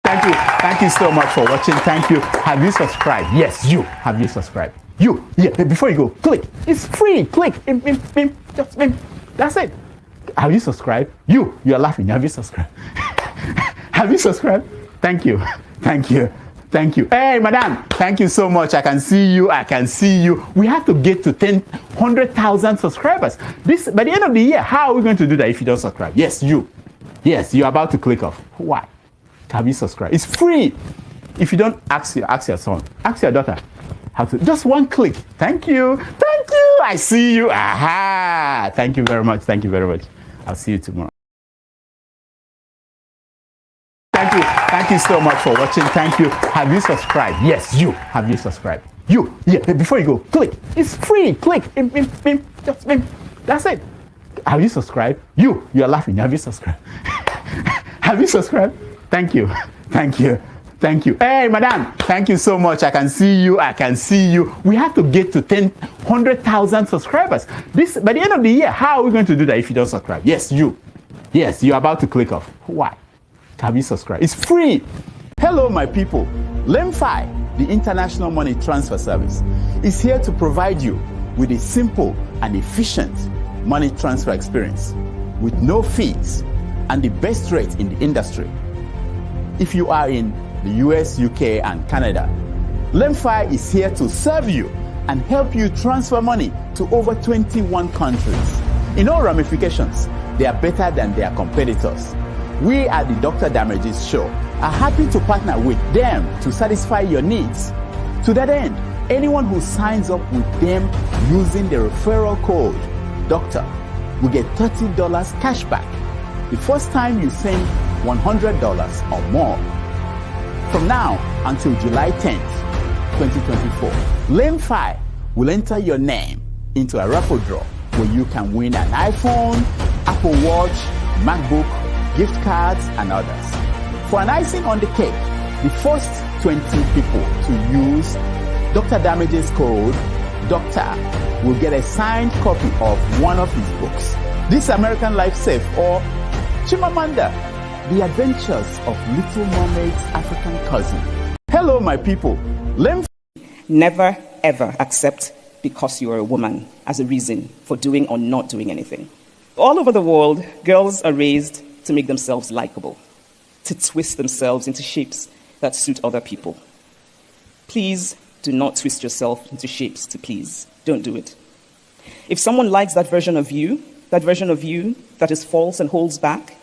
Thank you. Thank you so much for watching. Thank you. Have you subscribed? Yes, you. Have you subscribed? You. Yeah, before you go, click. It's free. Click. Just that's it. Have you subscribed? You are laughing. Have you subscribed? Have you subscribed? Thank you. Thank you. Thank you. Hey, madam, thank you so much. I can see you. I can see you. We have to get to 100,000 subscribers. By the end of the year, how are we going to do that if you don't subscribe? Yes, you. Yes, you're about to click off. Why? Have you subscribed? It's free. If you don't, ask your son, ask your daughter. How to, just one click. Thank you. Thank you. I see you. Aha. Thank you very much. Thank you very much. I'll see you tomorrow. Thank you. Thank you so much for watching. Thank you. Have you subscribed? Yes, you. Have you subscribed? You. Yeah, before you go, click. It's free. Click. Just that's it. Have you subscribed? You are laughing. Have you subscribed? Have you subscribed? Thank you. Thank you. Thank you. Hey, madam, thank you so much. I can see you. I can see you. We have to get to 100,000 subscribers. By the end of the year, how are we going to do that if you don't subscribe? Yes, you. Yes, you're about to click off. Why? Have you subscribed? It's free. Hello, my people. LEMFI, the International Money Transfer Service, is here to provide you with a simple and efficient money transfer experience with no fees and the best rate in the industry. If you are in the US, UK, and Canada, LEMFI is here to serve you and help you transfer money to over 21 countries. In all ramifications, they are better than their competitors. We at the Dr. Damages Show are happy to partner with them to satisfy your needs. To that end, anyone who signs up with them using the referral code DOCTOR will get $30 cash back the first time you send $100 or more. From now until July 10th, 2024, LEMFI will enter your name into a raffle draw where you can win an iPhone, Apple Watch, MacBook, gift cards, and others. For an icing on the cake, the first 20 people to use Dr. Damages code DOCTOR will get a signed copy of one of his books, This American Life Safe or Chimamanda, The Adventures of Little Mermaid's African Cousin. Hello, my people. Never, ever accept because you are a woman as a reason for doing or not doing anything. All over the world, girls are raised to make themselves likable, to twist themselves into shapes that suit other people. Please do not twist yourself into shapes to please. Don't do it. If someone likes that version of you that is false and holds back,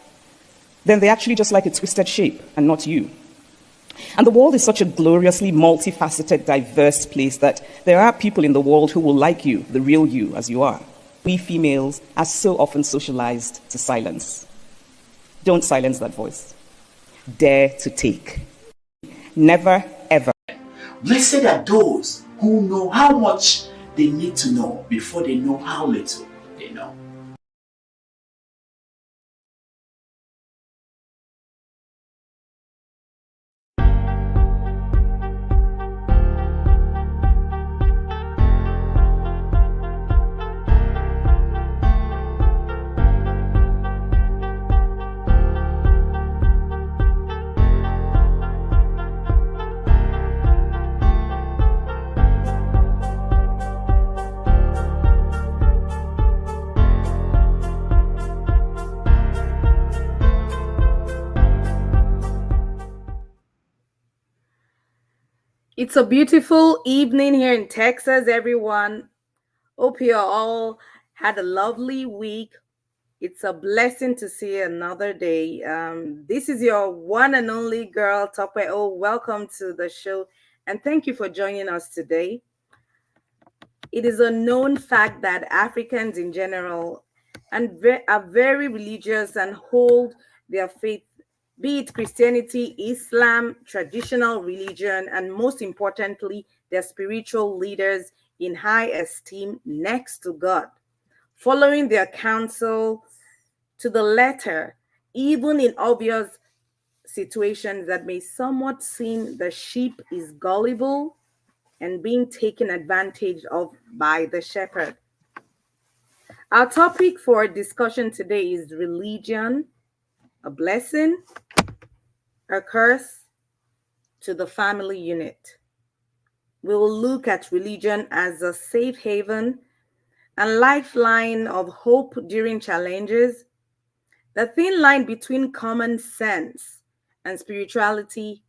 then they actually just like a twisted shape and not you. And the world is such a gloriously multifaceted, diverse place that there are people in the world who will like you, the real you, as you are. We females are so often socialized to silence. Don't silence that voice. Dare to take. Never, ever. Blessed are those who know how much they need to know before they know how little they know. It's a beautiful evening here in Texas, everyone. Hope you all had a lovely week. It's a blessing to see another day. This is your one and only girl, Tope O. Welcome to the show, and thank you for joining us today. It is a known fact that Africans in general are very religious and hold their faith, be it Christianity, Islam, traditional religion, and most importantly, their spiritual leaders in high esteem next to God, following their counsel to the letter, even in obvious situations that may somewhat seem the sheep is gullible and being taken advantage of by the shepherd. Our topic for discussion today is religion, a blessing, a curse, to the family unit. We will look at religion as a safe haven and lifeline of hope during challenges, the thin line between common sense and spirituality,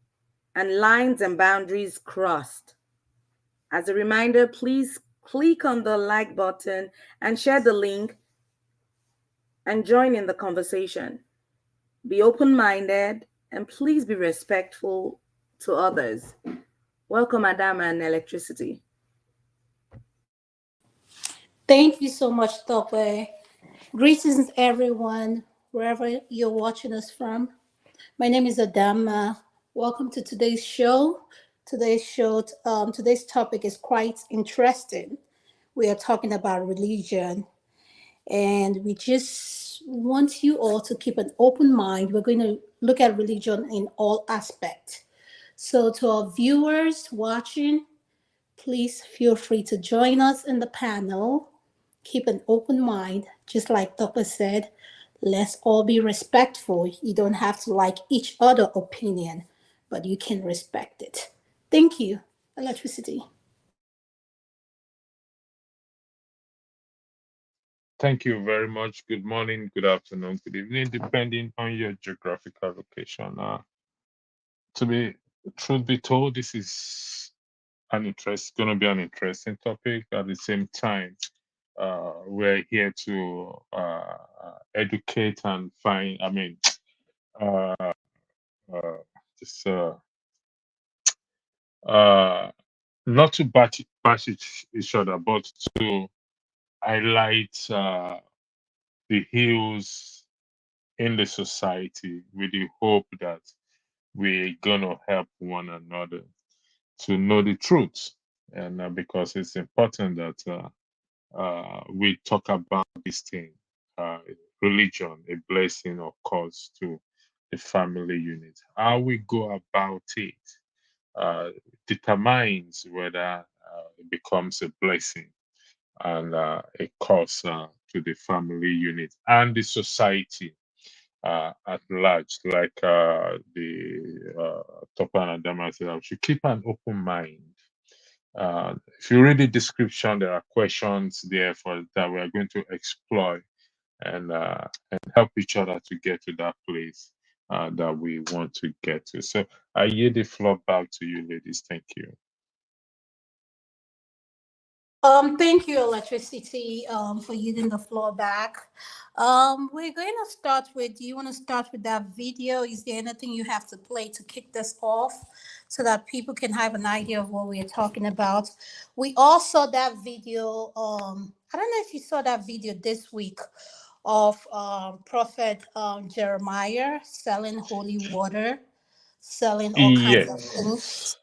and lines and boundaries crossed. As a reminder, please click on the like button and share the link and join in the conversation. Be open minded and please be respectful to others. Welcome, Madam and Electricity. Thank you so much, Tope. Greetings, everyone, wherever you're watching us from. My name is Adama. Welcome to today's show. Today's topic is quite interesting. We are talking about religion, and we just want you all to keep an open mind. We're going to look at religion in all aspects. So, to our viewers watching, please feel free to join us in the panel. Keep an open mind, just like Dr. said. Let's all be respectful. You don't have to like each other's opinion, but you can respect it. Thank you. Electricity. Thank you very much. Good morning, good afternoon, good evening, depending on your geographical location. To be truth be told, this is going to be an interesting topic. At the same time, we're here to educate and find. Uh, uh, just not to bash each other, but to highlight the hills in the society with the hope that we're gonna help one another to know the truth, and because it's important that we talk about this thing, uh, religion, a blessing or cause to the family unit. How we go about it uh, determines whether it becomes a blessing and a cause to the family unit and the society at large. Like the Topan and Dama said, we should keep an open mind. If you read the description, there are questions there for that we are going to explore and help each other to get to that place that we want to get to. So I yield the floor back to you, ladies. Thank you. Thank you, Electricity, for using the floor back. We're going to start with, do you want to start with that video? Is there anything you have to play to kick this off so that people can have an idea of what we are talking about? We all saw that video. I don't know if you saw that video this week of Prophet Jeremiah selling holy water, selling all kinds of things. Yes.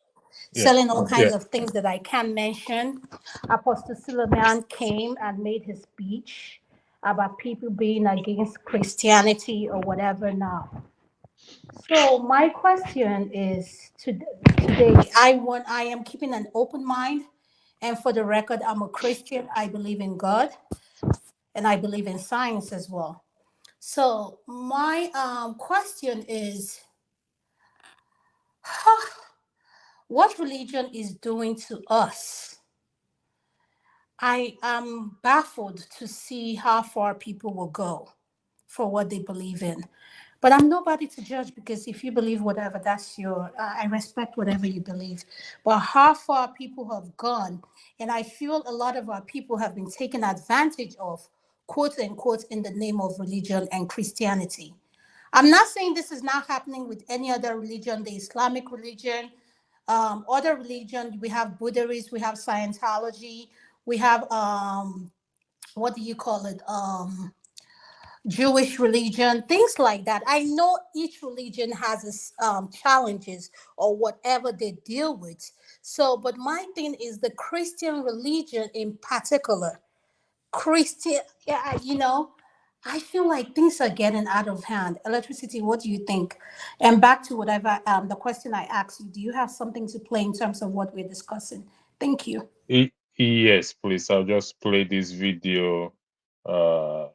Yeah. Selling all kinds Yeah. of things that I can't mention. Apostle Suleiman came and made his speech about people being against Christianity or whatever now. So my question is today, I am keeping an open mind, and for the record, I'm a Christian. I believe in God, and I believe in science as well. So my question is, what religion is doing to us? I am baffled to see how far people will go for what they believe in. But I'm nobody to judge, because if you believe whatever, that's your, I respect whatever you believe. But how far people have gone, and I feel a lot of our people have been taken advantage of, quote unquote, in the name of religion and Christianity. I'm not saying this is not happening with any other religion, the Islamic religion, other religion. We have Buddhism, we have Scientology, we have what do you call it? Jewish religion, things like that. I know each religion has its challenges or whatever they deal with. So, but my thing is the Christian religion in particular. Christian, yeah, I feel like things are getting out of hand. Electricity, what do you think? And back to whatever the question I asked you, do you have something to play in terms of what we're discussing? Thank you. Yes, please. I'll just play this video. Where?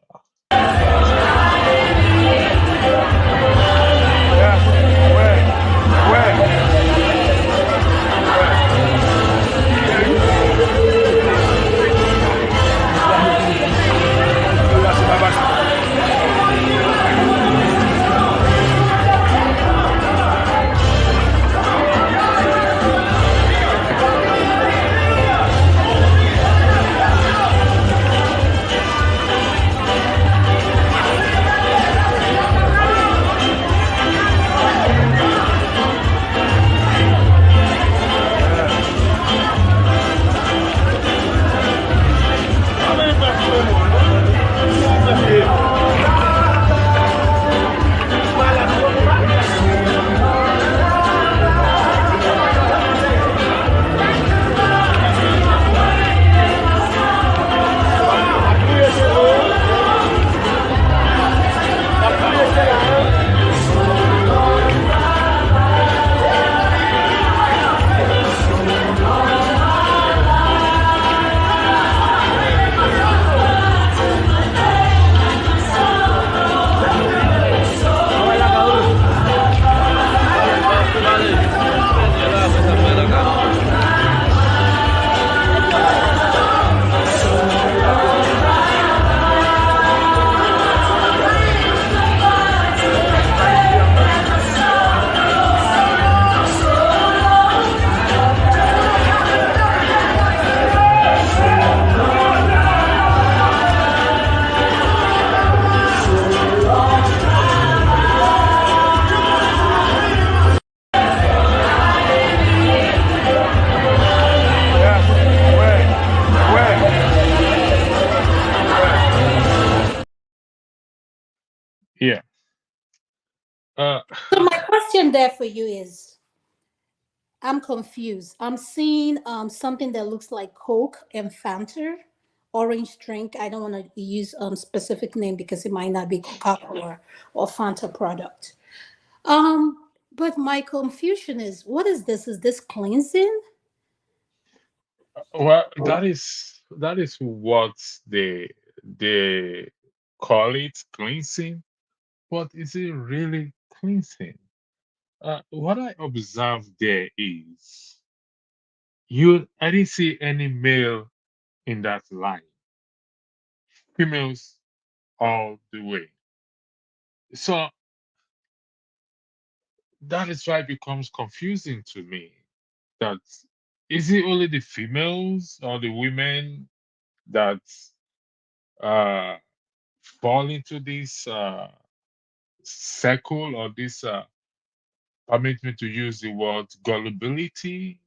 Uh, So my question there for you is, I'm confused. I'm seeing something that looks like Coke and Fanta, orange drink. I don't want to use specific name because it might not be Coca-Cola or Fanta product. But my confusion is, what is this? Is this cleansing? well, that is what they call it, cleansing. But is it really cleansing? What I observed there is I didn't see any male in that line. Females all the way. So that is why it becomes confusing to me. That is it only the females or the women that uh, fall into this circle, or this permit me to use the word gullibility,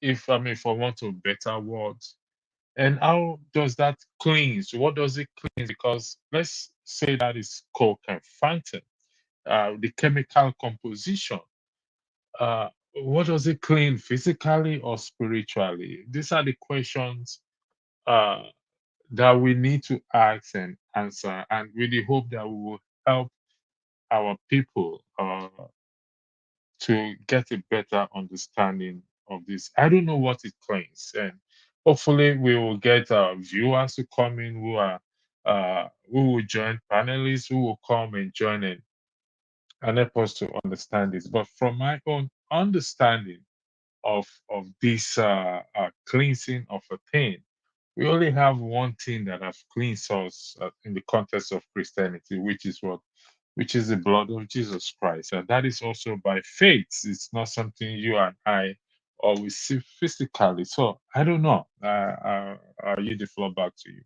if I mean for want of better words. And how does that cleanse? What does it cleanse? Because let's say that is Coke and Fanta, the chemical composition. Uh, what does it clean physically or spiritually? These are the questions uh, that we need to ask and answer, and with the hope that we will help our people to get a better understanding of this. I don't know what it claims, and hopefully we will get viewers to come in who will join, panelists who will come and join in and help us to understand this. But from my own understanding of this cleansing of a thing, we only have one thing that has cleansed us in the context of Christianity, which is what? Which is the blood of Jesus Christ. And that is also by faith. It's not something you and I always see physically. So I don't know. I'll yield the floor back to you.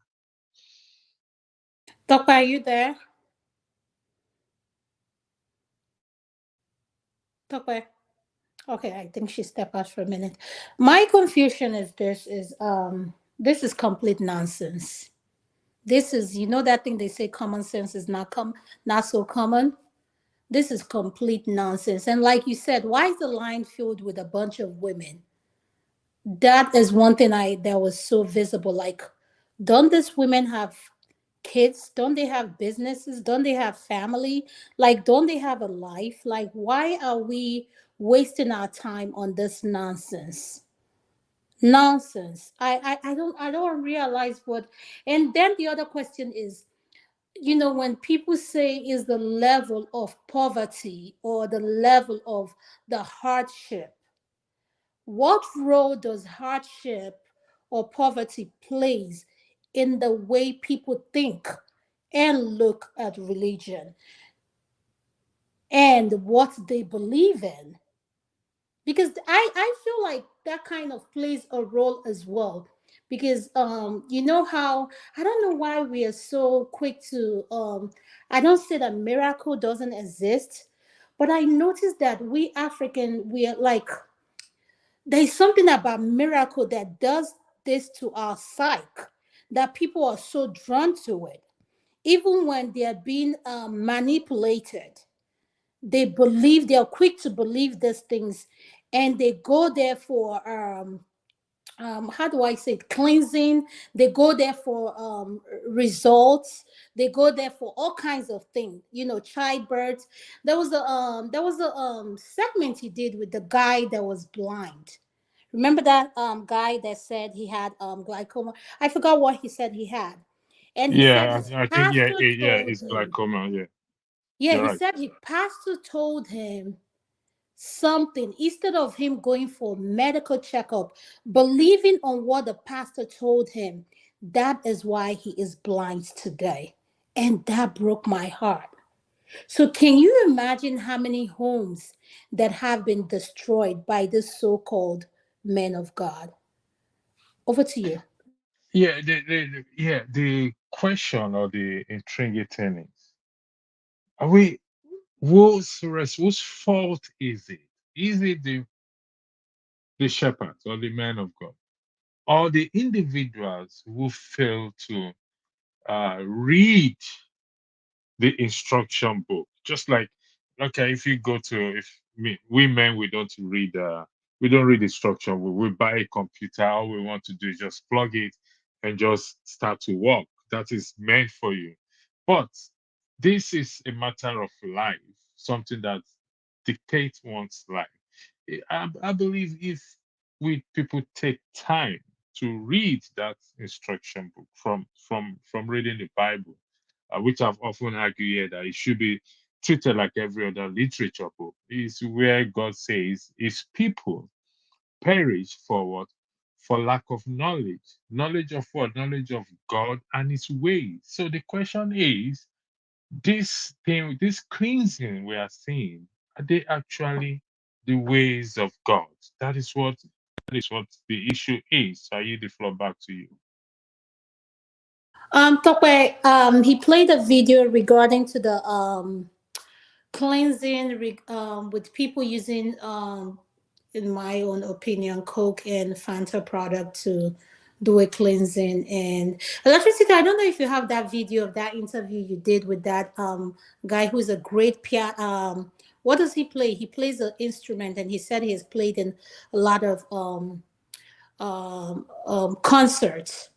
Doctor, are you there? Doctor. Okay, I think she stepped out for a minute. My confusion is this is complete nonsense. This is, you know, that thing they say common sense is not so common. This is complete nonsense. And like you said, why is the line filled with a bunch of women? That is one thing that was so visible. Like, don't these women have kids? Don't they have businesses? Don't they have family? Like, don't they have a life? Like, why are we wasting our time on this nonsense? Nonsense. I don't realize what. And then the other question is, when people say is the level of poverty or the level of the hardship, what role does hardship or poverty plays in the way people think and look at religion and what they believe in? Because I feel like that kind of plays a role as well. Because you know how, I don't know why we are so quick to I don't say that miracle doesn't exist, but I noticed that we African, we are like, there's something about miracle that does this to our psyche, that people are so drawn to it, even when they are being manipulated. They are quick to believe these things, and they go there for how do I say it? Cleansing. They go there for results. They go there for all kinds of things. Childbirth. There was a segment he did with the guy that was blind. Remember that guy that said he had glaucoma? I forgot what he said he had. And he said Yeah, his I think pastor told it's him. glaucoma. Yeah, Yeah, you're he right. said his pastor told him something instead of him going for medical checkup, believing on what the pastor told him. That is why he is blind today. And that broke my heart. So, can you imagine how many homes that have been destroyed by this so called men of God? Over to you. Yeah, the question or the intriguing thing is, are we whose fault is it? Is it the shepherds or the men of God, or the individuals who fail to read the instruction book? Just like okay, if you go to, if we men, we don't read instruction. We buy a computer, all we want to do is just plug it and just start to work. That is meant for you. But this is a matter of life, something that dictates one's life. I believe if we people take time to read that instruction book from reading the Bible, which I've often argued here that it should be treated like every other literature book, is where God says his people perish for what? For lack of knowledge. Knowledge of what? Knowledge of God and his ways. So the question is, this thing, this cleansing we are seeing, are they actually the ways of God? That is what the issue is. So I yield the floor back to you. Tope, he played a video regarding to the cleansing with people using in my own opinion, Coke and Fanta product to do a cleansing and electricity. I don't know if you have that video of that interview you did with that guy who's a great piano. What does he play? He plays an instrument, and he said he has played in a lot of concerts.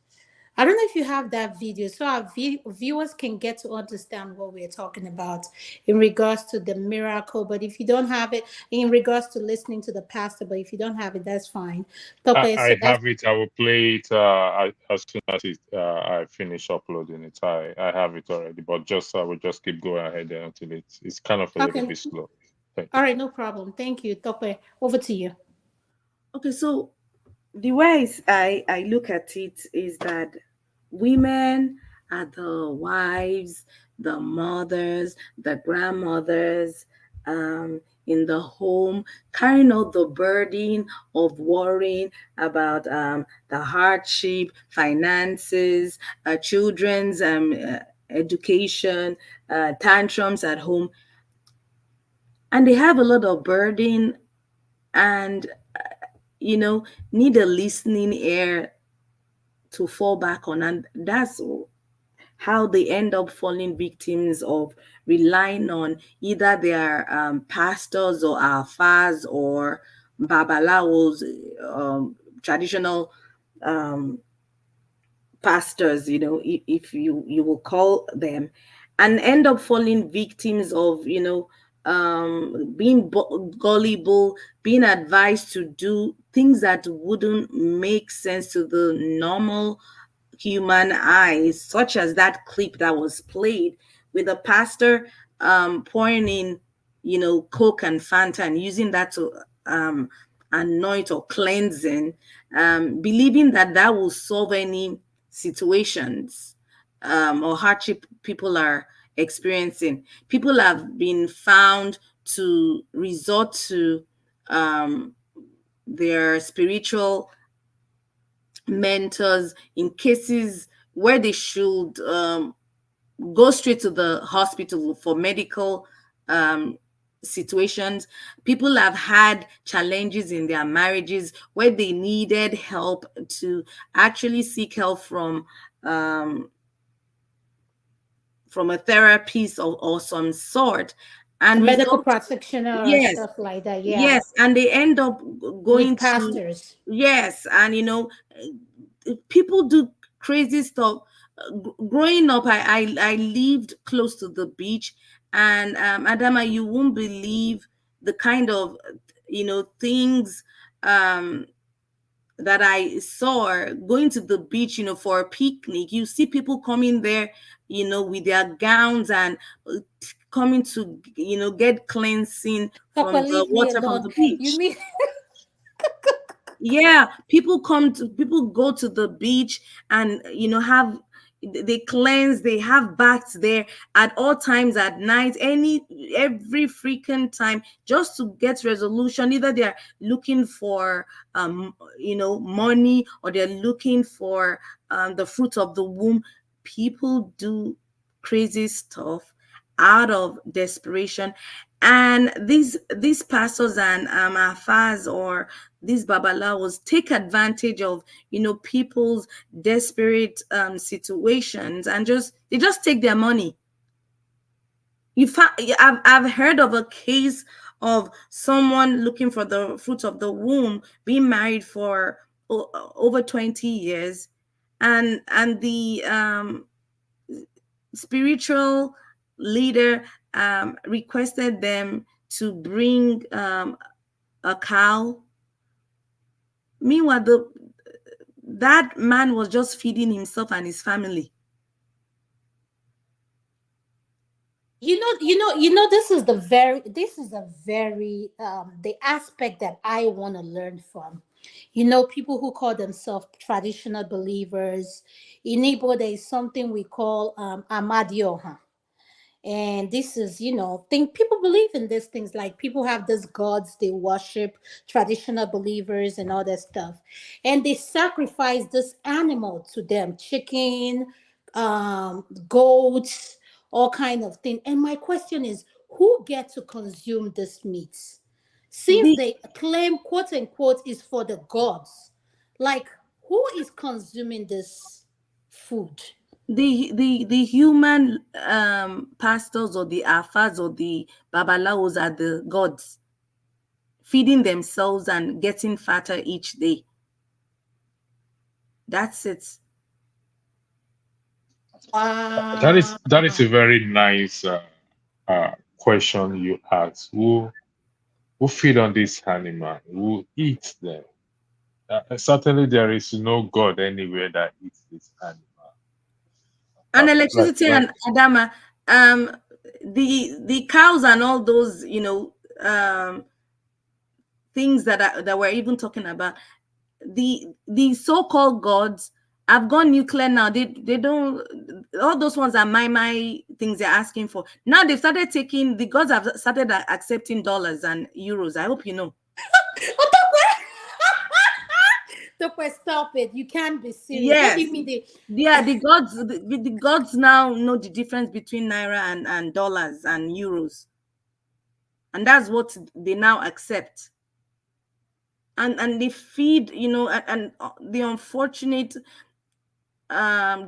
I don't know if you have that video, so our viewers can get to understand what we're talking about in regards to the miracle. But if you don't have it, in regards to listening to the pastor, but if you don't have it, that's fine. I, Tope, so I that's have it. I will play it as soon as I finish uploading it. I have it already, but just I will just keep going ahead until it's kind of a little okay. bit slow. Thank you. All right, no problem. Thank you, Tope. Over to you. Okay, so the way I look at it is that women are the wives, the mothers, the grandmothers in the home, carrying out the burden of worrying about the hardship, finances, children's education, tantrums at home. And they have a lot of burden and, need a listening ear to fall back on. And that's how they end up falling victims of relying on either their pastors or alfas or babalawos, traditional um, pastors, if you will call them, and end up falling victims of, being gullible, being advised to do things that wouldn't make sense to the normal human eyes, such as that clip that was played with a pastor pouring in, Coke and Fanta and using that to anoint or cleansing, believing that that will solve any situations or hardship people are experiencing. People have been found to resort to their spiritual mentors in cases where they should go straight to the hospital for medical um, situations. People have had challenges in their marriages where they needed help to actually seek help from a therapist or some sort, and Medical result. practitioner or Yes, stuff like that. Yeah, yes, and they end up with going to. pastors. Yes, and people do crazy stuff. Growing up, I lived close to the beach, and Adama, you won't believe the kind of things um that I saw going to the beach, for a picnic. You see people coming there, with their gowns and coming to, get cleansing Tope, from the leave me water from alone. the You beach. mean Yeah, people go to the beach and have they cleanse, they have baths there at all times, at night, every freaking time, just to get resolution. Either they're looking for money, or they're looking for the fruit of the womb. People do crazy stuff out of desperation, and these pastors and afars or these babalawos take advantage of people's desperate situations, and they just take their money. I've heard of a case of someone looking for the fruit of the womb being married for over 20 years, and the spiritual leader requested them to bring a cow. Meanwhile, that man was just feeding himself and his family. This is a very the aspect that I want to learn from. You know, people who call themselves traditional believers. In Igbo, there is something we call amadioha. And this is, think people believe in these things, like people have these gods they worship, traditional believers and all that stuff, and they sacrifice this animal to them, chicken, goats, all kind of thing. And my question is, who get to consume this meat, since The they claim, quote unquote, is for the gods? Like, who is consuming this food? the human pastors or the afas or the babalawos are the gods, feeding themselves and getting fatter each day. That's it. That is a very nice question you asked. Who feed on this animal? Who eats them? Certainly, there is no God anywhere that eats this animal. And Like electricity like and Adama, um the cows and all those, things that we're even talking about, the so-called gods have gone nuclear now. They don't, all those ones are my things they're asking for. Now they've started taking, the gods have started accepting dollars and euros. I hope you know. Tokwe, stop it. You can't be serious. What do Yes. you mean they? Yeah, the gods now know the difference between naira and dollars and euros. And that's what they now accept. And they feed, and the unfortunate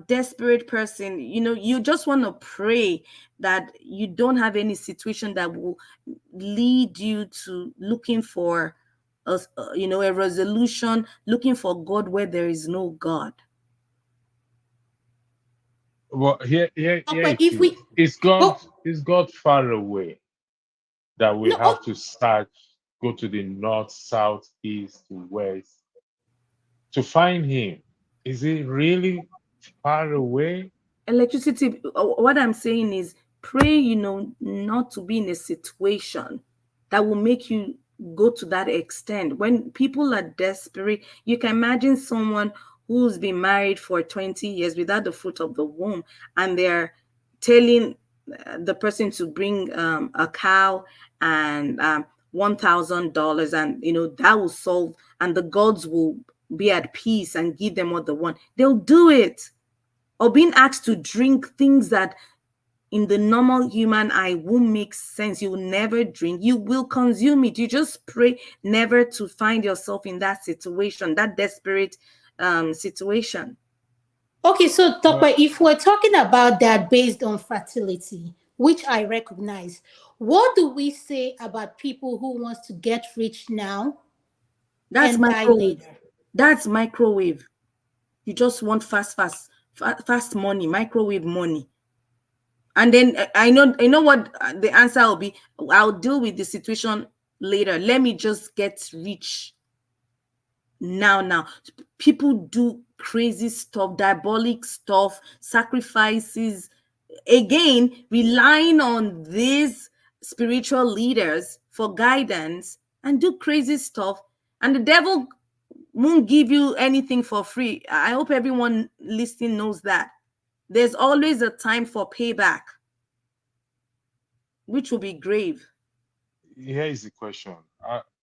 desperate person, you just want to pray that you don't have any situation that will lead you to looking for a resolution, looking for God where there is no God. well, here Tokwe, it if we is. Is God far away that we no, have to search, go to the north, south, east, to west to find him? Is he really far away? Electricity, what I'm saying is pray, not to be in a situation that will make you go to that extent. When people are desperate, you can imagine someone who's been married for 20 years without the fruit of the womb, and they're telling the person to bring a cow and $1,000, and that will solve, and the gods will be at peace and give them what they want. They'll do it. Or being asked to drink things that in the normal human eye won't make sense. You will never drink, you will consume it. You just pray never to find yourself in that situation, that desperate situation. okay, so Well, Tokwe, if we're talking about that based on fertility, which I recognize, what do we say about people who wants to get rich now That's and die microwave. later? That's microwave. You just want fast money, microwave money. And then I know what the answer will be. I'll deal with the situation later. Let me just get rich now. People do crazy stuff, diabolic stuff, sacrifices, again relying on these spiritual leaders for guidance, and do crazy stuff. And the devil won't give you anything for free. I hope everyone listening knows that there's always a time for payback, which will be grave. here is the question.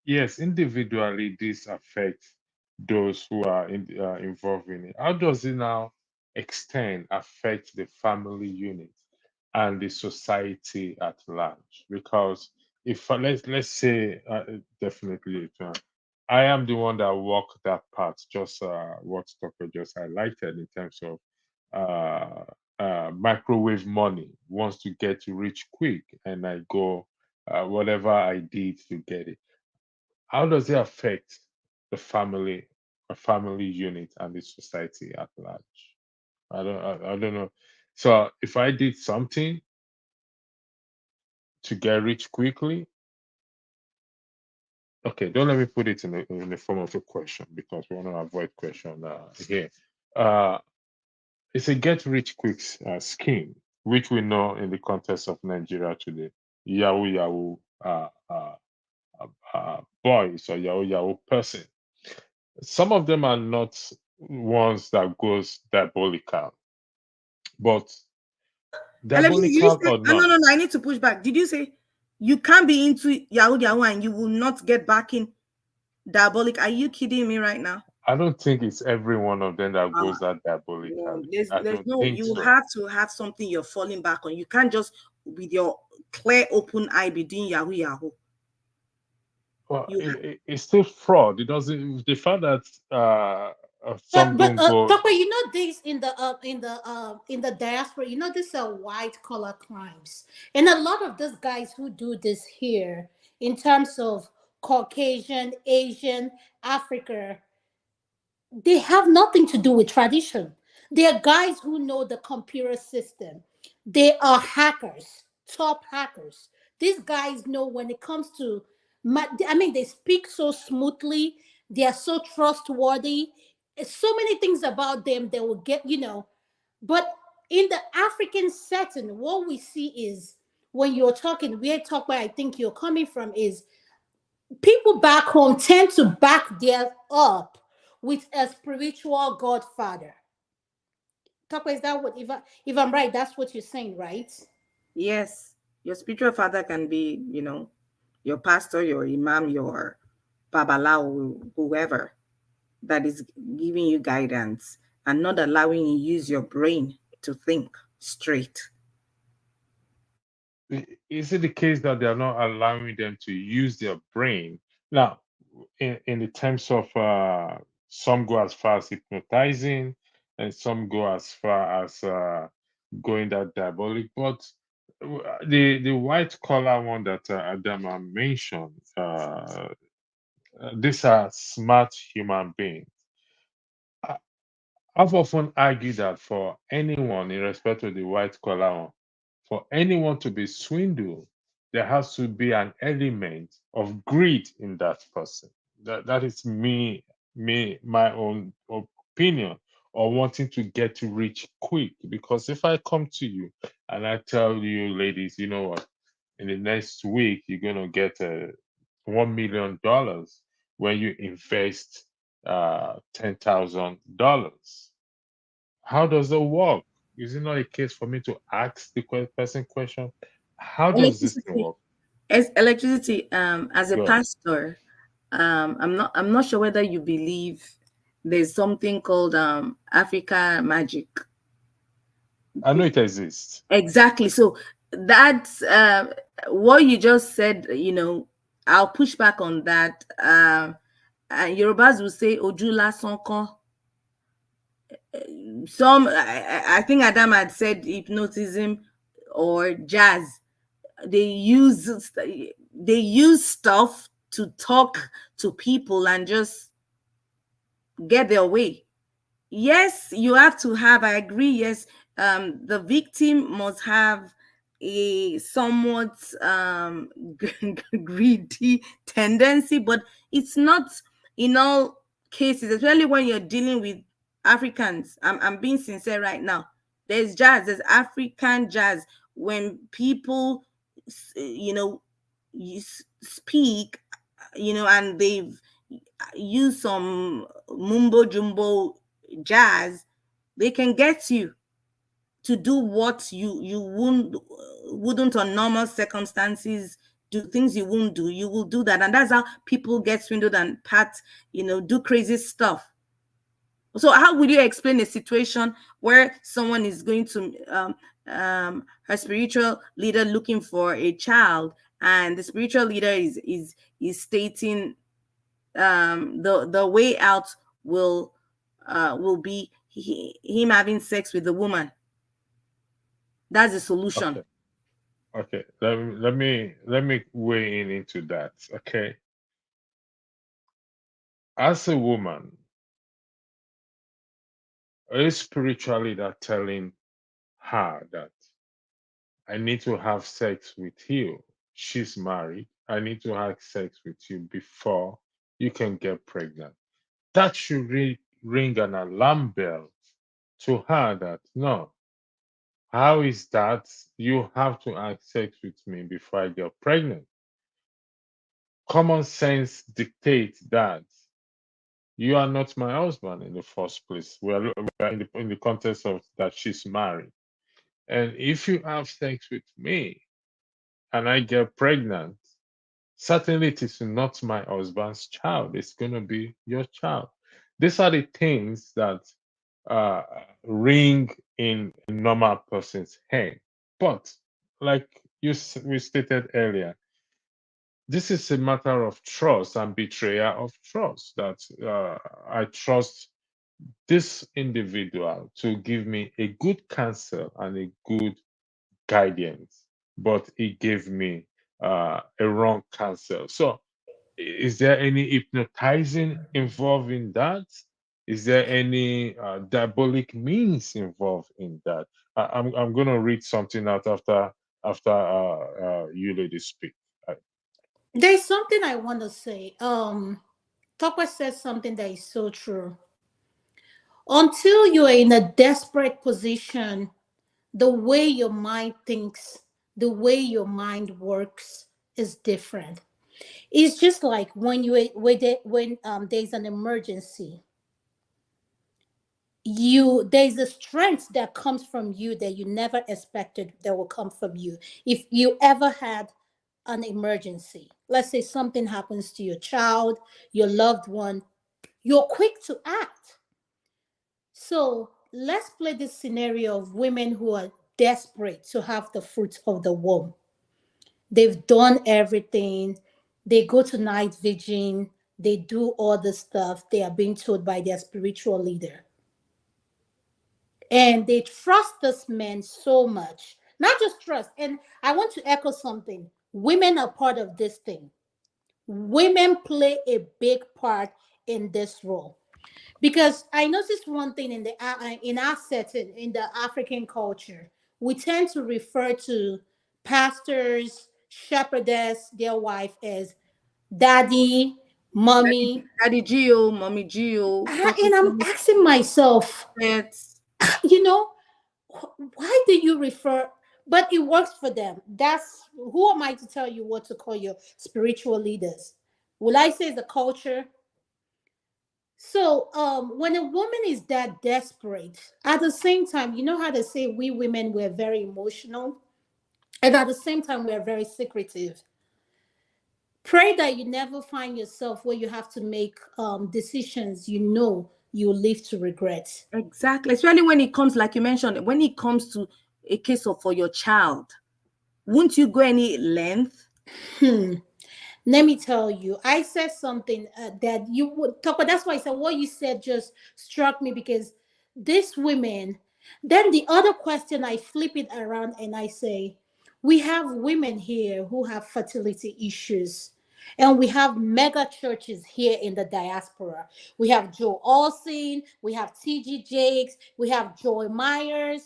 Yes, individually, this affects those who are involved in it. How does it now extend, affect the family unit and the society at large? Because if let's say definitely, I am the one that walked that path, just what Tucker just highlighted in terms of microwave money, wants to get rich quick, and I go whatever I did to get it. How does it affect the family, a family unit, and the society at large? I don't know. So if I did something to get rich quickly, okay, don't let me put it in the form of a question because we want to avoid question here. Uh, it's a get rich quick scheme, which we know in the context of Nigeria today. Yahoo Yahoo boys or Yahoo Yahoo person. Some of them are not ones that goes diabolical, but Electricity, did you diabolical say? or No, no, not, no, no. I need to push back. Did you say you can't be into Yahoo Yahoo and you will not get back in diabolic? Are you kidding me right now? I don't think it's every one of them that Uh, goes that no, diabolically. there's I there's don't no. think You so. have to have something you're falling back on. You can't just with your clear open eye be doing Yahoo Yahoo. Well, You it's still fraud. It doesn't. The fact that some But don't go. Doctor, you know this in the diaspora, you know these are white collar crimes, and a lot of these guys who do this here, in terms of Caucasian, Asian, Africa, they have nothing to do with tradition. They are guys who know the computer system. They are hackers, top hackers. These guys know when it comes to, I mean, they speak so smoothly. They are so trustworthy. So many things about them they will get, you know. But in the African setting, what we see is when you're talking, we're talking where I think you're coming from is people back home tend to back their up with a spiritual godfather. Takwa, is that what if I'm right, that's what you're saying, right? yes, your spiritual father can be, your pastor, your imam, your babalao, whoever that is giving you guidance and not allowing you use your brain to think straight. Is it the case that they are not allowing them to use their brain? Now, in the terms of some go as far as hypnotizing, and some go as far as going that diabolic. But the white collar one that Adama mentioned, these are smart human beings. I- I've often argued that for anyone, in respect to the white collar one, for anyone to be swindled, there has to be an element of greed in that person. That is my own opinion, or wanting to get rich quick. Because if I come to you and I tell you, ladies, you know what, in the next week you're gonna get $1 million when you invest $10,000. How does it work? Is it not a case for me to ask the person question? How does this thing Electricity. work? As electricity, as a Go ahead. pastor, I'm not sure whether you believe there's something called Africa magic. I know it exists. Exactly. So that's what you just said. I'll push back on that. Yorubas will say "Ojula Sonko." I think Adam had said hypnotism or jazz. They use they use stuff to talk to people and just get their way. Yes, you have to have, I agree, yes, the victim must have a somewhat greedy tendency, but it's not in all cases, especially when you're dealing with Africans. I'm being sincere right now. There's African jazz. When people speak, and they've used some mumbo jumbo jazz, they can get you to do what you wouldn't on normal circumstances do. Things you wouldn't do, you will do that, and that's how people get swindled and do crazy stuff. So how would you explain a situation where someone is going to her spiritual leader looking for a child, and the spiritual leader is stating the way out will be him having sex with the woman? That's the solution. Okay. Okay. Let me weigh in into that. Okay. As a woman, is spiritually that telling her that I need to have sex with you? She's married. I need to have sex with you before you can get pregnant. That should ring an alarm bell to her that no, how is that? You have to have sex with me before I get pregnant. Common sense dictates that you are not my husband in the first place. We're in the context of that she's married. And if you have sex with me and I get pregnant, certainly it is not my husband's child. It's going to be your child. These are the things that uh, ring in a normal person's head. But like we stated earlier, this is a matter of trust and betrayal of trust that I trust this individual to give me a good counsel and a good guidance, but he gave me a wrong counsel. So, is there any hypnotizing involved in that? Is there any diabolic means involved in that? I'm going to read something out after you ladies speak. There's something I want to say. Topper says something that is so true. Until you are in a desperate position, the way your mind thinks, the way your mind works is different. It's just like when there's an emergency, there's a strength that comes from you that you never expected that will come from you. If you ever had an emergency, let's say something happens to your child, your loved one, you're quick to act. So let's play this scenario of women who are desperate to have the fruit of the womb. They've done everything. They go to night vigil. They do all the stuff they are being told by their spiritual leader. And they trust this man so much. Not just trust. And I want to echo something. Women are part of this thing. Women play a big part in this role. Because I noticed one thing in our setting, in the African culture, we tend to refer to pastors, shepherdess, their wife as daddy, mommy. Daddy Gio, mommy Gio, And I'm asking myself, pets. you know, why do you refer? But it works for them. That's who am I to tell you what to call your spiritual leaders? Will I say the culture? So when a woman is that desperate, at the same time, you know how they say we women we're very emotional, and at the same time we're very secretive. Pray that you never find yourself where you have to make decisions you'll live to regret. Exactly. Especially when it comes, like you mentioned, when it comes to a case of for your child, won't you go any length? Let me tell you, I said something that you would talk about. That's why I said what you said just struck me because these women, then the other question, I flip it around and I say, we have women here who have fertility issues. And we have mega churches here in the diaspora. We have Joe Olsen, we have T.G. Jakes, we have Joy Myers.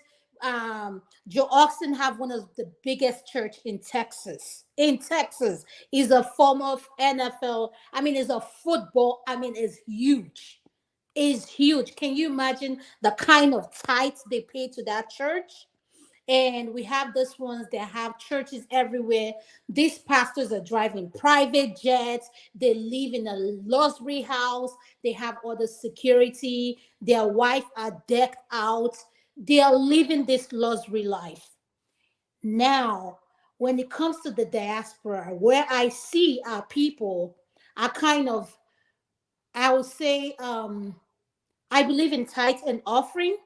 Joe Oxen have one of the biggest church in Texas. In Texas, is a form of NFL. I mean, is a football. I mean, is huge. Is huge. Can you imagine the kind of tithes they pay to that church? And we have these ones that have churches everywhere. These pastors are driving private jets. They live in a luxury house. They have all the security. Their wife are decked out. They are living this luxury life. Now, when it comes to the diaspora, where I see our people are kind of, I would say, I believe in tithe and offering.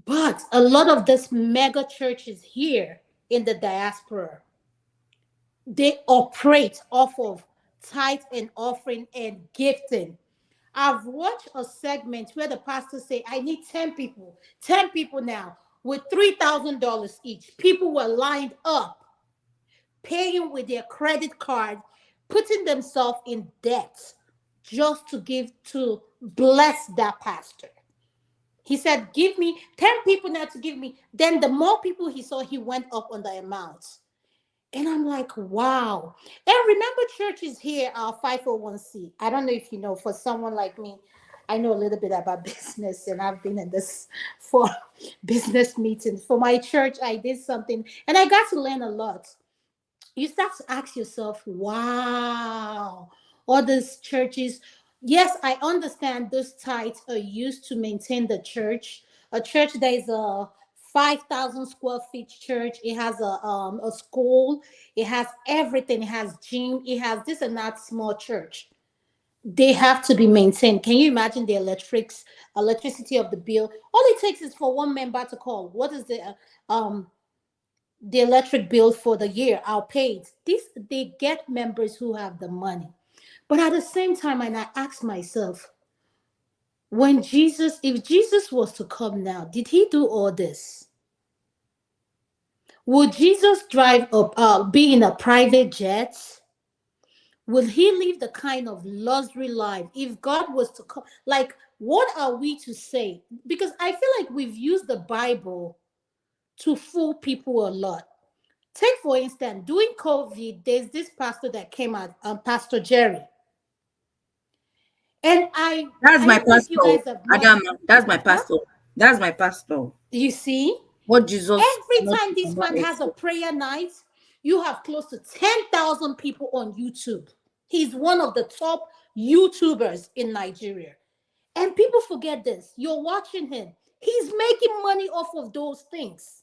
But a lot of these mega churches here in the diaspora, they operate off of tithe and offering and gifting. I've watched a segment where the pastor say, I need 10 people now. with $3,000 each. People were lined up, paying with their credit card, putting themselves in debt just to give to bless that pastor. He said, give me 10 people now to give me. Then the more people he saw, he went up on the amounts. And I'm like, wow. And remember, church is here, our 501c. I don't know if you know, for someone like me, I know a little bit about business, and I've been in this for business meetings. For my church, I did something and I got to learn a lot. You start to ask yourself, wow, all these churches. Yes, I understand those tithes are used to maintain the church. A church that is a 5,000 square feet church. It has a school. It has everything. It has gym. It has this and that small church. They have to be maintained. Can you imagine the electricity of the bill? All it takes is for one member to call. What is the electric bill for the year? I'll pay it. This, they get members who have the money. But at the same time, and I ask myself, when Jesus, if Jesus was to come now, did he do all this? Would Jesus drive up, be in a private jet? Will he live the kind of luxury life if God was to come? Like, what are we to say? Because I feel like we've used the Bible to fool people a lot. Take, for instance, during COVID, there's this pastor that came out, Pastor Jerry. And That's I my don't know if you pastor, guys have met. Adam. That's my Huh? pastor. That's my pastor. You see, What Jesus every cannot time do, this cannot man has a explain. prayer night, you have close to 10,000 people on YouTube. He's one of the top YouTubers in Nigeria. And people forget this. You're watching him. He's making money off of those things.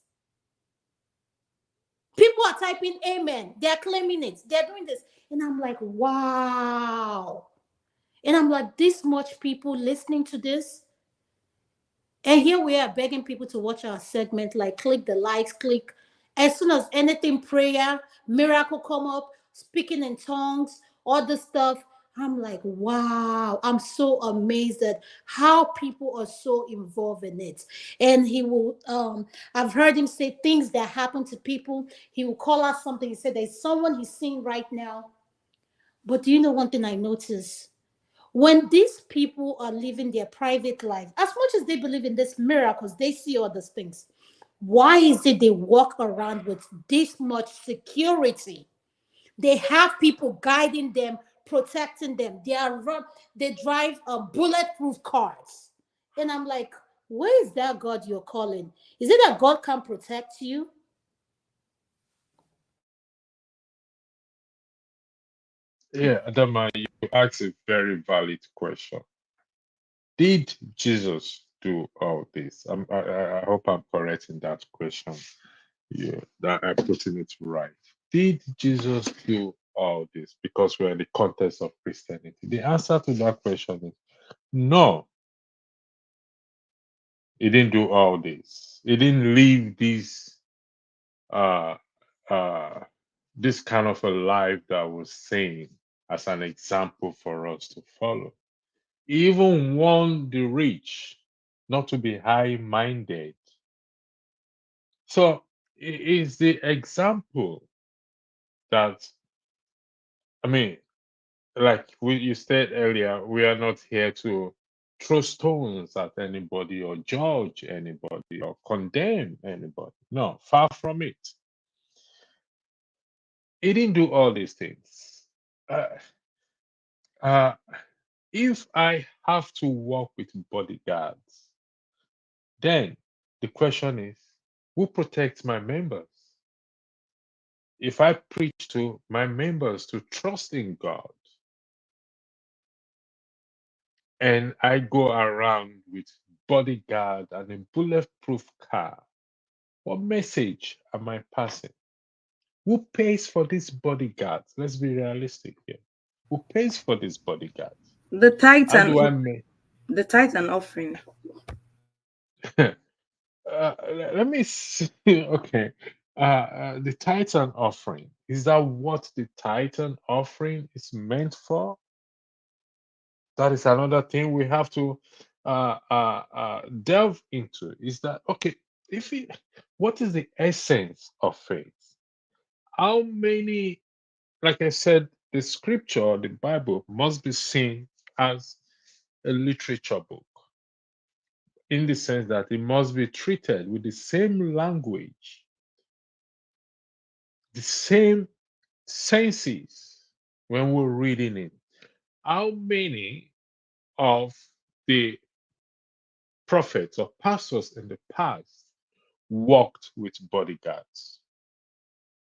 People are typing amen. They're claiming it. They're doing this. And I'm like, wow. And I'm like, this much people listening to this. And here we are begging people to watch our segment, like click the likes, click. As soon as anything prayer, miracle come up, speaking in tongues, all this stuff. I'm like, wow, I'm so amazed at how people are so involved in it. And he will, I've heard him say things that happen to people. He will call out something. He said, there's someone he's seeing right now. But do you know one thing I noticed? When these people are living their private life, as much as they believe in these miracles, they see all these things. Why is it they walk around with this much security? They have people guiding them, protecting them. They drive bulletproof cars. And I'm like, where is that God you're calling? Is it that God can protect you? Yeah, Adama, you asked a very valid question. Did Jesus do all this? I hope I'm correct in that question. Yeah, that I'm putting it right. Did Jesus do all this? Because we're in the context of Christianity. The answer to that question is no, he didn't do all this. He didn't live uh uh this kind of a life that was sane as an example for us to follow. He even warned the rich not to be high-minded. So it is the example that, I mean, like you said earlier, we are not here to throw stones at anybody or judge anybody or condemn anybody. No, far from it. He didn't do all these things. Uh, uh, if I have to work with bodyguards, then the question is, who protects my members? If I preach to my members to trust in God, and I go around with bodyguard and a bulletproof car, what message am I passing? Who pays for these bodyguards? Let's be realistic here. Who pays for these bodyguards? The tithe How do I and make? the tithe and offering. Let me see. Okay. The Titan offering, is that what the Titan offering is meant for? That is another thing we have to delve into. Is that okay? what is the essence of faith? How many, like I said, the scripture, the Bible must be seen as a literature book in the sense that it must be treated with the same language, the same senses when we're reading it. How many of the prophets or pastors in the past walked with bodyguards?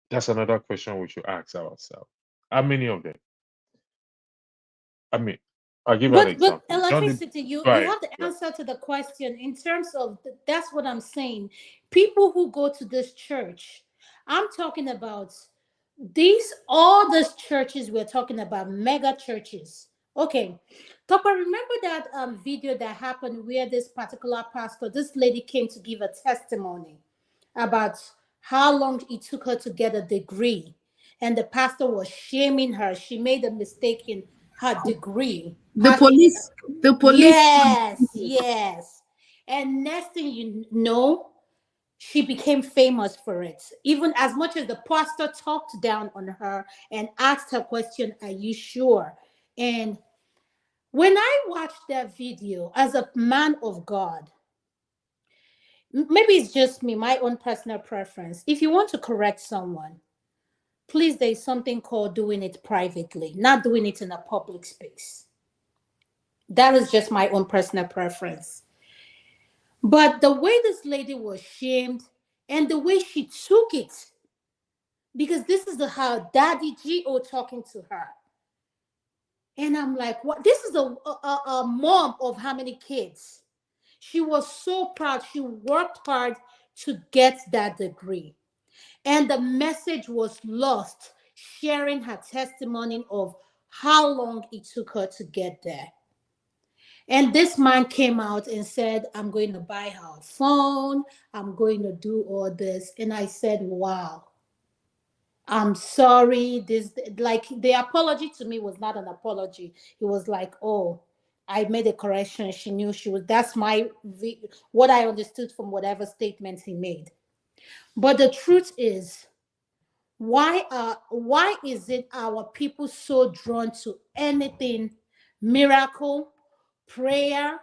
That's another question we should ask ourselves. How many of them? I mean, I'll give an But example. John the electricity, you right, have the right. answer to the question in terms of that's what I'm saying. People who go to this church, I'm talking about these all these churches we're talking about, mega churches. Okay. Topper, remember that video that happened where this particular pastor, this lady came to give a testimony about how long it took her to get a degree. And the pastor was shaming her. She made a mistake in her degree. The How she, police, the police. yes, yes. And next thing you know, she became famous for it. Even as much as the pastor talked down on her and asked her question, "Are you sure?" And when I watched that video as a man of God, maybe it's just me, my own personal preference. If you want to correct someone, please, there's something called doing it privately, not doing it in a public space. That is just my own personal preference. But the way this lady was shamed and the way she took it, because this is her daddy G.O. talking to her. And I'm like, what? This is a mom of how many kids? She was so proud. She worked hard to get that degree. And the message was lost, sharing her testimony of how long it took her to get there. And this man came out and said, I'm going to buy her a phone. I'm going to do all this. And I said, wow, I'm sorry. This, like, the apology to me was not an apology. It was like, oh, I made a correction. She knew she was, that's what I understood from whatever statement he made. But the truth is, why is it our people so drawn to anything miracle, prayer,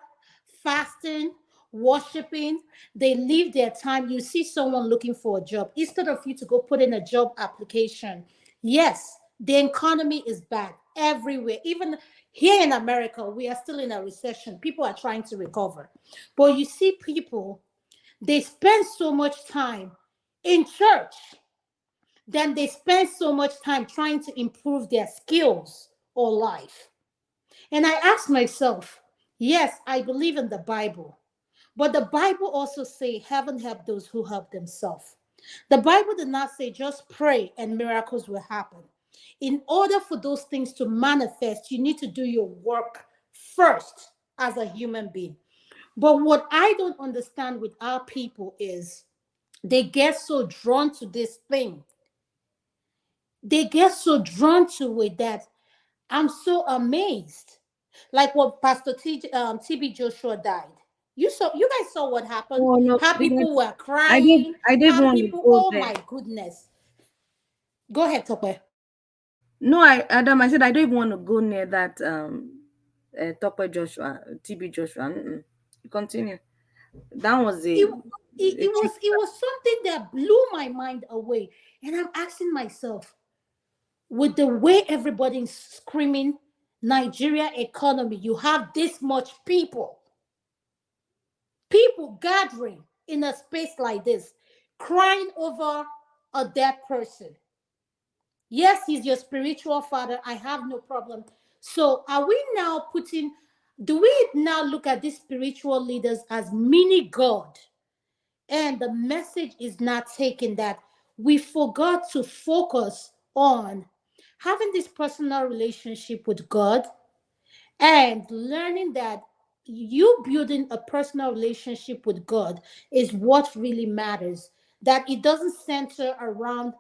fasting, worshiping? They leave their time. You see someone looking for a job, instead of you to go put in a job application. Yes, the economy is bad everywhere. Even here in America, we are still in a recession. People are trying to recover. But you see people, they spend so much time in church, then they spend so much time trying to improve their skills or life. And I ask myself, yes, I believe in the Bible, but the Bible also say heaven help those who help themselves. The Bible did not say just pray and miracles will happen. In order for those things to manifest, you need to do your work first as a human being. But what I don't understand with our people is they get so drawn to this thing, they get so drawn to it that I'm so amazed. Like when Pastor TB Joshua died. You guys saw what happened. Oh no, How people because were crying. I didn't How want to people, go oh there. my goodness. Go ahead, Tope. No, Adam, I said I don't even want to go near that Topper Joshua, TB Joshua. Mm-mm. You continue. That was It, a it was something that blew my mind away. And I'm asking myself, with the way everybody's screaming Nigeria economy, you have this much people gathering in a space like this, crying over a dead person. Yes, he's your spiritual father. I have no problem. So, are we now do we now look at these spiritual leaders as mini God? And the message is not taken that we forgot to focus on having this personal relationship with God and learning that you building a personal relationship with God is what really matters. That it doesn't center around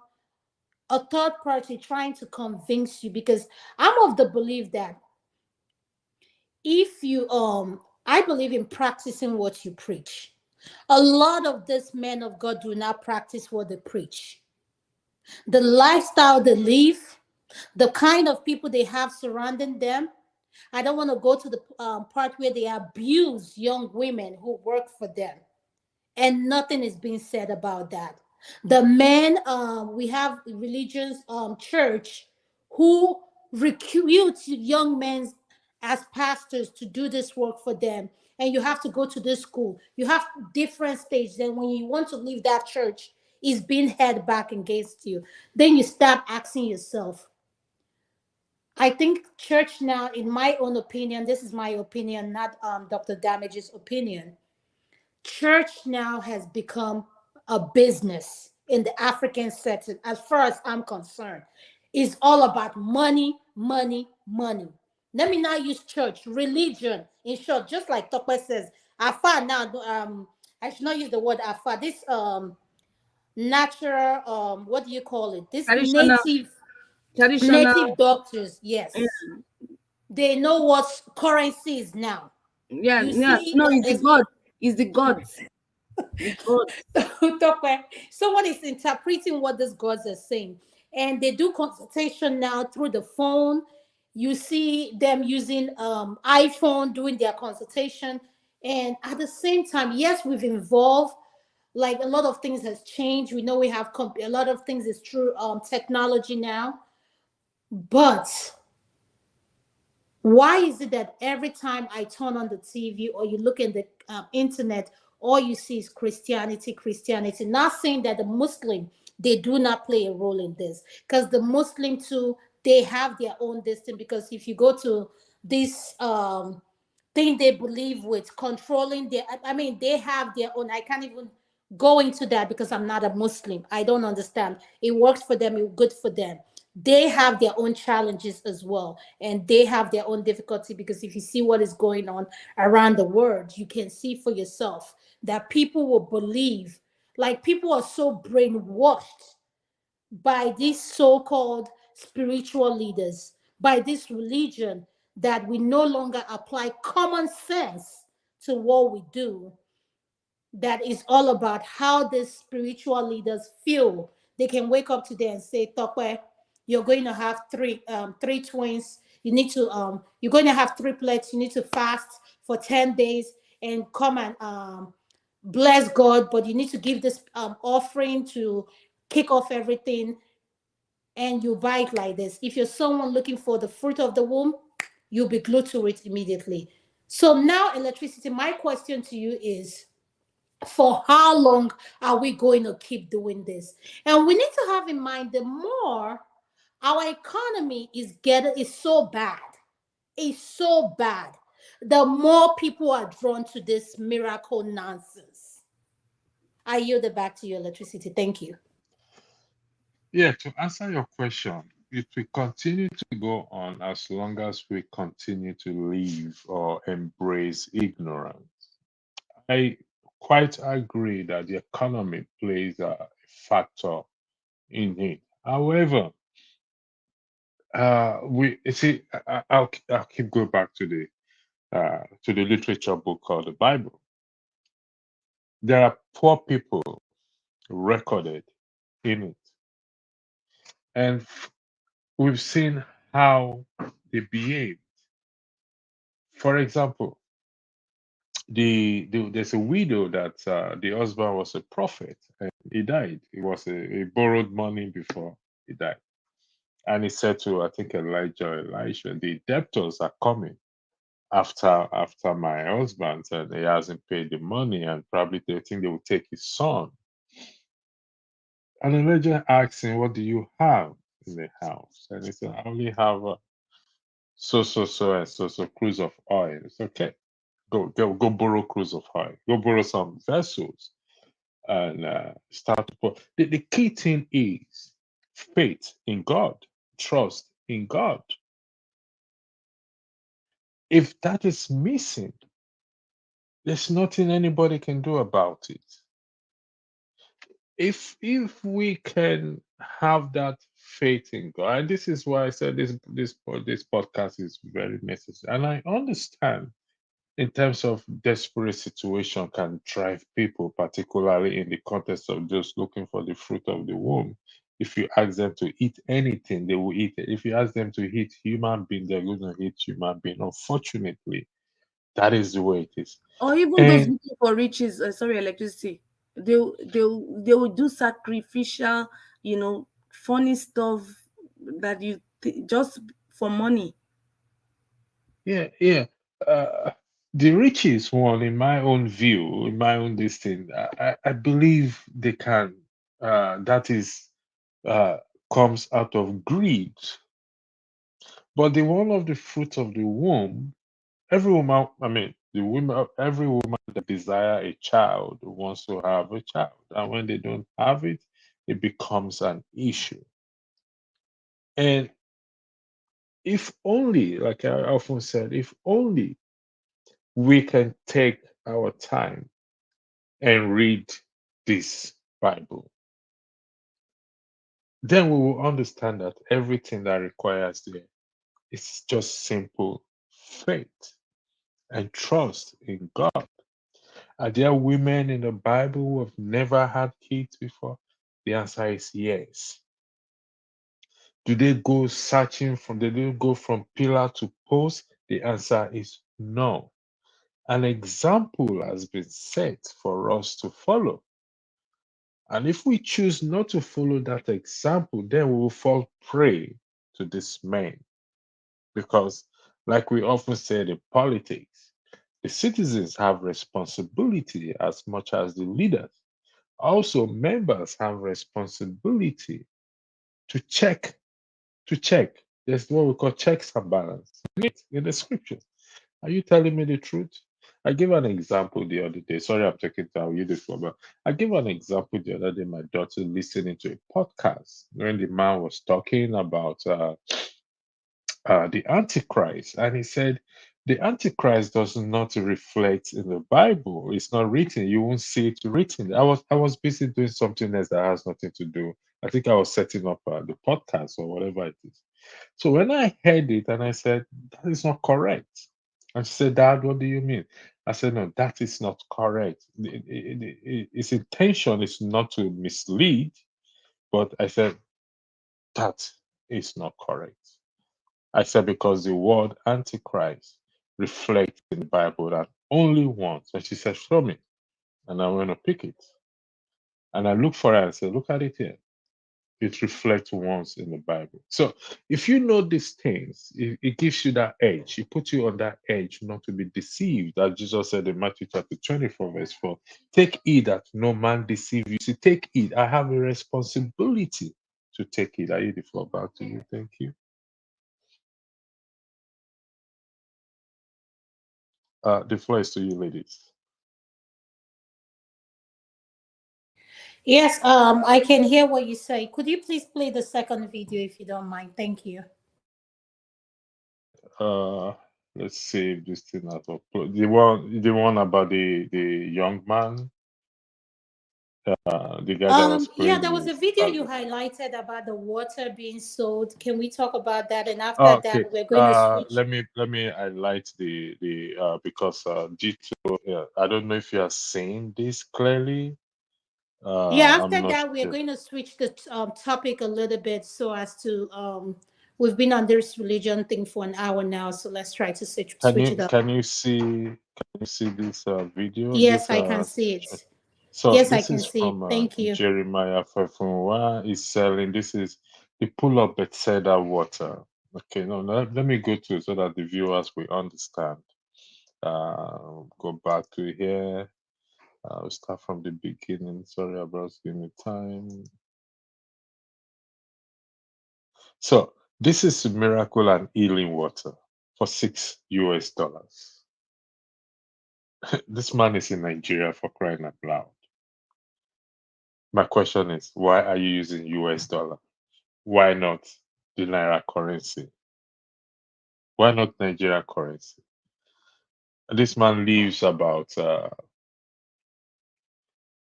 a third party trying to convince you. Because I'm of the belief that if you I believe in practicing what you preach. A lot of these men of God do not practice what they preach. The lifestyle they live, the kind of people they have surrounding them. I don't want to go to the part where they abuse young women who work for them, and nothing is being said about that. The men, we have religions, church, who recruit young men as pastors to do this work for them. And you have to go to this school. You have different stages. Then when you want to leave that church, is being held back against you. Then you start asking yourself, I think church now, in my own opinion, this is my opinion, not Dr. Damage's opinion. Church now has become a business in the African setting, as far as I'm concerned. It's all about money, money, money. Let me not use church, religion, in short, just like Tokwe says. Afa now, I should not use the word afa. This natural, what do you call it? This Traditional, native traditional. doctors, yes. They know what currency is now. Yeah, You yeah. see, No, it's the God. It's the gods. The gods. someone is interpreting what these gods are saying, and they do consultation now through the phone. You see them using iPhone doing their consultation, and at the same time, yes, we've evolved. Like a lot of things has changed. We know we have a lot of things is through technology now, but why is it that every time I turn on the TV or you look in the internet, all you see is Christianity, Christianity? Not saying that the Muslim, they do not play a role in this, because the Muslim too, they have their own destiny. Because if you go to this thing they believe with controlling their, I mean, they have their own. I can't even go into that because I'm not a Muslim. I don't understand. It works for them, it's good for them. They have their own challenges as well, and they have their own difficulty, because if you see what is going on around the world, you can see for yourself that people will believe, like people are so brainwashed by these so-called spiritual leaders, by this religion, that we no longer apply common sense to what we do. That is all about how the spiritual leaders feel. They can wake up today and say, Tokwe, you're going to have three twins. You need to you're going to have triplets. You need to fast for 10 days and come and bless God, but you need to give this offering to kick off everything, and you buy it like this. If you're someone looking for the fruit of the womb, you'll be glued to it immediately. So now, electricity, my question to you is, for how long are we going to keep doing this? And we need to have in mind, the more our economy is so bad, is so bad, the more people are drawn to this miracle nonsense. I yield it back to you, electricity. Thank you. Yeah, to answer your question, it will continue to go on as long as we continue to live or embrace ignorance. I quite agree that the economy plays a factor in it. However, we see. I'll keep going back to the literature book called the Bible. There are poor people recorded in it, and we've seen how they behave. For example, there's a widow that the husband was a prophet and he died. It was he borrowed money before he died. And he said to, I think, Elisha, the debtors are coming after my husband, and he hasn't paid the money, and probably they think they will take his son. And Elijah asked him, what do you have in the house? And he said, I only have so cruise of oil. It's okay. Go borrow cruise of oil. Go borrow some vessels and start to put. The key thing is faith in God, trust in God. If that is missing, there's nothing anybody can do about it. If we can have that faith in God, and this is why I said this podcast is very necessary. And I understand in terms of desperate situation can drive people, particularly in the context of just looking for the fruit of the womb. If you ask them to eat anything, they will eat it. If you ask them to eat human being, they're going to eat human being. Unfortunately, that is the way it is. Or even those And looking for riches, sorry, electricity. They will do sacrificial, funny stuff that just for money. yeah. Uh, the richest one, in my own view, in my own this thing, I believe they can. That is uh, comes out of greed. But the one of the fruit of the womb, every woman, I mean, the woman, every woman that desire a child wants to have a child, and when they don't have it, it becomes an issue. And if only, like I often said, if only we can take our time and read this Bible, then we will understand that everything that requires there is just simple faith and trust in God. Are there women in the Bible who have never had kids before? The answer is yes. Do they go searching do they go from pillar to post? The answer is no. An example has been set for us to follow. And if we choose not to follow that example, then we will fall prey to this man. Because, like we often say in politics, the citizens have responsibility as much as the leaders. Also, members have responsibility to check. There's what we call checks and balance in the scriptures. Are you telling me the truth? I gave an example the other day. Sorry, I'm taking time you this but I gave an example the other day. My daughter listening to a podcast when the man was talking about the Antichrist, and he said the Antichrist does not reflect in the Bible. It's not written. You won't see it written. I was busy doing something else that has nothing to do. I think I was setting up the podcast or whatever it is. So when I heard it and I said that is not correct, and she said, "Dad, what do you mean?" I said, "No, that is not correct. Its intention is not to mislead, but I said that is not correct." I said, because the word Antichrist reflects in the Bible that only once. And she said, show me. And I'm going to pick it. And I look for it and say, look at it here. It reflects once in the Bible. So if you know these things, it gives you that edge. It puts you on that edge not to be deceived. As Jesus said in Matthew chapter 24, verse 4, take heed that no man deceive you. See, take heed. I have a responsibility to take heed. I yield the floor back to you. Thank you. The floor is to you, ladies. Yes, I can hear what you say. Could you please play the second video if you don't mind? Thank you. Uh, let's see if this thing has upload. The one about the young man, the guy that was Yeah, playing there was a his video you father. highlighted about the water being sold. Can we talk about that? And after Okay. that, we're going to switch. Let me highlight the because G2. Yeah, I don't know if you are seeing this clearly. Yeah, I'm after not that, we're sure. going to switch the topic a little bit so as to we've been on this religion thing for an hour now, so let's try to switch it up. Can you see this video? Yes, This I can see it. So Yes, I this can is see it. from Thank you. Jeremiah 5:1 is selling. This is the pool of Bethesda water. Okay, no, let me go to it so that the viewers will understand. Go back to here. We'll start from the beginning. Sorry about giving me time. So this is miracle and healing water for $6. This man is in Nigeria for crying out loud. My question is, why are you using US dollar? Why not the Naira currency? Why not Nigeria currency? This man lives about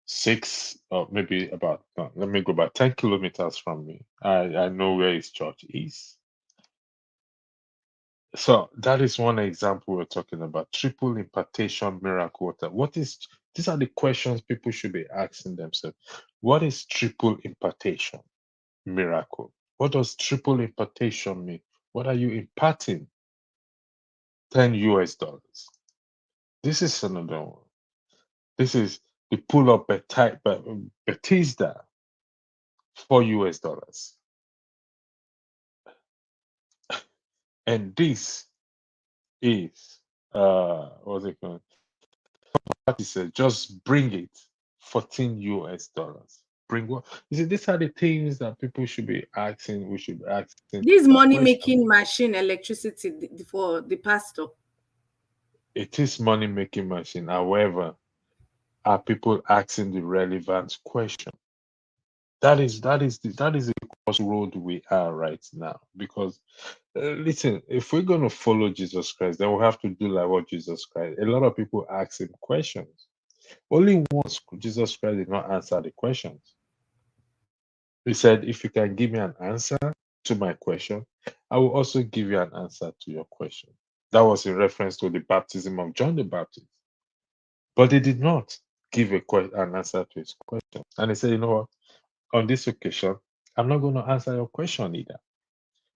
6 or maybe about, no, let me go back, 10 kilometers from me. I know where his church is. So that is one example we're talking about. Triple impartation miracle water. What is these are the questions people should be asking themselves. What is triple impartation miracle? What does triple impartation mean? What are you imparting? 10 US dollars. This is another one. This is the pull up Bethesda, 4 US dollars. And this is what's it called? He said, just bring it, 14 US dollars. Bring what? You see, these are the things that people should be asking. We should be asking This money questions. making machine, electricity for the pastor. It is money making machine. However, are people asking the relevant question? That is the crossroad we are right now. Because listen, if we're gonna follow Jesus Christ, then we have to do like what Jesus Christ. A lot of people ask him questions. Only once Jesus Christ did not answer the questions. He said, if you can give me an answer to my question, I will also give you an answer to your question. That was in reference to the baptism of John the Baptist. But he did not give an answer to his question. And he said, you know what? On this occasion, I'm not going to answer your question either.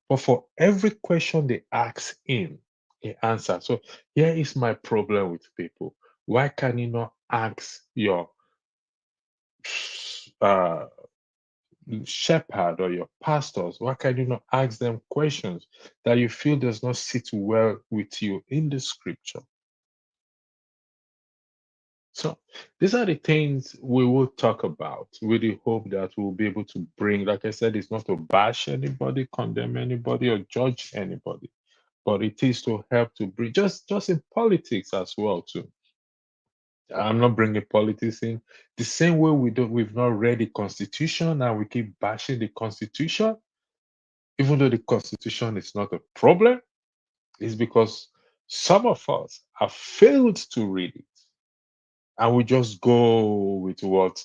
But for every question they ask him, he answers. So here is my problem with people. Why can you not ask your uh, shepherd or your pastors? Why can you not ask them questions that you feel does not sit well with you in the scripture? So these are the things we will talk about with the hope that we'll be able to bring, like I said, it's not to bash anybody, condemn anybody, or judge anybody, but it is to help to bring just in politics as well too. I'm not bringing politics in the same way we've not read the constitution and we keep bashing the constitution, even though the constitution is not a problem, is because some of us have failed to read it. And we just go with what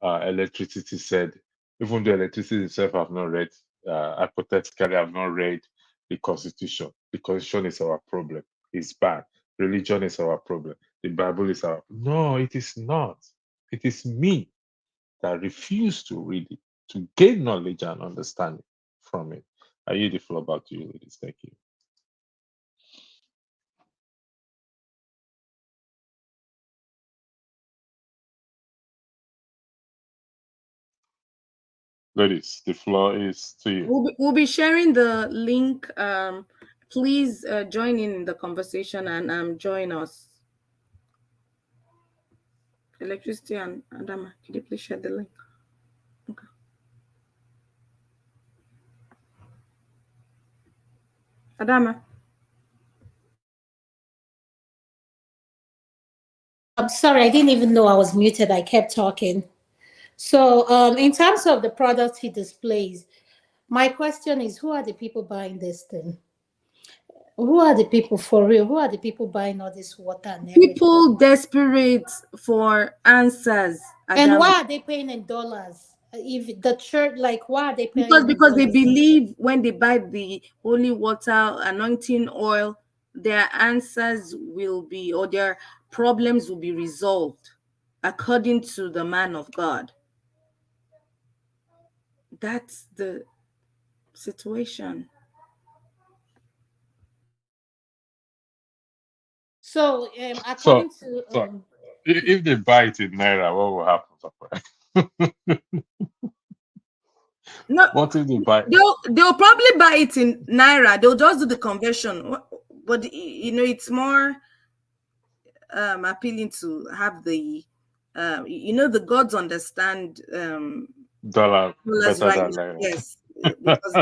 electricity said, even though electricity itself have not read, hypothetically have not read the constitution. The constitution is our problem. It's bad. Religion is our problem. The Bible is our. No, it is not. It is me that refuse to read it, to gain knowledge and understanding from it. I yield the floor back to you, ladies. Thank you. Ladies, the floor is to you. We'll be sharing the link. Please join in the conversation and join us. Electricity and Adama, can you please share the link? Okay. Adama. I'm sorry, I didn't even know I was muted. I kept talking. So, in terms of the products he displays, my question is, who are the people buying this thing? Who are the people for real? Who are the people buying all this water and everything? People desperate for answers, And Adama. why are they paying in dollars? If the church, like, why are they paying Because they dollars? believe when they buy the holy water, anointing oil, their answers will be, or their problems will be resolved according to the man of God. That's the situation. So, So, according to so if they buy it in naira, what will happen? No, What if they buy? they'll probably buy it in naira. They'll just do the conversion, but it's more appealing to have the the gods understand Dollar dollars better right than now. naira. Yes, because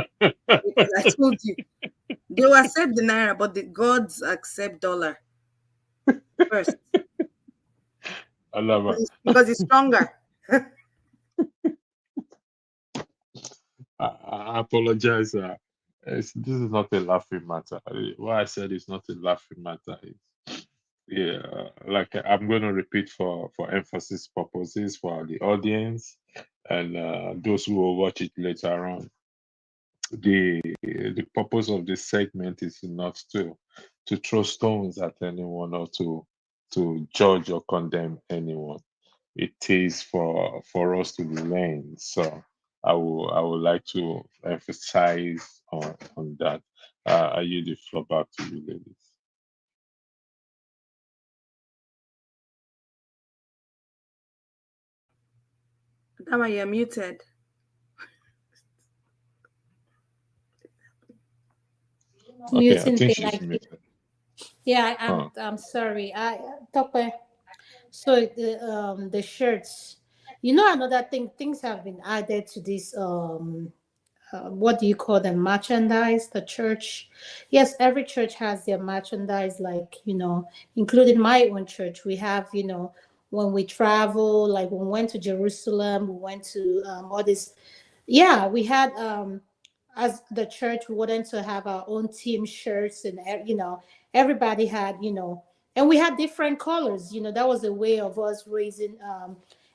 I told you they will accept the naira, but the gods accept dollar first Alaba. because it's stronger. I apologize. This is not a laughing matter. What I said is not a laughing matter. Yeah, like I'm going to repeat for emphasis purposes for the audience and those who will watch it later on. the purpose of this segment is not to throw stones at anyone or to judge or condemn anyone. It is for us to learn. So I would like to emphasize on that. I yield the floor back to you, ladies. Dama, you're muted. Okay, I Muting think thing. she's muted. Yeah, Huh. I'm sorry. Tope. So the shirts. You know, another thing. Things have been added to this. What do you call them? Merchandise. The church. Yes, every church has their merchandise. Like, including my own church. We have, when we travel, like when we went to Jerusalem, we went to all this. Yeah, we had as the church, we wanted to have our own team shirts, and everybody had, and we had different colors. That was a way of us raising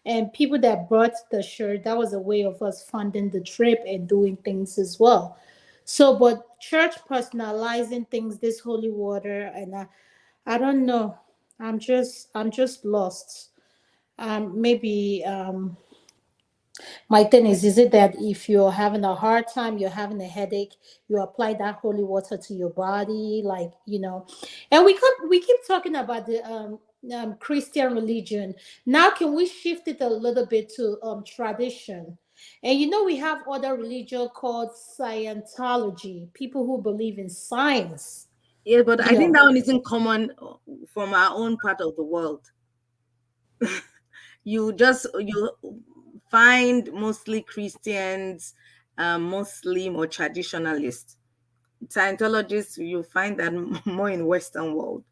and people that brought the shirt, that was a way of us funding the trip and doing things as well. So, but church personalizing things, this holy water, and I don't know. I'm just lost. Maybe my thing is it that if you're having a hard time, you're having a headache, you apply that holy water to your body, like, and we keep talking about the Christian religion. Now, can we shift it a little bit to tradition? And we have other religion called Scientology, people who believe in science. Yeah, but You I think know, that one isn't common from our own part of the world. You find mostly Christians, Muslim or traditionalists. Scientologists, you find that more in Western world.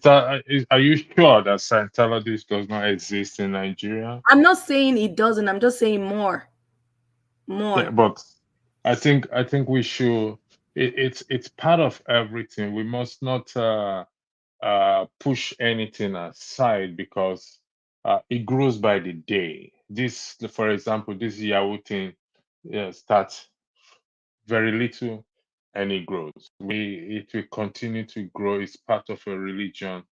Are you sure that Scientology does not exist in Nigeria? I'm not saying it doesn't. I'm just saying more, Yeah, more. but I think we should. It's part of everything. We must not push anything aside because it grows by the day. For example, this Yahoo thing starts very little and it grows. It will continue to grow. It's part of a religion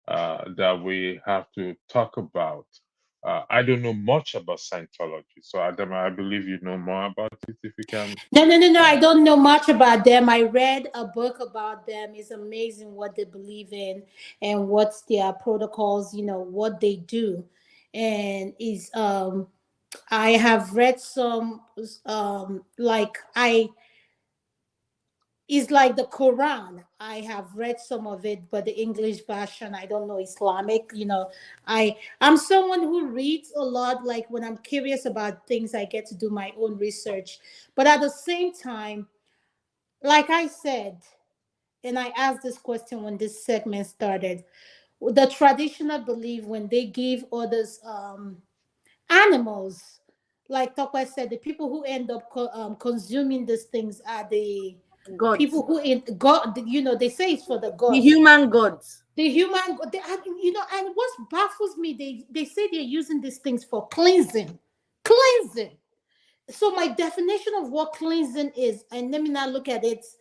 that we have to talk about. I don't know much about Scientology, so Adam, I believe you know more about it. If you can, no, no, no, no. I uh, don't know much about them. I read a book about them. It's amazing what they believe in and what's their protocols, what they do. And is I have read some like I it's like the Quran. I have read some of it, but the English version, I don't know Islamic. I'm someone who reads a lot. Like when I'm curious about things, I get to do my own research. But at the same time, like I said, and I asked this question when this segment started, the traditional belief when they give others animals, like Tokwe said, the people who end up consuming these things are the Gods, people who in God. They say it's for the the gods. human gods. The human, and what baffles me, they say they're using these things for cleansing. So my definition of what cleansing is, and let me not look at its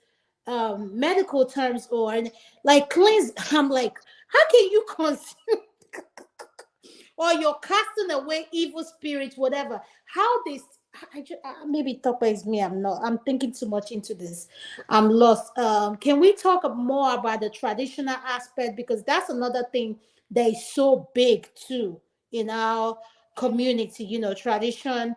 medical terms or like cleanse. I'm like, how can you consume or you're casting away evil spirits, whatever? How this? Maybe Topper is me. I'm not. I'm thinking too much into this. I'm lost. Can we talk more about the traditional aspect, because that's another thing that is so big too in our community. Tradition,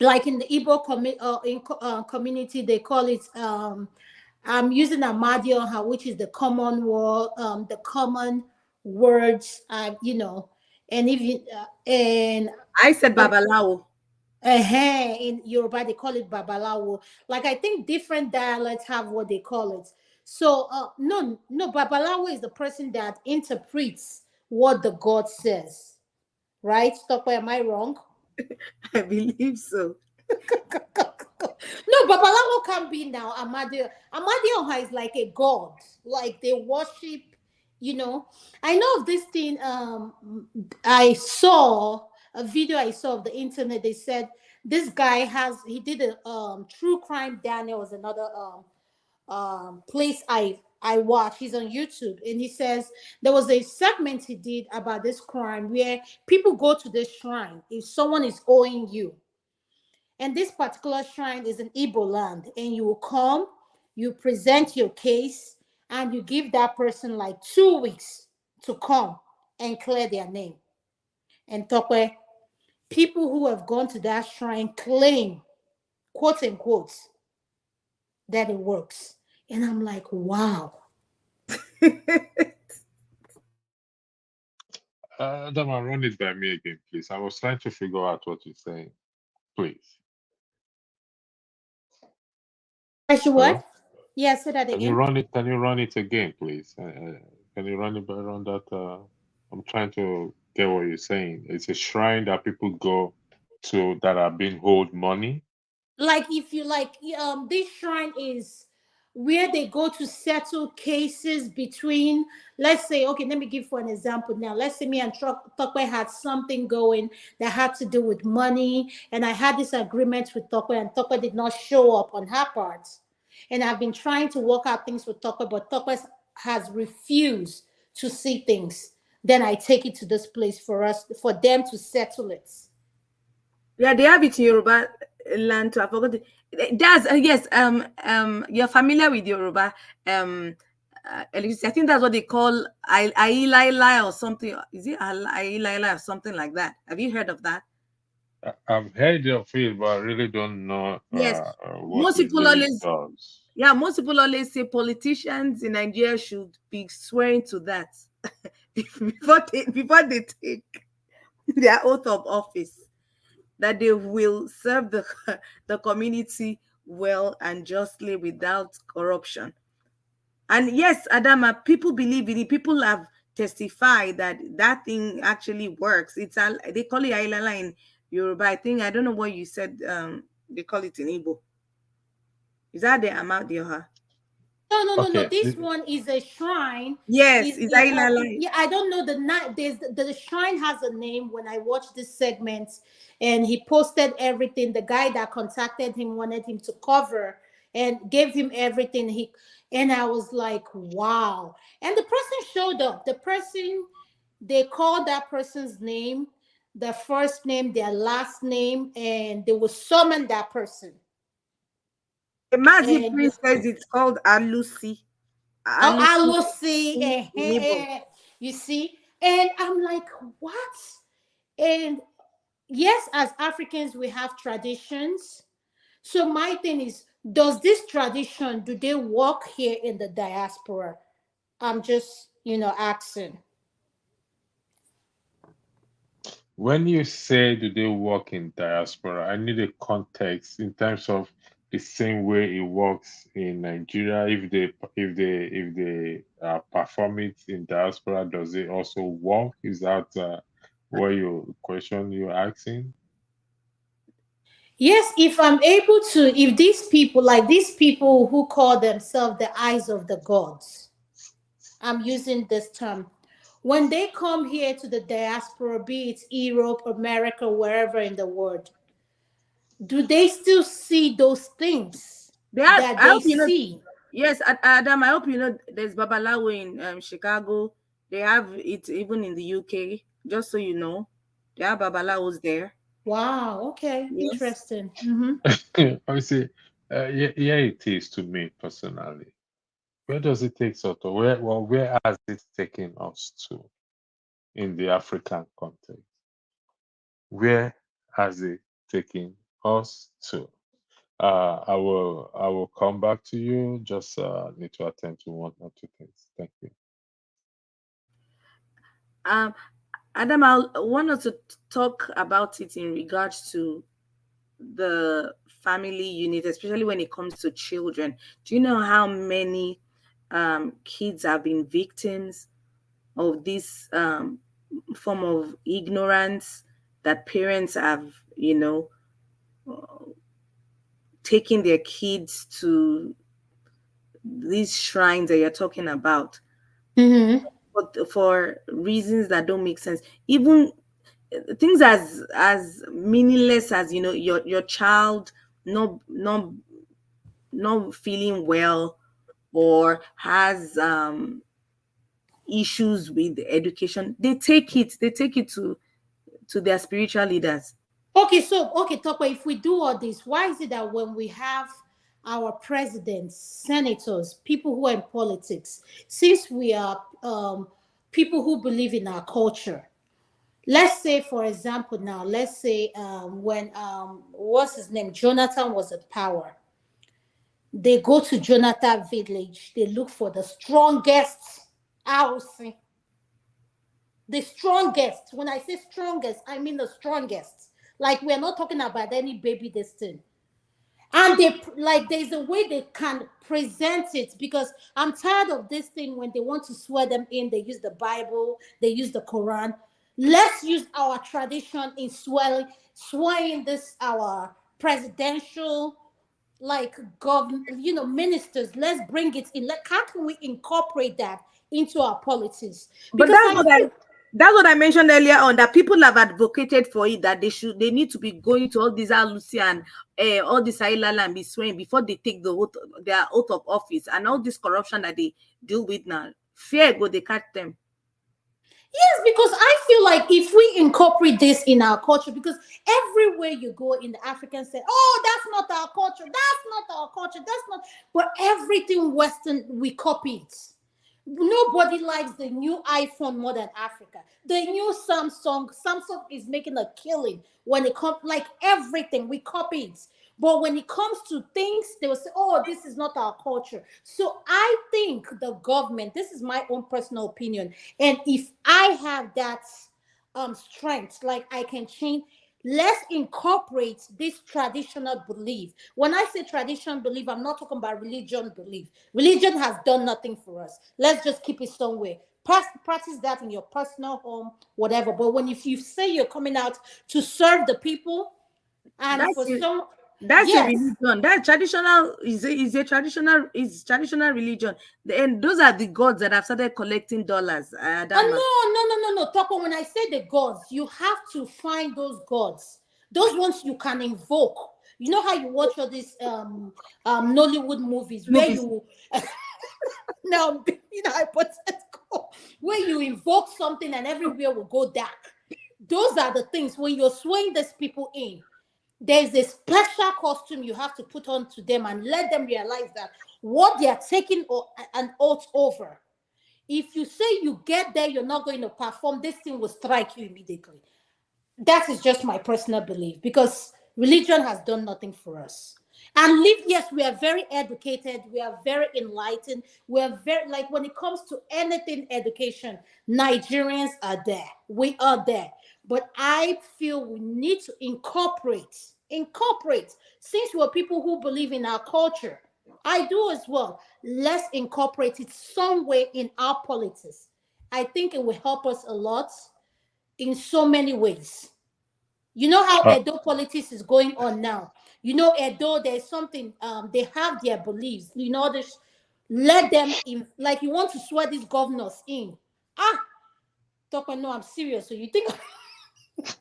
like in the Igbo community, they call it. I'm using Amadioha, which is the common word, the common words. And if you and I said Babalawo. in Yoruba they call it babalawo. Like I think different dialects have what they call it. So no, no, babalawo is the person that interprets what the god says. Right? Stop. Am I wrong? I believe so. No, Babalawo can be now. Amadioha is like a god. Like they worship, I know of this thing. I saw a video I saw of the internet. They said this guy he did a true crime. Daniel was another place I watch. He's on YouTube, and he says there was a segment he did about this crime where people go to this shrine if someone is owing you, and this particular shrine is in Igbo land, and you will come, you present your case, and you give that person like 2 weeks to come and clear their name. And Tokwe, people who have gone to that shrine claim, quote unquote, that it works. And I'm like, wow. Dama, run it by me again, please. I was trying to figure out what you're saying. Please. I should Hello? what? Yeah, say that Can you again. run it? Can you run it again, please? Can you run it by around that? I'm trying to get what you're saying. It's a shrine that people go to that are being owed money. Like if you like, this shrine is where they go to settle cases between, let's say, okay, let me give for an example now. Let's say me and Tokwe had something going that had to do with money, and I had this agreement with Tokwe, and Tokwe did not show up on her part. And I've been trying to work out things with Tokwe, but Tokwe has refused to see things. Then I take it to this place for them to settle it. Yeah, they have it in Yoruba land too. I forgot. That's yes. You're familiar with Yoruba. Electricity. I think that's what they call Ailaila or something. Is it Ailaila or something like that? Have you heard of that? I've heard of it, but I really don't know Yes. what Most it people really always, does. yeah, most people always say politicians in Nigeria should be swearing to that before they take their oath of office, that they will serve the community well and justly without corruption. And yes, Adama, people believe in it. People have testified that that thing actually works. They call it Ailala in Yoruba. I think I don't know what you said. They call it in Igbo. Is that the amount they are? No. Okay. This one is a shrine. Yes, it's Ailala. Yeah, I don't know the night. The shrine has a name. When I watched this segment, and he posted everything, the guy that contacted him wanted him to cover and gave him everything. And I was like, wow. And the person showed up. The person, they called that person's name, the first name, their last name, and they will summon that person. The Mazi And Prince says it's called Alusi. oh, I Alusi will see. in Igbo. You see, and I'm like, what? And yes, as Africans, we have traditions. So my thing is, does this tradition do they work here in the diaspora? I'm just, asking. When you say do they work in diaspora, I need a context in terms of the same way it works in Nigeria. If they perform it in diaspora, does it also work? Is that what your question you're asking? Yes, if I'm able to, if these people, like these people who call themselves the eyes of the gods, I'm using this term. When they come here to the diaspora, be it Europe, America, wherever in the world, do they still see those things They have, that I they hope you know. see? Yes, Adam, I hope you know there's Babalawo in Chicago. They have it even in the UK, just so you know. They have Babalawos there. Wow, okay, Yes. interesting. Mm-hmm. I see. Yeah, it is to me personally. Where does it take us to? Where has it taken us to in the African context? Where has it taken us to? I will come back to you. Just need to attend to one or two things. Thank you. Um, Adam, I want us to talk about it in regards to the family unit, especially when it comes to children. Do you know how many kids have been victims of this form of ignorance that parents have, taking their kids to these shrines that you're talking about, Mm-hmm. but for reasons that don't make sense? Even things as meaningless as, you know, your child not feeling well, or has issues with education, they take it to their spiritual leaders. Okay, so okay, Tokwe, if we do all this, why is it that when we have our presidents, senators, people who are in politics, since we are people who believe in our culture, let's say, for example, now, let's say when what's his name, Jonathan was in power, they go to Jonathan village, they look for the strongest house, the strongest. When I say strongest, I mean the strongest. Like, we're not talking about any baby this thing. And they, like, there's a way they can present it, because I'm tired of this thing when they want to swear them in, they use the Bible, they use the Quran. Let's use our tradition in swearing this our presidential, like, government, ministers. Let's bring it in. Like, how can we incorporate that into our politics? But Because I feel that's what I mentioned earlier on, that people have advocated for it, that they need to be going to all these Alusi and all this Ailala and be swearing before they take their oath of office, and all this corruption that they deal with now. Fear go they catch them. yes, because I feel like if we incorporate this in our culture, because everywhere you go in the African say, oh, that's not our culture, that's not our culture, that's not, but everything Western, we copy it. Nobody likes the new iPhone more than Africa. The new Samsung is making a killing when it comes, like, everything we copy it. But when it comes to things, they will say, oh, this is not our culture. So I think the government, this is my own personal opinion, and if I have that strength, like, I can change. Let's incorporate this traditional belief. When I say traditional belief, I'm not talking about religion belief. Religion has done nothing for us. Let's just keep it somewhere. Practice that in your personal home, whatever. But when, if you say you're coming out to serve the people, and That's for it. some, That's a yes. religion. That traditional is traditional religion. And those are the gods that have started collecting dollars. Adama. No. Toko, when I say the gods, you have to find those gods. Those ones you can invoke. You know how you watch all these Nollywood movies where Movies. you now, hypothetical, where you invoke something and everywhere will go dark. Those are the things when you're swaying these people in. There's a special costume you have to put on to them and let them realize that what they are taking an oath over. If you say you get there, you're not going to perform, this thing will strike you immediately. That is just my personal belief, because religion has done nothing for us. And live, yes, we are very educated, we are very enlightened, we are very, like, when it comes to anything education, Nigerians are there, we are there. But I feel we need to incorporate, since we're people who believe in our culture. I do as well. Let's incorporate it somewhere in our politics. I think it will help us a lot in so many ways. You know how Uh, Edo politics is going on now. You know, Edo, there's something, they have their beliefs. This, let them in, like, you want to swear these governors in. Ah, Toko, no, I'm serious. So you think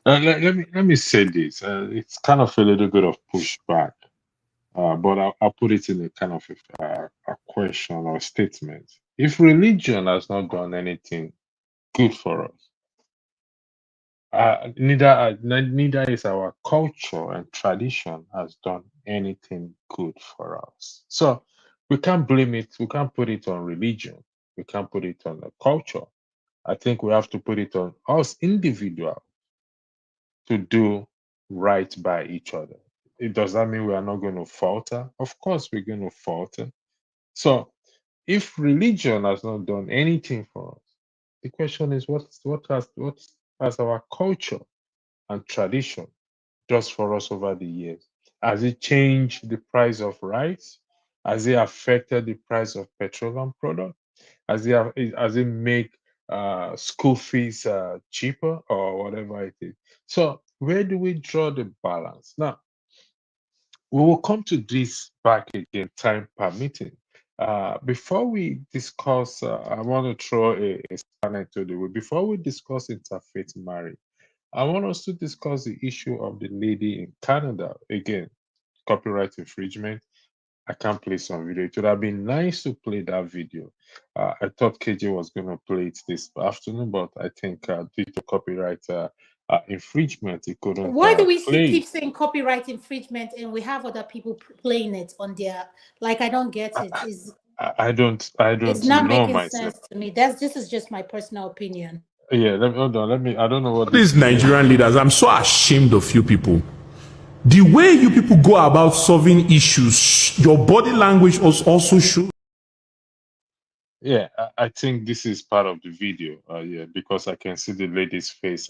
let me say this. It's kind of a little bit of pushback, but I'll put it in a kind of a question or statement. If religion has not done anything good for us, neither is our culture and tradition has done anything good for us. So we can't blame it. We can't put it on religion. We can't put it on the culture. I think we have to put it on us individual to do right by each other. It does that mean we are not going to falter? Of course, we're going to falter. So if religion has not done anything for us, the question is what has our culture and tradition does for us over the years? Has it changed the price of rice? Has it affected the price of petroleum product? Has it make school fees cheaper or whatever it is? So where do we draw the balance? Now we will come to this back again, time permitting. Before we discuss, I want to throw a spanner into the way. Before we discuss interfaith marriage, I want us to discuss the issue of the lady in Canada. Again, copyright infringement. I can't play some video. It would have been nice to play that video. I thought KJ was going to play it this afternoon, but I think due to copyright infringement, he couldn't Why do we play keep it. saying copyright infringement and we have other people playing it on their, like, I don't get it. I don't It's not know making myself. sense to me. This is just my personal opinion. Yeah, hold on. I don't know what These Nigerian leaders, I'm so ashamed of you people. The way you people go about solving issues, your body language also shows. Yeah, I think this is part of the video. Yeah, because I can see the lady's face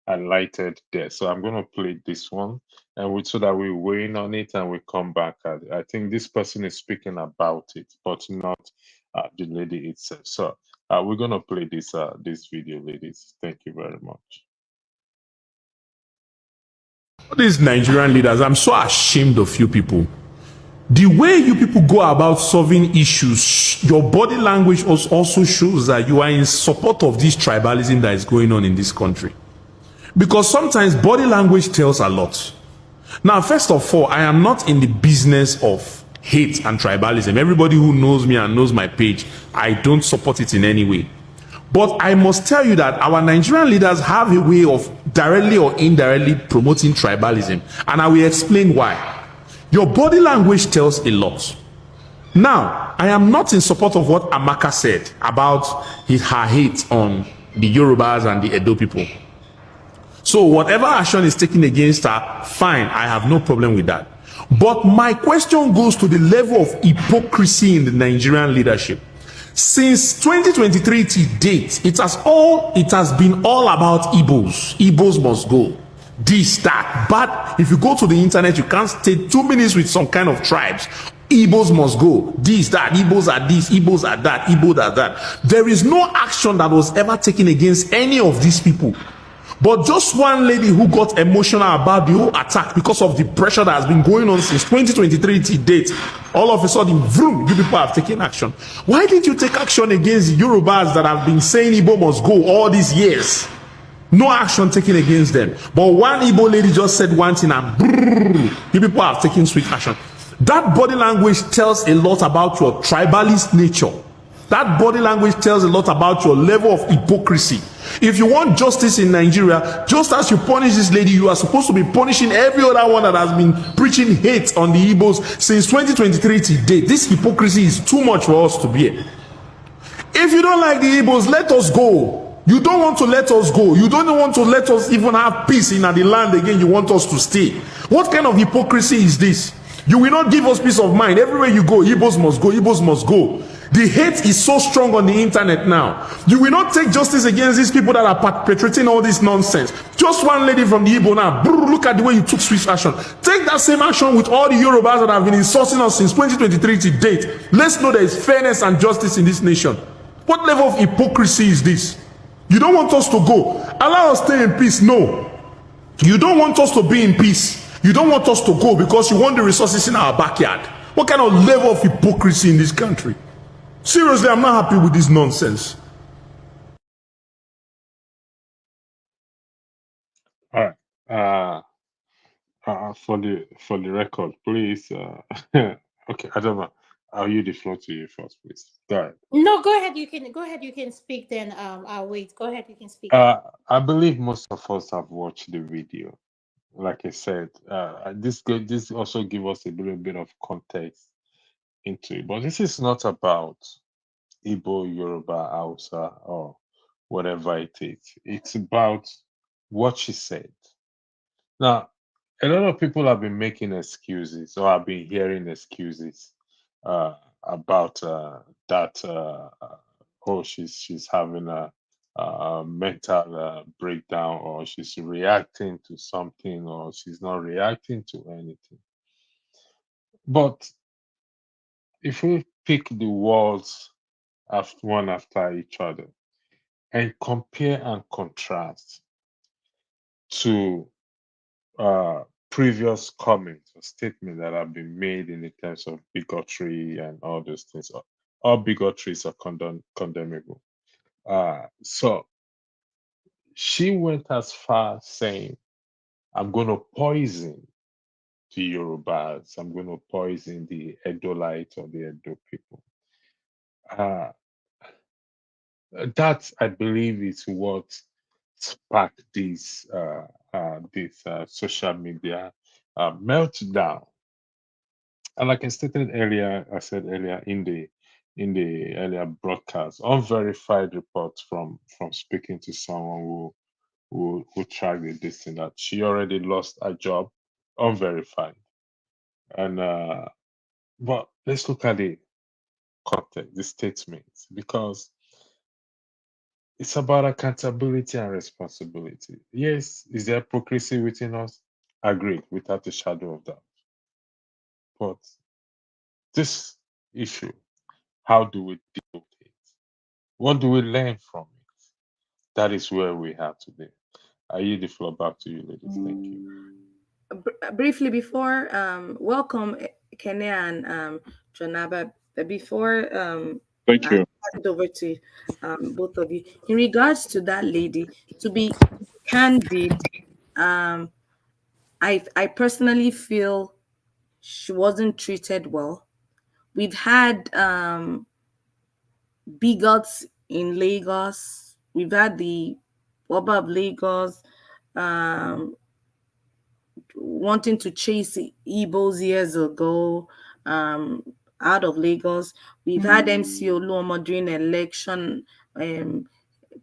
highlighted there. So I'm going to play this one, and so that we weigh in on it and we come back. I think this person is speaking about it, but not the lady itself. So we're going to play this video, ladies. Thank you very much. These Nigerian leaders, I'm so ashamed of you people. The way you people go about solving issues, your body language also shows that you are in support of this tribalism that is going on in this country. Because sometimes body language tells a lot. Now, first of all, I am not in the business of hate and tribalism. Everybody who knows me and knows my page, I don't support it in any way. But I must tell you that our Nigerian leaders have a way of directly or indirectly promoting tribalism. And I will explain why. Your body language tells a lot. Now, I am not in support of what Amaka said about her hate on the Yorubas and the Edo people. So whatever action is taken against her, fine, I have no problem with that. But my question goes to the level of hypocrisy in the Nigerian leadership. Since 2023 to date, it has been all about Igbos. Igbos must go. This, that. But if you go to the internet, you can't stay 2 minutes with some kind of tribes. Igbos must go. This, that. Igbos are this. Igbos are that. Igbos are that. There is no action that was ever taken against any of these people. But just one lady who got emotional about the whole attack because of the pressure that has been going on since 2023 to date, all of a sudden, vroom, you people have taken action. Why didn't you take action against the Yorubas that have been saying Igbo must go all these years? No action taken against them. But one Igbo lady just said one thing and brrr, you people have taken swift action. That body language tells a lot about your tribalist nature. That body language tells a lot about your level of hypocrisy. If you want justice in Nigeria, just as you punish this lady, you are supposed to be punishing every other one that has been preaching hate on the Igbos since 2023 to date. This hypocrisy is too much for us to bear. If you don't like the Igbos, let us go. You don't want to let us go. You don't want to let us even have peace in the land again. You want us to stay. What kind of hypocrisy is this? You will not give us peace of mind. Everywhere you go, Igbos must go. Igbos must go. The hate is so strong on the internet now. You will not take justice against these people that are perpetrating all this nonsense. Just one lady from the Igbo now, look at the way you took swift action. Take that same action with all the Yorubas that have been insulting us since 2023 to date. Let's know there is fairness and justice in this nation. What level of hypocrisy is this? You don't want us to go. Allow us to stay in peace. No. You don't want us to be in peace. You don't want us to go because you want the resources in our backyard. What kind of level of hypocrisy in this country? Seriously, I'm not happy with this nonsense. All right. For the record, please. Okay, I don't know. I'll yield the floor to you first, please. Go ahead. No, go ahead. You can speak. Then I'll wait. Go ahead. You can speak. I believe most of us have watched the video. Like I said, this also gives us a little bit of context into it. But this is not about Igbo, Yoruba, Hausa, or whatever it is. It's about what she said. Now, a lot of people have been making excuses or have been hearing excuses about that. Oh, she's having a mental breakdown, or she's reacting to something, or she's not reacting to anything. But if we pick the words one after each other and compare and contrast to previous comments or statements that have been made in the terms of bigotry and all those things, all bigotries are condemnable. So she went as far saying, I'm going to poison the Yorubas, I'm going to poison the Edolites or the Edo people. Uh, that, I believe, is what sparked this social media meltdown. And like I said earlier in the earlier broadcast, unverified reports from speaking to someone who tracked this thing, that she already lost her job, unverified. And but let's look at the context, the statements, because it's about accountability and responsibility. Yes, is there hypocrisy within us? Agreed, without a shadow of doubt. But this issue, how do we deal with it? What do we learn from it? That is where we are today. I yield the floor back to you, ladies. Thank you. Briefly before, welcome Kene and Jonaba. Before Thank I you. pass it over to both of you, in regards to that lady, to be candid, um, I personally feel she wasn't treated well. We've had bigots in Lagos. We've had the Oba of Lagos wanting to chase Igbos years ago out of Lagos. We've had MC Oluomo during election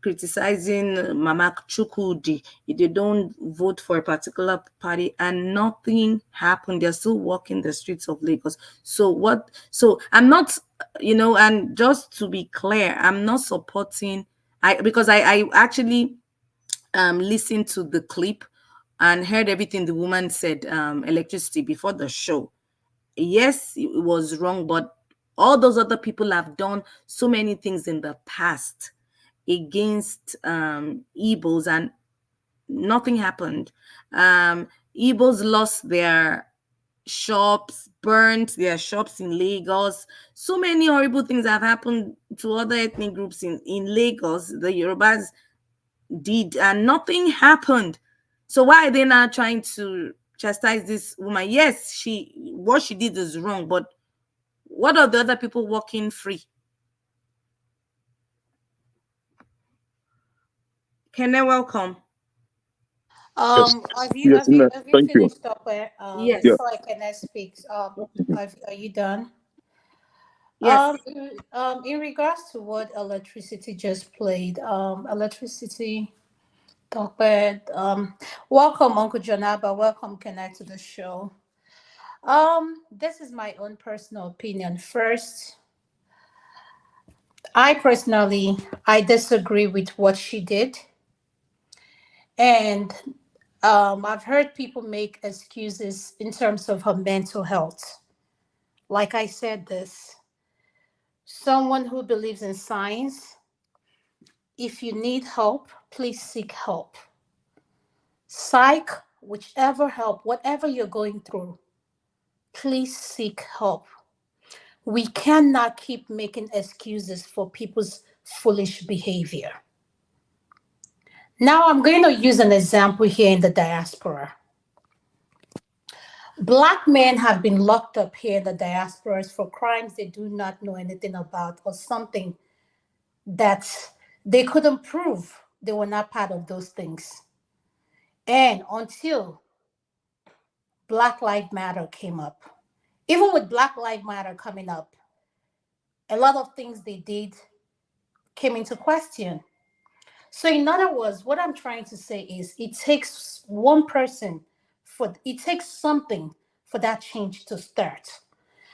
criticizing Mama Chukwudi if they don't vote for a particular party, and nothing happened. They're still walking the streets of Lagos. So I'm not, and just to be clear, I'm not supporting because I actually listened to the clip and heard everything the woman said, electricity, before the show. Yes, it was wrong, but all those other people have done so many things in the past against Igbos, and nothing happened. Igbos lost their shops, burnt their shops in Lagos. So many horrible things have happened to other ethnic groups in Lagos. The Yorubas did, and nothing happened. So why are they now trying to chastise this woman? Yes, what she did is wrong, but what are the other people walking free? Kene, welcome. Yes, Have you yes, have you no, have you thank you. finished up where Yes. Yeah, before I can speak? Are you done? Yes. In regards to what electricity just played, electricity Tokped, welcome Uncle Jonaba, welcome Kenneth to the show. This is my own personal opinion. First, I disagree with what she did, and I've heard people make excuses in terms of her mental health. Like I said, this someone who believes in science, if you need help, please seek help. Psych, whichever help, whatever you're going through, please seek help. We cannot keep making excuses for people's foolish behavior. Now, I'm going to use an example here in the diaspora. Black men have been locked up here in the diasporas for crimes they do not know anything about, or something that they couldn't prove they were not part of those things. And until Black Lives Matter came up, even with Black Lives Matter coming up, a lot of things they did came into question. So, in other words, what I'm trying to say is it takes one person it takes something for that change to start.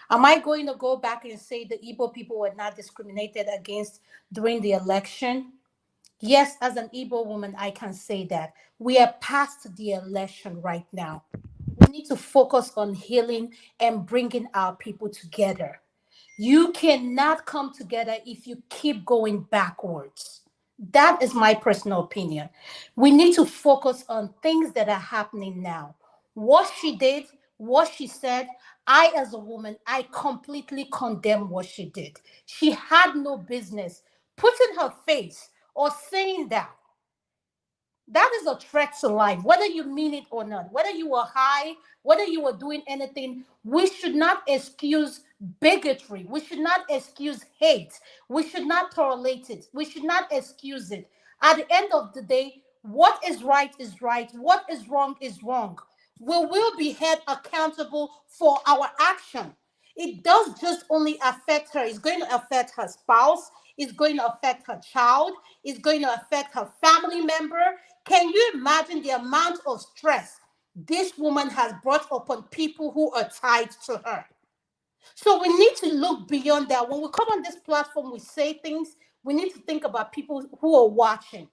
Am I going to go back and say the Igbo people were not discriminated against during the election? Yes, as an Igbo woman, I can say that. We are past the election right now. We need to focus on healing and bringing our people together. You cannot come together if you keep going backwards. That is my personal opinion. We need to focus on things that are happening now. What she did, what she said, I, as a woman, I completely condemn what she did. She had no business putting her face or saying that That is a threat to life, whether you mean it or not. Whether you were high, whether you were doing anything, we should not excuse bigotry. We should not excuse hate. We should not tolerate it. We should not excuse it. At the end of the day, what is right is right. What is wrong is wrong. We will be held accountable for our action. It does just only affect her. It's going to affect her spouse. It's going to affect her child. It's going to affect her family member. Can you imagine the amount of stress this woman has brought upon people who are tied to her? So we need to look beyond that. When we come on this platform, we say things, we need to think about people who are watching.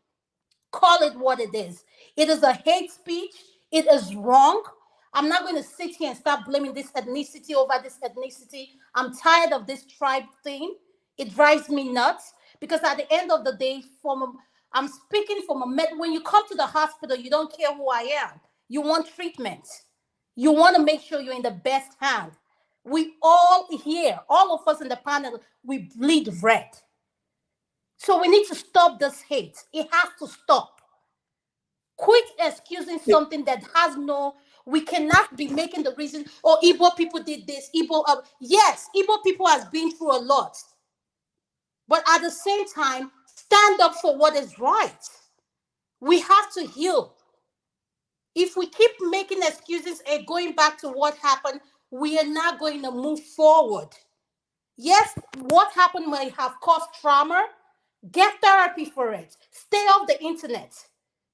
Call it what it is. It is a hate speech. It is wrong. I'm not going to sit here and start blaming this ethnicity over this ethnicity. I'm tired of this tribe thing. It drives me nuts because at the end of the day, I'm speaking from a when you come to the hospital, you don't care who I am. You want treatment. You want to make sure you're in the best hand. We all here, all of us in the panel, we bleed red. So we need to stop this hate. It has to stop. Quit excusing something that has no, we cannot be making the reason, oh, Igbo people did this, yes, Igbo people has been through a lot. But at the same time, stand up for what is right. We have to heal. If we keep making excuses and going back to what happened, we are not going to move forward. Yes, what happened may have caused trauma. Get therapy for it. Stay off the internet.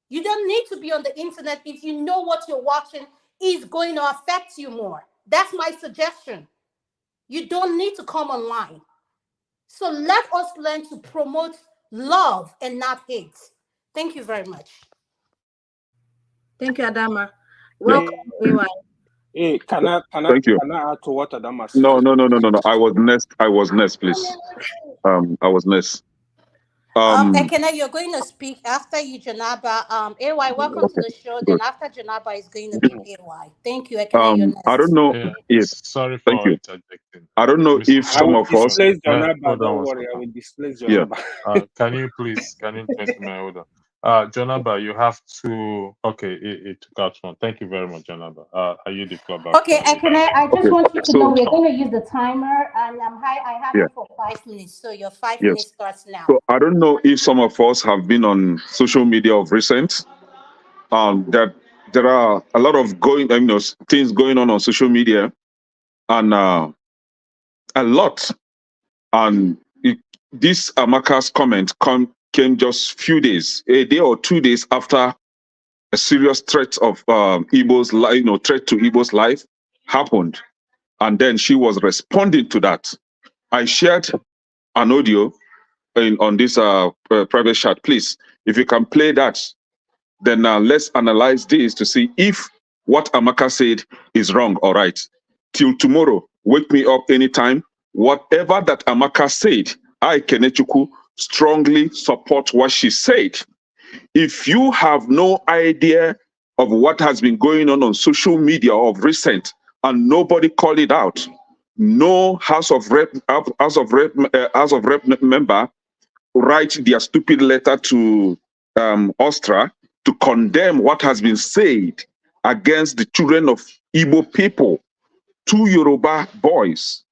You don't need to be on the internet if you know what you're watching is going to affect you more. That's my suggestion. You don't need to come online. So let us learn to promote love and not hate. Thank you very much. Thank you, Adama. Welcome, AY. Hey, can I add to what Adama said? No. I was next, please. I was next. Ekene, you're going to speak after you, Janaba. AY, welcome to the show. Then after Janaba is going to be AY. Thank you, Ekene. You're next. I don't know. Yeah. Yes. Sorry for Thank you. interjecting. I don't know if some of us. Janaba, don't worry, I will displace Janaba. Yeah. Can you, gentlemen, hold on. Janaba, you have to. Okay, it took out one. Thank you very much, Janaba. Are you the floor back? Okay, I just want you to know we're going to use the timer, and I have it for 5 minutes. So your 5 minutes starts now. So I don't know if some of us have been on social media of recent. That there are a lot of things going on social media, and a lot. And this Amaka's comment came just few days, a day or 2 days after a serious threat of Igbo's life, threat to Igbo's life happened, and then she was responding to that. I shared an audio on this private chat. Please, if you can play that, then let's analyze this to see if what Amaka said is wrong or right. Till tomorrow, wake me up anytime. Whatever that Amaka said, I, Kenechukwu, strongly support what she said. If you have no idea of what has been going on social media of recent and nobody called it out, no House of Rep member write their stupid letter to Austria to condemn what has been said against the children of Igbo people, 2 Yoruba boys.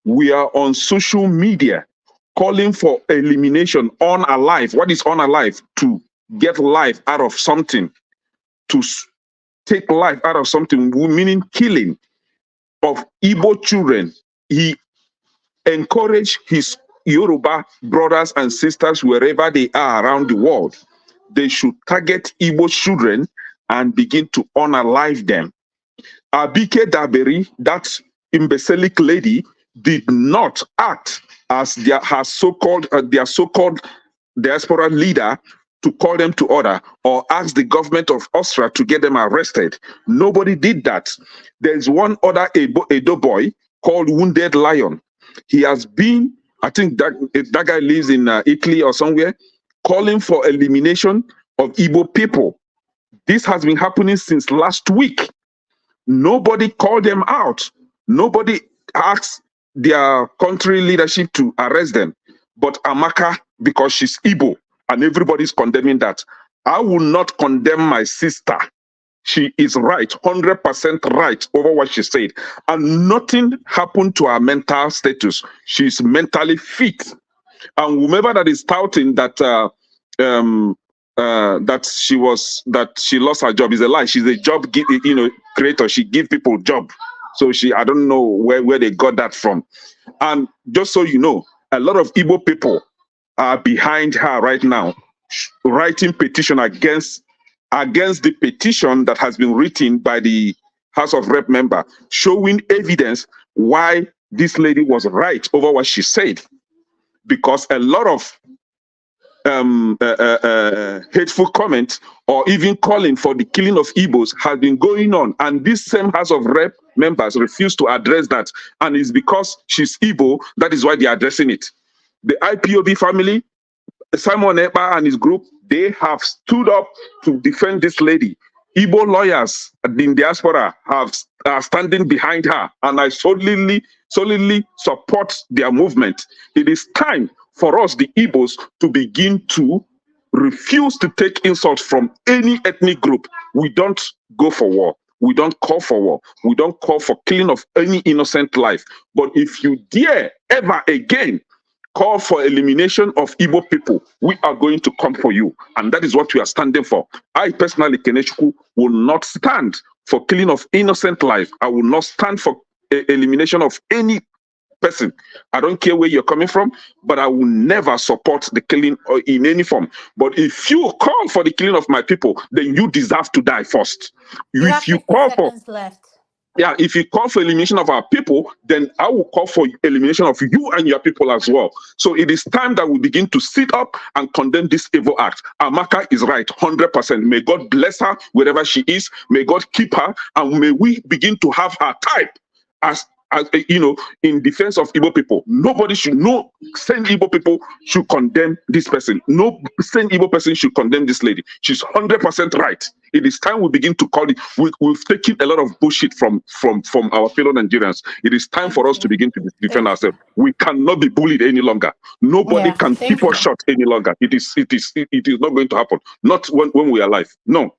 We are on social media calling for elimination, unalive. What is unalive? To get life out of something, to take life out of something, meaning killing of Igbo children. He encouraged his Yoruba brothers and sisters wherever they are around the world. They should target Igbo children and begin to unalive them. Abike Daberi, that imbecilic lady, did not act as their so-called diaspora leader to call them to order or ask the government of Austria to get them arrested. Nobody did that. There's one other Edo boy called Wounded Lion. He has been, I think that guy lives in Italy or somewhere, calling for elimination of Igbo people. This has been happening since last week. Nobody called them out. Nobody asked their country leadership to arrest them. But Amaka, because she's Igbo, and everybody's condemning that, I will not condemn my sister. She is right, 100% right over what she said. And nothing happened to her mental status. She's mentally fit. And whomever that is touting that that she lost her job is a lie. She's a job creator. She give people job. So I don't know where they got that from. And just so you know, a lot of Igbo people are behind her right now, writing petition against the petition that has been written by the House of Rep member, showing evidence why this lady was right over what she said. Because a lot of hateful comments or even calling for the killing of Igbos has been going on, and this same House of Rep members refuse to address that, and it's because she's Igbo, that is why they're addressing it. The IPOB family, Simon Ekpa and his group, they have stood up to defend this lady. Igbo lawyers in diaspora are standing behind her, and I solidly support their movement. It is time for us, the Igbos, to begin to refuse to take insults from any ethnic group. We don't go for war. We don't call for war. We don't call for killing of any innocent life. But if you dare ever again call for elimination of Igbo people, we are going to come for you. And that is what we are standing for. I personally, Kenechukwu, will not stand for killing of innocent life. I will not stand for elimination of any person. I don't care where you're coming from, but I will never support the killing in any form. But if you call for the killing of my people, then you deserve to die first. If you call for if you call for elimination of our people, then I will call for elimination of you and your people as well. So it is time that we begin to sit up and condemn this evil act. Amaka is right, 100%. May God bless her wherever she is. May God keep her, and may we begin to have her type as in defense of Igbo people. Nobody should, no sane Igbo people should condemn this person. No sane Igbo person should condemn this lady. She's 100% right. It is time we begin to call it. We've taken a lot of bullshit from our fellow Nigerians. It is time for us to begin to defend ourselves. We cannot be bullied any longer. Nobody can keep us short any longer. It is not going to happen. Not when we are alive. No.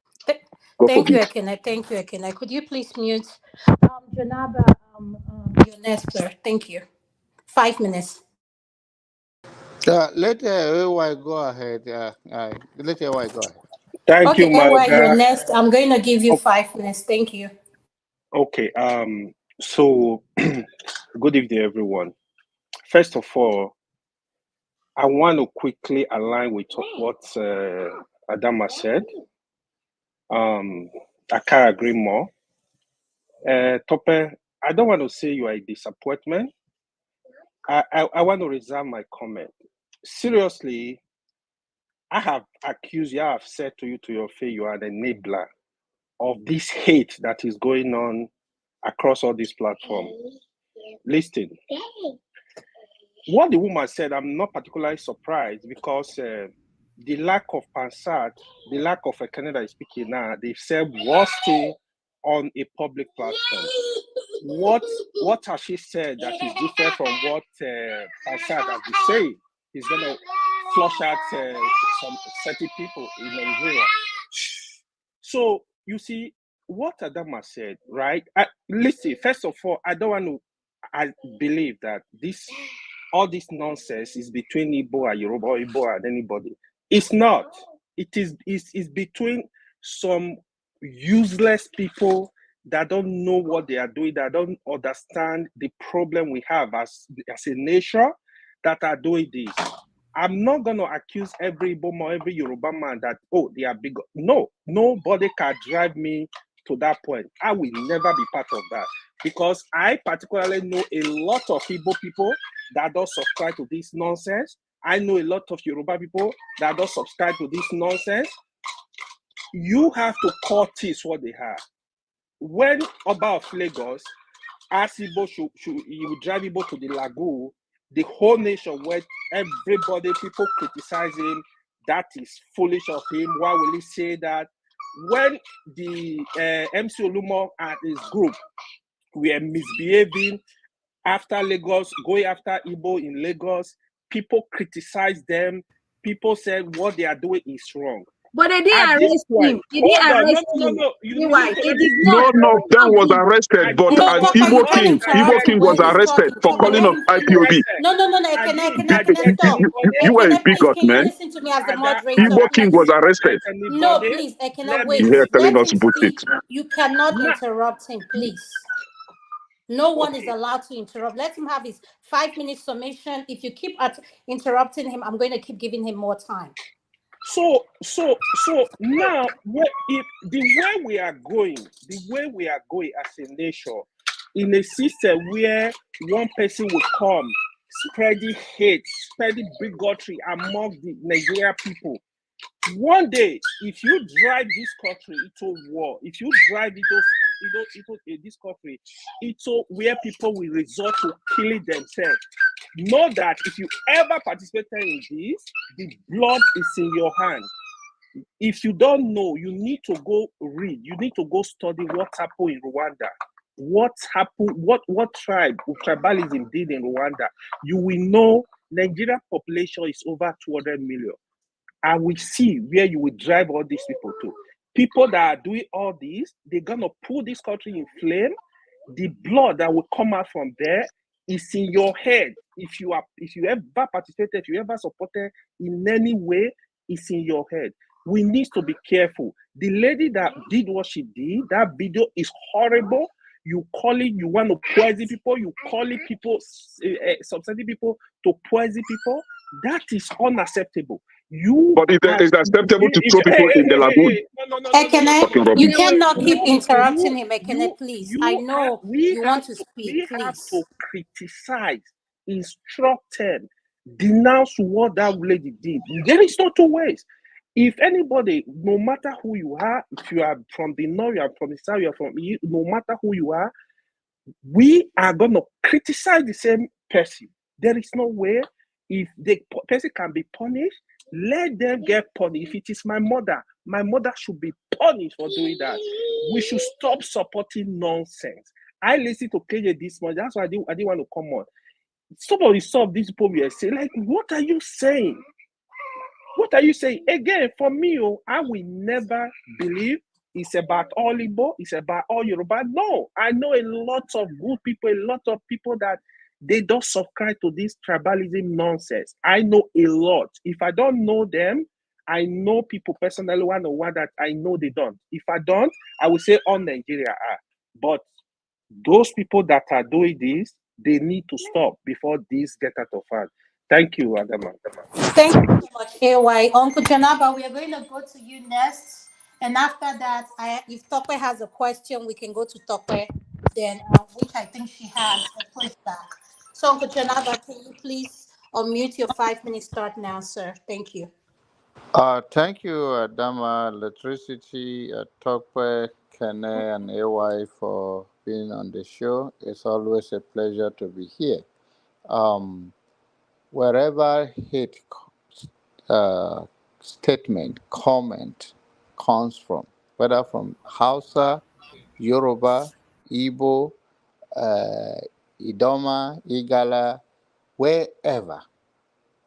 Thank you, Ekene. Thank you, Ekene. Could you please mute Janaba? You're next, sir. Thank you. 5 minutes. Let AY go ahead. Let AY go ahead. Thank you, my AY, guy. you're next. I'm going to give you 5 minutes. Thank you. Okay. So, good evening, everyone. First of all, I want to quickly align with what Adama said. I can't agree more. Tope, I don't want to say you are a disappointment. I want to reserve my comment. Seriously, I have accused you, I have said to you to your face, you are an enabler of this hate that is going on across all these platforms. Listen, what the woman said, I'm not particularly surprised because the lack of Pansat, the lack of a Canada is speaking now, they've said worst thing on a public platform. What has she said that is different from what Pansat has been saying? He's going to flush out some 30 people in Nigeria. So, you see, what Adama said, right? Listen, first of all, I believe that all this nonsense is between Igbo and Yoruba, or Igbo and anybody. It's not. It's between some useless people that don't know what they are doing, that don't understand the problem we have as a nation, that are doing this. I'm not going to accuse every Igbo or every Yoruba man that, they are big. No, nobody can drive me to that point. I will never be part of that, because I particularly know a lot of Igbo people that don't subscribe to this nonsense. I know a lot of Yoruba people that don't subscribe to this nonsense. You have to call this what they have. When Oba of Lagos asked Igbo he would drive Igbo to the Lagoon, the whole nation went, everybody, people criticize him. That is foolish of him. Why will he say that? When the MC Olumo and his group were misbehaving after Lagos, going after Igbo in Lagos, people criticized them. People said what they are doing is wrong. But they didn't At this arrest point, him. They hold didn't on. arrest No. him. You Why? need to They let did me not. None finish. of them was Him. arrested, but At this No, an Papa, point, you Igbo can't all king, I Igbo interrupt said him king when was was he's arrested talking. for Come on, calling let of him I finish. IPOB. said No, at Ekene, this You, at Ekene, this stop. point, you are a Ekene, please, bigot, can you man. listen to me as the Ada, moderator, Igbo Ada, king was please? arrested. let No, anybody please, Ekene, let me wait. You here telling Let us him bullshit. speak. You cannot now. interrupt him, please. No one is Okay. allowed to interrupt. Let him have his 5 minute summation. If you keep interrupting him, I'm going to keep giving him more time. So now, if the way we are going as a nation, in a system where one person will come spreading hate, spreading bigotry among the Nigerian people, one day, if you drive this country into war, if you drive into this country into where people will resort to killing themselves, know that if you ever participated in this, the blood is in your hand. If you don't know, you need to go read. You need to go study what happened in Rwanda. What happened? What tribalism did in Rwanda? You will know Nigerian population is over 200 million. And we see where you will drive all these people to. People that are doing all this, they're gonna put this country in flame. The blood that will come out from there is in your head. If you ever participated, if you ever supported in any way, it's in your head. We need to be careful. The lady that did what she did, that video is horrible. You want to poison people, you calling people, subsidizing people to poison people. That is unacceptable. But it's acceptable to throw people in the lagoon. Ekene, you cannot keep interrupting him, You, Ekene, please. I know you want to speak, we have please. to criticize, instruct them, denounce what that lady did. There is no two ways. If anybody, no matter who you are, if you are from the north, you are from the south, you are from no matter who you are, we are going to criticize the same person. There is no way. If the person can be punished, let them get punished. If it is my mother should be punished for doing that. We should stop supporting nonsense. I listened to KJ this morning. That's why I didn't want to come on. Some of these people were saying, like, what are you saying? What are you saying? Again, for me, I will never believe it's about all Igbo, it's about all Yoruba. No, I know a lot of good people, a lot of people that they don't subscribe to this tribalism nonsense. I know a lot. If I don't know them, I know people personally one-on-one that I know they don't. If I don't, I will say all Nigeria are. But those people that are doing this, they need to stop before this get out of hand. Thank you, Adama. Thank you so much, AY. Uncle Janaba, we are going to go to you next. And after that, if Tope has a question, we can go to Tope, then which I think she has a pushback. So, Uncle Janaba, can you please unmute your 5 minutes start now, sir? Thank you. Thank you, Dama, Electricity, Tokwe, Kene, and AY for being on the show. It's always a pleasure to be here. Wherever hate statement, comment comes from, whether from Hausa, Yoruba, Igbo, Idoma, Igala, wherever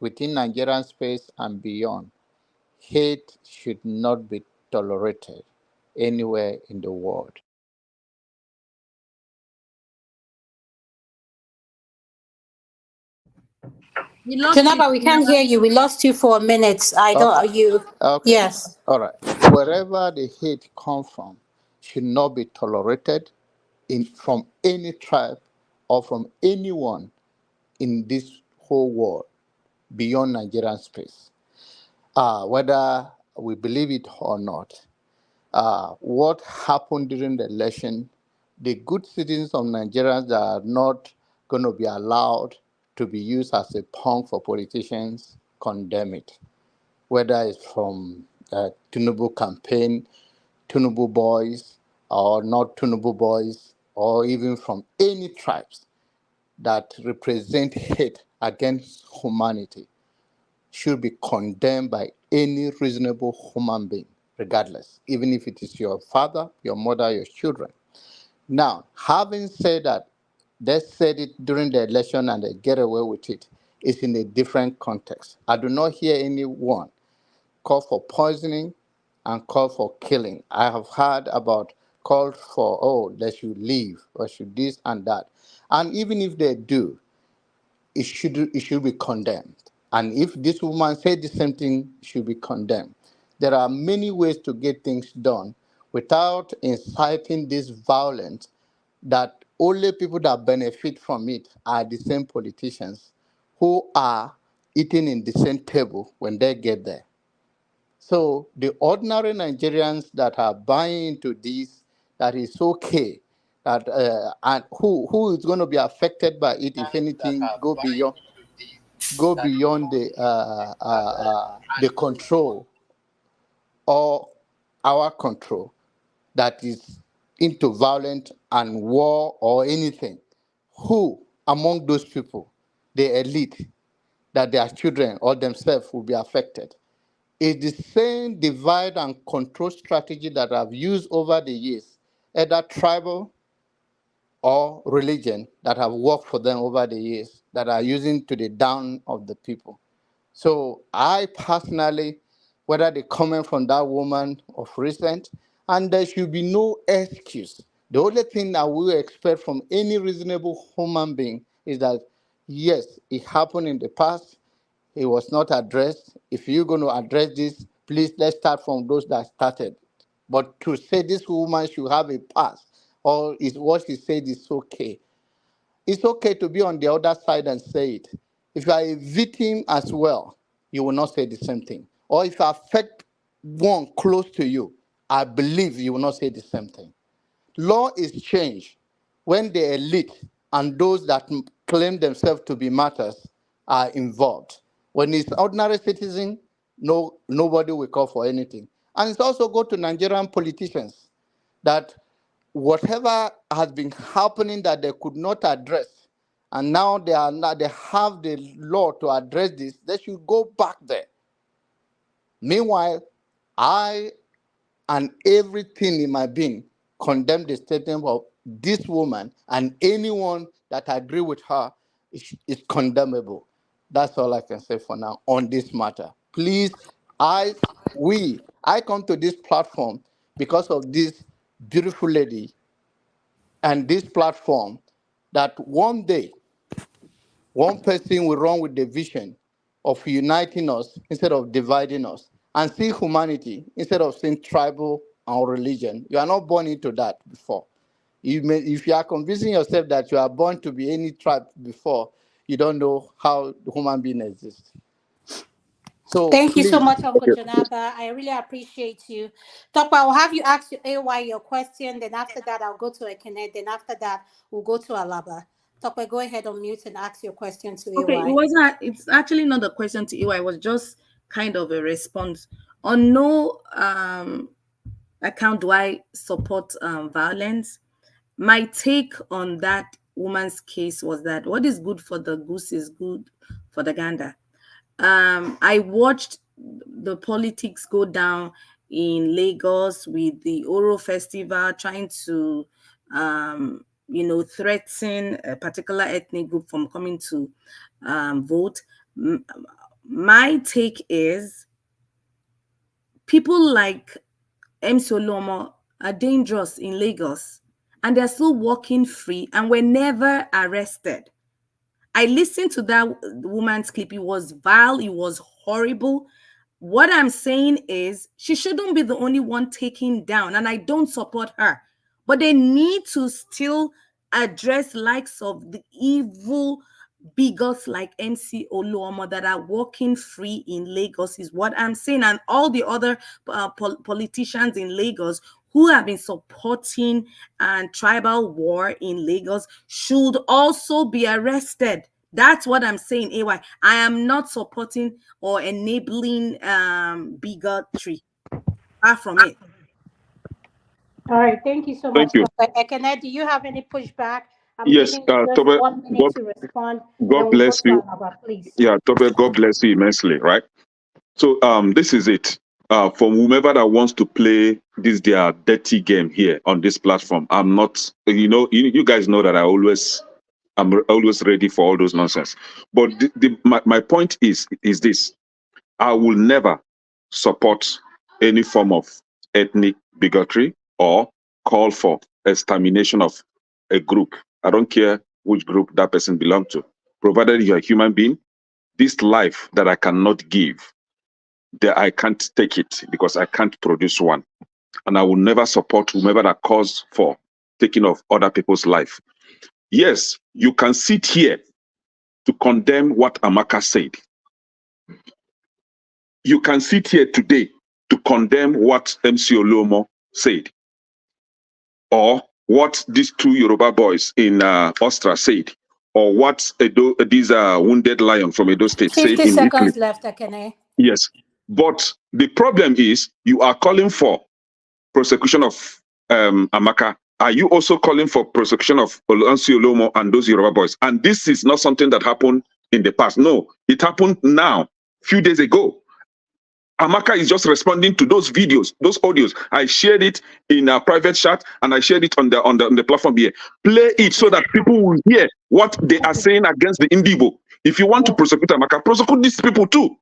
within Nigerian space and beyond, hate should not be tolerated anywhere in the world. Janaba, we can't hear you. We lost you for a minute. I don't. Are you? Okay. Yes. All right. Wherever the hate comes from should not be tolerated from any tribe or from anyone in this whole world beyond Nigerian space. Whether we believe it or not, what happened during the election, the good citizens of Nigeria that are not going to be allowed to be used as a pawn for politicians condemn it. Whether it's from Tinubu campaign, Tinubu boys, or not Tinubu boys, or even from any tribes that represent hate against humanity, should be condemned by any reasonable human being, regardless, even if it is your father, your mother, your children. Now, having said that, they said it during the election and they get away with it, is in a different context. I do not hear anyone call for poisoning, and call for killing. I have heard about calls for, oh, they should leave or should this and that. And even if they do, it should be condemned. And if this woman said the same thing, it should be condemned. There are many ways to get things done without inciting this violence that only people that benefit from it are the same politicians who are eating in the same table when they get there. So the ordinary Nigerians that are buying into this, that is okay, that and who is going to be affected by it, if anything, go beyond the control or our control that is into violence and war or anything. Who among those people, the elite, that their children or themselves will be affected? It's the same divide and control strategy that I've used over the years, either tribal or religion, that have worked for them over the years, that are using to the down of the people. So I personally, whether they comment from that woman of recent, and there should be no excuse. The only thing that we expect from any reasonable human being is that, yes, it happened in the past, it was not addressed. If you're going to address this, please let's start from those that started. But to say this woman should have a pass or is what she said is okay. It's okay to be on the other side and say it. If you are a victim as well, you will not say the same thing. Or if you affect one close to you, I believe you will not say the same thing. Law is changed when the elite and those that claim themselves to be martyrs are involved. When it's ordinary citizen, nobody will call for anything. And it's also go to Nigerian politicians that whatever has been happening that they could not address, and now they have the law to address this, they should go back there. Meanwhile, I and everything in my being condemn the statement of this woman, and anyone that agree with her is condemnable. That's all I can say for now on this matter. Please, I come to this platform because of this beautiful lady and this platform, that one day one person will run with the vision of uniting us instead of dividing us, and see humanity instead of seeing tribal and religion. You are not born into that before. If you are convincing yourself that you are born to be any tribe before, you don't know how the human being exists. So Thank you so please, much, Uncle Janaba. I really appreciate you. Topa, I'll have you ask your AY your question. Then after that, I'll go to Ekene. Then after that, we'll go to Alaba. Topa, go ahead on mute and ask your question to Okay, AY. it's actually not a question to you. It was just kind of a response. On no account do I support violence. My take on that woman's case was that what is good for the goose is good for the gander. I watched the politics go down in Lagos with the Oro Festival, trying to, threaten a particular ethnic group from coming to vote. My take is people like MC Oluomo are dangerous in Lagos, and they're still walking free and were never arrested. I listened to that woman's clip. It was vile. It was horrible. What I'm saying is she shouldn't be the only one taken down, and I don't support her. But they need to still address likes of the evil bigots like MC Oluomo that are walking free in Lagos is what I'm saying. And all the other politicians in Lagos who have been supporting tribal war in Lagos should also be arrested. That's what I'm saying, AY. I am not supporting or enabling bigotry. Far from it. All right, thank you so Thank much, you. Topa. Ekene, do you have any pushback? I'm Yes, giving you just Tobe, 1 minute God, to respond. God Then we'll go bless to you. Alaba, please. Yeah, Tobe, God bless you immensely, right? So this is it. For whomever that wants to play this their dirty game here on this platform, I'm not, you guys know that I'm always ready for all those nonsense. But my point is this: I will never support any form of ethnic bigotry or call for extermination of a group. I don't care which group that person belongs to. Provided you're a human being, this life that I cannot give, that I can't take it because I can't produce one. And I will never support whomever that calls for taking of other people's life. Yes, you can sit here to condemn what Amaka said. You can sit here today to condemn what MC Olomo said, or what these two Yoruba boys in Austria said, or what these wounded lion from Edo State said 50 in Italy. seconds left, Akene. Yes. But the problem is you are calling for prosecution of Amaka. Are you also calling for prosecution of MC Olomo and those Yoruba boys? And this is not something that happened in the past. No, it happened now, few days ago. Amaka is just responding to those videos, those audios. I shared it in a private chat and I shared it on the platform here. Play it so that people will hear what they are saying against the Indigo. If you want to prosecute Amaka, prosecute these people too.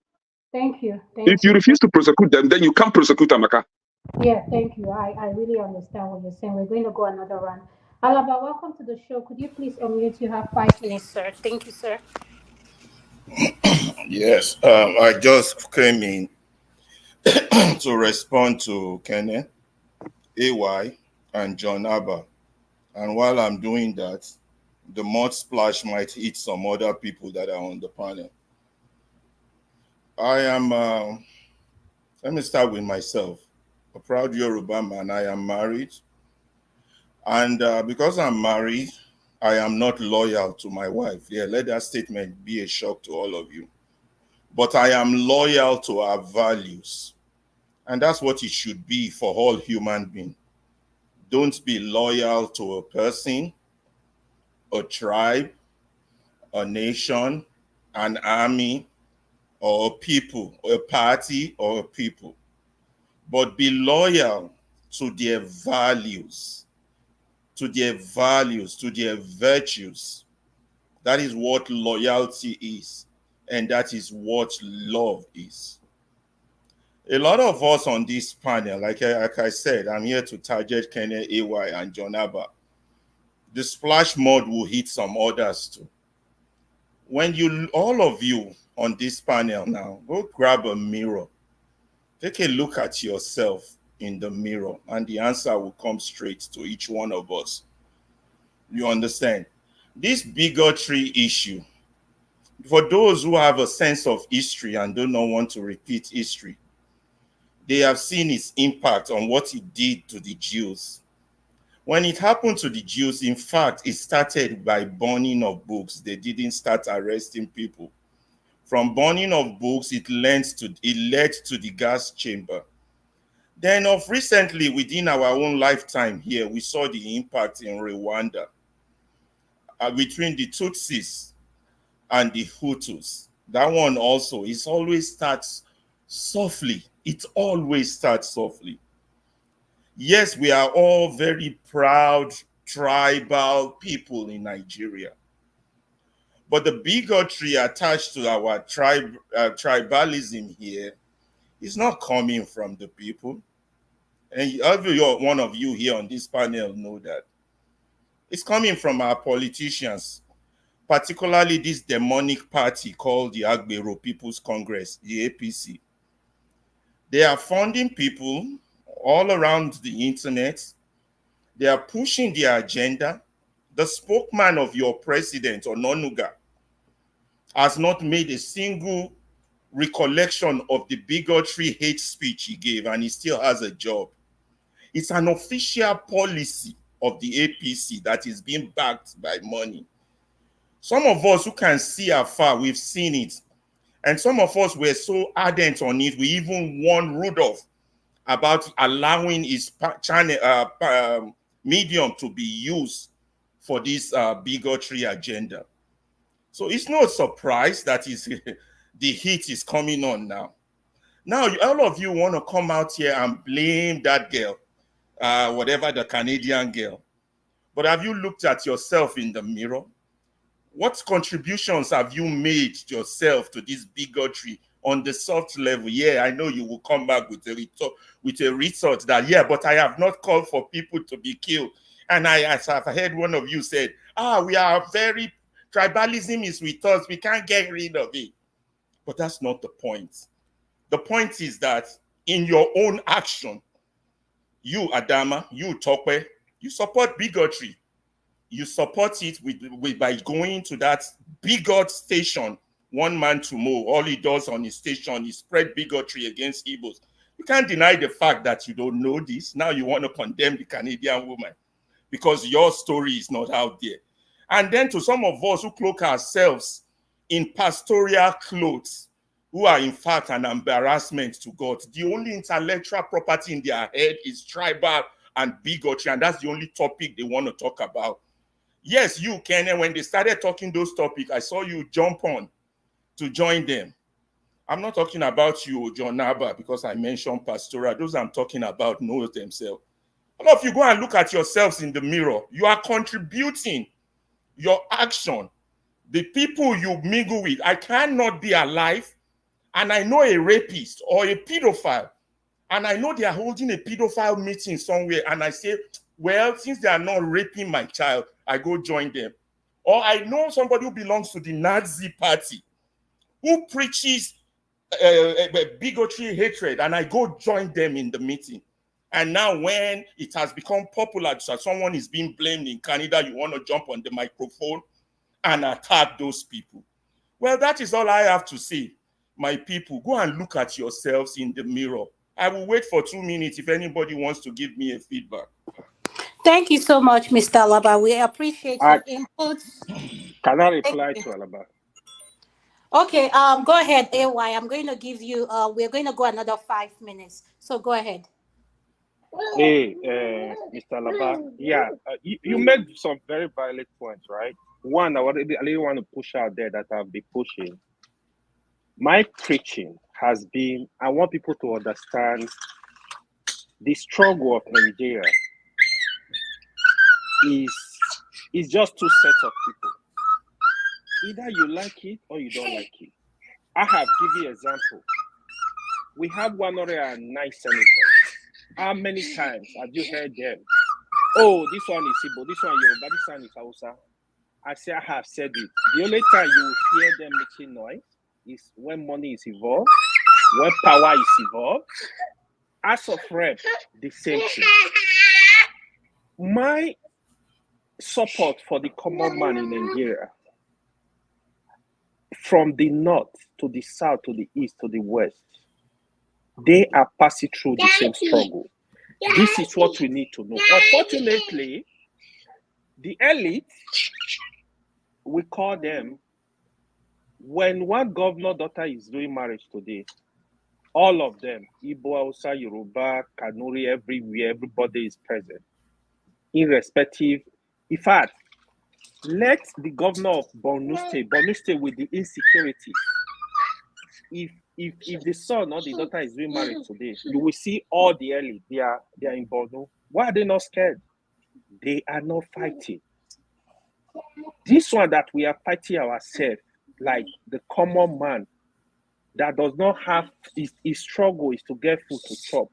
Thank you. If you refuse to prosecute them, then you can't prosecute Amaka. Yeah, thank you. I really understand what you're saying. We're going to go another round. Alaba, welcome to the show. Could you please unmute? You have 5 minutes, sir. Thank you, sir. Yes, I just came in to respond to Kenneth, AY, and John Abba. And while I'm doing that, the mud splash might hit some other people that are on the panel. I am, let me start with myself. A proud Yoruba man. I am married. And because I'm married, I am not loyal to my wife. Yeah, let that statement be a shock to all of you. But I am loyal to our values. And that's what it should be for all human beings. Don't be loyal to a person, a tribe, a nation, an army, or a people, or a party, or a people. But be loyal to their values, to their values, to their virtues. That is what loyalty is. And that is what love is. A lot of us on this panel, like I said, I'm here to target Kenneth, AY, and John Abba. The splash mod will hit some others too. When all of you on this panel now, go grab a mirror. Take a look at yourself in the mirror, and the answer will come straight to each one of us. You understand? This bigotry issue, for those who have a sense of history and do not want to repeat history, they have seen its impact on what it did to the Jews. When it happened to the Jews, in fact, it started by burning of books. They didn't start arresting people. From burning of books, it led to the gas chamber. Then of recently, within our own lifetime here, we saw the impact in Rwanda between the Tutsis and the Hutus. That one also, it always starts softly. It always starts softly. Yes, we are all very proud tribal people in Nigeria. But the bigotry attached to our tribalism here is not coming from the people. And every one of you here on this panel know that. It's coming from our politicians, particularly this demonic party called the Agbero People's Congress, the APC. They are funding people all around the internet. They are pushing their agenda. The spokesman of your president, Ononuga, has not made a single recollection of the bigotry hate speech he gave, and he still has a job. It's an official policy of the APC that is being backed by money. Some of us who can see afar, we've seen it. And some of us were so ardent on it, we even warned Rudolph about allowing his channel, medium to be used for this bigotry agenda. So it's no surprise that the heat is coming on now. Now, all of you want to come out here and blame that girl, whatever, the Canadian girl. But have you looked at yourself in the mirror? What contributions have you made yourself to this bigotry on the soft level. Yeah, I know you will come back with a result that, yeah, but I have not called for people to be killed. And as I've heard one of you said, we are very, tribalism is with us. We can't get rid of it. But that's not the point. The point is that in your own action, you, Adama, you, Tope, you support bigotry. You support it by going to that bigot station, one man to mow. All he does on his station is spread bigotry against Igbos. You can't deny the fact that you don't know this. Now you want to condemn the Canadian woman because your story is not out there. And then to some of us who cloak ourselves in pastoral clothes, who are in fact an embarrassment to God. The only intellectual property in their head is tribal and bigotry, and that's the only topic they want to talk about. Yes, you, Kenya, when they started talking those topics, I saw you jump on to join them. I'm not talking about you, John Naba, because I mentioned pastoral. Those I'm talking about know themselves. All of you go and look at yourselves in the mirror. You are contributing your action. The people you mingle with, I cannot be alive, and I know a rapist or a pedophile, and I know they are holding a pedophile meeting somewhere, and I say, well, since they are not raping my child, I go join them. Or I know somebody who belongs to the Nazi party, who preaches bigotry, hatred, and I go join them in the meeting. And now when it has become popular, so someone is being blamed in Canada, you want to jump on the microphone and attack those people. Well, that is all I have to say. My people, go and look at yourselves in the mirror. I will wait for 2 minutes if anybody wants to give me a feedback. Thank you so much, Mr. Alaba. We appreciate your inputs. Can I reply to Alaba? Okay, go ahead, AY. I'm going to give you, we're going to go another 5 minutes. So go ahead. Hey, Mr. Alaba. Yeah, you made some very valid points, right? One, I really want to push out there that I've been pushing. My preaching has been, I want people to understand the struggle of Nigeria is just two sets of people. Either you like it or you don't like it. I have given you an example. We have 109 senators. How many times have you heard them? Oh, this one is Igbo, this one is Yoruba, this one is Hausa. I say I have said it. The only time you will hear them making noise is when money is involved, when power is involved. As of rep, the same thing. My support for the common man in Nigeria, from the north to the south to the east to the west, they are passing through the same struggle. This is what we need to know. Unfortunately, the elite, we call them, when one governor daughter is doing marriage today, all of them, Igbo, Hausa, Yoruba, Kanuri, everywhere, everybody is present, irrespective. In fact, let the governor of Borno State with the insecurity, if the son or the daughter is doing marriage today, you will see all the elite, they are in Borno. Why are they not scared? They are not fighting. This one that we are fighting ourselves, like the common man that does not have, his struggle is to get food to chop.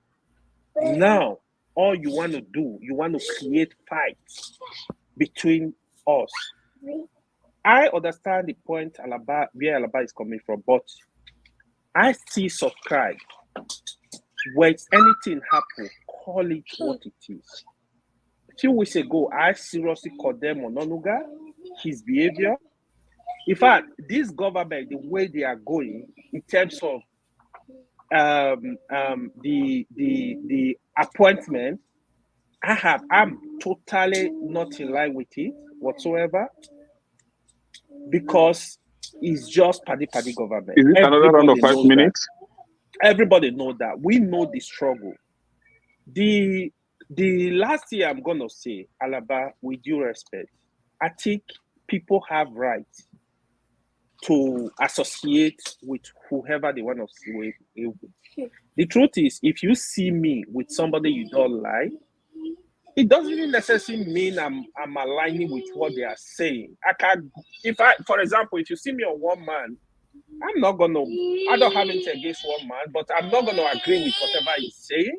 Now, all you want to do, you want to create fights between us. I understand the point where Alaba is coming from, but I still subscribe. When anything happens, call it what it is. A few weeks ago, I seriously condemned Ononuga, his behavior. In fact, this government, the way they are going in terms of the appointment, I'm totally not in line with it whatsoever, because it's just paddy government. Is it another round of 5 minutes? Everybody knows that. We know the struggle. The last year, I'm gonna say, Alaba, with due respect, I think people have rights to associate with whoever they want to see with. The truth is, if you see me with somebody you don't like, it doesn't even necessarily mean I'm aligning with what they are saying. For example, if you see me on one man I'm not gonna. I don't have anything against one man, but I'm not gonna agree with whatever he's saying.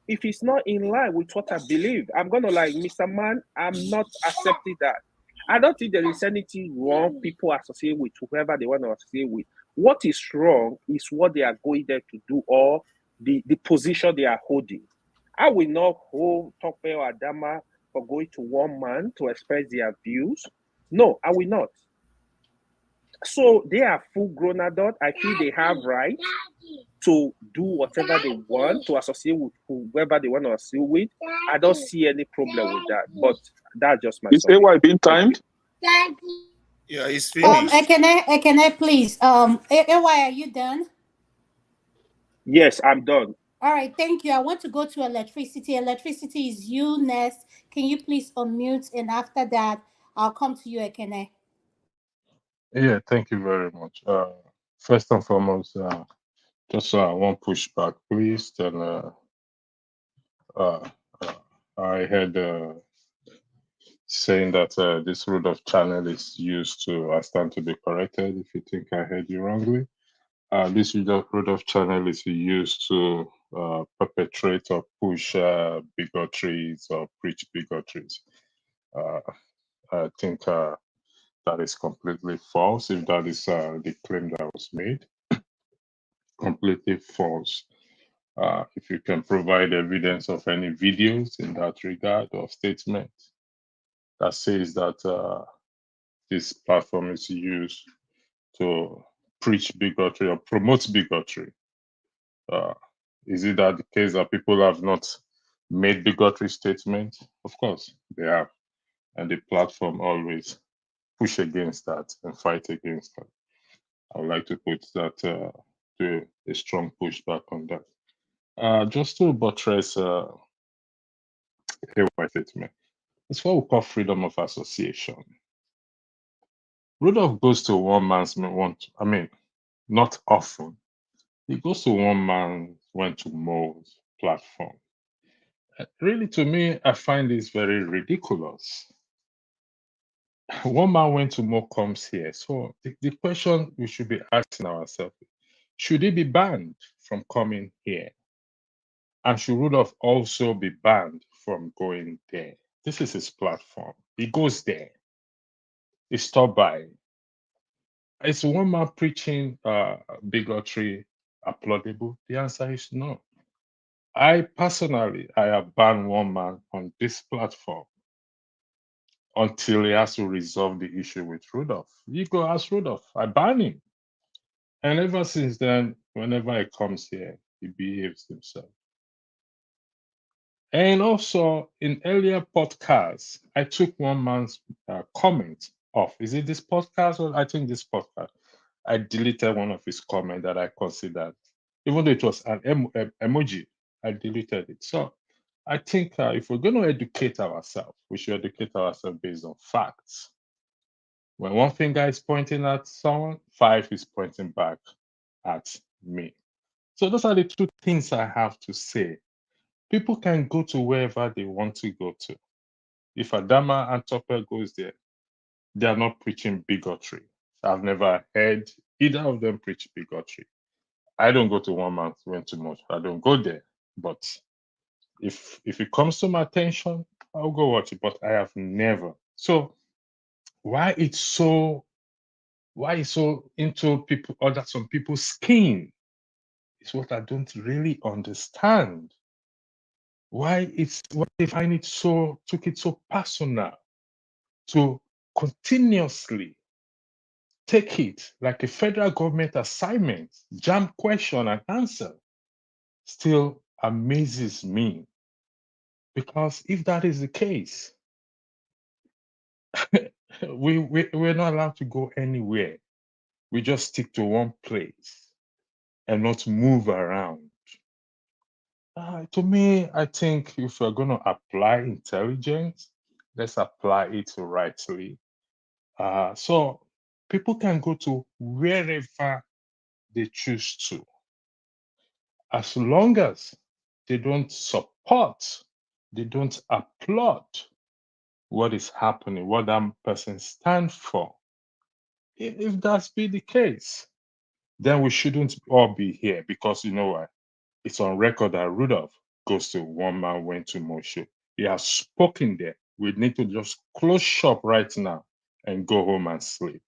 If it's not in line with what I believe, I'm gonna like, Mr. Man, I'm not accepting that. I don't think there is anything wrong people associate with whoever they want to associate with. What is wrong is what they are going there to do, or the position they are holding. I will not hold Tope or Adama for going to one man to express their views. No, I will not. So they are full-grown adults. I feel they have right to do whatever they want, to associate with whoever they want to associate with. I don't see any problem with that. But that's just my Is submission. AY being timed? Yeah, it's finished. Ekene, please. AY, are you done? Yes, I'm done. All right, thank you. I want to go to electricity. Electricity is you next. Can you please unmute? And after that, I'll come to you, Ekene. Yeah, thank you very much. First and foremost, just one pushback, please. Then uh, I had saying that this route of channel is used to, I stand to be corrected if you think I heard you wrongly. This route of channel is used to perpetrate or push bigotries or preach bigotries. I think that is completely false if that is the claim that was made. Completely false. If you can provide evidence of any videos in that regard or statement that says that this platform is used to preach bigotry or promote bigotry, is it that the case that people have not made bigotry statements? Of course, they have. And the platform always push against that and fight against that. I would like to put that to a strong pushback on that. Just to buttress AY statement, it's what we call freedom of association. Rudolph goes to one man's not often. He goes to one man went to Mo's platform. Really, to me, I find this very ridiculous. One man went to Mo comes here. So the question we should be asking ourselves, should he be banned from coming here? And should Rudolph also be banned from going there? This is his platform. He goes there. He stopped by. Is one man preaching bigotry applaudable? The answer is no. I personally, I have banned one man on this platform until he has to resolve the issue with Rudolph. You go ask Rudolph. I ban him. And ever since then, whenever he comes here, he behaves himself. And also, in earlier podcasts, I took one man's comment off. Is it this podcast? Or I think this podcast. I deleted one of his comments that I considered, even though it was an emoji, I deleted it. So I think if we're going to educate ourselves, we should educate ourselves based on facts. When one finger is pointing at someone, 5 is pointing back at me. So those are the two things I have to say. People can go to wherever they want to go to. If Adama and Topper goes there, they are not preaching bigotry. I've never heard either of them preach bigotry. I don't go to one man went too much. I don't go there. But if it comes to my attention, I'll go watch it. But I have never. So why it's so into people or that some people's skin is what I don't really understand. Why they find it took it so personal to continuously take it like a federal government assignment, jam question and answer, still amazes me. Because if that is the case, we're not allowed to go anywhere. We just stick to one place and not move around. To me, I think if we're going to apply intelligence, let's apply it rightly. So people can go to wherever they choose to, as long as they don't support, they don't applaud what is happening, what that person stands for. If that's be the case, then we shouldn't all be here, because you know why? It's on record that Rudolph goes to one man went to Moshe. He has spoken there. We need to just close shop right now and go home and sleep.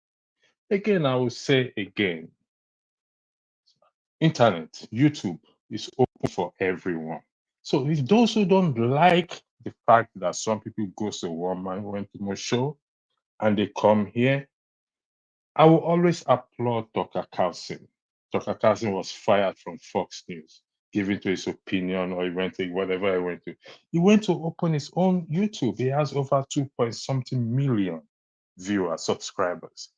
Again, I will say again, internet, YouTube is open for everyone. So if those who don't like the fact that some people go to one man went to Moshe and they come here, I will always applaud Dr. Carlson. Dr. Carlson was fired from Fox News, giving to his opinion, or he went to whatever he went to. He went to open his own YouTube. He has over 2 point something million viewers, subscribers.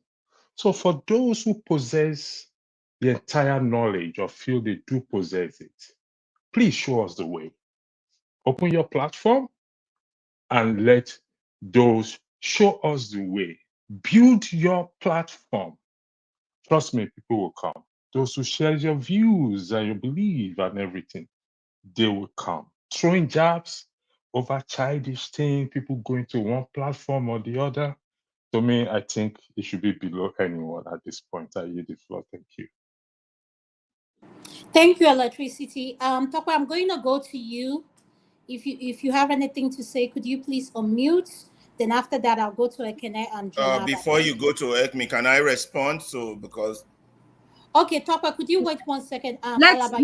So for those who possess the entire knowledge or feel they do possess it, please show us the way. Open your platform and let those show us the way. Build your platform. Trust me, people will come. Those who share your views and your belief and everything, they will come. Throwing jabs over childish things, people going to one platform or the other. To me, I think it should be below anyone at this point. I yield the floor. Thank you. Thank you, Electricity. Topo, I'm going to go to you. If you have anything to say, could you please unmute? Then after that, I'll go to Ekene and Jonah. Before you go to Ekme, can I respond? So because okay, Topo, could you wait 1 second? Let Alaba.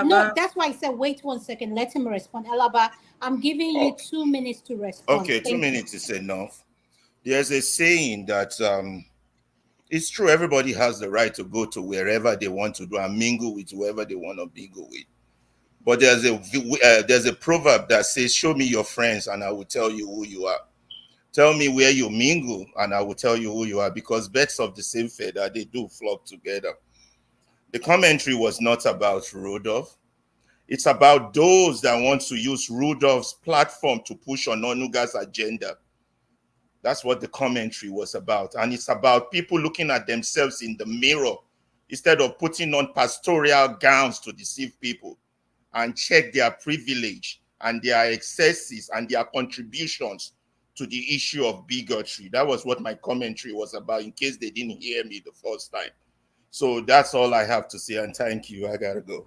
No, that's why I said wait 1 second. Let him respond. Alaba, I'm giving you 2 minutes to respond. Okay, 2 minutes is enough. There's a saying that it's true, everybody has the right to go to wherever they want to do and mingle with whoever they want to mingle with. But there's a proverb that says, show me your friends and I will tell you who you are. Tell me where you mingle and I will tell you who you are, because birds of the same feather, they do flock together. The commentary was not about Rudolph. It's about those that want to use Rudolph's platform to push on Onuga's agenda. That's what the commentary was about. And it's about people looking at themselves in the mirror instead of putting on pastoral gowns to deceive people and check their privilege and their excesses and their contributions to the issue of bigotry. That was what my commentary was about, in case they didn't hear me the first time. So that's all I have to say, and thank you. I gotta go.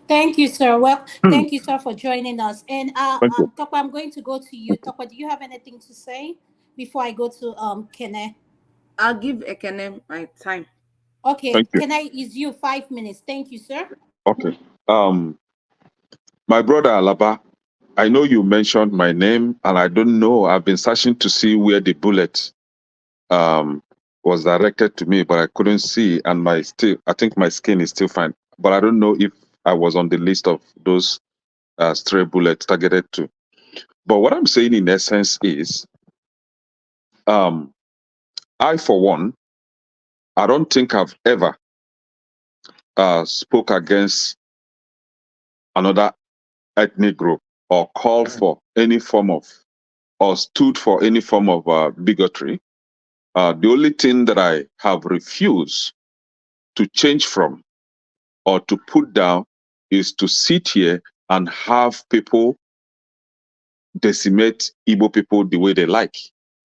Thank you, sir. Well, thank you, sir, for joining us. And Topo, I'm going to go to you. Topo, do you have anything to say before I go to Kene? I'll give Ekene my time. Okay, Kene is you 5 minutes. Thank you, sir. Okay. My brother Alaba, I know you mentioned my name, and I don't know. I've been searching to see where the bullet was directed to me, but I couldn't see. And I think my skin is still fine. But I don't know if I was on the list of those stray bullets targeted to. But what I'm saying in essence is, I, for one, I don't think I've ever spoke against another ethnic group or called for any form of, or stood for any form of bigotry. The only thing that I have refused to change from or to put down is to sit here and have people decimate Igbo people the way they like,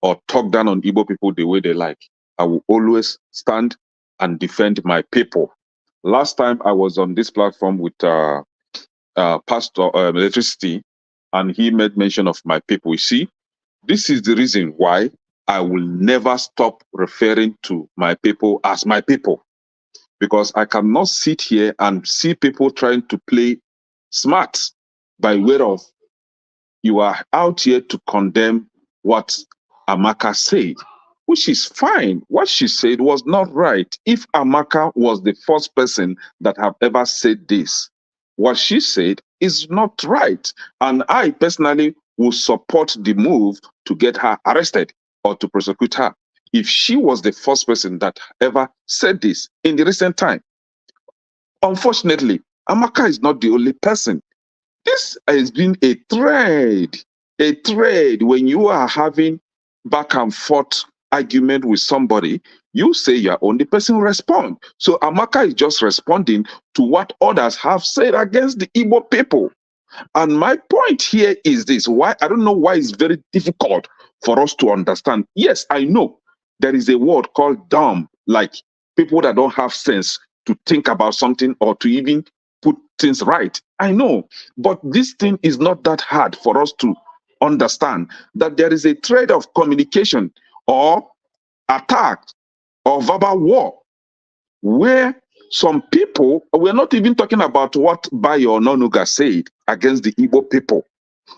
or talk down on Igbo people the way they like. I will always stand and defend my people. Last time I was on this platform with Pastor Electricity, and he made mention of my people. You see, this is the reason why I will never stop referring to my people as my people, because I cannot sit here and see people trying to play smart by way of, you are out here to condemn what Amaka said, which is fine. What she said was not right. If Amaka was the first person that have ever said this, what she said is not right. And I personally will support the move to get her arrested or to prosecute her if she was the first person that ever said this in the recent time. Unfortunately, Amaka is not the only person. This has been a thread when you are having back and forth argument with somebody. You say you're only person respond. So Amaka is just responding to what others have said against the Igbo people. And my point here is this: why I don't know why it's very difficult for us to understand. Yes, I know there is a word called dumb, like people that don't have sense to think about something or to even put things right. I know, but this thing is not that hard for us to understand, that there is a thread of communication or attack or verbal war where some people, we're not even talking about what Bayo Nonuga said against the Igbo people.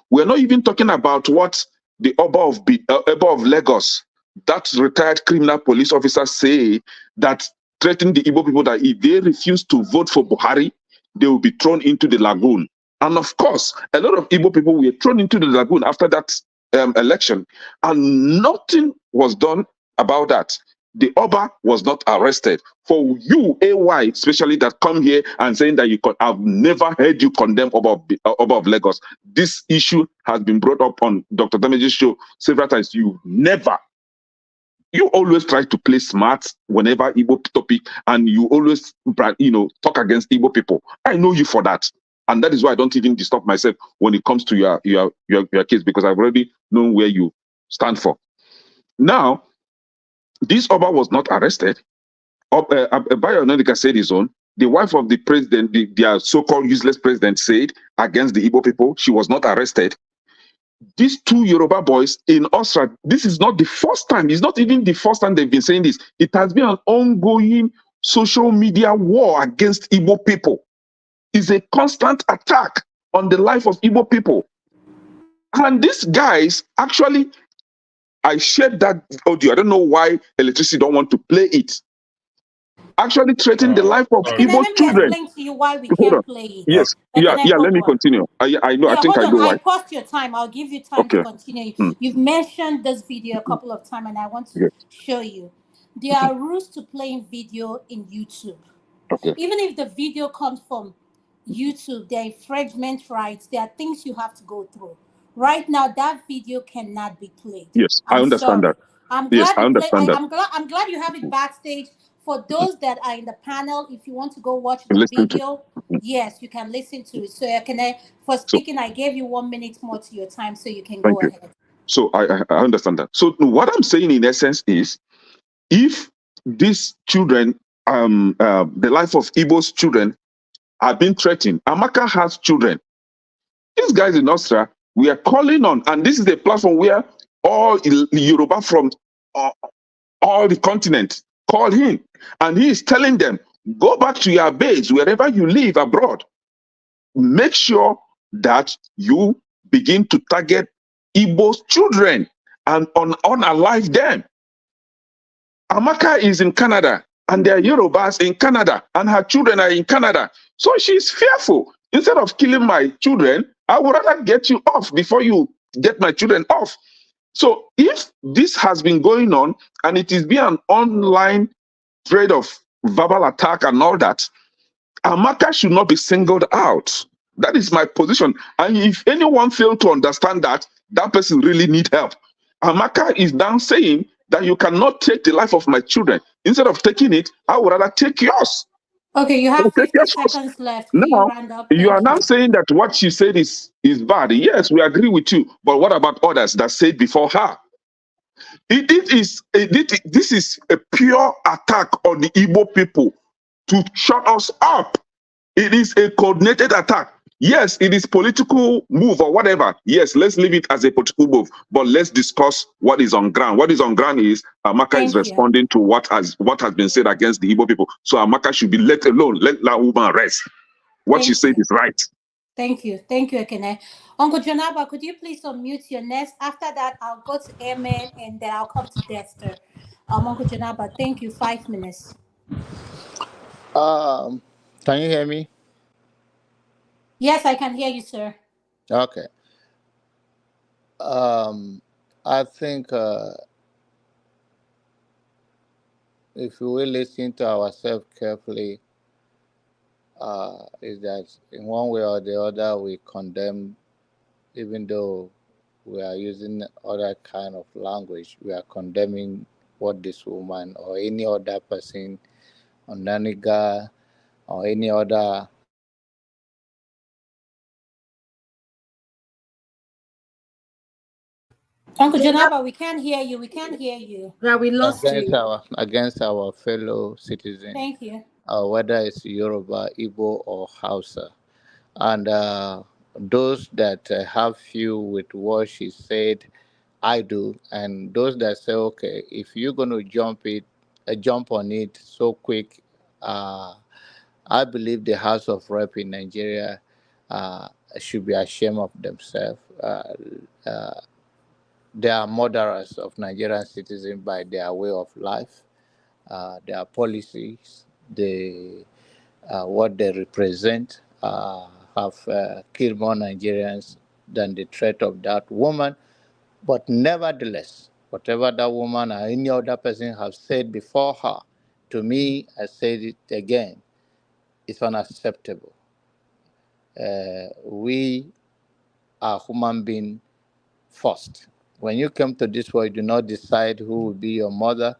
We're not even talking about what the Oba of Lagos, that retired criminal police officer, say, that threatened the Igbo people that if they refuse to vote for Buhari, they will be thrown into the lagoon. And of course, a lot of Igbo people were thrown into the lagoon after that election, and nothing was done about that. The Oba was not arrested. For you, AY, especially that come here and saying that I've never heard you condemn Oba of Lagos. This issue has been brought up on Dr. Damage's show several times. You always try to play smart whenever Igbo topic, and you always, talk against Igbo people. I know you for that. And that is why I don't even disturb myself when it comes to your case, because I've already known where you stand for. Now, this Oba was not arrested. Bayo Onodika said his own. The wife of the president, their so-called useless president, said against the Igbo people, she was not arrested. These two Yoruba boys in Austria, this is not the first time. It's not even the first time they've been saying this. It has been an ongoing social media war against Igbo people. It's a constant attack on the life of Igbo people. And these guys, actually, I shared that audio. I don't know why electricity don't want to play it. Actually threatening the life of Igbo children. Let me explain to you why we can't play it. Yes, let me continue. I know, I think I know why. I paused your time. I'll give you time to continue. You've mentioned this video a couple of times, and I want to show you. There are rules to playing video in YouTube. Even if the video comes from YouTube, there are infringement rights. There are things you have to go through. Right now, that video cannot be played. Yes, I understand that. I'm glad I understand that. I'm glad you have it backstage. For those that are in the panel, if you want to go watch the video, yes, you can listen to it. So for speaking, I gave you 1 minute more to your time, so you can go ahead. So I understand that. So what I'm saying in essence is, if these children, the life of Igbo's children are being threatened, Amaka has children. These guys in Austria, we are calling on, and this is a platform where all Yoruba from all the continent call him, and he is telling them, go back to your base wherever you live abroad. Make sure that you begin to target Igbo's children and unalive them. Amaka is in Canada, and there are Yorubas in Canada, and her children are in Canada. So she's fearful. Instead of killing my children, I would rather get you off before you get my children off. So if this has been going on, and it is being an online thread of verbal attack and all that, Amaka should not be singled out. That is my position. And if anyone fails to understand that, that person really needs help. Amaka is now saying that you cannot take the life of my children. Instead of taking it, I would rather take yours. Okay, you have 50 seconds left. Now, you are now saying that what she said is bad. Yes, we agree with you. But what about others that said before her? This is a pure attack on the Igbo people to shut us up. It is a coordinated attack. Yes, it is political move or whatever. Yes, let's leave it as a political move. But let's discuss what is on ground. What is on ground is Amaka is responding to what has been said against the Igbo people. So Amaka should be let alone. Let that woman rest. What she said is right. Thank you, Ekene. Uncle Jonaba, could you please unmute your nest? After that, I'll go to Amen, and then I'll come to Dexter. Uncle Jonaba, thank you. 5 minutes. Can you hear me? Yes, I can hear you, sir. Okay. I think if we will listen to ourselves carefully, is that in one way or the other we condemn, even though we are using other kind of language, we are condemning what this woman or any other person, or Naniga, or any other Uncle Janaba, we can't hear you. We can't hear you. Yeah, we lost against you. our fellow citizen, Thank you. whether it's Yoruba, Igbo, or Hausa. And those that have few with what she said, I do, and those that say, okay, if you're going to jump on it so quick, I believe the House of Rep in Nigeria should be ashamed of themselves. They are murderers of Nigerian citizens by their way of life, their policies, what they represent have killed more Nigerians than the threat of that woman. But nevertheless, whatever that woman or any other person have said before her, to me, I said it again, it's unacceptable. We are human beings first. When you come to this world, you do not decide who will be your mother,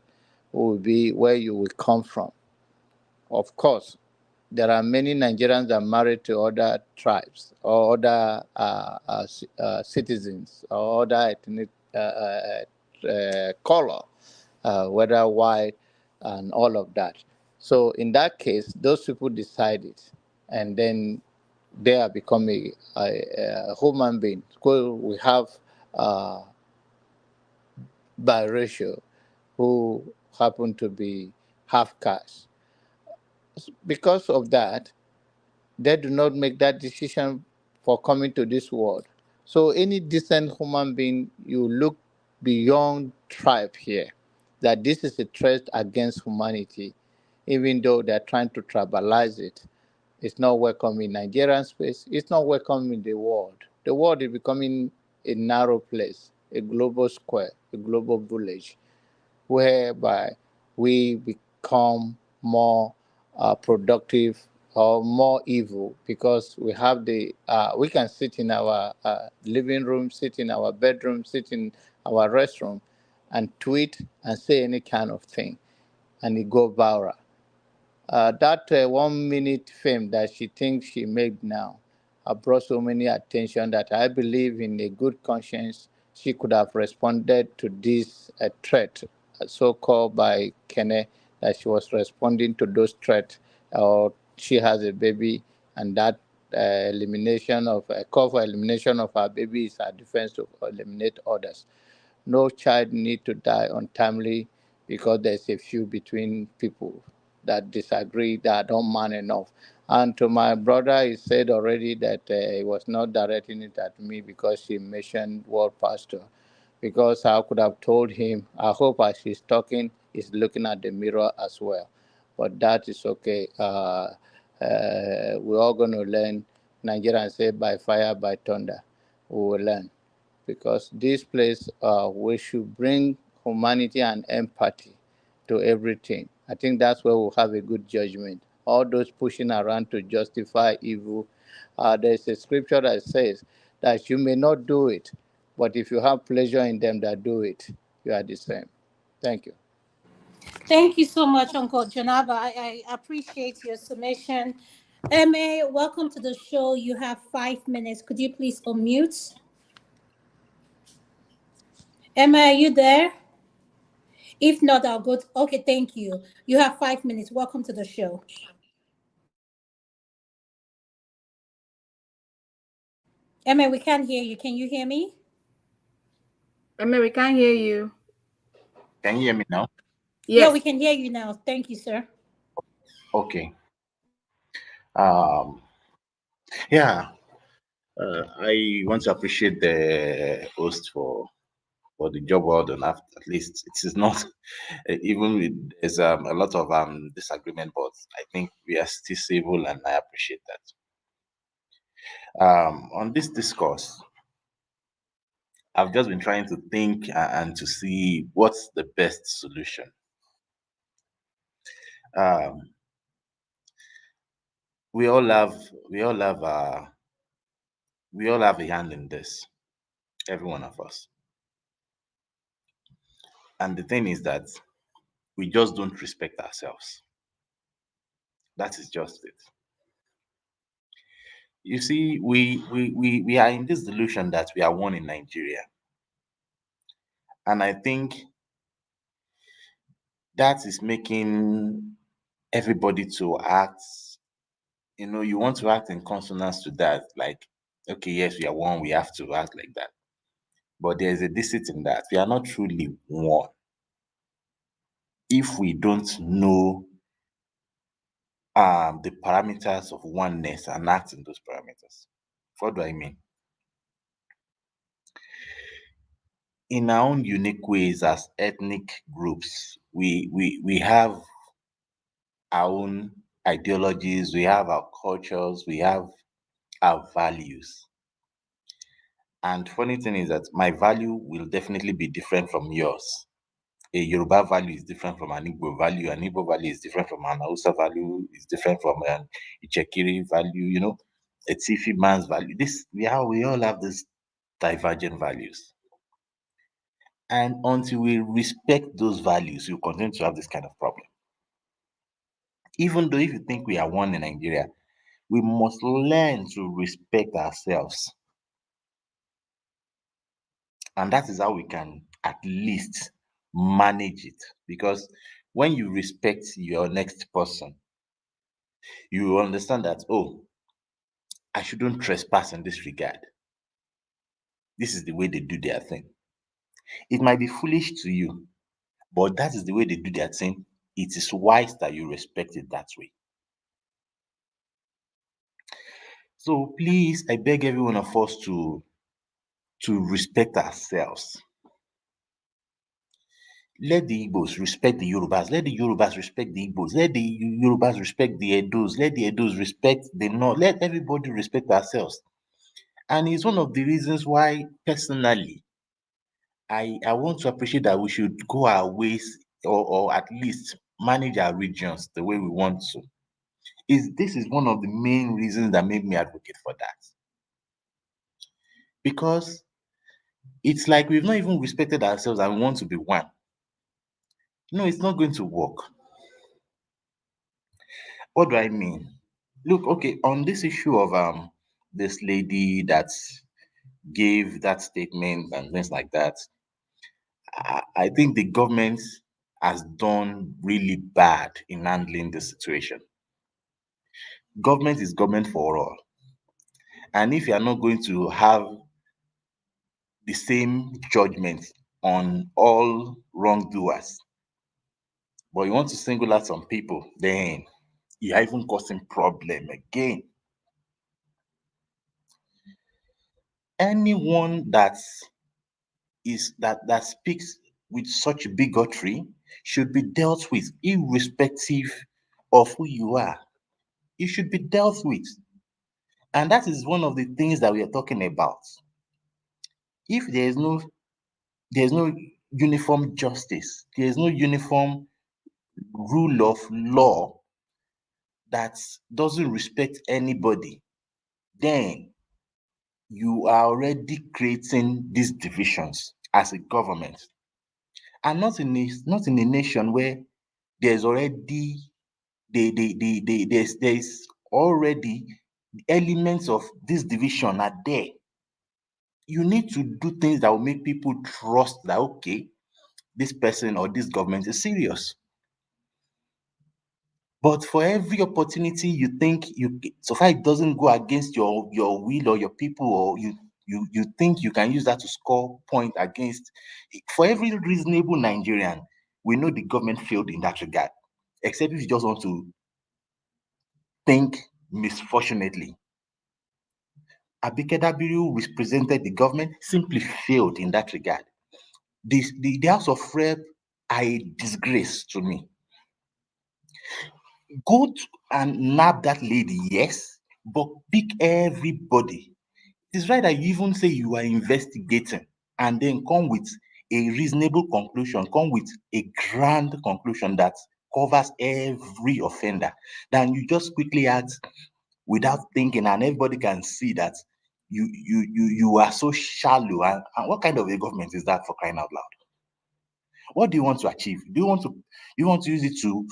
who will be where you will come from. Of course, there are many Nigerians that are married to other tribes or other citizens or other ethnic color, whether white and all of that. So in that case, those people decide it, and then they are becoming a human being. So we have uh, biracial who happen to be half caste. Because of that, they do not make that decision for coming to this world. So any decent human being, you look beyond tribe here, that this is a threat against humanity, even though they're trying to tribalize it. It's not welcome in Nigerian space. It's not welcome in the world. The world is becoming a narrow place, a global square, a global village whereby we become more productive or more evil because we have we can sit in our living room, sit in our bedroom, sit in our restroom and tweet and say any kind of thing and it go viral. That 1 minute fame that she thinks she made now brought so many attention that I believe in a good conscience she could have responded to this threat, so-called by Kene, that she was responding to those threats, or she has a baby, and that elimination of a call for elimination of her baby is her defense to eliminate others. No child need to die untimely because there's a few between people that disagree that don't man enough. And to my brother, he said already that he was not directing it at me because she mentioned world pastor. Because I could have told him, I hope as he's talking, he's looking at the mirror as well. But that is okay. We're all going to learn. Nigerians say by fire, by thunder. We will learn because this place we should bring humanity and empathy to everything. I think that's where we'll have a good judgment. All those pushing around to justify evil, there's a scripture that says that you may not do it, but if you have pleasure in them that do it, you are the same. Thank you. Thank you so much, Uncle Janaba. I appreciate your submission. Emma, welcome to the show. You have 5 minutes. Could you please unmute? Emma, are you there? If not, I'll go. Okay, thank you. You have 5 minutes. Welcome to the show. Emma, we can't hear you. Can you hear me? Emma, we can't hear you. Can you hear me now? Yes. Yeah, Yes. we can hear you now. Thank you, sir. Okay. Yeah. I want to appreciate the host for the job well done. At least it is not even with, there's a lot of disagreement, but I think we are still civil, and I appreciate that. On this discourse, I've just been trying to think and to see what's the best solution. Um, we all have we all have we all have a hand in this, every one of us. And the thing is that we just don't respect ourselves. That is just it. You see, we are in this delusion that we are one in Nigeria. And I think that is making everybody to act, you want to act in consonance to that. Like, okay, yes, we are one, we have to act like that. But there's a deceit in that. We are not truly one if we don't know the parameters of oneness and act in those parameters. What do I mean? In our own unique ways as ethnic groups, we have our own ideologies, we have our cultures, we have our values. And funny thing is that my value will definitely be different from yours. A Yoruba value is different from an Igbo value. An Igbo value is different from an Hausa value. Is different from an Ichekiri value. A Tifi man's value. We all have these divergent values. And until we respect those values, we continue to have this kind of problem. Even though if you think we are one in Nigeria, we must learn to respect ourselves. And that is how we can at least manage it. Because when you respect your next person, you understand that, oh, I shouldn't trespass in this regard. This is the way they do their thing. It might be foolish to you, but that is the way they do their thing. It is wise that you respect it that way. So please, I beg every one of us to respect ourselves. Let the Igbos respect the Yorubas. Let the Yorubas respect the Igbos. Let the Yorubas respect the Edos. Let the Edos respect the North. Let everybody respect ourselves. And it's one of the reasons why, personally, I want to appreciate that we should go our ways, or at least manage our regions the way we want to. This is one of the main reasons that made me advocate for that. Because it's like we've not even respected ourselves and we want to be one. No, it's not going to work. What do I mean? Look, okay, on this issue of this lady that gave that statement and things like that, I think the government has done really bad in handling the situation. Government is government for all. And if you are not going to have the same judgment on all wrongdoers, but you want to single out some people, then you are even causing problem again. Anyone that speaks with such bigotry should be dealt with, irrespective of who you are. You should be dealt with. And that is one of the things that we are talking about. If there's no uniform justice, there's no uniform rule of law that doesn't respect anybody, then you are already creating these divisions as a government. And not in a nation where there's already there's already elements of this division are there. You need to do things that will make people trust that, okay, this person or this government is serious. But for every opportunity you think so far it doesn't go against your will or your people, or you think you can use that to score point against, for every reasonable Nigerian, we know the government failed in that regard, except if you just want to think misfortunately. Abike Dabiru represented the government, simply failed in that regard. The House of Rep are a disgrace to me. Go and nab that lady, yes, but pick everybody. It is right that you even say you are investigating and then come with a reasonable conclusion, come with a grand conclusion that covers every offender. Then you just quickly act without thinking, and everybody can see that you are so shallow. And what kind of a government is that, for crying out loud? What do you want to achieve? Do you want to use it to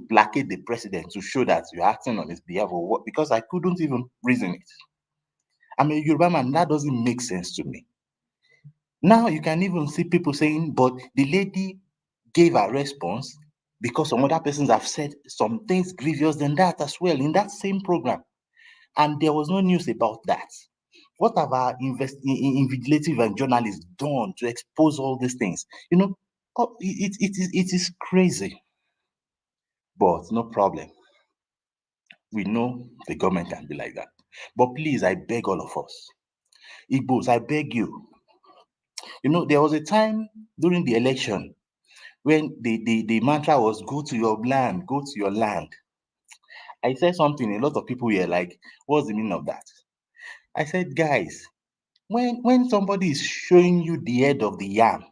placate the president, to show that you're acting on his behalf, or what? Because I couldn't even reason it. I'm a Yoruba man, that doesn't make sense to me. Now you can even see people saying, but the lady gave a response because some other persons have said some things grievous than that as well in that same program. And there was no news about that. What have our investigative and journalists done to expose all these things? You know, it is crazy. But no problem. We know the government can be like that. But please, I beg all of us, Igbos, I beg you. You know, there was a time during the election when the mantra was go to your land, go to your land. I said something, a lot of people were like, what's the meaning of that? I said, guys, when somebody is showing you the head of the yam,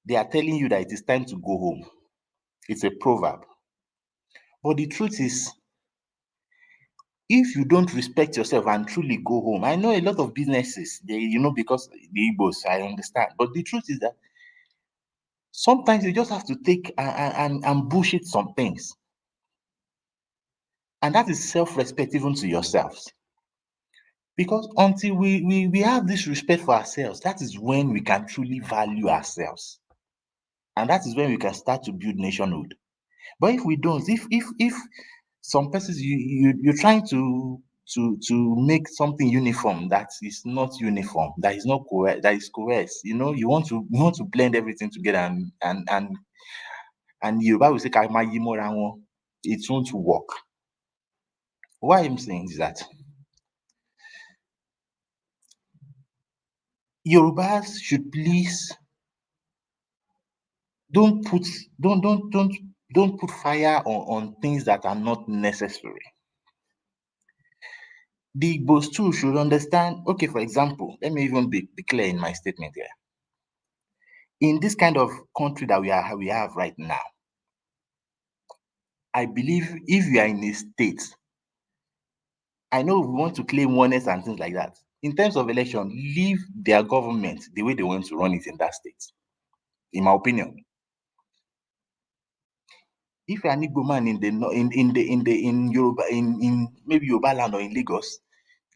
they are telling you that it is time to go home. It's a proverb. But the truth is, if you don't respect yourself and truly go home, I know a lot of businesses, they, you know, because the Igbos, I understand. But the truth is that sometimes you just have to take and bullshit some things. And that is self-respect even to yourselves. Because until we have this respect for ourselves, that is when we can truly value ourselves. And that is when we can start to build nationhood. But if we don't, if some persons you're trying to make something uniform that is not uniform, that is not correct, that is coerced, you know, you want to blend everything together and Yoruba will say "Karima yi mora won," it won't work. What I'm saying is that Yorubas should please don't put don't put fire on things that are not necessary. The Igbos too should understand. Okay, for example, let me even be clear in my statement here. In this kind of country that we have right now, I believe if you are in a state, I know we want to claim oneness and things like that. In terms of election, leave their government the way they want to run it in that state. In my opinion, if you're an Igbo man in the in Yoruba in maybe Yoruba land or in Lagos,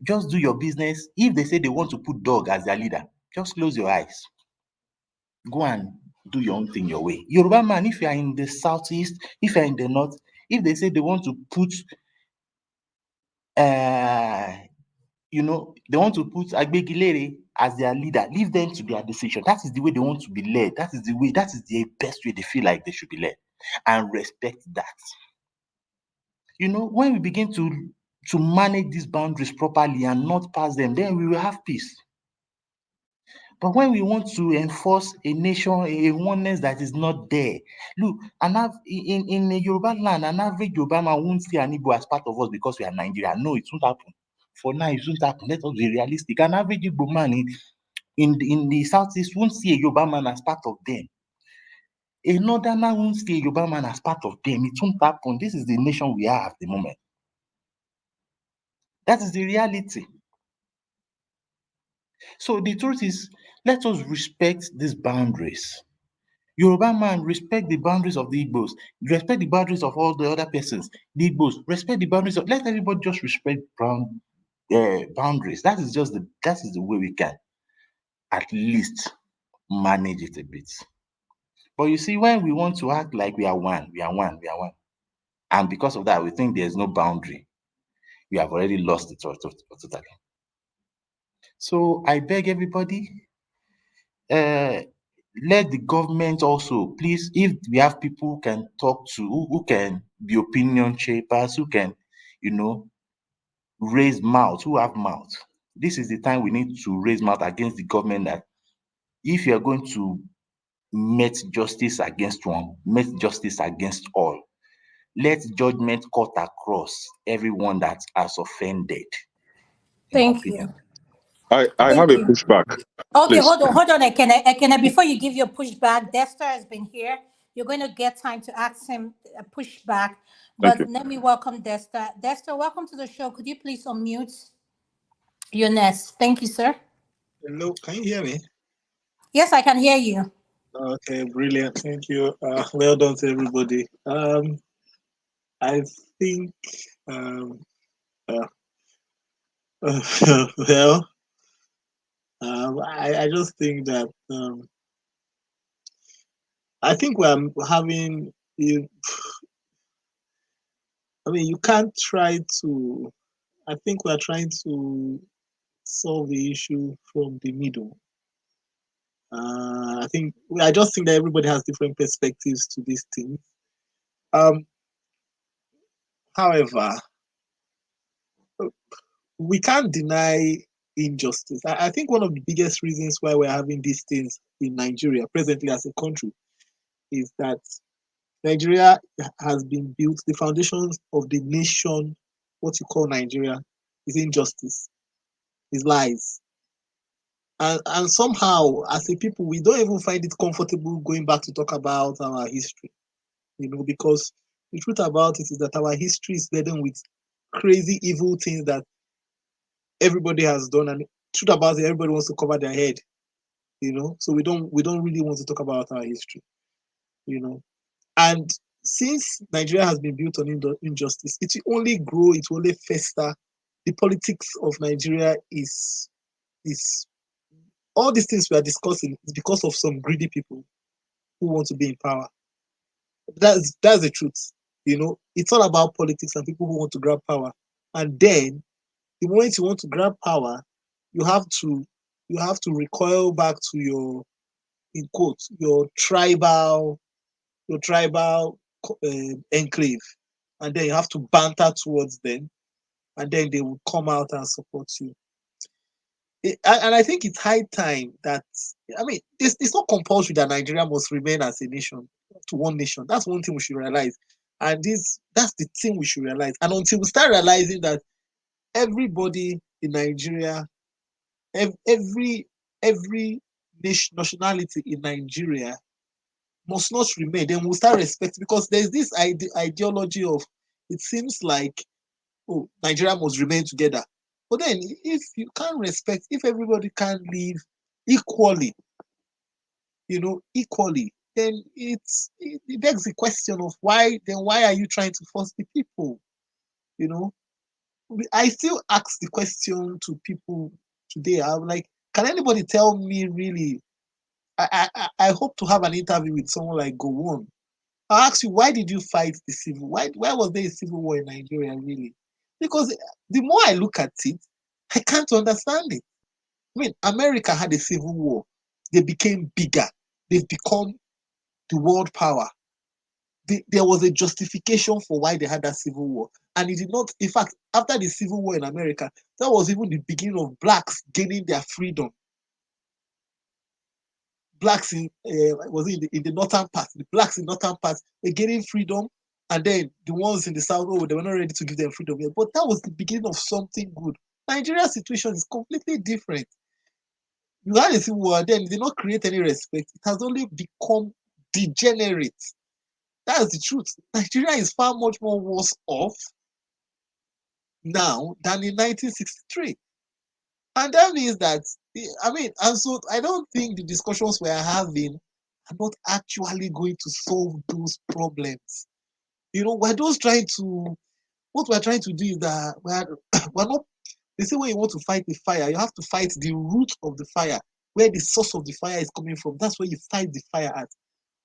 just do your business. If they say they want to put dog as their leader, just close your eyes. Go and do your own thing your way. Yoruba man, if you are in the southeast, if you are in the north, if they say they want to put you know, they want to put Agbegilere as their leader, leave them to their decision. That is the way they want to be led. That is the way, that is the best way they feel like they should be led. And respect that. You know, when we begin to manage these boundaries properly and not pass them, then we will have peace. But when we want to enforce a nation, a oneness that is not there, look, in a Yoruba land, an average Yoruba man won't see an Igbo as part of us because we are Nigeria. No, it won't happen. For now, it won't happen. Let us be realistic. An average Igbo man in the southeast won't see a Yoruba man as part of them. A northerner won't see a Yoruba man as part of them. It won't happen. This is the nation we are at the moment. That is the reality. So the truth is, let us respect these boundaries. Yoruba man, respect the boundaries of the Igbos. Respect the boundaries of all the other persons. The Igbos, respect the boundaries of. Let everybody just respect boundaries. That is the way we can at least manage it a bit. But you see, when we want to act like we are one, and because of that, we think there's no boundary. We have already lost it totally. So I beg everybody, let the government also, please, if we have people who can talk to, who can be opinion shapers, who can, you know, raise mouth, who have mouth. This is the time we need to raise mouth against the government that if you're going to met justice against one, met justice against all. Let judgment cut across everyone that has offended, in my Thank opinion. you. I have Thank a you. pushback, Okay, please. hold on, Ekene. Before you give your pushback, Dexter has been here. You're going to get time to ask him a pushback. Thank But you. let me welcome Dexter. Dexter, welcome to the show. Could you please unmute your nest? Thank you, sir. Hello, can you hear me? Yes, I can hear you. Okay, brilliant. Thank you. Well done to everybody. I think, uh, well, I just think that I think we're having. I mean, you can't try to. I think we're trying to solve the issue from the middle. I just think that everybody has different perspectives to these things. However, we can't deny injustice. I think one of the biggest reasons why we're having these things in Nigeria presently as a country is that Nigeria has been built, the foundations of the nation, what you call Nigeria, is injustice, is lies. And somehow, as a people, we don't even find it comfortable going back to talk about our history, because the truth about it is that our history is laden with crazy, evil things that everybody has done. And the truth about it, everybody wants to cover their head, So we don't really want to talk about our history, And since Nigeria has been built on injustice, it will only grow, it will only fester. The politics of Nigeria is all these things we are discussing is because of some greedy people who want to be in power. That's the truth. It's all about politics and people who want to grab power. And then the moment you want to grab power, you have to recoil back to your, in quotes, your tribal enclave, and then you have to banter towards them, and then they will come out and support you. And I think it's high time that, it's not compulsory that Nigeria must remain as a nation, to one nation. That's one thing we should realize. And that's the thing we should realize. And until we start realizing that everybody in Nigeria, every nationality in Nigeria must not remain, then we'll start respecting, because there's this ideology of, it seems like, oh, Nigeria must remain together. But then if you can't respect, if everybody can't live equally, then it begs the question of why are you trying to force the people? I still ask the question to people today. I'm like, can anybody tell me really? I hope to have an interview with someone like Gowon. I'll ask you, why did you fight the civil? Why was there a civil war in Nigeria, really? Because the more I look at it, I can't understand it. America had a civil war. They became bigger. They've become the world power. There was a justification for why they had that civil war. And it did not, in fact, after the civil war in America, that was even the beginning of blacks gaining their freedom. Blacks in the northern part, the blacks in northern part were gaining freedom, and then the ones in the south, they were not ready to give them freedom yet. But that was the beginning of something good. Nigeria's situation is completely different. You had a civil war, then it did not create any respect. It has only become degenerate. That's the truth. Nigeria is far much more worse off now than in 1963. And that means that, and so I don't think the discussions we are having are not actually going to solve those problems. What we're trying to do is that we're not, they say when you want to fight the fire, you have to fight the root of the fire, where the source of the fire is coming from. That's where you fight the fire at.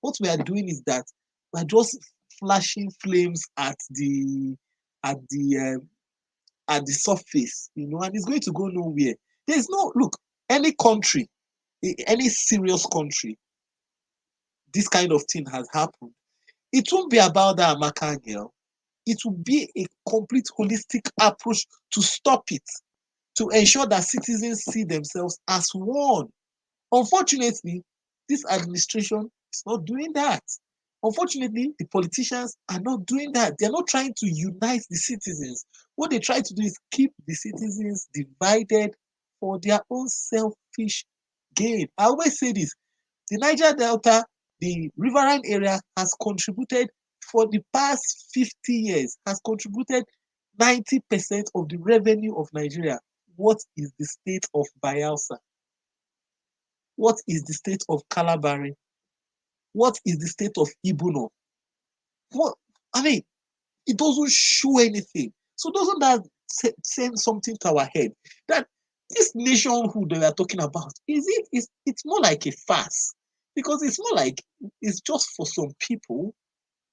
What we are doing is that we're just flashing flames at the surface, and it's going to go nowhere. There's no, look, any country, any serious country, this kind of thing has happened. It won't be about that Amaka girl. It will be a complete holistic approach to stop it, to ensure that citizens see themselves as one. Unfortunately, this administration is not doing that. Unfortunately, the politicians are not doing that. They're not trying to unite the citizens. What they try to do is keep the citizens divided for their own selfish gain. I always say this, the Niger Delta, the riverine area has contributed for the past 50 years, has contributed 90% of the revenue of Nigeria. What is the state of Bayelsa? What is the state of Calabari? What is the state of Ibuno? It doesn't show anything. So doesn't that send something to our head? That this nationhood they are talking about, it's more like a farce, because it's more like it's just for some people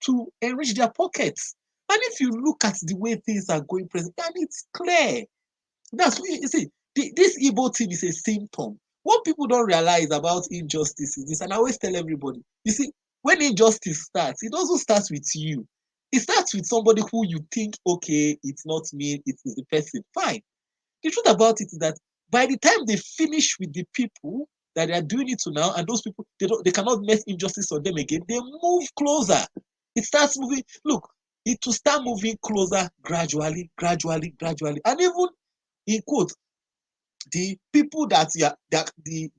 to enrich their pockets. And if you look at the way things are going present, and it's clear. That's what you see. This Igbo thing is a symptom. What people don't realize about injustice is this, and I always tell everybody, you see, when injustice starts, it doesn't start with you. It starts with somebody who you think, okay, it's not me, it is the person. Fine. The truth about it is that by the time they finish with the people that they are doing it to now, and those people, they cannot make injustice on them again, they move closer. It starts moving. Look, it will start moving closer gradually, gradually, gradually. And even in quote, the people that they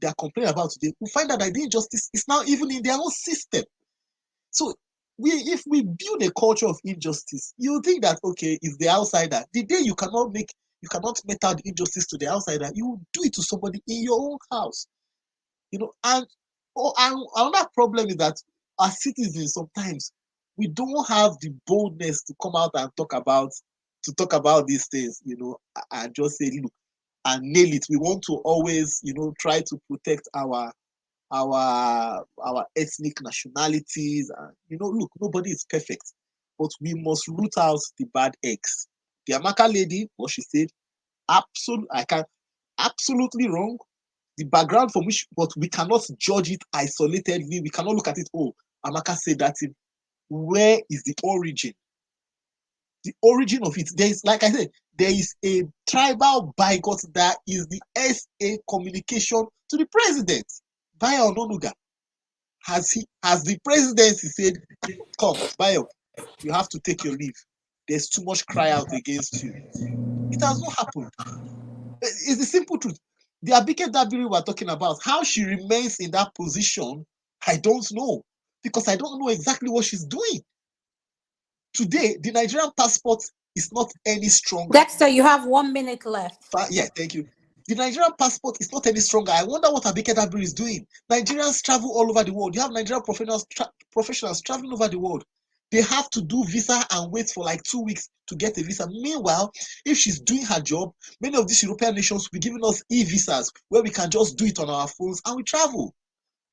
are complaining about today will find out that the injustice is now even in their own system. So if we build a culture of injustice, you think that okay, it's the outsider. The day you cannot make out the injustice to the outsider, you will do it to somebody in your own house. And another problem is that as citizens sometimes we don't have the boldness to come out and talk about these things, and just say, look, and nail it. We want to always, try to protect our ethnic nationalities. And look, nobody is perfect, but we must root out the bad eggs. The Amaka lady, what she said, absolutely wrong. The background from which, but we cannot judge it isolatedly. We cannot look at it. Oh, Amaka said that. Where is the origin? The origin of it. There is, like I said, there is a tribal bigot that is the SA communication to the president. Bayo Ononuga. Has the presidency said, come, Bayo, you have to take your leave. There's too much cry out against you. It has not happened. It's the simple truth. The Abike Dabiri we're talking about, how she remains in that position, I don't know. Because I don't know exactly what she's doing. Today, the Nigerian passport is not any stronger. Dexter, you have 1 minute left. Yeah, thank you. The Nigerian passport is not any stronger. I wonder what Abike Dabiri is doing. Nigerians travel all over the world. You have Nigerian professionals traveling over the world. They have to do visa and wait for like 2 weeks to get a visa. Meanwhile, if she's doing her job, many of these European nations will be giving us e-visas where we can just do it on our phones and we travel.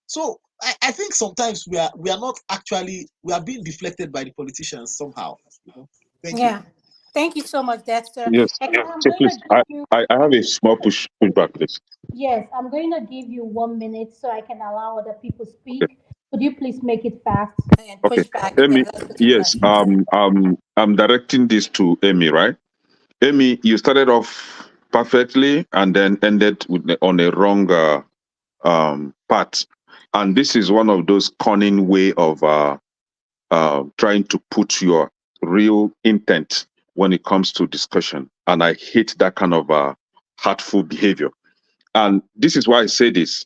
So I think sometimes we are not actually, we are being deflected by the politicians somehow. Thank you. Thank you so much, Dexter. Yes. I'm So going please, to give you, I have a small pushback, please. yes, I'm going to give you 1 minute so I can allow other people speak. Could you please make it fast and Okay. push back? Amy, Let's go to the yes. questions. I'm directing this to Amy, right? Amy, you started off perfectly and then ended on a wrong path. And this is one of those cunning way of trying to put your real intent when it comes to discussion. And I hate that kind of hurtful behavior. And this is why I say this.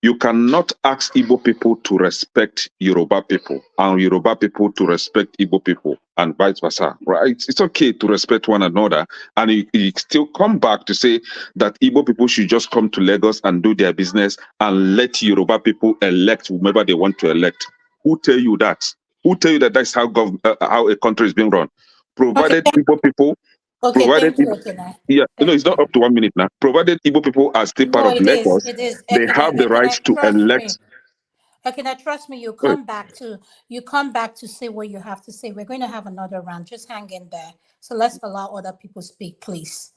You cannot ask Igbo people to respect Yoruba people and Yoruba people to respect Igbo people and vice versa, right? It's okay to respect one another. And you still come back to say that Igbo people should just come to Lagos and do their business and let Yoruba people elect whomever they want to elect. Who tell you that? Who tell you that that's how a country is being run? Okay, Provided Igbo people, provided thank you, Okene. yeah, Thank it's not you. up to 1 minute now. Provided Igbo people are still part No, of it is. Lagos, It is. they have the right to Trust me. elect. Trust me. You come back to say what you have to say. We're going to have another round. Just hang in there. So let's allow other people speak, please.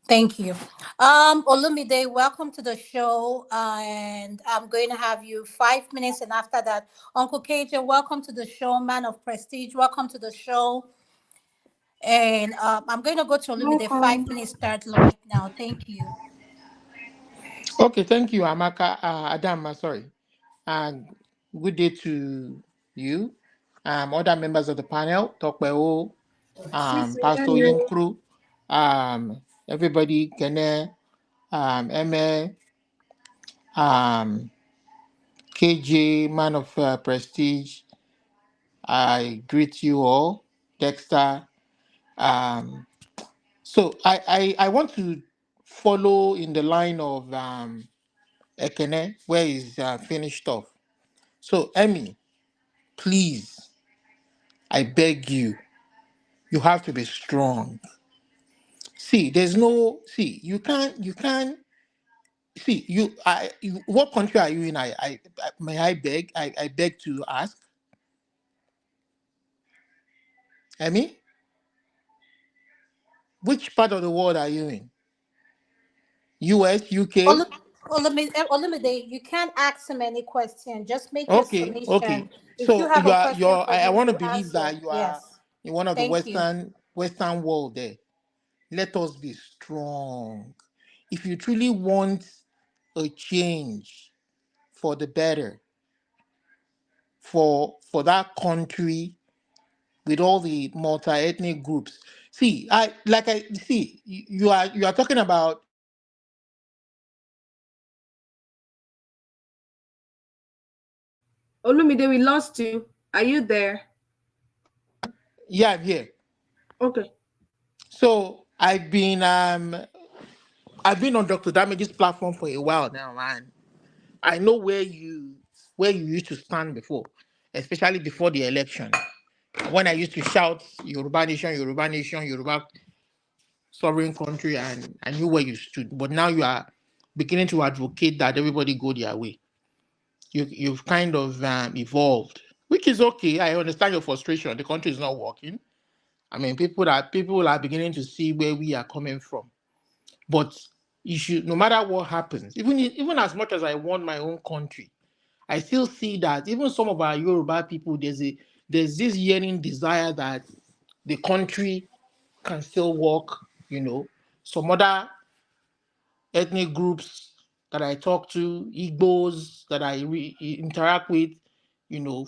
Thank you. Olumide, welcome to the show. And I'm going to have you 5 minutes. And after that, Uncle KJ, welcome to the show. Man of Prestige, welcome to the show. And I'm going to go to Olumide. 5 minutes start right now. Thank you. Okay, thank you, Amaka. Adam, sorry. And good day to you, other members of the panel, Tokpeo, Pastor Inkru, everybody, Kene, Eme, KJ, man of prestige. I greet you all, Dexter. So I want to follow in the line of Ekene, where he's finished off. So, Emmy, please, I beg you, you have to be strong. See, there's no see. You can't see. What country are you in? May I beg? I beg to ask. I mean, which part of the world are you in? U.S., UK. Olumide, you can't ask him any question. Just make your Okay. submission. If you So have a question for I him, want to you believe answer. that you are Yes. in one of the Thank you. Western world there. Let us be strong. If you truly want a change for the better, for that country with all the multi-ethnic groups. See, you are talking about. Olumide, we lost you. Are you there? Yeah, I'm here. Okay. So I've been on Dr. Damage's platform for a while now, and I know where you used to stand before, especially before the election, when I used to shout Yoruba nation, Yoruba nation, Yoruba sovereign country, and I knew where you stood. But now you are beginning to advocate that everybody go their way. You've kind of evolved, which is okay. I understand your frustration. The country is not working. I mean, people are beginning to see where we are coming from. But you should, no matter what happens, even as much as I want my own country, I still see that even some of our Yoruba people, there's this yearning desire that the country can still work. Some other ethnic groups that I talk to, Igbos that I interact with,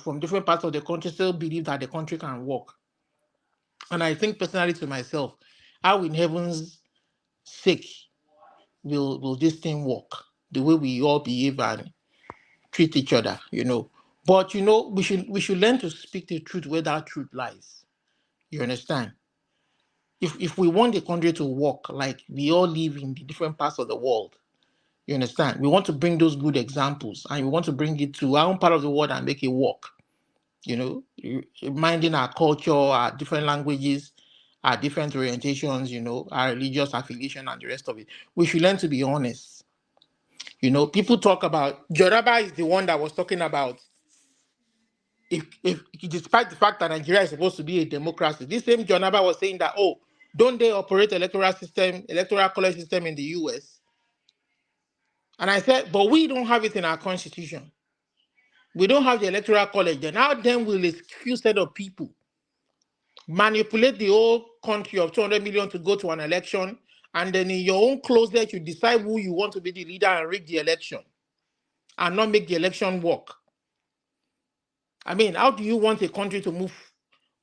from different parts of the country, still believe that the country can work. And I think personally to myself, how in heaven's sake will this thing work? The way we all behave and treat each other. But we should learn to speak the truth where that truth lies. You understand? If we want the country to work like we all live in the different parts of the world, you understand? We want to bring those good examples and we want to bring it to our own part of the world and make it work. Minding our culture, our different languages, our different orientations, our religious affiliation and the rest of it. We should learn to be honest. People talk about Yoruba is the one that was talking about if despite the fact that Nigeria is supposed to be a democracy, this same Jonaba was saying that, don't they operate electoral college system in the US? And I said, but we don't have it in our constitution. We don't have the electoral college. Then how then will a few set of people manipulate the whole country of 200 million to go to an election, and then in your own closet you decide who you want to be the leader and rig the election and not make the election work? I mean, how do you want a country to move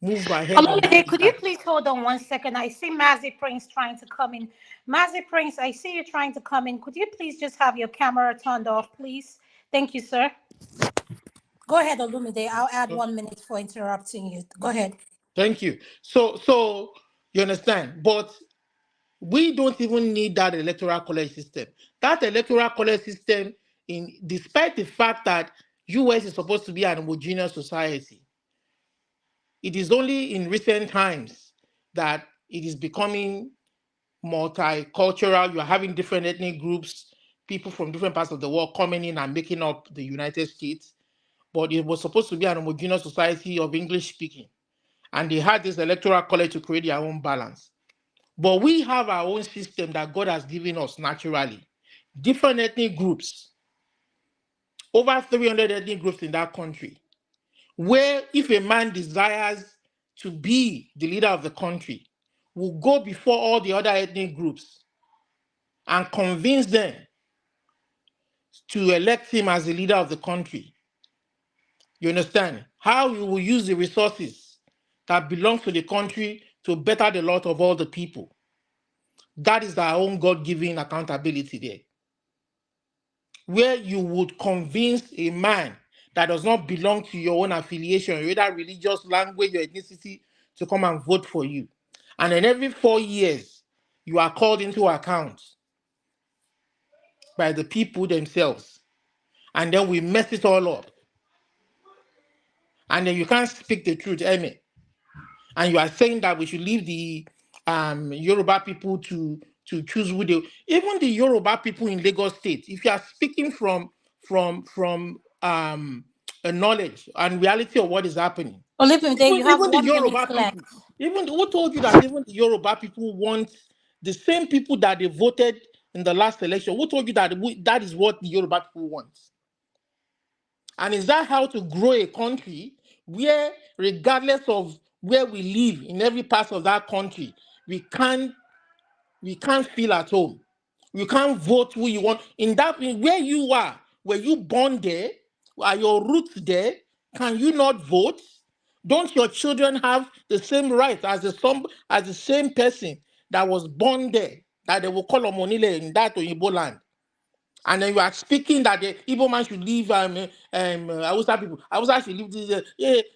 ahead on that? Could you please hold on 1 second? I see Mazzy Prince trying to come in. Mazzy Prince, I see you trying to come in. Could you please just have your camera turned off, please? Thank you, sir. Go ahead, Olumide. I'll add 1 minute for interrupting you. Go ahead. Thank you. So you understand, but we don't even need that electoral college system. That electoral college system, despite the fact that US is supposed to be an homogeneous society, it is only in recent times that it is becoming multicultural. You are having different ethnic groups, people from different parts of the world coming in and making up the United States. But it was supposed to be an homogeneous society of English speaking. And they had this electoral college to create their own balance. But we have our own system that God has given us naturally. Different ethnic groups, over 300 ethnic groups in that country, where if a man desires to be the leader of the country, will go before all the other ethnic groups and convince them to elect him as the leader of the country. You understand? How you will use the resources that belong to the country to better the lot of all the people. That is our own God-given accountability there. Where you would convince a man that does not belong to your own affiliation, either religious, language, or ethnicity, to come and vote for you. And then every 4 years, you are called into account by the people themselves. And then we mess it all up. And then you can't speak the truth, Amy. And you are saying that we should leave the Yoruba people to choose who they, even the Yoruba people in Lagos State, if you are speaking from a knowledge and reality of what is happening, Olivia, you have even the 1 minute Yoruba left. people, even who told you that even the Yoruba people want the same people that they voted in the last election? Who told you that that is what the Yoruba people want? And is that how to grow a country where, regardless of where we live in every part of that country, we can't feel at home? You can't vote who you want where you are. Were you born there? Are your roots there? Can you not vote? Don't your children have the same rights as the same person that was born there, that they will call Omonile in that Oyibo land? And then you are speaking that the Igbo man should leave Hausa people. Hausa should leave this.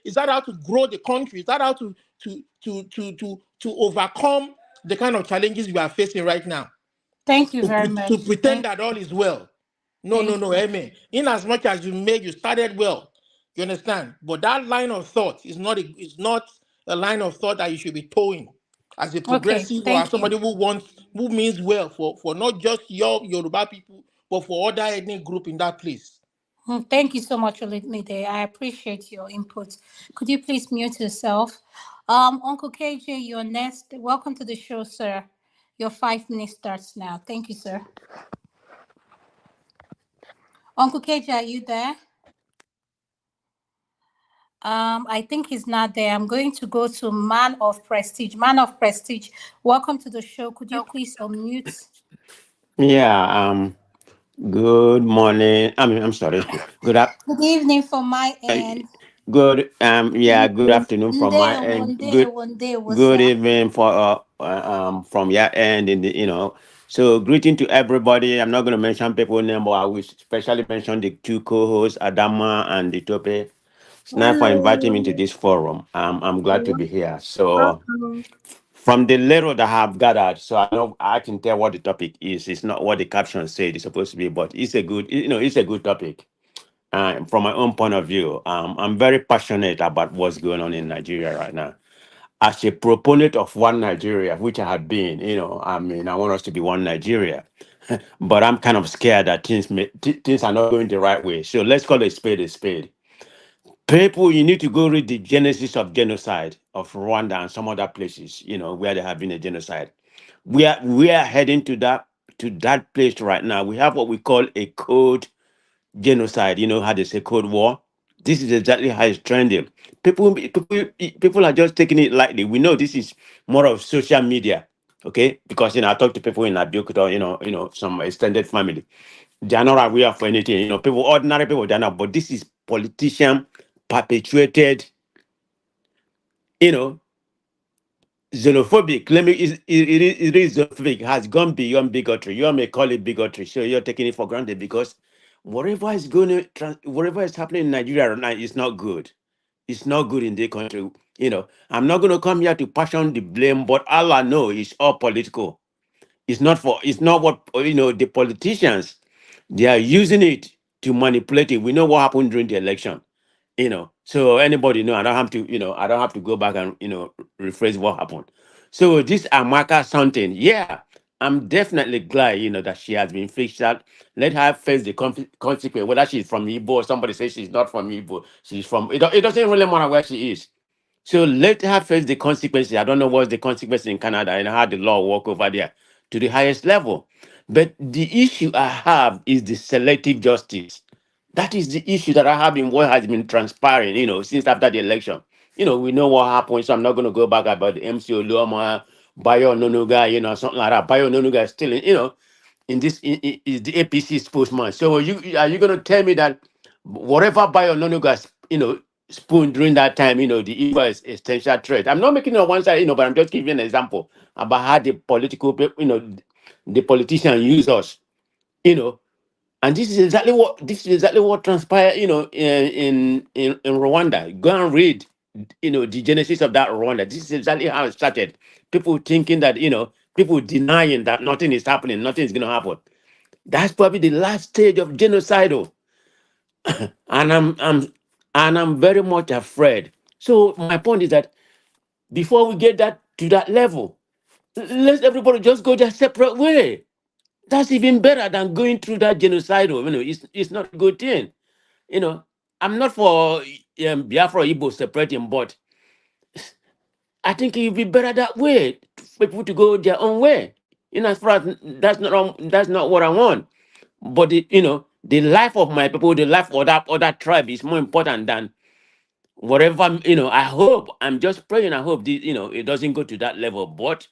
Is that how to grow the country? Is that how to overcome the kind of challenges we are facing right now? Thank you very To much. pretend that all is well. No, Thank you. amen. In as much as you started well, you understand. But that line of thought is not a line of thought that you should be towing as a Okay, progressive or as thank you. somebody who means well for not just your Yoruba people, but for other ethnic group in that place. Thank you so much, Olumide. I appreciate your input. Could you please mute yourself? Uncle KJ, you're next. Welcome to the show, sir. Your 5 minutes starts now. Thank you, sir. Uncle KJ, are you there? I think he's not there. I'm going to go to Man of Prestige. Man of Prestige, welcome to the show. Could you please unmute? Yeah, good morning. I'm sorry. Good up. Good evening from my end. Good yeah, good afternoon from my Nde, end. one day, what's Good up? evening for from your end in the So greeting to everybody. I'm not gonna mention people name, but I will especially mention the two co-hosts, Adama and the Tope. It's nice for inviting me to Hello. this forum. I'm glad to You're be here. So welcome. from the little that I have gathered, so I know I can tell what the topic is. It's not what the caption said it's supposed to be, but it's a good, it's a good topic. From my own point of view, I'm very passionate about what's going on in Nigeria right now. As a proponent of one Nigeria, which I have been, I mean, I want us to be one Nigeria, but I'm kind of scared that things are not going the right way. So let's call a spade a spade. People, you need to go read the genesis of genocide of Rwanda and some other places, where there have been a genocide. We are heading to that place right now. We have what we call a code genocide. You know how they say code war. This is exactly how it's trending. People are just taking it lightly. We know this is more of social media, okay? Because I talk to people in Abiyokuta, some extended family. They are not aware of anything. People, ordinary people, they're not. But this is politician perpetuated, you know, xenophobic. It is xenophobic. Has gone beyond bigotry. You may call it bigotry. So you're taking it for granted because whatever is happening in Nigeria right now is not good. It's not good in the country. I'm not going to come here to passion the blame, but all I know is all political. It's not what the politicians, they are using it to manipulate it. We know what happened during the election. So anybody know, I don't have to go back and rephrase what happened. So this Amaka something, yeah, I'm definitely glad that she has been fixed out. Let her face the consequence, whether she's from Igbo or somebody says she's not from Igbo, she's from it doesn't really matter where she is. So let her face the consequences. I don't know what's the consequence in Canada and how the law work over there to the highest level. But the issue I have is the selective justice. That is the issue that I have in what has been transpiring, since after the election. We know what happened, so I'm not going to go back about the MC Oluoma, Bayo Nonuga, something like that. Bayo Nonuga is still, in this is the APC spokesman. So are you going to tell me that whatever Bayo Nonuga, spoon during that time, the evil is essential threat? I'm not making it on one side, but I'm just giving an example about how the political, the politicians use us, you know, and this is exactly what transpired, in Rwanda. Go and read, the genesis of that Rwanda. This is exactly how it started. People thinking that, people denying that nothing is happening, nothing is going to happen. That's probably the last stage of genocidal, and I'm very much afraid. So my point is that before we get that to that level, Let everybody just go their separate way. That's even better than going through that genocidal. It's not a good thing. I'm not for Biafra or Igbo separating, but I think it'd be better that way for people to go their own way. As far as that's not what I want. But the life of my people, the life of that other tribe is more important than whatever. I hope. I'm just praying. I hope it doesn't go to that level. But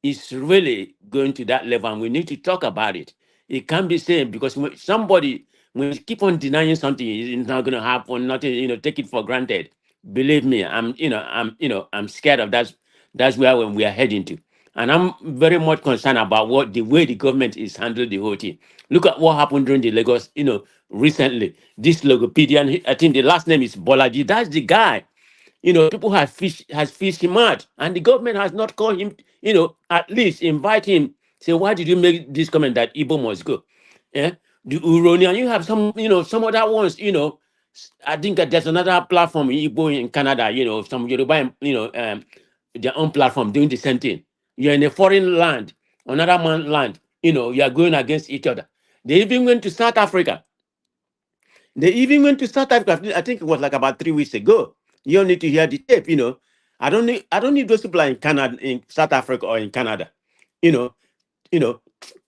it's really going to that level, and we need to talk about it. It can't be same because when you keep on denying something, it's not going to happen. Nothing, take it for granted. Believe me, I'm scared of that. That's where we are heading to, and I'm very much concerned about the way the government is handling the whole thing. Look at what happened during the Lagos, recently. This logopedian, I think the last name is Bolaji. That's the guy. People has fished him out, and the government has not called him. At least invite him. Say, why did you make this comment that Igbo must go? Yeah, the Uronian. You have some other ones. I think that there's another platform in Igbo in Canada. Some Yoruba, their own platform doing the same thing. You're in a foreign land, another man land. You are going against each other. They even went to South Africa. I think it was like about 3 weeks ago. You don't need to hear the tape. I don't need those people in Canada, in South Africa, or in Canada. You know, you know,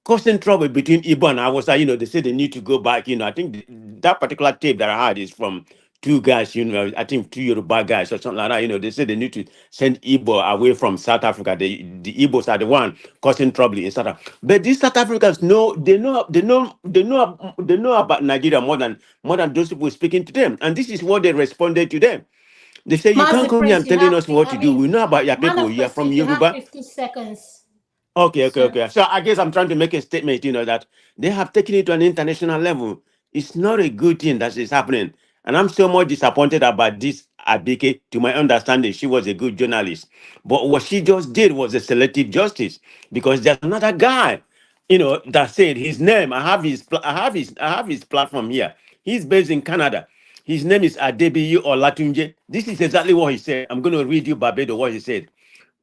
causing trouble between Igbo and Hausa. They say they need to go back. I think that particular tape that I had is from two guys. I think two Yoruba guys or something like that. They say they need to send Igbo away from South Africa. The Igbos are the one causing trouble in South Africa. But these South Africans know about Nigeria more than those people speaking to them. And this is what they responded to them. They say, you can't Master come here Prince, and you telling have, us what I to do. mean, We know about your man people. of You are from prestige, you have Yoruba. 50 seconds. Okay. Sir. So I guess I'm trying to make a statement, that they have taken it to an international level. It's not a good thing that is happening. And I'm so much disappointed about this Abike. To my understanding, she was a good journalist. But what she just did was a selective justice, because there's another guy, that said his name. I have his platform here. He's based in Canada. His name is Adebiyi Olatunje. This is exactly what he said. I'm going to read you verbatim what he said.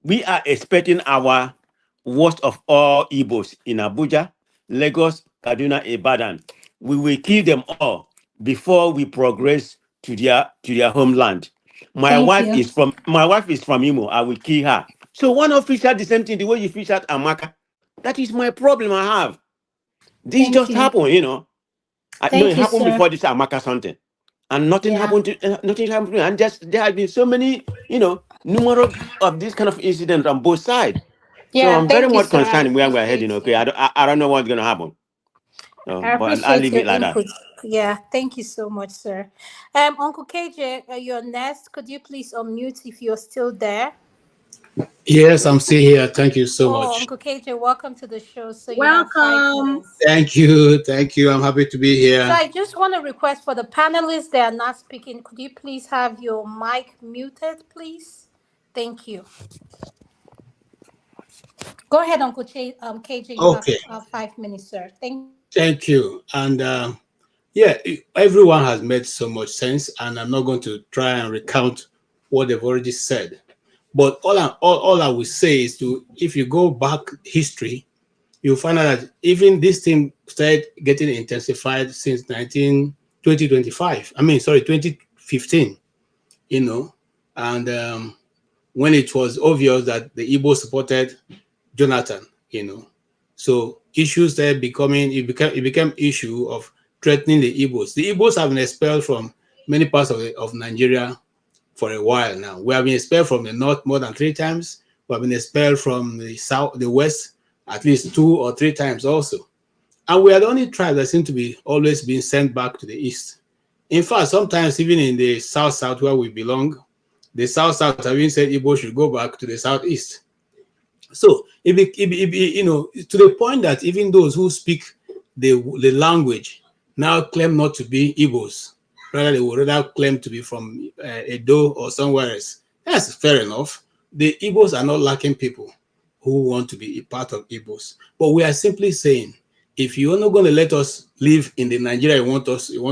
We are expecting our worst of all Igbos in Abuja, Lagos, Kaduna, Ibadan. We will kill them all before we progress to their homeland. My Thank wife you. is from Imo. I will kill her. So one of fish out the same thing the way you fish out Amaka. That is my problem I have. This Thank just you. happened, I know it Thank you, happened sir. before this Amaka something, and nothing Yeah. happened to nothing happened to me. And just there have been so many, numerous of this kind of incidents on both sides. So Yeah, I'm very thank you, much sir. I concerned where we're heading. appreciate Okay, you. I don't know what's gonna happen. I But I'll appreciate leave your it like that. input. Yeah, thank you so much, sir. Uncle KJ, you're next. Could you please unmute if you're still there? Yes, I'm still here. Thank you so Oh, much. Uncle KJ, welcome to the show. So you have 5 Welcome. minutes. Thank you. Thank you. I'm happy to be So here. I just want to request for the panelists that are not speaking, could you please have your mic muted, please? Thank you. Go ahead, Uncle KJ. You have Okay. 5 minutes, sir. Thank you. Thank you. And yeah, everyone has made so much sense, and I'm not going to try and recount what they've already said. But all I will say is if you go back history, you'll find out that even this thing started getting intensified since 2015, and when it was obvious that the Igbo supported Jonathan, So issues there it became issue of threatening the Igbos. The Igbos have been expelled from many parts of Nigeria for a while now. We have been expelled from the north more than 3 times. We have been expelled from the south, the west, at least 2 or 3 times also. And we are the only tribe that seem to be always being sent back to the east. In fact, sometimes even in the south where we belong, the south have even said Igbo should go back to the southeast. So to the point that even those who speak the language now claim not to be Igbos. Rather, they would rather claim to be from Edo or somewhere else. That's fair enough. The Igbos are not lacking people who want to be a part of Igbos. But we are simply saying, if you're not going to let us live in the Nigeria you want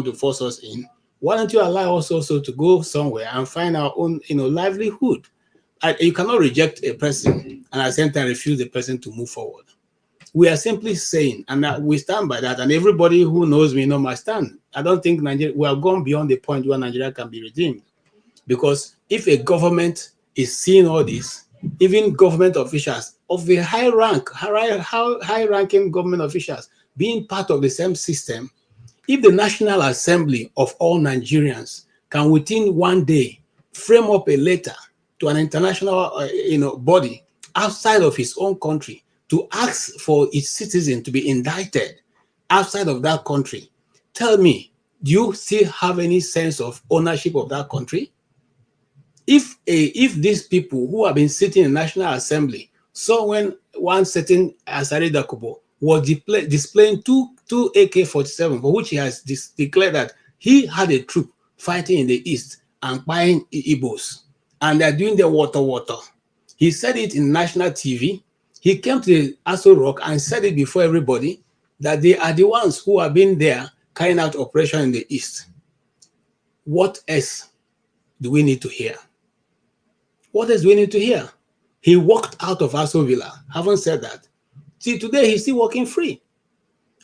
to force us in, why don't you allow us also to go somewhere and find our own livelihood? You cannot reject a person and at the same time refuse the person to move forward. We are simply saying, and we stand by that, and everybody who knows me know my stand. I don't think Nigeria, we have gone beyond the point where Nigeria can be redeemed. Because if a government is seeing all this, even government officials of a high rank, high-ranking government officials being part of the same system, if the National Assembly of all Nigerians can within one day frame up a letter to an international body outside of his own country to ask for its citizen to be indicted outside of that country, tell me, do you still have any sense of ownership of that country? If these people who have been sitting in National Assembly saw when one certain Asari Dakubo was displaying two AK-47, for which he has declared that he had a troop fighting in the east and buying Igbos, and they're doing the water. He said it in national TV. He came to the Aso Rock and said it before everybody that they are the ones who have been there carrying out operation in the east. What else do we need to hear? What else do we need to hear? He walked out of Aso Villa. Haven't said that. See, today he's still walking free.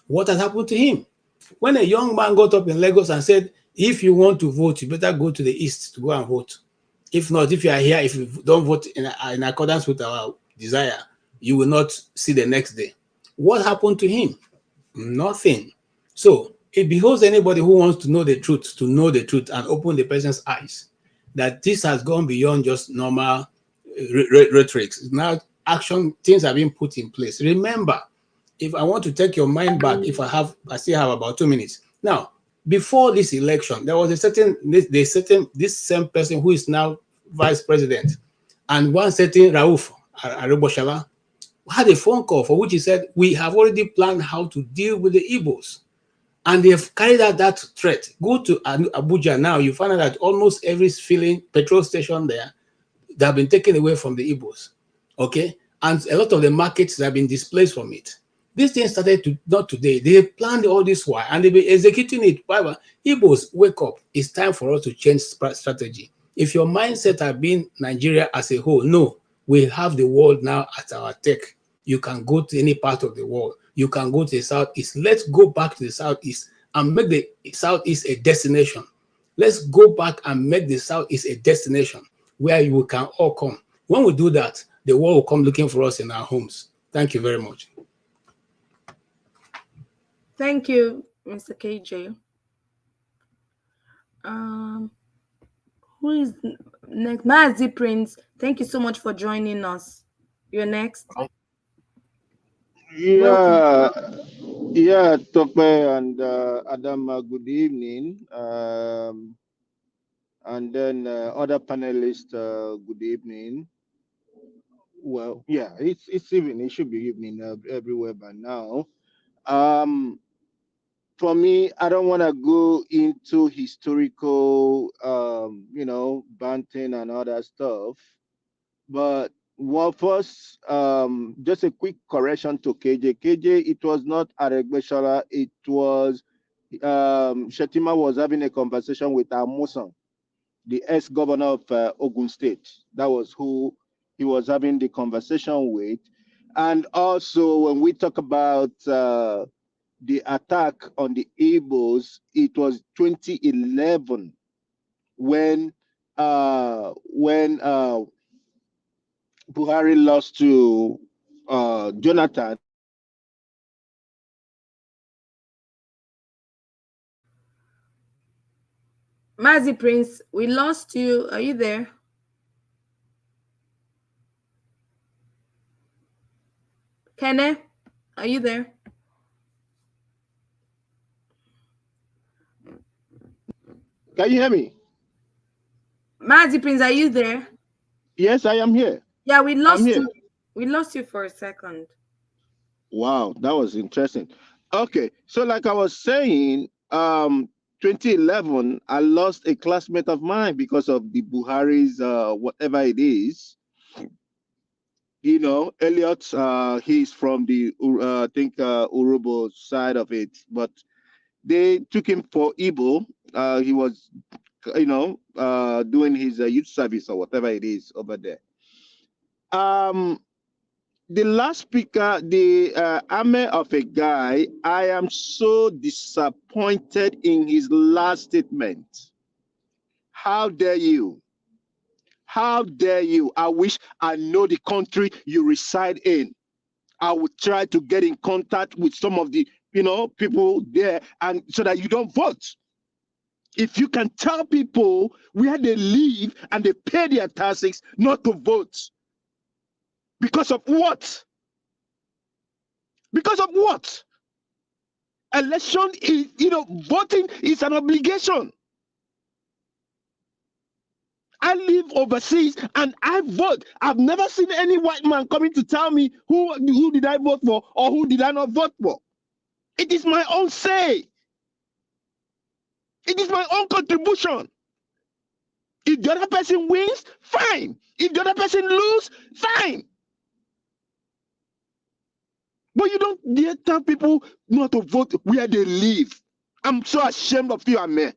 What has happened to him? When a young man got up in Lagos and said, if you want to vote, you better go to the east to go and vote. If not, if you are here, if you don't vote in accordance with our desire, you will not see the next day. What happened to him? Nothing. So it behoves anybody who wants to know the truth and open the person's eyes that this has gone beyond just normal rhetoric. Now action, things are being put in place. Remember, if I want to take your mind back, I still have about 2 minutes. Now, before this election, there was this same person who is now vice president, and one certain Rauf Araboshala had a phone call for which he said, we have already planned how to deal with the Igbos. And they've carried out that threat. Go to Abuja now, you find out that almost every petrol station there, they have been taken away from the Igbos. Okay? And a lot of the markets have been displaced from it. This thing started not today. They planned all this while and they've been executing it. Igbos, wake up. It's time for us to change strategy. If your mindset has been Nigeria as a whole, no, we have the world now at our tech. You can go to any part of the world. You can go to the Southeast. Let's go back to the Southeast and make the Southeast a destination. Let's go back and make the Southeast a destination where you can all come. When we do that, the world will come looking for us in our homes. Thank you very much. Thank you, Mr. KJ. Who is next? Mazi Prince, thank you so much for joining us. You're next. Yeah, yeah, Tope and Adama, good evening. And then other panelists, good evening. Well, yeah, it's evening. It should be evening everywhere by now. For me, I don't want to go into historical, banting and other stuff. But first, just a quick correction to KJ. KJ, it was not Aregbeshala. It was Shetima was having a conversation with Amusan, the ex-governor of Ogun State. That was who he was having the conversation with. And also, when we talk about the attack on the Igbos, it was 2011 when Buhari lost to Jonathan. Mazi Prince, we lost you. Are you there? Kene, are you there? Can you hear me? Mazi Prince, are you there? Yes, I am here. Yeah, we lost you. We lost you for a second. Wow, that was interesting. Okay, so like I was saying, 2011, I lost a classmate of mine because of the Buhari's whatever it is. You know, Elliot, he's from the I think Urobo side of it, but they took him for Igbo. He was, doing his youth service or whatever it is over there. The last speaker, the army of a guy, I am so disappointed in his last statement. How dare you? How dare you? I wish I know the country you reside in. I would try to get in contact with some of the, people there, and so that you don't vote. If you can tell people where they live and they pay their taxes not to vote. Because of what? Because of what? Election is, voting is an obligation. I live overseas and I vote. I've never seen any white man coming to tell me who did I vote for or who did I not vote for. It is my own say. It is my own contribution. If the other person wins, fine. If the other person loses, fine. But you don't dare tell people not to vote where they live. I'm so ashamed of you, Ahmed.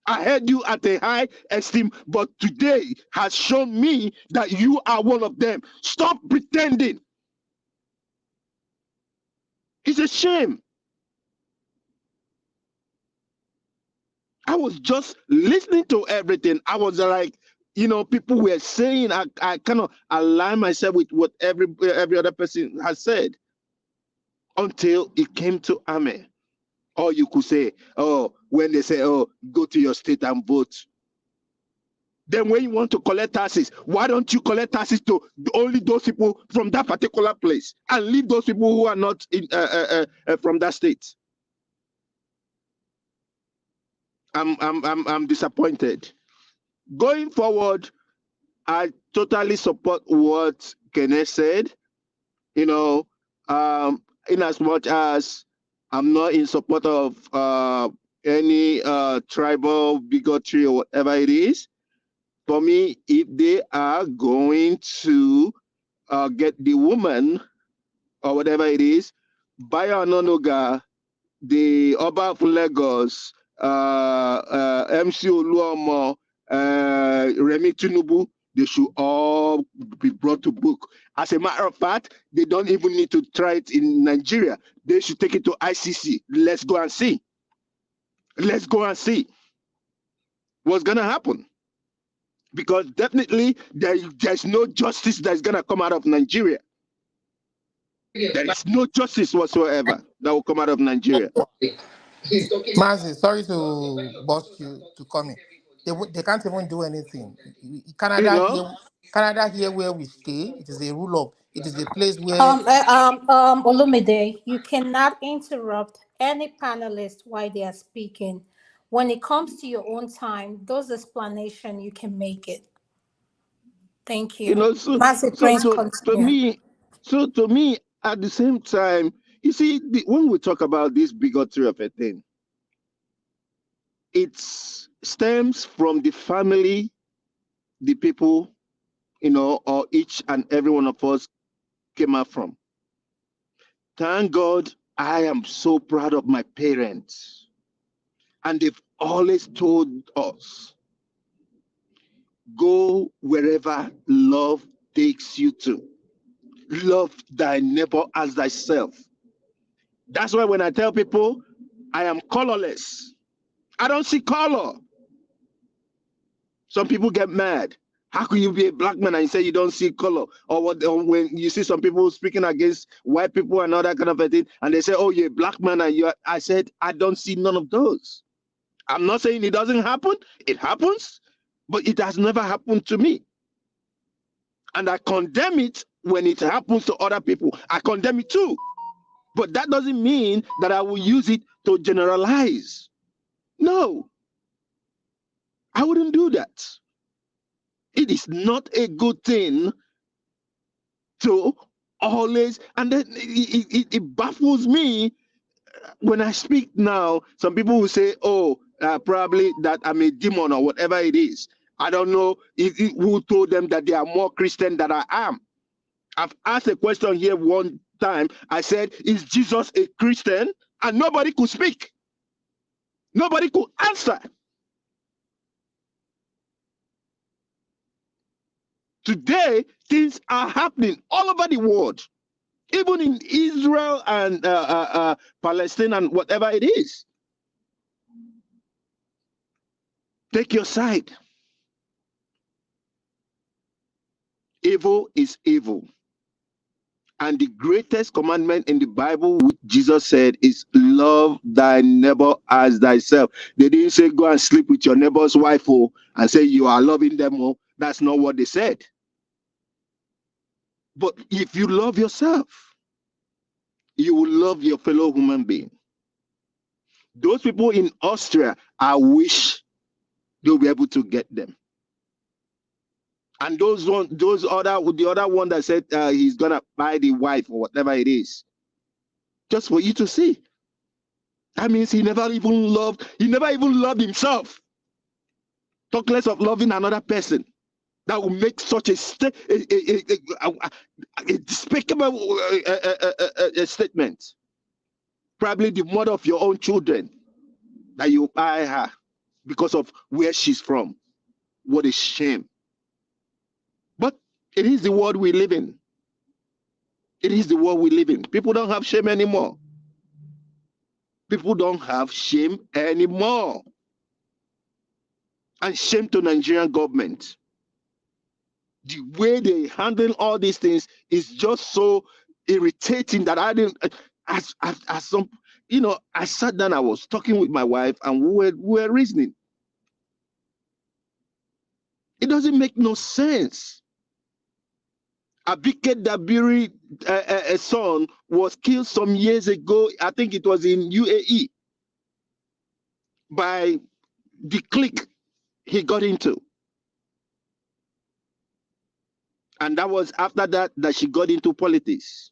I had you at a high esteem, but today has shown me that you are one of them. Stop pretending. It's a shame. I was just listening to everything. I was like, people were saying, I kind of align myself with what every other person has said until it came to Ame. Or you could say, when they say, go to your state and vote. Then when you want to collect taxes, why don't you collect taxes to only those people from that particular place and leave those people who are not from that state? I'm disappointed. Going forward, I totally support what Kenneth said. In as much as I'm not in support of any tribal bigotry or whatever it is. For me, if they are going to get the woman or whatever it is, Bayo Ononuga, the Oba of Lagos, MC Oluomo, Remi Tinubu, they should all be brought to book. As a matter of fact, they don't even need to try it in Nigeria. They should take it to ICC. Let's go and see. Let's go and see what's going to happen. Because definitely there's no justice that's going to come out of Nigeria. There is no justice whatsoever that will come out of Nigeria. Mazi, sorry to bust you to come in. They can't even do anything. Canada here where we stay, it is a rule of, it is a place where Olumide, you cannot interrupt any panelist while they are speaking. When it comes to your own time, those explanations you can make it. Thank you. To me, at the same time, you see, when we talk about this bigotry of a thing, it stems from the family, the people, or each and every one of us came out from. Thank God, I am so proud of my parents. And they've always told us, go wherever love takes you to. Love thy neighbor as thyself. That's why when I tell people I am colorless, I don't see color. Some people get mad. How can you be a black man and say you don't see color? Or when you see some people speaking against white people and all that kind of a thing, and they say, oh, you're a black man, and I said, I don't see none of those. I'm not saying it doesn't happen. It happens, but it has never happened to me. And I condemn it when it happens to other people. I condemn it too. But that doesn't mean that I will use it to generalize. No, I wouldn't do that. It is not a good thing to always, and then it baffles me when I speak now. Some people will say, oh, probably that I'm a demon or whatever it is. I don't know who told them that they are more Christian than I am. I've asked a question here one time. I said, is Jesus a Christian? And nobody could speak. Nobody could answer. Today, things are happening all over the world, even in Israel and Palestine and whatever it is. Take your side. Evil is evil. And the greatest commandment in the Bible, which Jesus said, is love thy neighbor as thyself. They didn't say go and sleep with your neighbor's wife and say you are loving them. That's not what they said. But if you love yourself, you will love your fellow human being. Those people in Austria, I wish they'll be able to get them. And the other one that said he's gonna buy the wife or whatever it is, just for you to see. That means he never even loved himself. Talk less of loving another person. That will make such a despicable statement. Probably the mother of your own children, that you buy her because of where she's from. What a shame. But it is the world we live in. It is the world we live in. People don't have shame anymore. People don't have shame anymore. And shame to Nigerian government. The way they handle all these things is just so irritating that I didn't, as some, I sat down, I was talking with my wife and we were reasoning. It doesn't make no sense. Abike Dabiri, son, was killed some years ago. I think it was in UAE by the clique he got into. And that was after that she got into politics.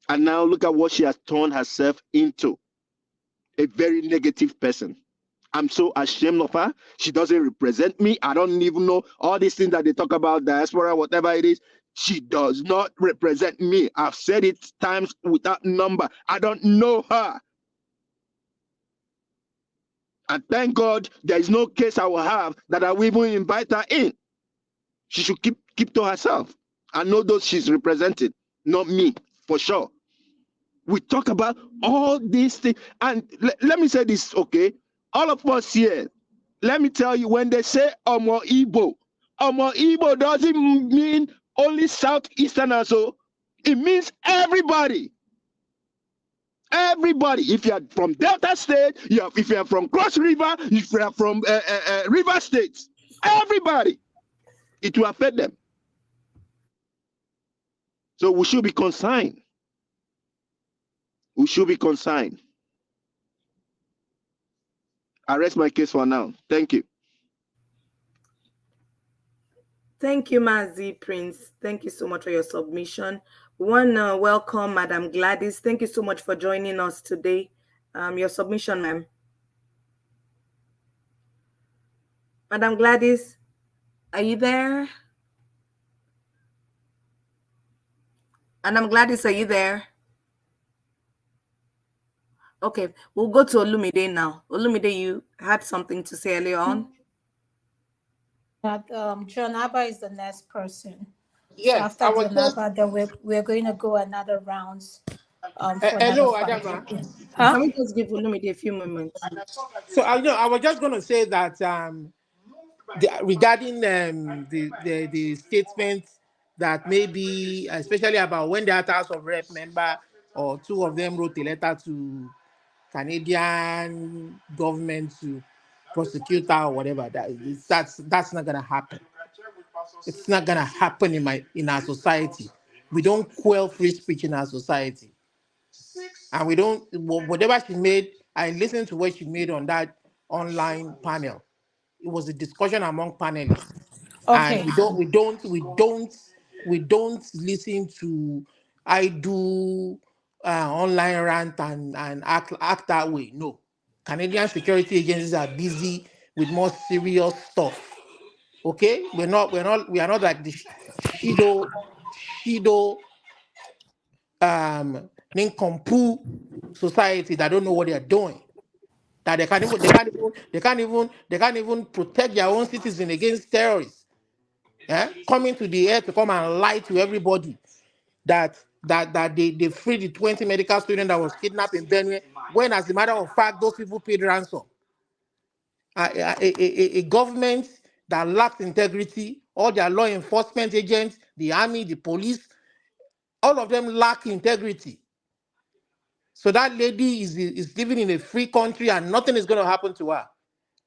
And now look at what she has turned herself into. A very negative person. I'm so ashamed of her. She doesn't represent me. I don't even know all these things that they talk about, diaspora, whatever it is. She does not represent me. I've said it times without number. I don't know her. And thank God there is no case I will have that I will even invite her in. She should keep to herself. I know those she's represented, not me, for sure. We talk about all these things. And let me say this, okay? All of us here, let me tell you, when they say Omo Igbo doesn't mean only Southeasterners. So it means everybody. Everybody. If you are from Delta State, if you are from Cross River, if you are from River State, everybody, it will affect them. So we should be consigned. We should be consigned. I rest my case for now. Thank you. Thank you, Mazi Prince. Thank you so much for your submission. We want to welcome Madam Gladys. Thank you so much for joining us today. Your submission, ma'am. Madam Gladys, are you there? Madam Gladys, are you there? Okay, we'll go to Olumide now. Olumide, you had something to say earlier on? John Abba is the next person. Yes, so after John Abba, then we're going to go another rounds. Hello, Adama. Huh? Can we just give Olumide a few moments? So I was just going to say that regarding the statement that maybe, especially about when the House of Rep member or two of them wrote a letter to Canadian government to prosecute her or whatever, that's not gonna happen. It's not gonna happen in our society. We don't quell free speech in our society, and we don't. Whatever she made, I listened to what she made on that online panel. It was a discussion among panelists, okay. and we don't listen to I do online rant and act that way. No, Canadian security agencies are busy with more serious stuff. Okay, we are not like the Shido nincompoop society that don't know what they are doing. That they can't even protect their own citizens against terrorists. coming to the air to come and lie to everybody that they freed the 20 medical students that was kidnapped in Benue, when as a matter of fact, those people paid ransom. A government that lacks integrity, all their law enforcement agents, the army, the police, all of them lack integrity. So that lady is living in a free country and nothing is going to happen to her.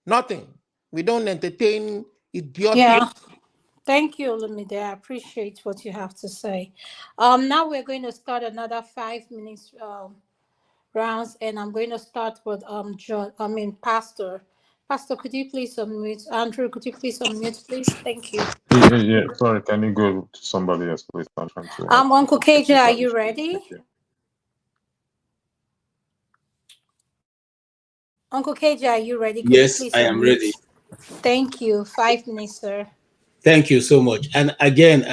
Nothing. We don't entertain idiotic. Yeah. Thank you, Olumide. I appreciate what you have to say. Now we're going to start another 5 minutes rounds, and I'm going to start with Pastor. Pastor, could you please unmute? Andrew, could you please unmute, please? Thank you. Yeah. Sorry, can you go to somebody else, please? I'm trying to. Uncle KJ, are you ready? Thank you. Uncle KJ, are you ready? Could Yes, you please I am unmute? ready. Thank you. 5 minutes, sir. Thank you so much. And again,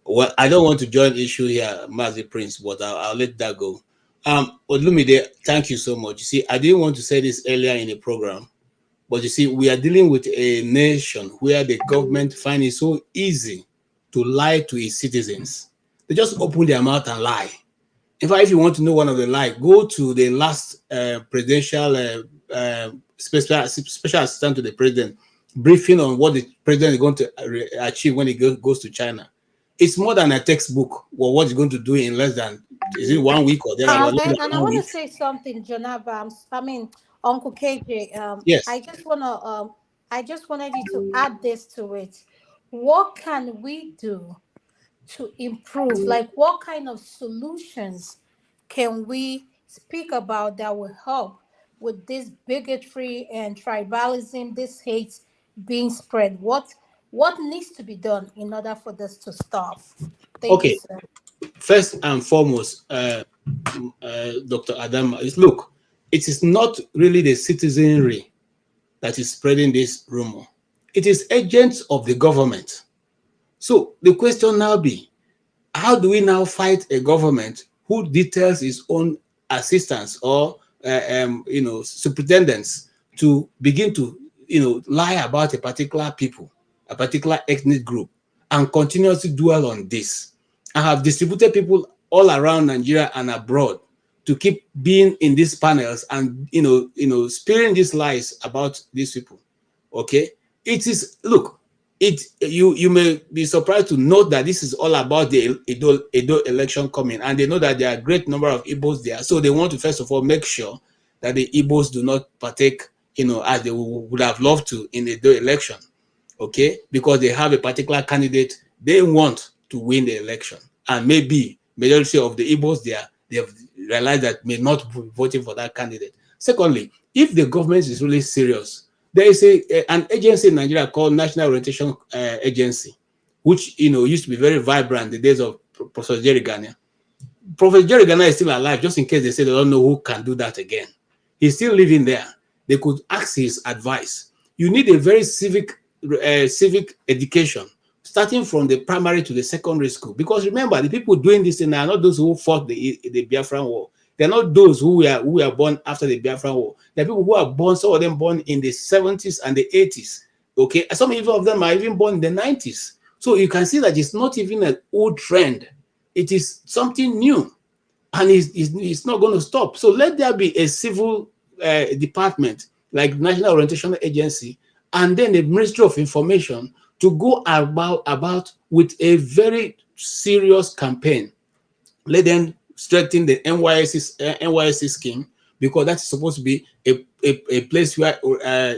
well, I don't want to join issue here, Mazi Prince, but I'll let that go. Olumide, thank you so much. You see, I didn't want to say this earlier in the program, but you see, we are dealing with a nation where the government finds it so easy to lie to its citizens. They just open their mouth and lie. In fact, if you want to know one of the lie, go to the last presidential special assistant to the president briefing on what the president is going to achieve when he goes to China. It's more than a textbook or what he's going to do in less than, is it 1 week or there? And I want to say something, Jonathan. Uncle KJ. Yes. I just wanted you to add this to it. What can we do to improve? Like, what kind of solutions can we speak about that will help with this bigotry and tribalism, this hate being spread? What needs to be done in order for this to stop? Thank you, sir. First and foremost, Dr. Adam, look, it is not really the citizenry that is spreading this rumor. It is agents of the government. So the question now be, how do we now fight a government who details its own assistants or superintendents to begin to lie about a particular people, a particular ethnic group, and continuously dwell on this? I have distributed people all around Nigeria and abroad to keep being in these panels and spearing these lies about these people. Okay, it is, look, you may be surprised to note that this is all about the Edo election coming, and they know that there are a great number of Igbos there, so they want to first of all make sure that the Igbos do not partake, as they would have loved to in the Edo election. Okay, because they have a particular candidate they want to win the election, and maybe majority of the Igbos there, they have realized that may not be voting for that candidate. Secondly, if the government is really serious, there is an agency in Nigeria called National Orientation Agency, which used to be very vibrant in the days of Professor Jerry Ghana. Professor Jerry Ghana is still alive, just in case they say they don't know who can do that again. He's still living there. They could ask his advice. You need a very civic education, starting from the primary to the secondary school. Because remember, the people doing this thing are not those who fought the Biafran War. They're not those who were born after the Biafran War. They're people who are born, some of them born in the 70s and the 80s. Okay, some even of them are even born in the 90s. So you can see that it's not even an old trend. It is something new, and it's not going to stop. So let there be a civil department like National Orientation Agency, and then the Ministry of Information to go about with a very serious campaign. Let them strengthen the NYSC scheme, because that's supposed to be a place where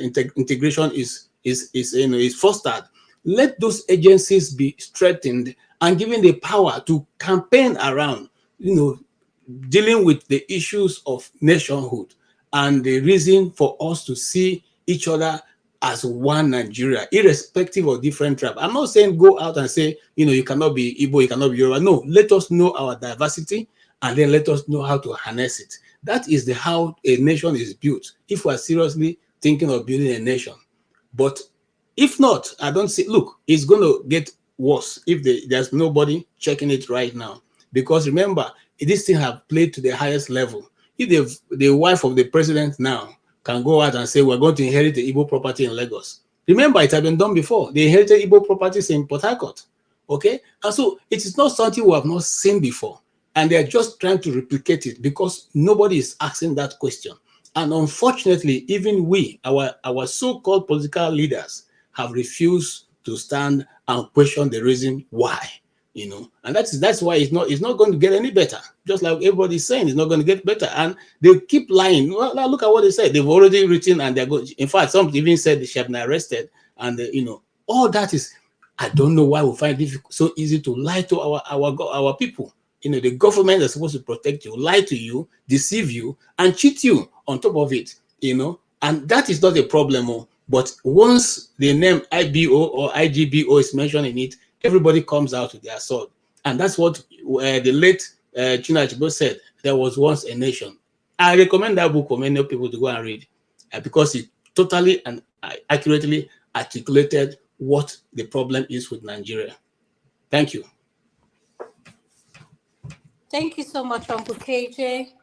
integration is fostered. Let those agencies be strengthened and given the power to campaign around, dealing with the issues of nationhood and the reason for us to see each other as one Nigeria, irrespective of different tribes. I'm not saying go out and say, you cannot be Igbo, you cannot be Yoruba. No, let us know our diversity, and then let us know how to harness it. That is how a nation is built, if we are seriously thinking of building a nation. But if not, I don't see, look, it's going to get worse if there's nobody checking it right now. Because remember, this thing have played to the highest level. If the wife of the president now can go out and say, we're going to inherit the Igbo property in Lagos, Remember, it had been done before. They inherited Igbo properties in Port Harcourt. Okay? And so it is not something we have not seen before. And they're just trying to replicate it because nobody is asking that question. And unfortunately, even we, our so-called political leaders, have refused to stand and question the reason why. You know, and that's why it's not going to get any better. Just like everybody's saying, it's not going to get better, and they keep lying. Well, now look at what they said. They've already written, and they're going. In fact, some even said they should have been arrested, and you know, all that is. I don't know why we find it so easy to lie to our people. You know, the government is supposed to protect you, lie to you, deceive you, and cheat you on top of it. You know, and that is not a problem. But once the name IBO or IGBO is mentioned in it, everybody comes out with their sword. And that's what the late Chinua said, there was once a nation. I recommend that book for many people to go and read because it totally and accurately articulated what the problem is with Nigeria. Thank you. Thank you so much, Uncle KJ.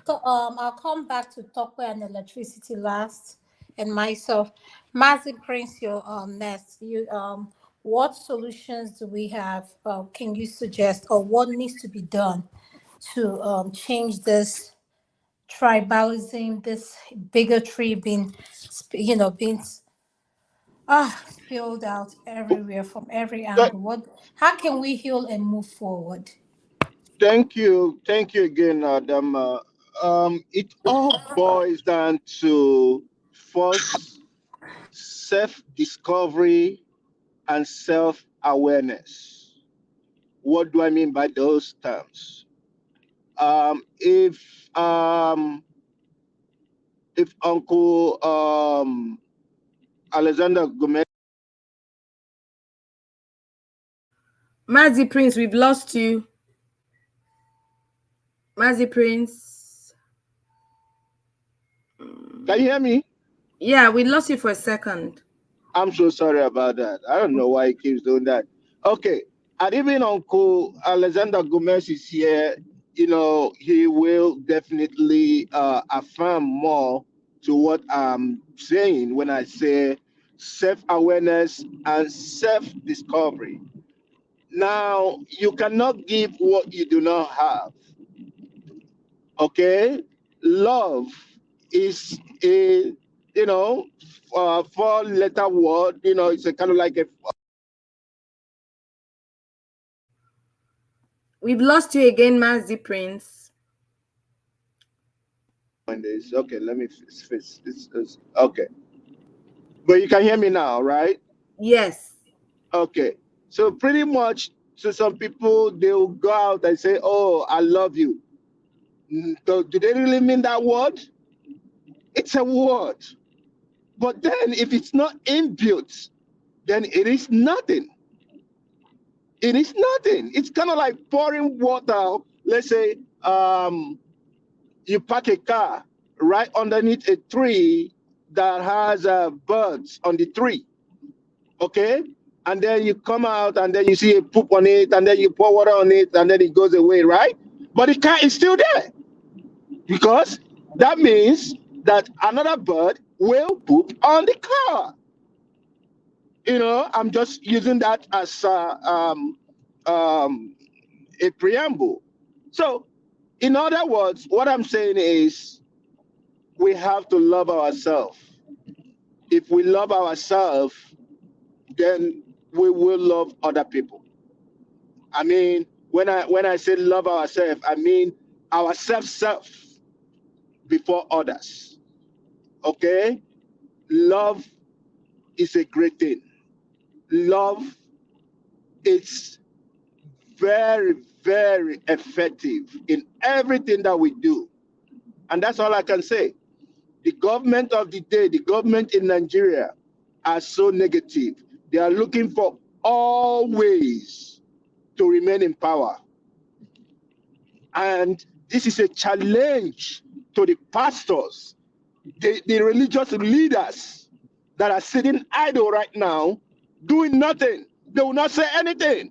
So, I'll come back to Tokwe and electricity last, and myself. Mazi Prince, you're next. What solutions do we have? Can you suggest, or what needs to be done to change this tribalism, this bigotry being spilled out everywhere from every angle? How can we heal and move forward? Thank you again, Adam. It all boils down to first self-discovery and self-awareness. What do I mean by those terms? If Uncle Alexander Gomez. Mazi Prince, we've lost you. Mazi Prince. Can you hear me? Yeah, we lost you for a second. I'm so sorry about that. I don't know why he keeps doing that. Okay. And even Uncle Alexander Gomez is here, you know, he will definitely affirm more to what I'm saying when I say self-awareness and self-discovery. Now, you cannot give what you do not have. Okay? Love is a, you know, 4-letter word. You know, it's a kind of like a. We've lost you again, Mazi Prince. Okay, let me fix this. Okay. But you can hear me now, right? Yes. Okay. So pretty much, so some people, they'll go out and say, oh, I love you. Do they really mean that word? It's a word. But then if it's not inbuilt, then it is nothing. It is nothing. It's kind of like pouring water. Let's say you park a car right underneath a tree that has birds on the tree. Okay? And then you come out and then you see a poop on it and then you pour water on it and then it goes away, right? But the car is still there because that means that another bird will poop on the car. You know, I'm just using that as a preamble. So, in other words, what I'm saying is we have to love ourselves. If we love ourselves, then we will love other people. I mean, when I say love ourselves, I mean ourself before others. Okay? Love is a great thing. Love is very, very effective in everything that we do. And that's all I can say. The government of the day, the government in Nigeria are so negative. They are looking for all ways to remain in power. And this is a challenge to the pastors, the religious leaders that are sitting idle right now, doing nothing. They will not say anything.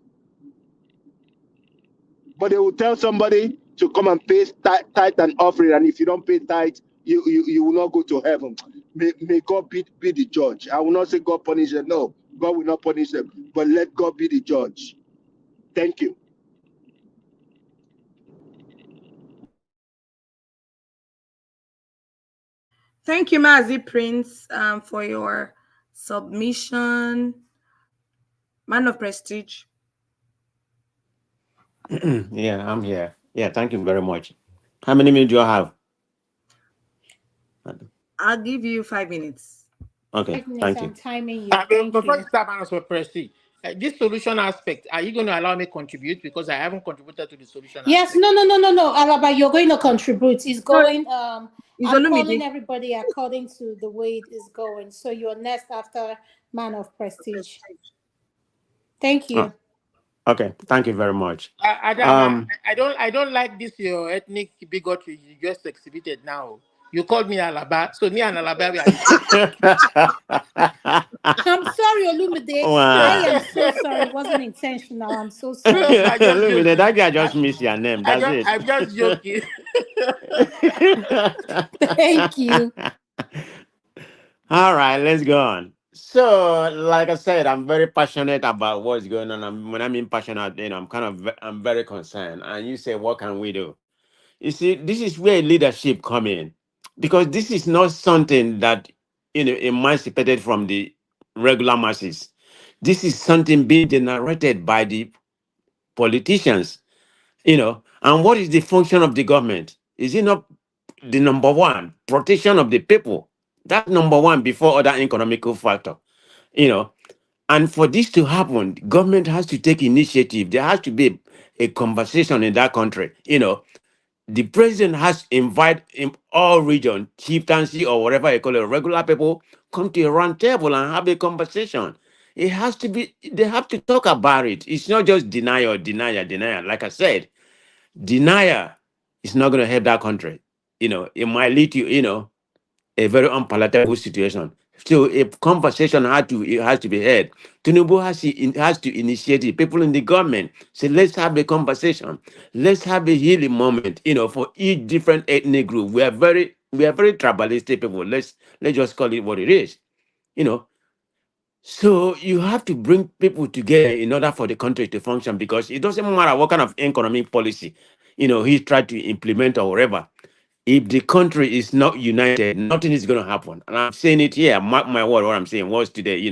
But they will tell somebody to come and pay tithe and offering. And if you don't pay tithe, you will not go to heaven. may God be the judge. I will not say God punish them. No, God will not punish them, but let God be the judge. Thank you. Thank you, Mazi Prince, for your submission. Man of prestige. Yeah, I'm here. Yeah, thank you very much. How many minutes do you have? I'll give you 5 minutes. Okay, 5 minutes, thank I'm you. timing you. Thank Before you you. start, man, for Prestige, this solution aspect, are you going to allow me contribute? Because I haven't contributed to the solution Yes, aspect. no, Alaba, you're going to contribute. It's No, going. it's I'm calling Olumide. everybody according to the way it is going. So you're next after Man of Prestige. Thank Oh, you. okay, thank you very much. Adam, I don't like this your ethnic bigotry you just exhibited now. You called me Alaba, so me and Alaba we are the same. I'm sorry, Olumide. I Wow. am so sorry. It wasn't intentional. I'm so No, sorry. I just Look, joking. that guy just missed your name. That's it. I'm just joking. Thank you. All right, let's go on. So, like I said, I'm very passionate about what's going on. When I mean passionate, I'm very concerned. And you say, what can we do? You see, this is where leadership come in, because this is not something that emancipated from the regular masses. This is something being generated by the politicians. And what is the function of the government? Is it not the number one protection of the people? That's number one before other economical factor. you know and for this to happen, government has to take initiative. There has to be a conversation in that country. The president has to invite in all region, chieftaincy or whatever you call it, regular people, come to a round table and have a conversation. It has to be, they have to talk about it. It's not just denial. Like I said, denial is not going to help that country. It might lead to, a very unpalatable situation. So a conversation it has to be had. Tinubu has to initiate it. People in the government say, let's have a conversation. Let's have a healing moment. For each different ethnic group. We are very tribalistic people. Let's just call it what it is. You know. So you have to bring people together in order for the country to function, because it doesn't matter what kind of economic policy he tried to implement or whatever. If the country is not united, nothing is going to happen. And I'm saying it here, mark my word, what I'm saying was today,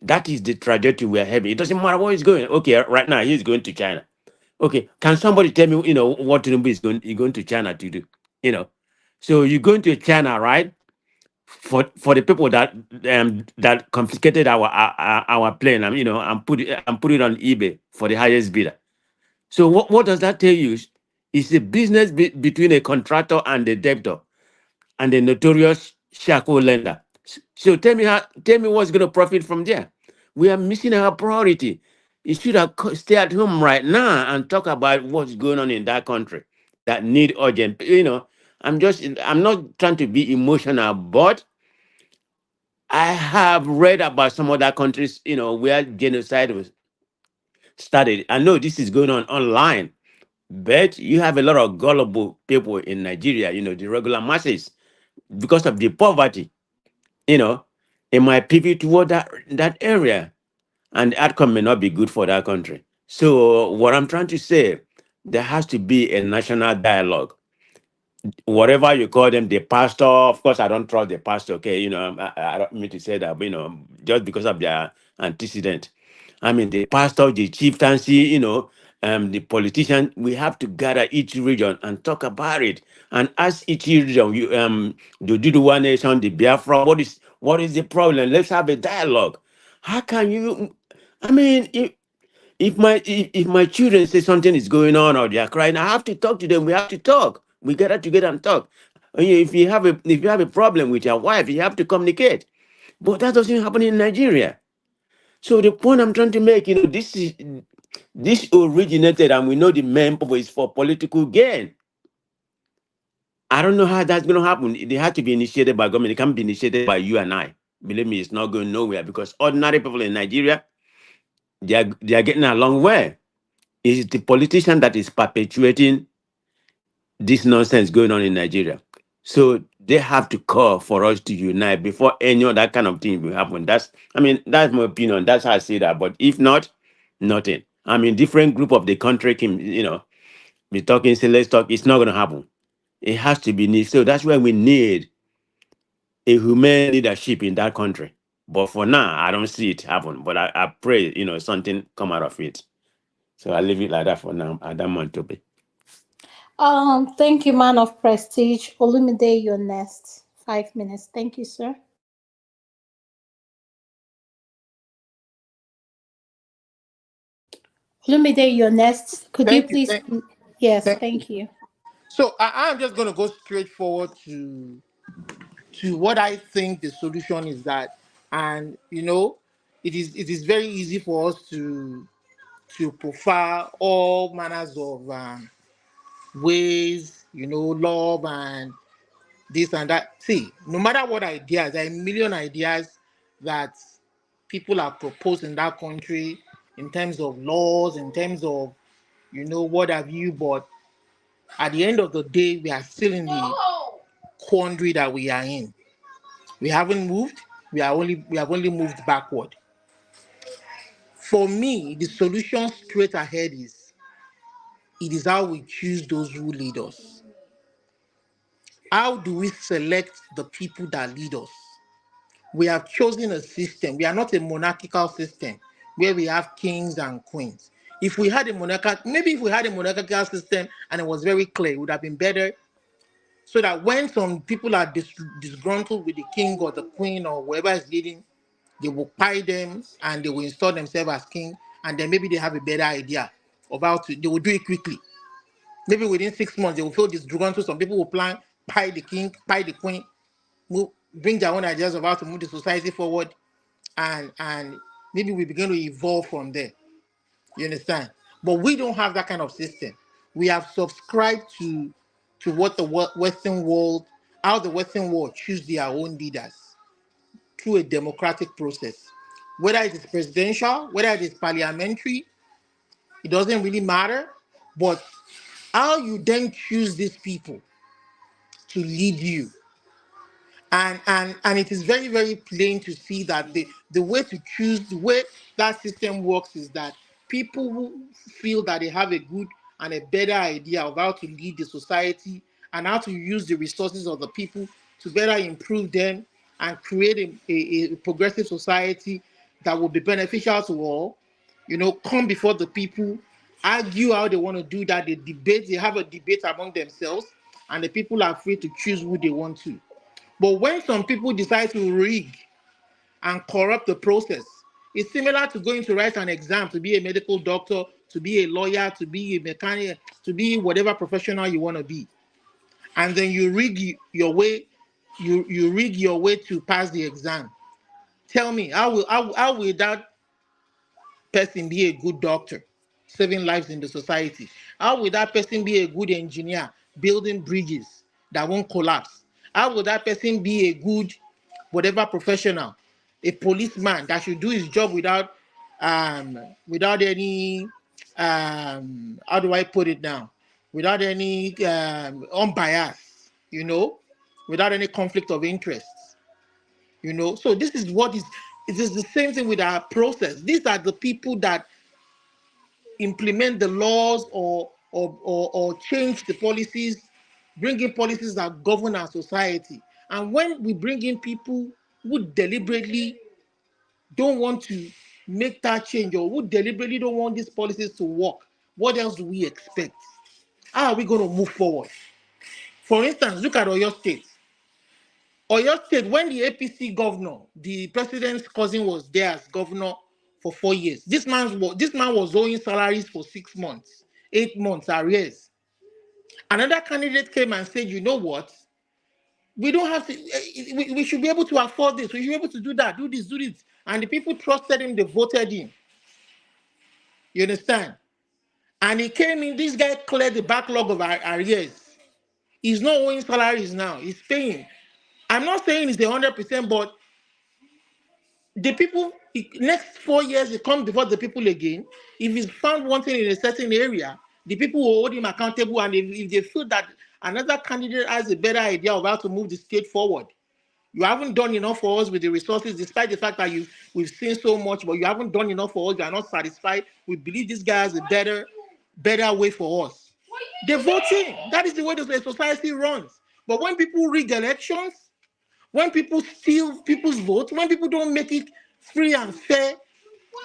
that is the trajectory we're having. It doesn't matter where he's going. Okay, right now he's going to China. Okay, can somebody tell me, what Tinubu is going to China to do? So you're going to China, right? For the people that confiscated our plane, and put it on eBay for the highest bidder. So what does that tell you? It's a business between a contractor and the debtor, and the notorious shackle lender. So tell me what's going to profit from there. We are missing our priority. You should have stay at home right now and talk about what's going on in that country that need urgent. I'm not trying to be emotional, but I have read about some other countries, where genocide was started. I know this is going on online, but you have a lot of gullible people in Nigeria, the regular masses, because of the poverty, you know, it might pivot toward that area, and the outcome may not be good for that country. So what I'm trying to say, there has to be a national dialogue. Whatever you call them, the pastor, of course, I don't trust the pastor, okay? I don't mean to say that, but, just because of their antecedent. I mean, the pastor, the chieftaincy, the politician, we have to gather each region and talk about it and ask each region, the Dudu Nation, the Biafra, what is the problem? Let's have a dialogue. How can you, I mean, if my children say something is going on or they are crying, I have to talk to them. We have to talk. We gather together and talk. If you have a problem with your wife, you have to communicate. But that doesn't happen in Nigeria. So the point I'm trying to make, this originated, and we know the main purpose is for political gain. I don't know how that's going to happen. It has to be initiated by government. It can't be initiated by you and I. Believe me, it's not going nowhere, because ordinary people in Nigeria, they are getting a long way. It's the politician that is perpetuating this nonsense going on in Nigeria. So they have to call for us to unite before any other kind of thing will happen. That's my opinion. That's how I see that. But if not, nothing. I mean, different group of the country can, be talking, say, let's talk. It's not going to happen. It has to be need. So that's why we need a humane leadership in that country. But for now, I don't see it happen. But I pray, something come out of it. So I leave it like that for now. I don't want to be. Thank you, man of prestige. Olumide, you're next. 5 minutes. Thank you, sir. Olumide, you're next. Could you Thank you. please? Yes, Thank you. thank you. So I'm just going to go straight forward to what I think the solution is that, and it is very easy for us to profile all manners of ways, love and this and that. See, no matter what ideas, there are a million ideas that people have proposed in that country in terms of laws, in terms of, what have you, but at the end of the day, we are still in the quandary that we are in. We haven't moved. We have only moved backward. For me, the solution straight ahead is it is how we choose those who lead us. How do we select the people that lead us? We have chosen a system. We are not a monarchical system where we have kings and queens. If we had a monarchical system and it was very clear, it would have been better, so that when some people are disgruntled with the king or the queen or whoever is leading, they will buy them and they will install themselves as king, and then maybe they have a better idea of how to. They will do it quickly. Maybe within 6 months they will feel disgruntled. Some people will plan, buy the king, buy the queen, bring their own ideas of how to move the society forward, and maybe we begin to evolve from there. You understand? But we don't have that kind of system. We have subscribed to what the Western world, how the Western world choose their own leaders through a democratic process. Whether it is presidential, whether it is parliamentary, it doesn't really matter. But how you then choose these people to lead you, and it is very, very plain to see that the way to choose, the way that system works is that people who feel that they have a good and a better idea of how to lead the society and how to use the resources of the people to better improve them and create a progressive society that will be beneficial to all, come before the people, argue how they want to do that, they have a debate among themselves, and the people are free to choose who they want to. But when some people decide to rig and corrupt the process, it's similar to going to write an exam to be a medical doctor, to be a lawyer, to be a mechanic, to be whatever professional you want to be. And then you rig your way, you rig your way to pass the exam. Tell me, how will that person be a good doctor, saving lives in the society? How will that person be a good engineer, building bridges that won't collapse? How will that person be a good whatever professional, a policeman that should do his job without any how do I put it now? Without any unbiased, without any conflict of interest. So this is what is it is the same thing with our process. These are the people that implement the laws or change the policies, bring in policies that govern our society. And when we bring in people who deliberately don't want to make that change, or who deliberately don't want these policies to work, what else do we expect? How are we going to move forward? For instance, look at Oyo State. Oyo State, when the APC governor, the president's cousin, was there as governor for 4 years, this man was owing salaries for 6 months, 8 months arrears. Another candidate came and said, you know what? We don't have to, we should be able to afford this. We should be able to do that, do this, do this. And the people trusted him, they voted him. You understand? And he came in, this guy cleared the backlog of arrears. He's not owing salaries now, he's paying. I'm not saying it's 100%, but the people, next 4 years, he comes before the people again. If he's found wanting in a certain area, the people will hold him accountable. And if they feel that another candidate has a better idea of how to move the state forward. You haven't done enough for us with the resources, despite the fact that we've seen so much, but you haven't done enough for us. You are not satisfied. We believe this guy has a better way for us. They vote in. That is the way the society runs. But when people rig elections, when people steal people's votes, when people don't make it free and fair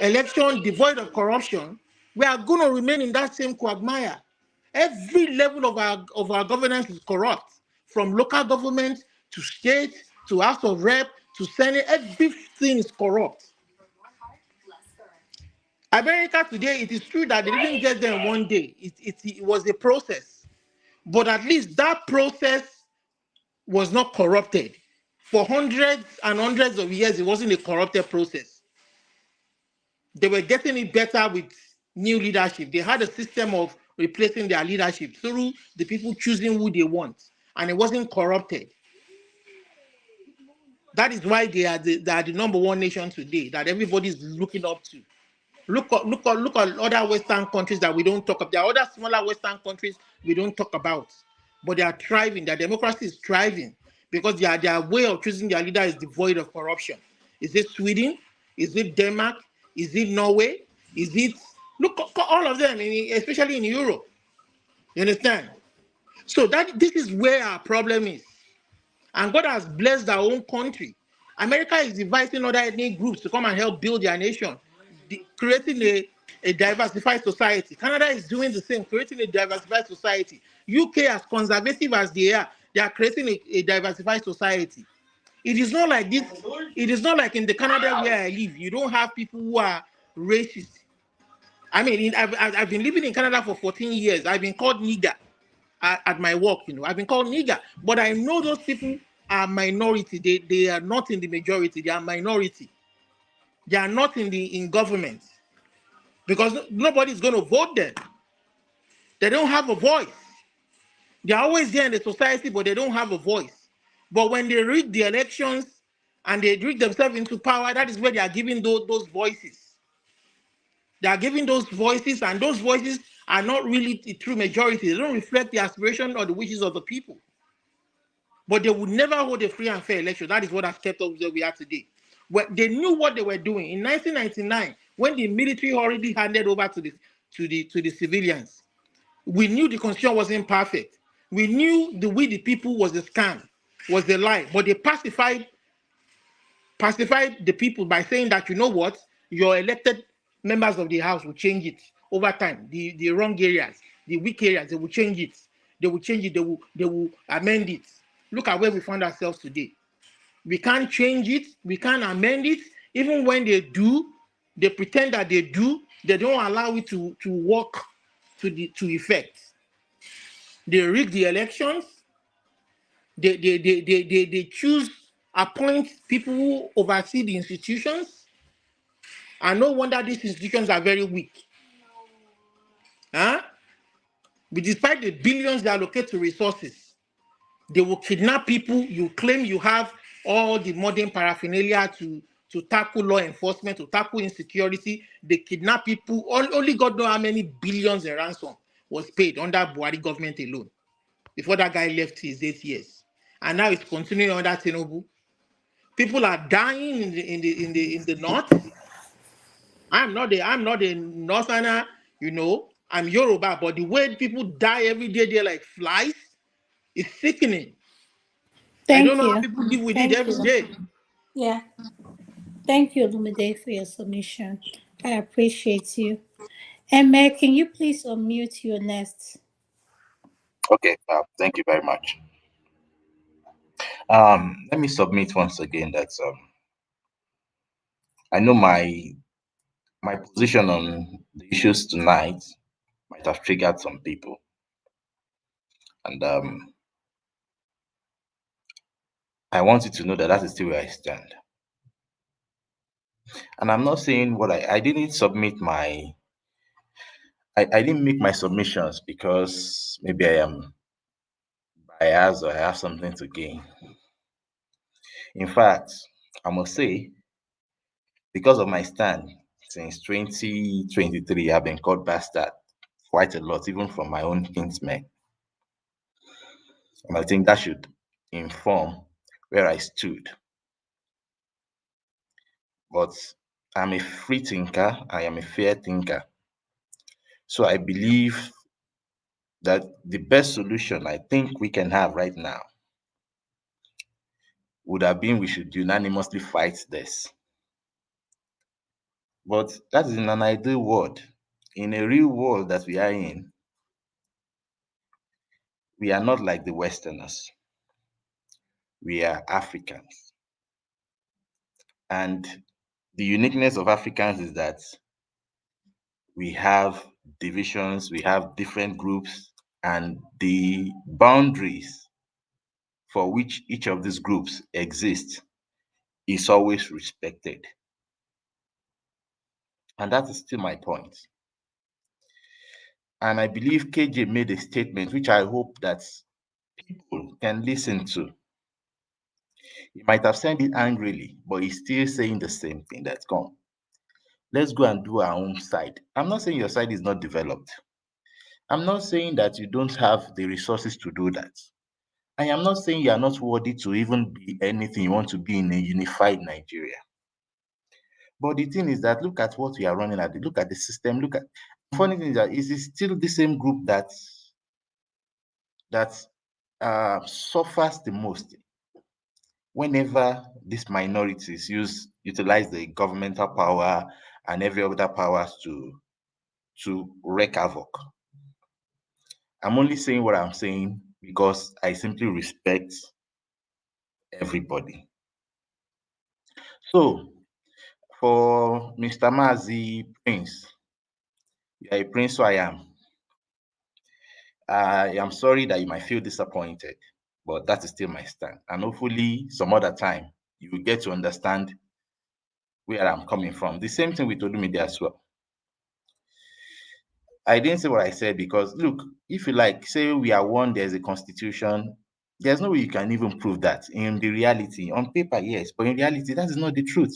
election devoid of corruption, we are going to remain in that same quagmire. Every level of our governance is corrupt, from local government to state to House of Rep to Senate. Everything is corrupt. America today, it is true that they didn't get there in one day. It was a process, but at least that process was not corrupted. For hundreds and hundreds of years, it wasn't a corrupted process. They were getting it better with new leadership. They had a system of replacing their leadership through the people choosing who they want, and it wasn't corrupted. That is why they are the number one nation today that everybody is looking up to. Look at other Western countries that we don't talk about. There are other smaller Western countries we don't talk about, but they are thriving. Their democracy is thriving because their way of choosing their leader is devoid of corruption. Is it Sweden? Is it Denmark? Is it Norway? Is it all of them, especially in Europe? You understand? So this is where our problem is, and God has blessed our own country. America is inviting other ethnic groups to come and help build their nation, creating a diversified society. Canada is doing the same, creating a diversified society. UK, as conservative as they are creating a diversified society. It is not like this. It is not like in the Canada where I live. You don't have people who are racist. I mean, I've been living in Canada for 14 years. I've been called nigger at my work. I've been called nigger, but I know those people are minority. They are not in the majority. They are minority. They are not in government because nobody's going to vote them. They don't have a voice. They're always there in the society, but they don't have a voice. But when they rig the elections and they rig themselves into power, that is where they are giving those voices. They are giving those voices, and those voices are not really a true majority. They don't reflect the aspiration or the wishes of the people. But they would never hold a free and fair election. That is what has kept us where we are today. They knew what they were doing. In 1999, when the military already handed over to the civilians, we knew the constitution wasn't perfect. We knew the way the people was a scam, was a lie. But they pacified the people by saying that, you know what, your elected members of the house will change it over time. The wrong areas, the weak areas, they will change it. They will change it. They will amend it. Look at where we find ourselves today. We can't change it. We can't amend it. Even when they do, they pretend that they do. They don't allow it to work to effect. They rig the elections. They choose, appoint people who oversee the institutions. And no wonder these institutions are very weak. But despite the billions they allocate to resources, they will kidnap people. You claim you have all the modern paraphernalia to tackle law enforcement, to tackle insecurity. They kidnap people. Only God knows how many billions in ransom was paid under Buhari government alone before that guy left his 8 years. And now it's continuing under Tinubu. People are dying in the north. I'm not a northerner, I'm Yoruba, but the way people die every day, they're like flies, is sickening. I don't Thank know how you. people live with it Thank every you. day. Yeah. Thank you, Lumide, for your submission. I appreciate you. And Meg, can you please unmute your nest? Okay, thank you very much. Let me submit once again that I know my position on the issues tonight might have triggered some people, and I want you to know that is still where I stand. And I'm not saying what I didn't submit my. I didn't make my submissions because maybe I am biased or I have something to gain. In fact, I must say, because of my stand since 2023, I've been called bastard quite a lot, even from my own kinsmen. And I think that should inform where I stood. But I'm a free thinker, I am a fair thinker. So I believe that the best solution I think we can have right now would have been we should unanimously fight this. But that is in an ideal world. In a real world that we are in, we are not like the Westerners. We are Africans. And the uniqueness of Africans is that we have divisions, we have different groups, and the boundaries for which each of these groups exist is always respected. And that is still my point. And I believe KJ made a statement which I hope that people can listen to. He might have said it angrily, but he's still saying the same thing. That's come. Let's go and do our own side. I'm not saying your side is not developed. I'm not saying that you don't have the resources to do that. I am not saying you are not worthy to even be anything you want to be in a unified Nigeria. But the thing is that look at what we are running at. Look at the system. Look at funny thing is that it is still the same group that suffers the most whenever these minorities utilize the governmental power and every other powers to wreak havoc. I'm only saying what I'm saying because I simply respect everybody. So, for Mr. Mazi Prince, you are a prince, so I am. I am sorry that you might feel disappointed, but that is still my stand. And hopefully, some other time, you will get to understand where I'm coming from. The same thing with Olumide as well. I didn't say what I said because, look, if you like, say we are one, there's a constitution, there's no way you can even prove that in the reality. On paper, yes, but in reality, that is not the truth.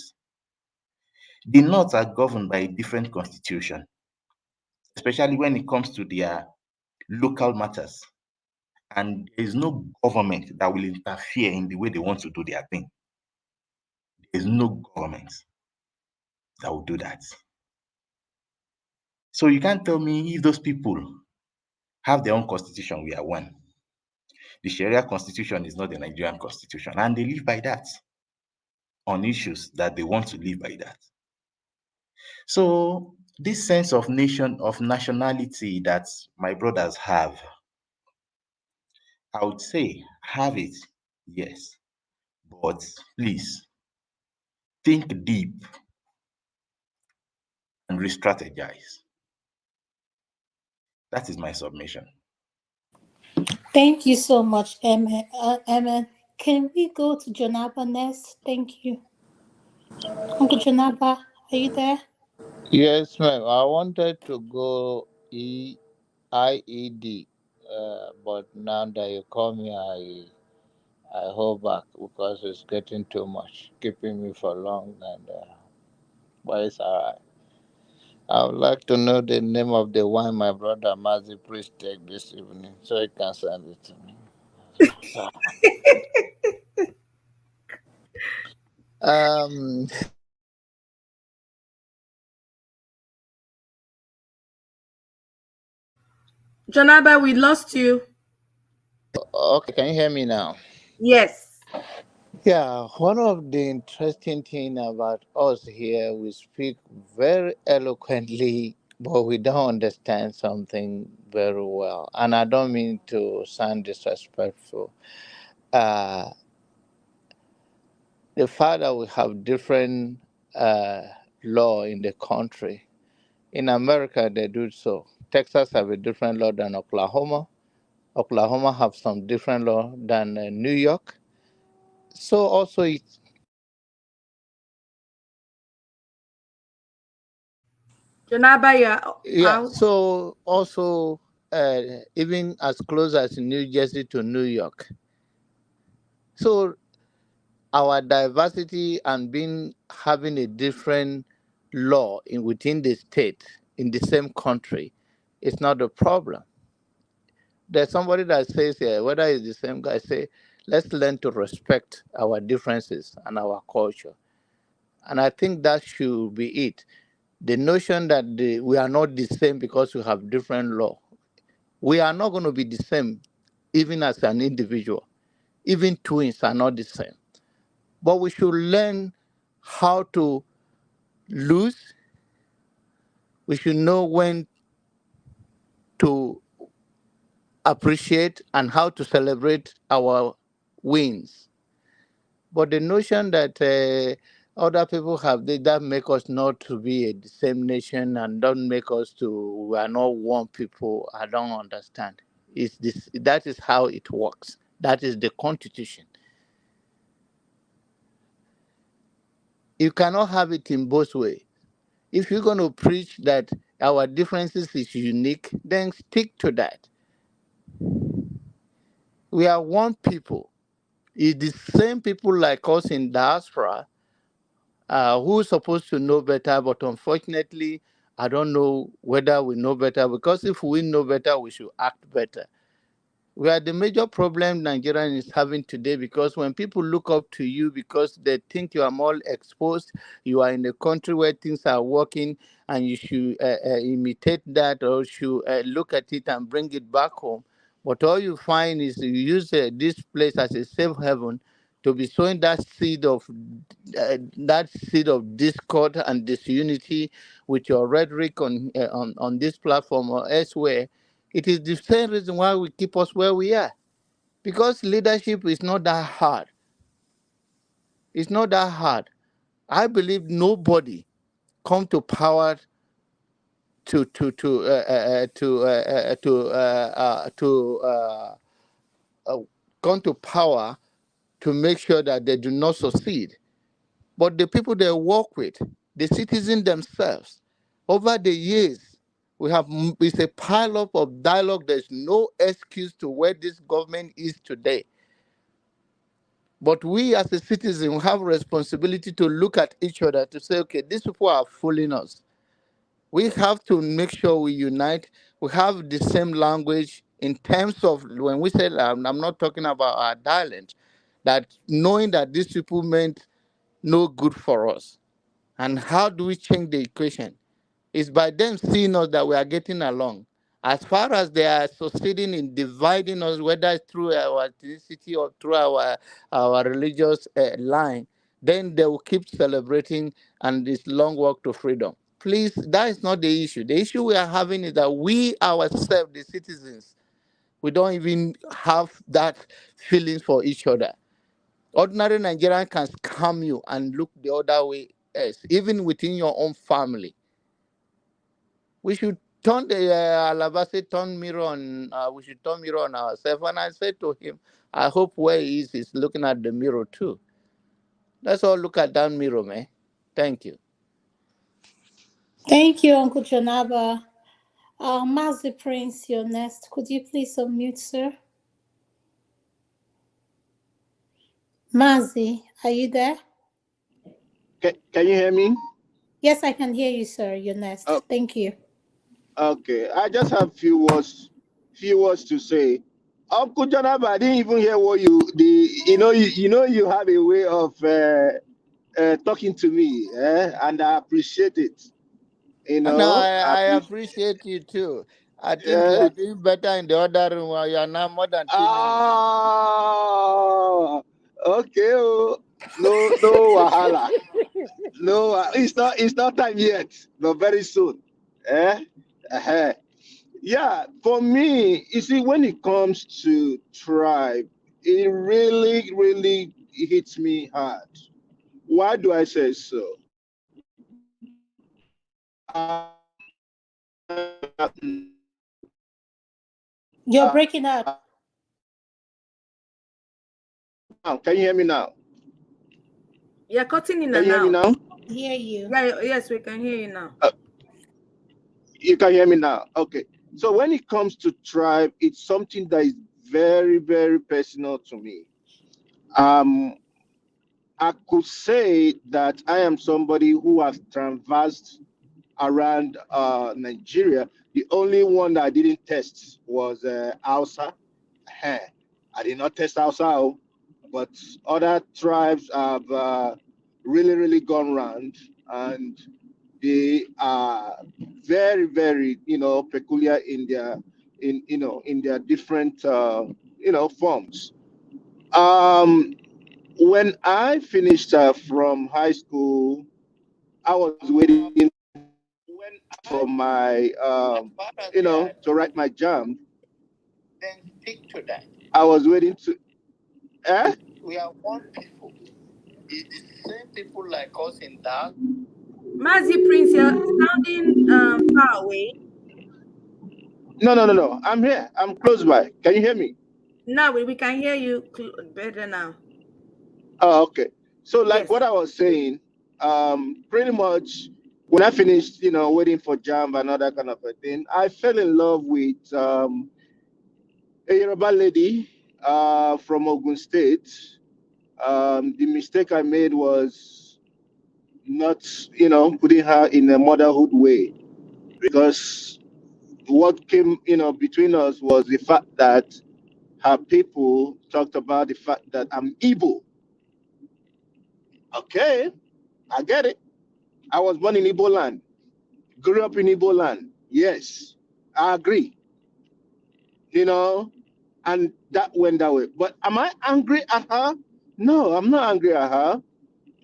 The North are governed by a different constitution, especially when it comes to their local matters. And there is no government that will interfere in the way they want to do their thing. There is no government that will do that. So you can't tell me if those people have their own constitution, we are one. The Sharia constitution is not the Nigerian constitution, and they live by that on issues that they want to live by that. So this sense of nationality that my brothers have, I would say have it, yes, but please think deep and re-strategize. That is my submission. Thank you so much, Emma. Emma, can we go to Jonaba next? Thank you. Uncle Jonaba, are you there? Yes, ma'am. I wanted to go IED, but now that you call me, I hold back because it's getting too much, keeping me for long, and but it's alright. I would like to know the name of the wine my brother Mazi please take this evening so he can send it to me. Um. Jonaba, we lost you. Okay, can you hear me now? Yes. Yeah, one of the interesting thing about us here, we speak very eloquently, but we don't understand something very well. And I don't mean to sound disrespectful. Uh, the fact that we have different law in the country. In America, they do so. Texas have a different law than Oklahoma. Oklahoma have some different law than New York. So also Jonaba, you're yeah, out. so also even as close as New Jersey to New York. So our diversity and being having a different law within the state in the same country is not a problem. there's somebody that says here, whether it's the same guy, say, let's learn to respect our differences and our culture. And I think that should be it. The notion that we are not the same because we have different law. We are not going to be the same, even as an individual. Even twins are not the same. But we should learn how to lose. We should know when to appreciate and how to celebrate our wins. But the notion that other people have, that make us not to be the same nation and don't make us to, we are not one people, I don't understand. It's this, that is how it works. That is the constitution. You cannot have it in both ways. If you're going to preach that our differences is unique, then stick to that. We are one people. It's the same people like us in diaspora who's supposed to know better, but unfortunately, I don't know whether we know better, because if we know better, we should act better. We are the major problem Nigeria is having today, because when people look up to you because they think you are more exposed, you are in a country where things are working, and you should imitate that, or should look at it and bring it back home. But all you find is you use this place as a safe haven to be sowing that seed of discord and disunity with your rhetoric on this platform or elsewhere. It is the same reason why we keep us where we are. Because leadership is not that hard. It's not that hard. I believe nobody come to power come to power to make sure that they do not succeed. But the people they work with, the citizens themselves, over the years, it's a pile up of dialogue. There's no excuse to where this government is today. But we as a citizen have a responsibility to look at each other to say, okay, these people are fooling us. We have to make sure we unite. We have the same language in terms of when we say, I'm not talking about our dialect, that knowing that these people meant no good for us. And how do we change the equation? It's by them seeing us that we are getting along. As far as they are succeeding in dividing us, whether through our ethnicity or through our religious line, then they will keep celebrating and this long walk to freedom. Please, that is not the issue. The issue we are having is that we ourselves, the citizens, we don't even have that feelings for each other. Ordinary Nigerian can scam you and look the other way, even within your own family. We should turn the Alabasi turn mirror on. We should turn mirror on ourselves. And I said to him, I hope where he is, he's looking at the mirror too. Let's all look at that mirror, man. Thank you. Thank you, Uncle Janaba. Mazi Prince, you're next. Could you please unmute, sir? Mazi, are you there? Can you hear me? Yes, I can hear you, sir. You're next. Oh, Thank you. okay. I just have few words to say. Uncle Jonathan, I didn't even hear what you have a way of talking to me, and I appreciate it. No, I appreciate you too. I think you are doing better in the other room while you are now more than 2 minutes. Ah, okay. Oh. No wahala. No, it's not time yet, but very soon. Yeah, for me, you see, when it comes to tribe, it really, really hits me hard. Why do I say so? You're breaking up. Can you hear me now? You're cutting in and out. Can you hear me now? Hear you. Yeah, yes, we can hear you now. You can hear me now. Okay. So when it comes to tribe, it's something that is very, very personal to me. I could say that I am somebody who has traversed around Nigeria. The only one that I didn't test was Hausa. Eh, I did not test Hausa, but other tribes have really, really gone round, and they are very, very, peculiar in their in their different forms. When I finished from high school, I was waiting for my to write my jam. Then stick to that. I was waiting to. We are one people. It's the same people like us in that. Mazi Prince, you're sounding far away. No. I'm here. I'm close by. Can you hear me? Now we can hear you better now. Oh, okay. So, like Yes. what I was saying, pretty much when I finished, waiting for jam and all that kind of a thing, I fell in love with a Yoruba lady from Ogun State. The mistake I made was not, putting her in a motherhood way, because what came, between us was the fact that her people talked about the fact that I'm Igbo. Okay, I get it. I was born in Igbo land, grew up in Igbo land. Yes, I agree. And that went that way. But am I angry at her? No, I'm not angry at her.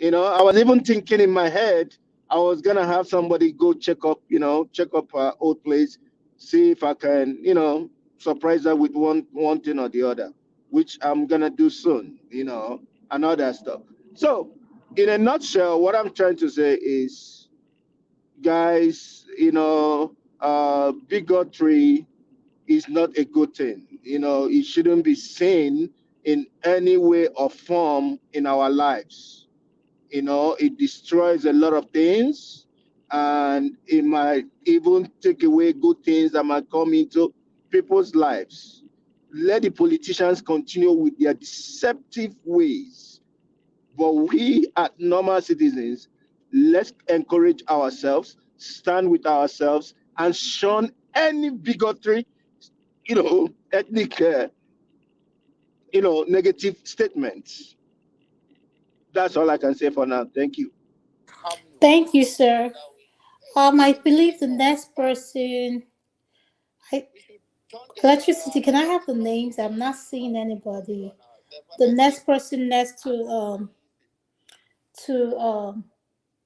I was even thinking in my head, I was gonna have somebody go check up her old place, see if I can, surprise her with one thing or the other, which I'm gonna do soon, and all that stuff. So, in a nutshell, what I'm trying to say is, guys, bigotry is not a good thing. It shouldn't be seen in any way or form in our lives. It destroys a lot of things, and it might even take away good things that might come into people's lives. Let the politicians continue with their deceptive ways, but we as normal citizens, let's encourage ourselves, stand with ourselves, and shun any bigotry, ethnic, negative statements. That's all I can say for now. Thank you. Thank you, sir. I believe the next person. I, Electricity. Can I have the names? I'm not seeing anybody. The next person next to.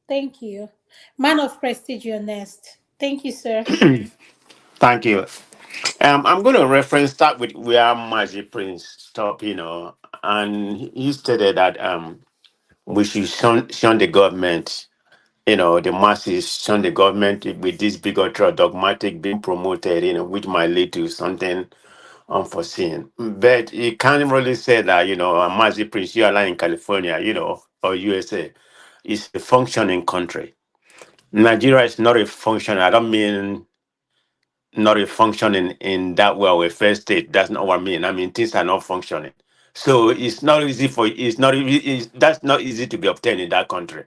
Thank you. Man of prestige, you're next. Thank you, sir. Thank you. I'm going to reference start with where Mazi Prince stopped, and he stated that we should shun the government, the masses shun the government with this bigotry or dogmatic being promoted, which might lead to something unforeseen. But you can't really say that, Mazi Prince, you are like in California, or USA, is a functioning country. Nigeria is not a function. I don't mean not a functioning in that way or a first state. That's not what I mean. I mean things are not functioning. So that's not easy to be obtained in that country.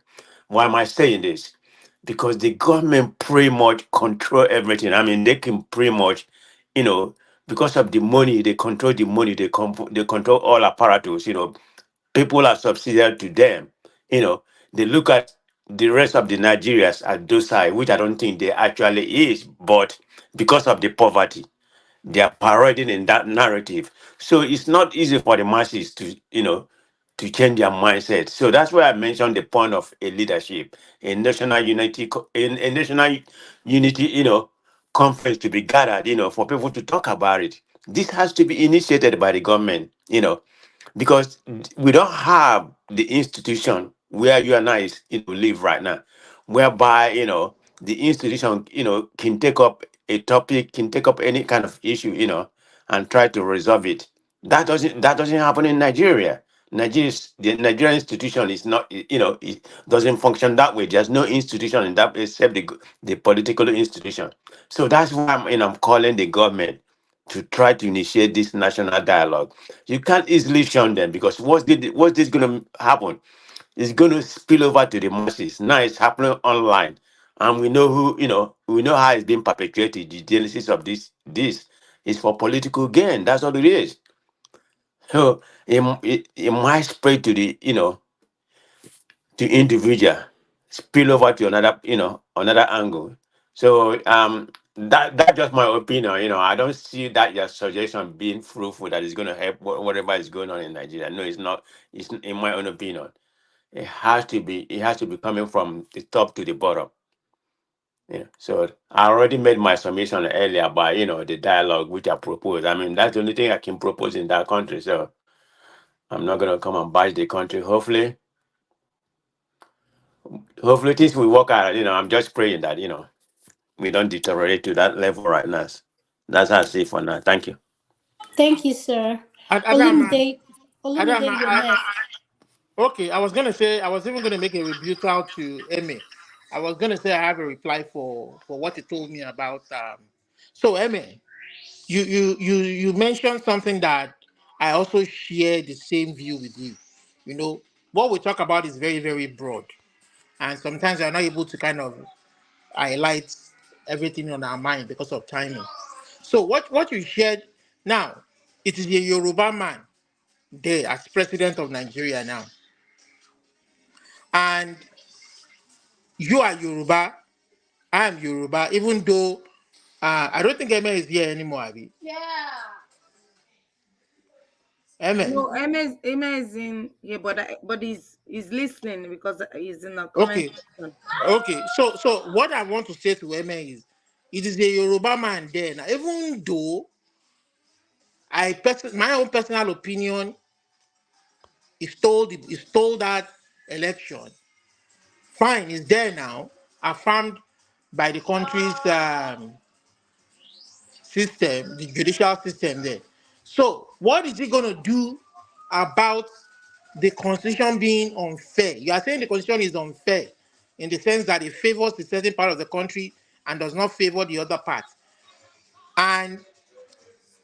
Why am I saying this? Because the government pretty much control everything. I mean they can pretty much, you know, because of the money, they control the money, they control all apparatus, people are subsidiary to them. They look at the rest of the Nigerians as docile, which I don't think they actually is, but because of the poverty, they are parading in that narrative. So it's not easy for the masses to change their mindset. So that's why I mentioned the point of a leadership, a national unity, a national unity, conference to be gathered, for people to talk about it. This has to be initiated by the government, because we don't have the institution where you and I live right now, whereby the institution can take up a topic, can take up any kind of issue, and try to resolve it. That doesn't happen in Nigeria. The Nigerian institution is not, it doesn't function that way. There's no institution in that except the political institution. So that's why I'm calling the government to try to initiate this national dialogue. You can't easily shun them because what's this going to happen? It's going to spill over to the masses. Now it's happening online. And we know who, we know how it's been perpetrated. The genesis of this is for political gain. That's what it is. So it might spread to the, to individual, spill over to another, another angle. So that's just my opinion. I don't see that your suggestion being fruitful that is going to help whatever is going on in Nigeria. No, it's not. It's in my own opinion. It has to be. It has to be coming from the top to the bottom. Yeah. So I already made my submission earlier by the dialogue which I proposed. I mean that's the only thing I can propose in that country. So I'm not gonna come and bash the country. Hopefully things will work out. I'm just praying that we don't deteriorate to that level right now. That's how I see it for now. Thank you. Thank you, sir. Adam, Olumide, Adam, Olumide, you're next. okay, I was gonna say I was even gonna make a rebuttal to Emmy. I was gonna say I have a reply for what he told me about. So Emmy, you mentioned something that I also share the same view with you. What we talk about is very very broad, and sometimes we're not able to kind of highlight everything on our mind because of timing. So what you shared now, it is a Yoruba man there as president of Nigeria now, and you are Yoruba, I am Yoruba, even though I don't think Emma is here anymore, Abby. Emma. No, Emma is in yeah, but he's listening because he's in a comment Okay. section. Okay. So what I want to say to Emma is, it is a Yoruba man there now. Even though my own personal opinion is told that election, fine, is there now, affirmed by the country's system, the judicial system there. So, what is he going to do about the constitution being unfair? You are saying the constitution is unfair in the sense that it favors a certain part of the country and does not favor the other part. And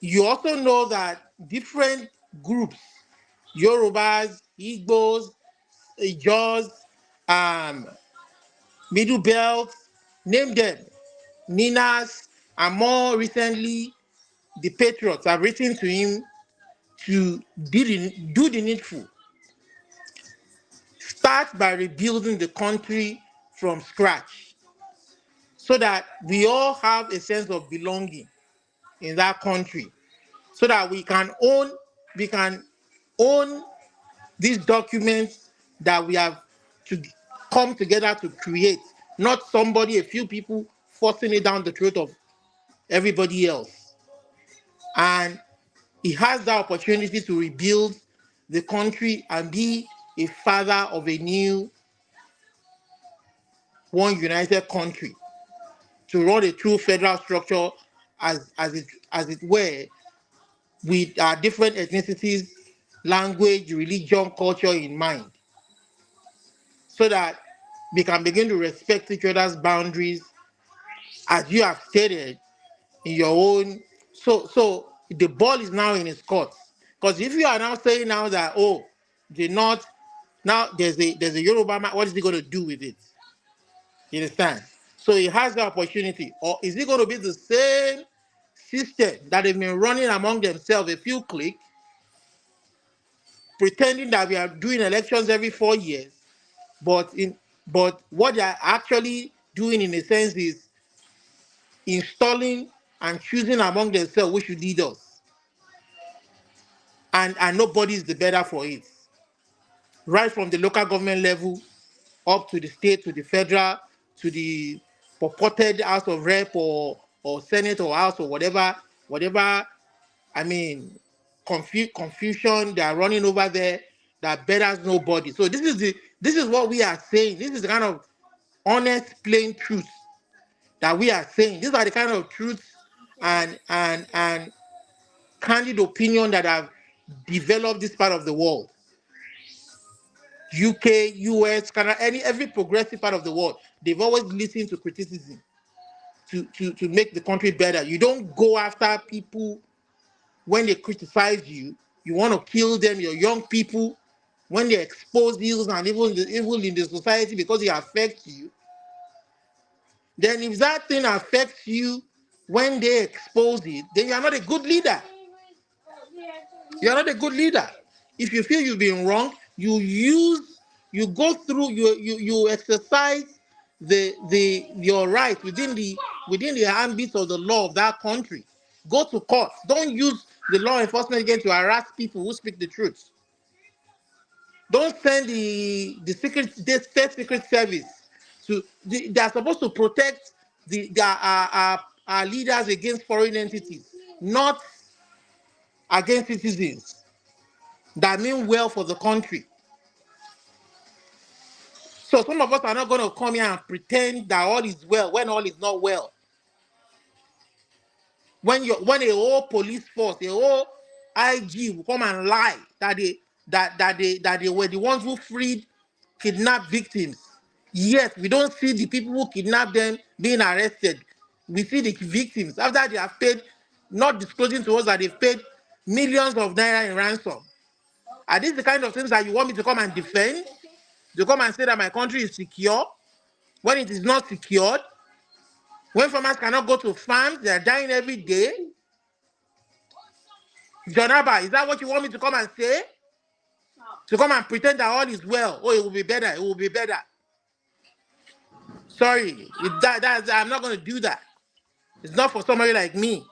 you also know that different groups, Yorubas, Igbos, Ijaws, Middle Belt, name them, Ninas, and more recently, the Patriots have written to him to do the needful. Start by rebuilding the country from scratch so that we all have a sense of belonging in that country, so that we can own these documents that we have to come together to create, not a few people forcing it down the throat of everybody else. And he has the opportunity to rebuild the country and be a father of a new one united country, to run a true federal structure as it were, with our different ethnicities, language, religion, culture in mind, so that we can begin to respect each other's boundaries as you have stated in your own. So the ball is now in his court. Because if you are now saying now that, oh, the North, now there's a Yoruba man, what is he going to do with it? You understand? So he has the opportunity. Or is it going to be the same system that they've been running among themselves, a few cliques, pretending that we are doing elections every 4 years, but what they are actually doing in a sense is installing and choosing among themselves which should lead us. And nobody is the better for it. Right from the local government level up to the state, to the federal, to the purported House of Rep or Senate or House or whatever. I mean, confusion they are running over there that betters nobody. So this is what we are saying. This is the kind of honest, plain truth that we are saying. These are the kind of truths and candid opinion that have developed this part of the world. UK, US, Canada, every progressive part of the world, they've always listened to criticism to make the country better. You don't go after people when they criticize you. You want to kill them, your young people, when they expose evils and evil in the society because it affects you. then if that thing affects you when they expose it, then you are not a good leader. You are not a good leader. If you feel you've been wrong, you go through, you exercise your right within the ambit of the law of that country. Go to court. Don't use the law enforcement again to harass people who speak the truth. Don't send the state secret service to. They are supposed to protect our leaders against foreign entities, not against citizens that mean well for the country. So some of us are not going to come here and pretend that all is well when all is not well. When a whole police force, a whole IG will come and lie that they were the ones who freed kidnapped victims. Yes, we don't see the people who kidnapped them being arrested. We see the victims after they have paid, not disclosing to us that they've paid millions of naira in ransom. Are these the kind of things that you want me to come and defend? To come and say that my country is secure when it is not secured? When farmers cannot go to farms, they are dying every day? Jonaba, is that what you want me to come and say? To come and pretend that all is well? Oh, it will be better. It will be better. Sorry, I'm not going to do that. It's not for somebody like me.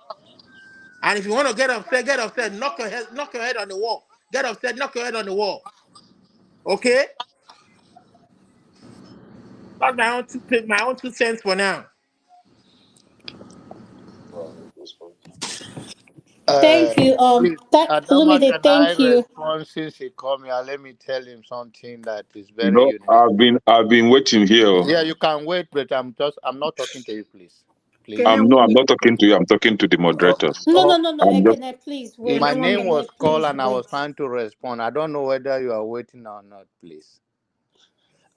And if you want to get upset, get upset. Knock your head on the wall. Get upset, knock your head on the wall. Okay? That's my own 2 cents for now. Thank you. Please, Adama, Olumide, can I thank you. respond since he called me? Let me tell him something that is very unique. I've been waiting here. Yeah, you can wait, but I'm not talking to you, please. Please. I'm not talking to you. I'm talking to the moderators. No, I'm just, Ekene, please wait. My name was called please and I was wait. trying to respond. I don't know whether you are waiting or not, please.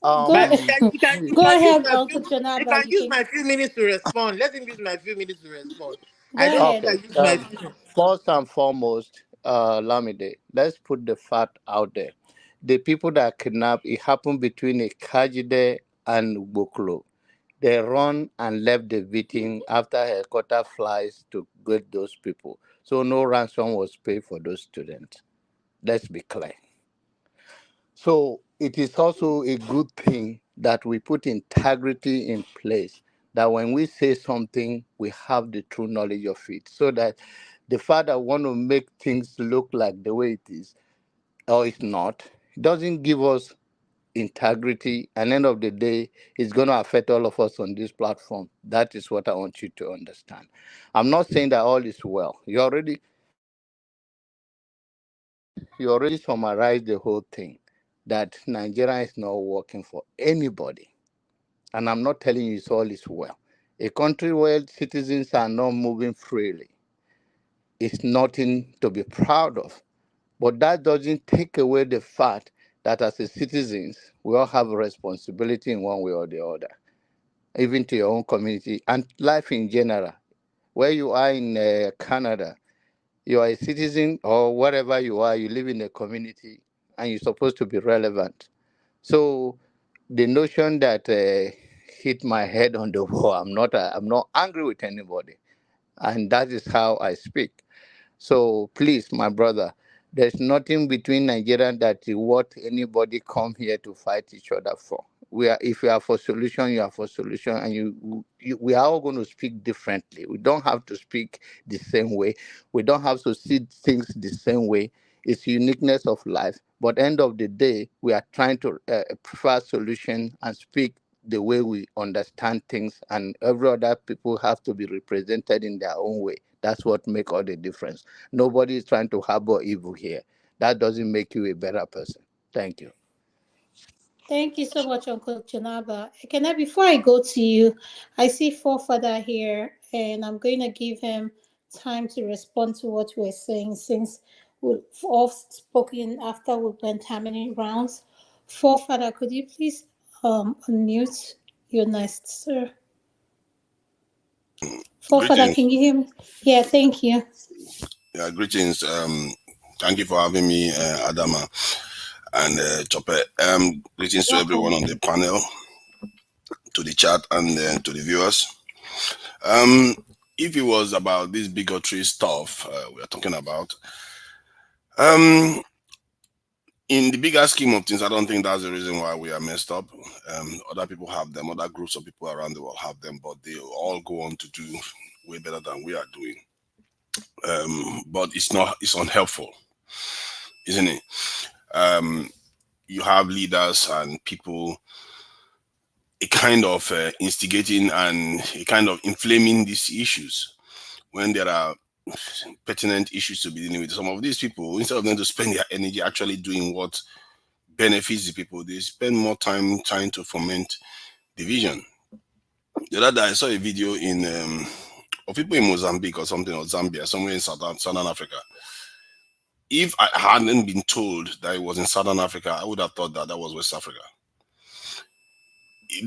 But you can Go use ahead, my Uncle Jonaba. You use can my few minutes to respond. Let him use my few minutes to respond. go I don't think ahead. I use my few minutes. First and foremost, Lamide, let's put the fact out there. The people that kidnapped, it happened between a Kajide and Boklo. They run and left the victim after helicopter flies to get those people. So no ransom was paid for those students. Let's be clear. So it is also a good thing that we put integrity in place, that when we say something, we have the true knowledge of it, so that the fact that want to make things look like the way it is, or it's not, doesn't give us integrity. And end of the day, it's going to affect all of us on this platform. That is what I want you to understand. I'm not saying that all is well. You already summarized the whole thing, that Nigeria is not working for anybody. And I'm not telling you it's all is well. A country where citizens are not moving freely is nothing to be proud of. But that doesn't take away the fact that as a citizens, we all have a responsibility in one way or the other, even to your own community and life in general. Where you are in Canada, you are a citizen, or wherever you are, you live in a community and you're supposed to be relevant. So the notion that hit my head on the wall, I'm not angry with anybody, and that is how I speak. So please, my brother, there's nothing between Nigeria that is what anybody come here to fight each other for. If you are for solution, you are for solution, and we are all going to speak differently. We don't have to speak the same way. We don't have to see things the same way. It's uniqueness of life. But end of the day, we are trying to prefer solution and speak the way we understand things, and every other people have to be represented in their own way. That's what makes all the difference. Nobody is trying to harbor evil here. That doesn't make you a better person. Thank you. Thank you so much, Uncle Jonaba. Before I go to you, I see Forefather here, and I'm going to give him time to respond to what we're saying, since we've all spoken after we went how many rounds. Forefather, could you please unmute? You're next, sir. Forefather, Greetings. can you hear me? Yeah, thank you. Yeah, greetings. Thank you for having me, Adama and Chope. Greetings to everyone on the panel. to the chat and to the viewers. If it was about this bigotry stuff we are talking about, in the bigger scheme of things, I don't think that's the reason why we are messed up. Other people have them, other groups of people around the world have them, but they all go on to do way better than we are doing. But it's unhelpful, isn't it? You have leaders and people a kind of instigating and a kind of inflaming these issues when there are pertinent issues to be dealing with. Some of these people, instead of them to spend their energy actually doing what benefits the people, they spend more time trying to foment division. The other day I saw a video of people in Mozambique or something, or Zambia, somewhere in Southern Africa. If I hadn't been told that it was in Southern Africa, I would have thought that was West Africa.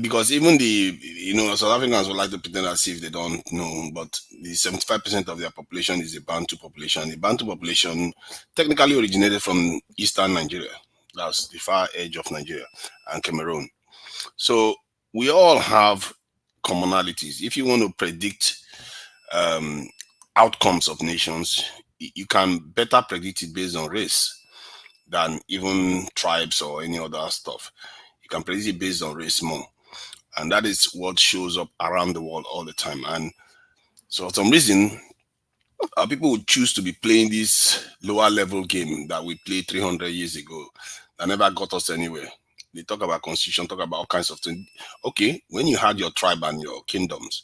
Because even South Africans would like to pretend as if they don't know, but the 75% of their population is a Bantu population. The Bantu population technically originated from eastern Nigeria. That's the far edge of Nigeria and Cameroon. So we all have commonalities. If you want to predict outcomes of nations, you can better predict it based on race than even tribes or any other stuff. You can predict it based on race more. And that is what shows up around the world all the time. And so for some reason, people would choose to be playing this lower level game that we played 300 years ago that never got us anywhere. They talk about constitution, talk about all kinds of things. Okay, when you had your tribe and your kingdoms,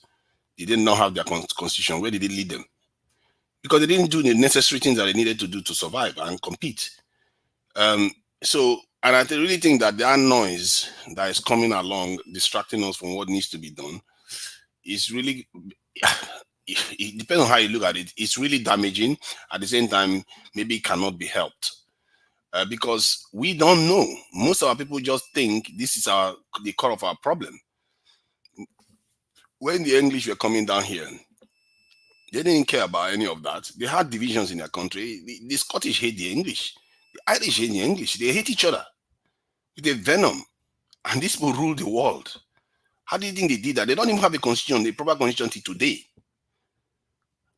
they did not have their constitution. Where did it lead them? Because they didn't do the necessary things that they needed to do to survive and compete. And I really think that that noise that is coming along, distracting us from what needs to be done, is really, it depends on how you look at it. It's really damaging. At the same time, maybe it cannot be helped. Because we don't know. Most of our people just think this is the core of our problem. When the English were coming down here, they didn't care about any of that. They had divisions in their country. The Scottish hate the English. The Irish hate the English. They hate each other with a venom. And these people rule the world. How do you think they did that? They don't even have a constitution, the proper constitution till today.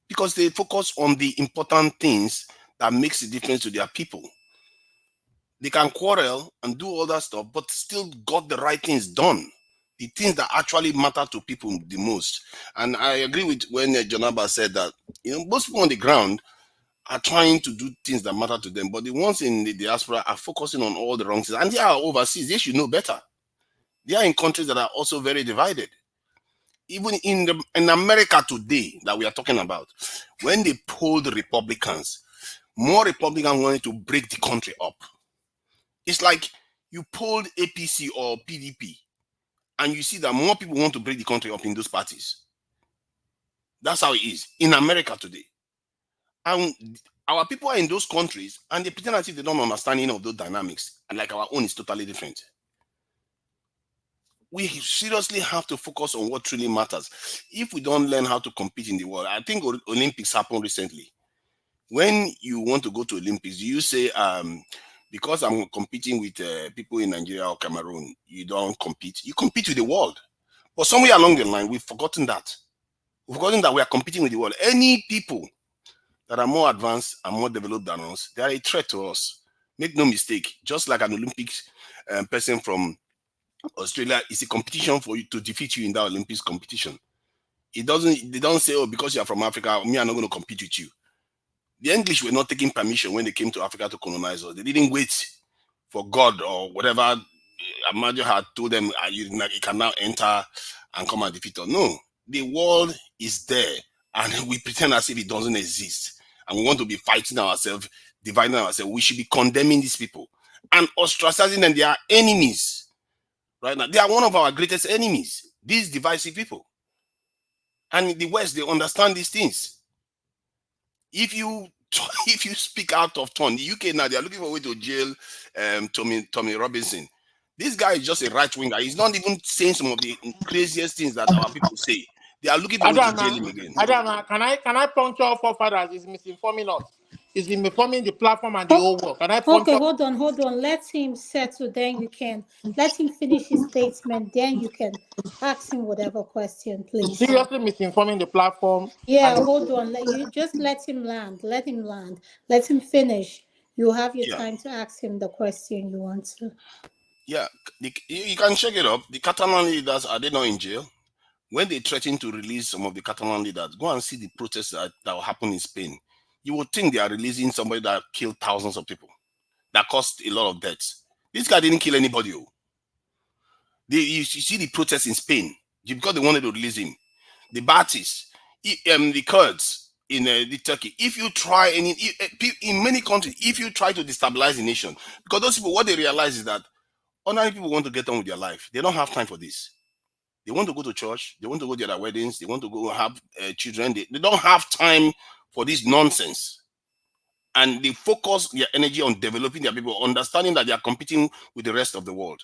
Because they focus on the important things that makes a difference to their people. They can quarrel and do all that stuff, but still got the right things done. The things that actually matter to people the most. And I agree with when Jonaba said that, most people on the ground are trying to do things that matter to them, but the ones in the diaspora are focusing on all the wrong things. And they are overseas. They should know better. They are in countries that are also very divided. Even in America today that we are talking about, when they polled Republicans, more Republicans wanted to break the country up. It's like you polled APC or PDP, and you see that more people want to break the country up in those parties. That's how it is in America today. And our people are in those countries, and they pretend as if they don't understand any of those dynamics. And like our own is totally different. We seriously have to focus on what truly matters. If we don't learn how to compete in the world, I think Olympics happened recently. When you want to go to Olympics, you say, because I'm competing with people in Nigeria or Cameroon, you don't compete. You compete with the world. But somewhere along the line, we've forgotten that. We've forgotten that we are competing with the world. Any people that are more advanced and more developed than us, they are a threat to us. Make no mistake. Just like an Olympics person from Australia, it's a competition for you to defeat you in that Olympics competition. They don't say, oh, because you're from Africa, me, I'm not going to compete with you. The English were not taking permission when they came to Africa to colonize us. They didn't wait for God or whatever Amadio had told them, you can now enter and come and defeat us. No, the world is there, and we pretend as if it doesn't exist. And we want to be fighting ourselves, dividing ourselves. We should be condemning these people and ostracizing them. They are enemies. Right now, they are one of our greatest enemies, these divisive people. And in the West, they understand these things. If you speak out of turn, the UK now, they are looking for a way to jail Tommy Robinson. This guy is just a right winger. He's not even saying some of the craziest things that our people say. They are looking for a way to jail him again. Adama, can I puncture our forefathers? Is misinforming us. is informing the platform and the whole world. Can I Okay, puncture? hold on. Let him settle. Then you can let him finish his statement. Then you can ask him whatever question, Is please. seriously misinforming the platform. Yeah, And hold on. You just let him land. Let him land. Let him finish. You have your Yeah, time to ask him the question you want to. yeah. You can check it up. The Catalan leaders, are they not in jail? When they threaten to release some of the Catalan leaders, go and see the protests that will happen in Spain. You would think they are releasing somebody that killed thousands of people, that caused a lot of deaths. This guy didn't kill anybody. You see the protests in Spain because they wanted to release him. The Baathis, the Kurds in the Turkey. If you try in many countries, if you try to destabilize the nation, because those people, what they realize is that ordinary people want to get on with their life. They don't have time for this. They want to go to church. They want to go to their weddings. They want to go have children. They don't have time for this nonsense. And they focus their energy on developing their people, understanding that they are competing with the rest of the world.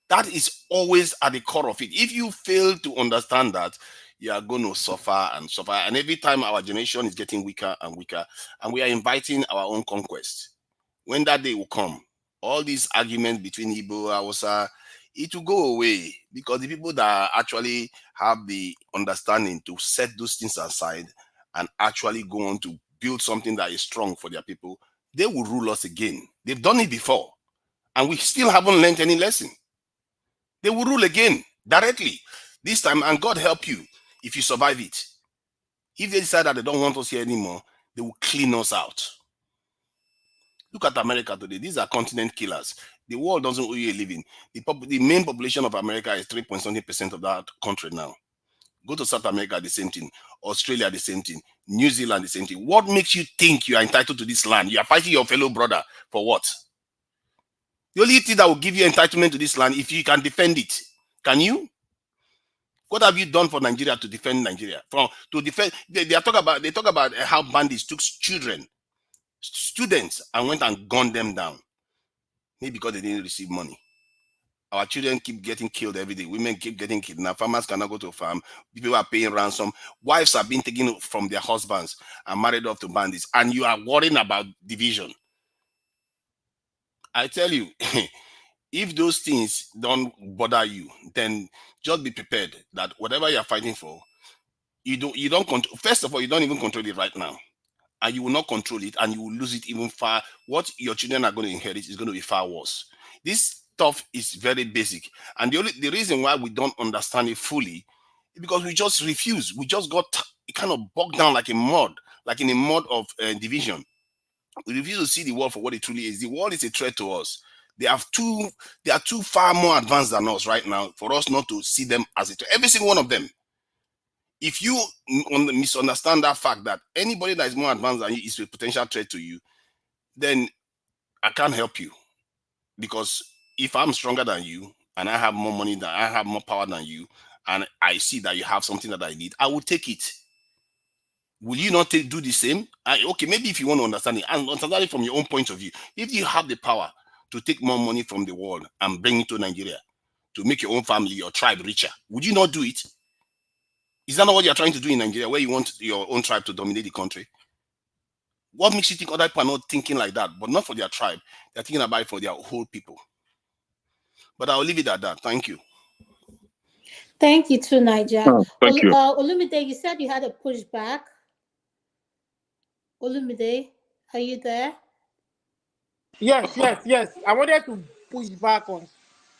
That is always at the core of it. If you fail to understand that, you are going to suffer and suffer. And every time our generation is getting weaker and weaker, and we are inviting our own conquest. When that day will come, all these arguments between Igbo, Hausa, it will go away, because the people that actually have the understanding to set those things aside and actually go on to build something that is strong for their people, they will rule us again. They've done it before, and we still haven't learned any lesson. They will rule again directly this time, and God help you if you survive it. If they decide that they don't want us here anymore, they will clean us out. Look at America today. These are continent killers. The world doesn't owe you a living. The main population of America is 3.something% of that country now. Go to South America, the same thing. Australia, the same thing. New Zealand, the same thing. What makes you think you are entitled to this land? You are fighting your fellow brother for what? The only thing that will give you entitlement to this land, if you can defend it. Can you? What have you done for Nigeria to defend Nigeria? They talk about how bandits took children, students, and went and gunned them down. Maybe because they didn't receive money. Our children keep getting killed every day. Women keep getting kidnapped. Farmers cannot go to a farm. People are paying ransom. Wives are being taken from their husbands and married off to bandits. And you are worrying about division. I tell you, if those things don't bother you, then just be prepared that whatever you're fighting for, you don't control. First of all, you don't even control it right now, and you will not control it, and you will lose it even far. What your children are going to inherit is going to be far worse. This stuff is very basic, and the reason why we don't understand it fully is because we just refuse. We just got kind of bogged down like in a mud of division. We refuse to see the world for what it truly is. The world is a threat to us. They are too far more advanced than us right now for us not to see them as a threat. Every single one of them. If you misunderstand that fact that anybody that is more advanced than you is a potential threat to you, then I can't help you. Because if I'm stronger than you and I have more money than I have more power than you, and I see that you have something that I need, I will take it. Will you not do the same? Okay, maybe if you want to understand it, and understand it from your own point of view. If you have the power to take more money from the world and bring it to Nigeria to make your own family, your tribe richer, would you not do it? Is that not what you're trying to do in Nigeria, where you want your own tribe to dominate the country? What makes you think other people are not thinking like that, but not for their tribe? They're thinking about it for their whole people. But I'll leave it at that. Thank you. Thank you too, Niger. Thank you. Olumide, you said you had a pushback. Olumide, are you there? Yes. I wanted to push back on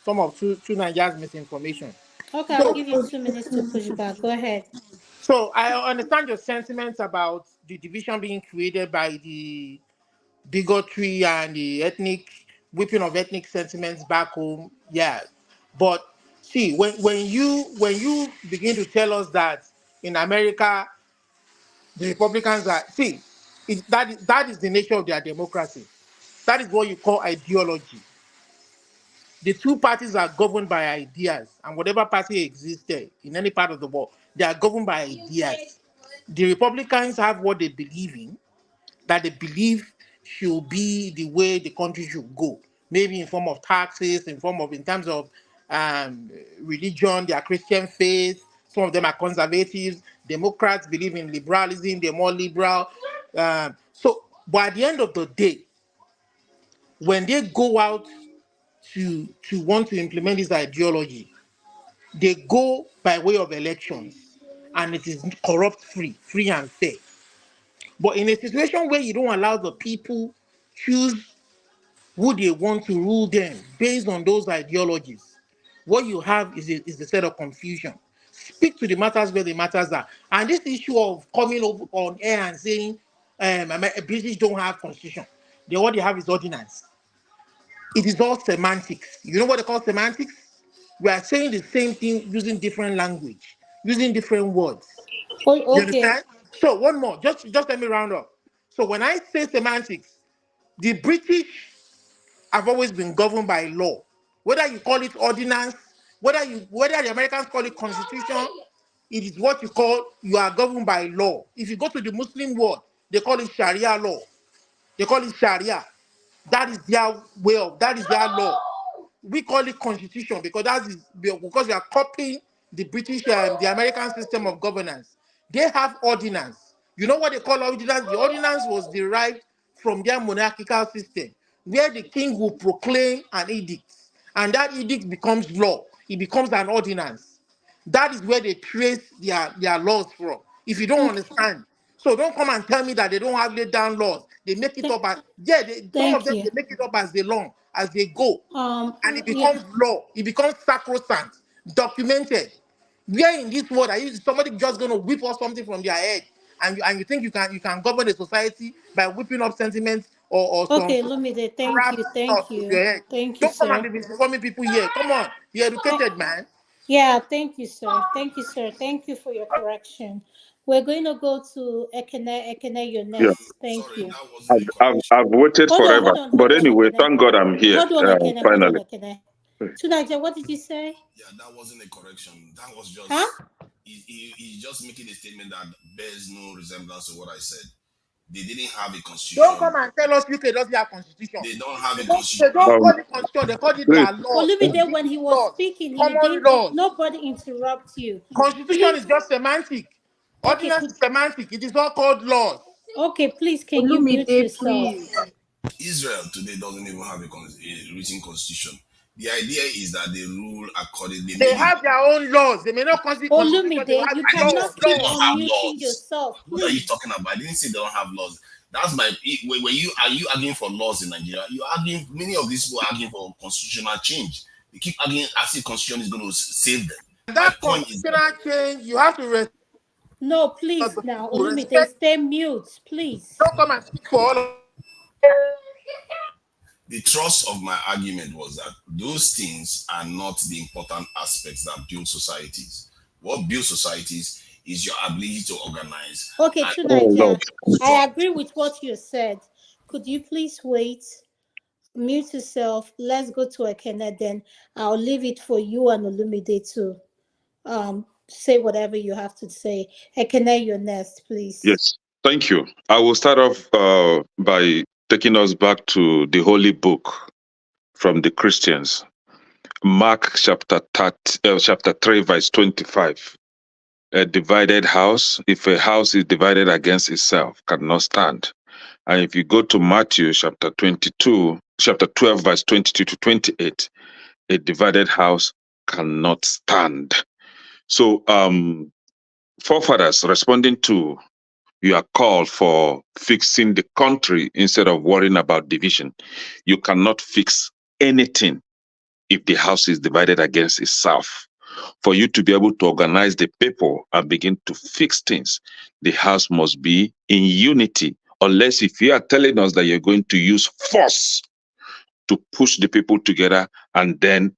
some of two Nigeria's misinformation. Okay, I'll give you 2 minutes to push back. Go ahead. So I understand your sentiments about the division being created by the bigotry and the ethnic whipping of ethnic sentiments back home. Yeah, but see, when you begin to tell us that in America the Republicans are that is the nature of their democracy. That is what you call ideology. The two parties are governed by ideas, and whatever party exists there in any part of the world, they are governed by ideas. The Republicans have what they believe in, that they believe should be the way the country should go. Maybe in form of taxes, in terms of religion, their Christian faith. Some of them are conservatives. Democrats believe in liberalism, they're more liberal. But at the end of the day, when they go out to want to implement this ideology, they go by way of elections, and it is corrupt free and fair. But in a situation where you don't allow the people choose who they want to rule them based on those ideologies, what you have is a set of confusion. Speak to the matters where the matters are. And this issue of coming over on air and saying British don't have constitution, what they have is ordinance. It is all semantics. You know what they call semantics? We are saying the same thing using different language, using different words. You Okay. understand? So one more, just let me round up. So when I say semantics, the British have always been governed by law. Whether you call it ordinance, whether the Americans call it constitution, it is what you are governed by law. If you go to the Muslim world, they call it Sharia law. They call it Sharia. That is their that is their law. We call it constitution because we are copying the British, the American system of governance. They have ordinance. You know what they call ordinance? The ordinance was derived from their monarchical system, where the king will proclaim an edict, and that edict becomes law. It becomes an ordinance. That is where they trace their laws from. If you don't understand, so don't come and tell me that they don't have laid down laws. They make it up as some of Thank them you. they make it up as they long as they go, and it Yeah. becomes law. It becomes sacrosanct, documented. Where in this world are you somebody just going to whip up something from their head, and you think you can govern a society by whipping up sentiments or some Okay, Lumide, thank crap you, stuff thank from you, your head? thank you, Don't come and sir. be misinforming people here. Come on, you're educated, man. Yeah, thank you, sir. Thank you, sir. Thank you for your correction. We're going to go to Ekene, your Yeah, next. Thank you. I've waited forever. Hold But on, anyway, Ekene. thank God I'm here Hold on, finally. Ekene. Tunaja, what did you say? Yeah, that wasn't a correction. That was just Huh? he's just making a statement that bears no resemblance to what I said. They didn't have a Don't constitution. come and tell us UK doesn't have constitution. They don't have They a don't, constitution. they don't call it constitution, they call it Please, their laws. Olumide, when he was Laws. speaking, he Common didn't. laws. Nobody interrupt you. Constitution Please. is just semantic. Okay. Ordinance is semantic. It is all called laws. Okay, please, can you mute Olumide, yourself? please. Israel today doesn't even have a written constitution. The idea is that they rule according. They have their own laws. They may not constitute constitution, they Olumide, have you I didn't laws. cannot say they keep don't Laws. have unmuting laws. yourself, What are you please. talking about? I didn't say they don't have laws. That's my. When you are you arguing for laws in Nigeria? You arguing. Many of these people are arguing for constitutional change. They keep arguing as if constitution is going to save them. And My that point is that constitutional change, you have to No, please now. Olumide, respect. stay mute, please. Don't come and speak for all of the thrust of my argument was that those things are not the important aspects that build societies. What builds societies is your ability to organize. Okay, And Tunaja, I agree with what you said. Could you please wait? Mute yourself. Let's go to Ekene, then I'll leave it for you and Olumide to say whatever you have to say. Ekene, you're next, please. yes, thank you. I will start off by taking us back to the holy book from the Christians. Mark chapter 3, verse 25. A divided house, if a house is divided against itself, cannot stand. And if you go to Matthew chapter 12, verse 22 to 28, a divided house cannot stand. So, forefathers responding to your call for fixing the country instead of worrying about division, you cannot fix anything if the house is divided against itself. For you to be able to organize the people and begin to fix things, the house must be in unity. Unless if you are telling us that you're going to use force to push the people together and then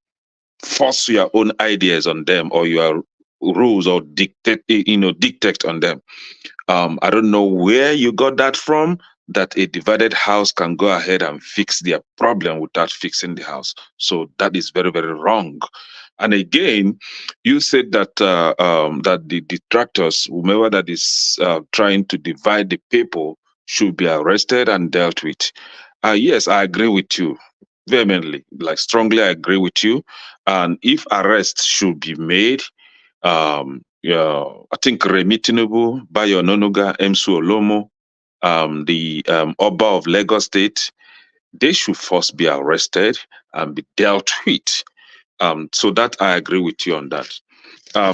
force your own ideas on them or your rules or dictate on them. I don't know where you got that from, that a divided house can go ahead and fix their problem without fixing the house. So that is very, very wrong. And again, you said that that the detractors, whomever that is trying to divide the people, should be arrested and dealt with. Yes, I agree with you vehemently, like strongly. I agree with you. And if arrests should be made, yeah, I think Remi Tinubu, Bayo Nonoga, Emsu Olomo, the Oba of Lagos State, they should first be arrested and be dealt with. So that I agree with you on that.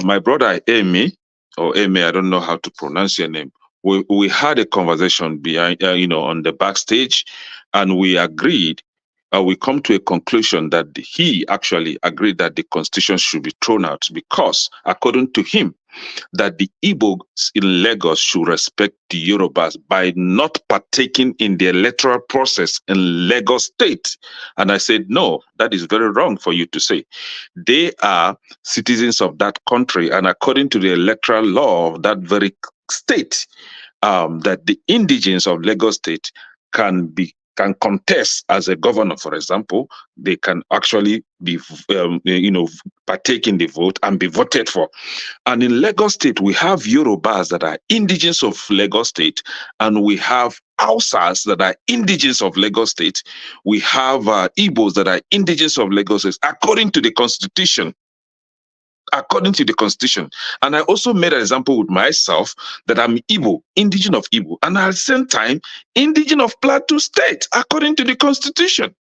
My brother Amy, or Amy, I don't know how to pronounce your name. We had a conversation behind, on the backstage, and we agreed. We come to a conclusion that he actually agreed that the constitution should be thrown out because, according to him, that the Igbos in Lagos should respect the Yorubas by not partaking in the electoral process in Lagos State. And I said, no, that is very wrong for you to say. They are citizens of that country, and according to the electoral law of that very state, that the indigents of Lagos State can contest as a governor, for example. They can actually be, partake in the vote and be voted for. And in Lagos State, we have Yorubas that are indigents of Lagos State, and we have Hausas that are indigents of Lagos State. We have Igbos that are indigents of Lagos State, according to the Constitution. According to the Constitution. And I also made an example with myself that I'm Igbo, indigent of Igbo, and at the same time, indigent of Plateau State, according to the Constitution.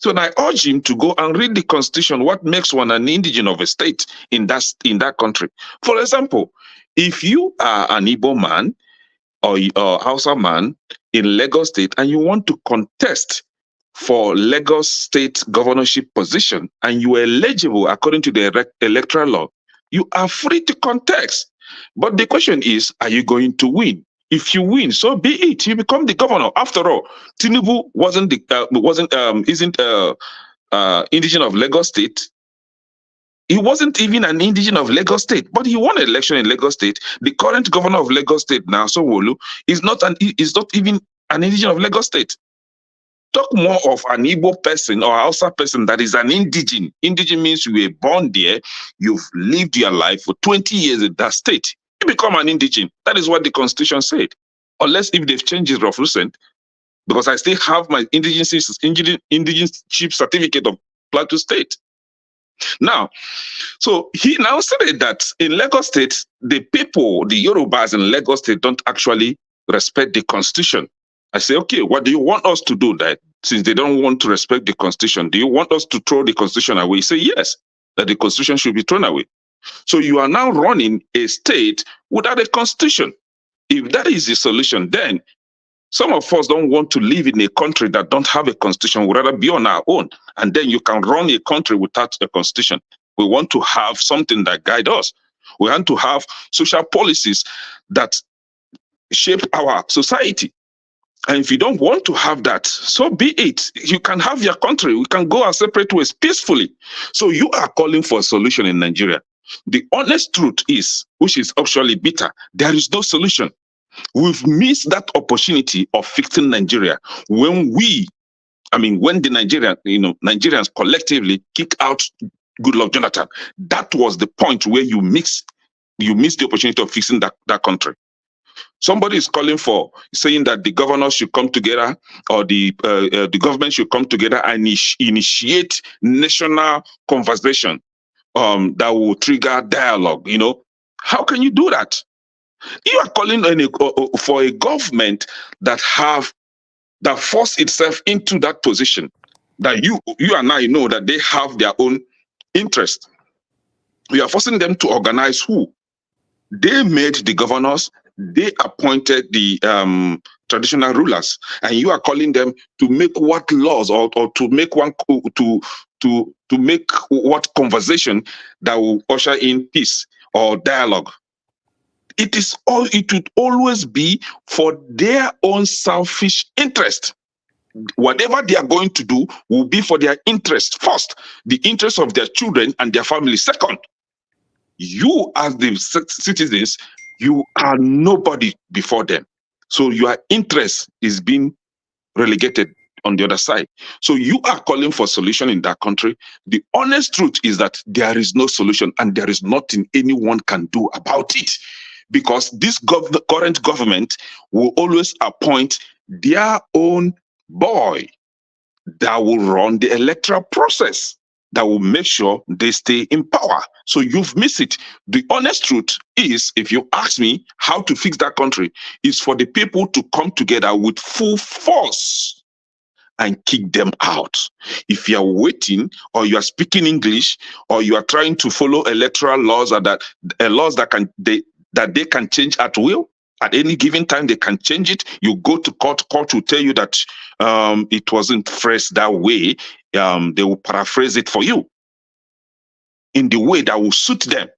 So I urge him to go and read the Constitution, what makes one an indigent of a state in that country. For example, if you are an Igbo man or Hausa man in Lagos State and you want to contest for Lagos State governorship position and you are eligible according to the electoral law, you are free to contest. But the question is, are you going to win? If you win, so be it. You become the governor. After all, Tinubu isn't indigent of Lagos State. He wasn't even an indigent of Lagos State, but he won an election in Lagos State. The current governor of Lagos State now, Sanwo-Olu, is not even an indigent of Lagos State. Talk more of an Igbo person or Hausa person that is an indigent. Indigent means you were born there, you've lived your life for 20 years in that state. You become an indigent. That is what the Constitution said. Unless if they've changed it of recent, because I still have my indigenship certificate of Plateau State. Now, so he now said that in Lagos State, the people, the Yorubas in Lagos State don't actually respect the Constitution. I say, okay, what do you want us to do that? Since they don't want to respect the Constitution, do you want us to throw the Constitution away? You say, yes, that the Constitution should be thrown away. So you are now running a state without a Constitution. If that is the solution, then some of us don't want to live in a country that don't have a Constitution. We'd rather be on our own. And then you can run a country without a Constitution. We want to have something that guides us. We want to have social policies that shape our society. And if you don't want to have that, so be it. You can have your country. We can go our separate ways peacefully. So you are calling for a solution in Nigeria. The honest truth is, which is actually bitter, there is no solution. We've missed that opportunity of fixing Nigeria when the Nigerians collectively kick out Goodluck Jonathan. That was the point where you missed the opportunity of fixing that country. Somebody is calling for saying that the governors should come together, or the government should come together and initiate national conversation that will trigger dialogue. How can you do that? You are calling for a government that force itself into that position, that you and I know that they have their own interest. We are forcing them to organize who? They made the governors, they appointed the traditional rulers, and you are calling them to make what laws or to make to make what conversation that will usher in peace or dialogue. It would always be for their own selfish interest. Whatever they are going to do will be for their interest first, the interest of their children and their family second. You, as the citizens, you are nobody before them. So your interest is being relegated on the other side. So you are calling for a solution in that country. The honest truth is that there is no solution, and there is nothing anyone can do about it, because this current government will always appoint their own boy that will run the electoral process. that will make sure they stay in power. So you've missed it. The honest truth is, if you ask me how to fix that country, is for the people to come together with full force and kick them out. If you are waiting, or you are speaking English, or you are trying to follow electoral laws, or that laws that they can change at will, at any given time they can change it. You go to court will tell you that it wasn't phrased that way. They will paraphrase it for you in the way that will suit them.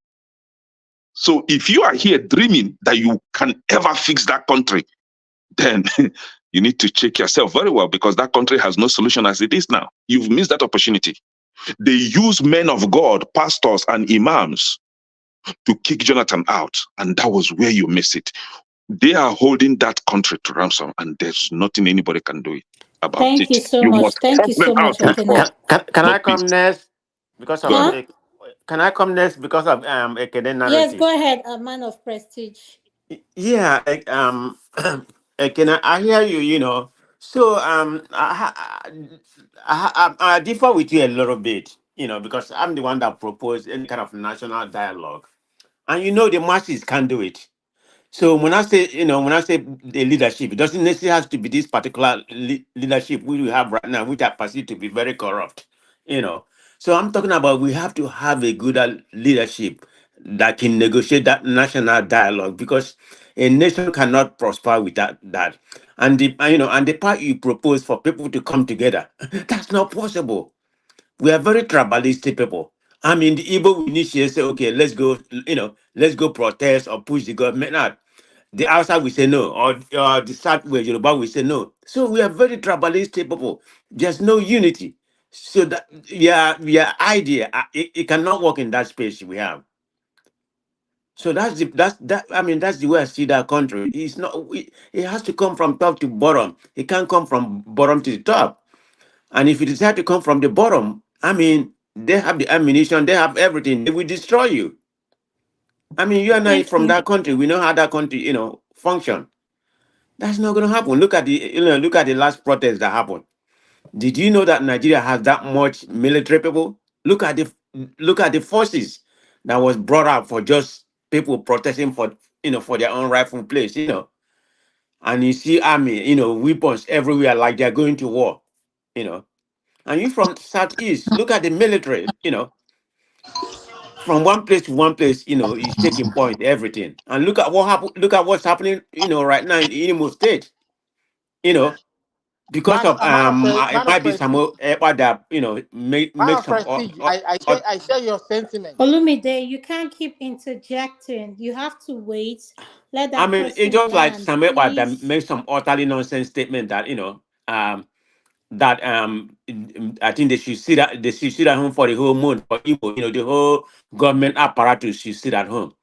So if you are here dreaming that you can ever fix that country, then you need to check yourself very well, because that country has no solution as it is now. You've missed that opportunity. They use men of God, pastors and imams to kick Jonathan out, and that was where you miss it. They are holding that country to ransom, and there's nothing anybody can do about Thank it. you so You much. must Thank force you them so out much, with Ekene. force. Can I Not come peace. next because Go of ahead. Huh? can I come next because of a Yes, narrative? go ahead, a man of prestige. Yeah, can I hear you? So I differ with you a little bit. Because I'm the one that proposed any kind of national dialogue, and the masses can't do it. So when I say the leadership, it doesn't necessarily have to be this particular leadership we have right now, which I perceive to be very corrupt. You know, so I'm talking about we have to have a good leadership that can negotiate that national dialogue, because a nation cannot prosper without that. And the part you propose for people to come together, that's not possible. We are very tribalistic people. I mean, the Igbo we initiate say, okay, let's go protest or push the government out. The outside we say no, or the South where Yoruba we say no. So we are very tribalistic people. There's no unity. So that idea, it cannot work in that space we have. So that's the way I see that country. It has to come from top to bottom. It can't come from bottom to the top. And if you decide to come from the bottom, I mean, they have the ammunition, they have everything. They will destroy you. I mean, you and I Thank from you. that country. We know how that country, function. That's not going to happen. Look at the last protest that happened. Did you know that Nigeria has that much military people? Look at the forces that was brought up for just people protesting for their own rightful place. And you see army, weapons everywhere, like they're going to war. You know, and you from southeast, look at the military. From one place to one place, is taking point everything. And look at what happened. Look at what's happening, right now in Imo State. You know, because of it Man of might be some prestige. that Man make of some. prestige. I share your sentiment. Olumide, you can't keep interjecting. You have to wait. Let I that mean, it's person just like land, some that please. make some utterly nonsense statement that that I think they should sit at home for the whole month for Igbo. The whole government apparatus should sit at home.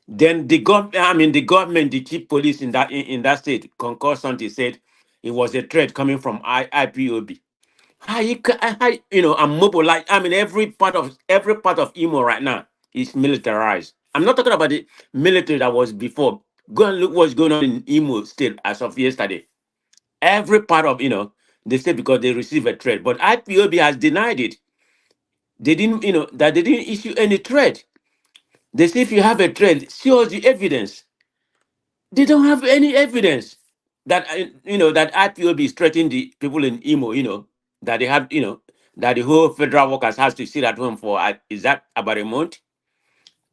Then the government, the chief police in that state, concurred something, said it was a threat coming from IPOB. I'm mobilized. I mean, every part of Imo right now is militarized. I'm not talking about the military that was before. Go and look what's going on in Imo State as of yesterday. Every part of they say because they receive a threat, but IPOB has denied it. They didn't, that they didn't issue any threat. They say if you have a threat, show us the evidence. They don't have any evidence that that IPOB is threatening the people in Imo. That they have, that the whole federal workers has to sit at home for. Is that about a month?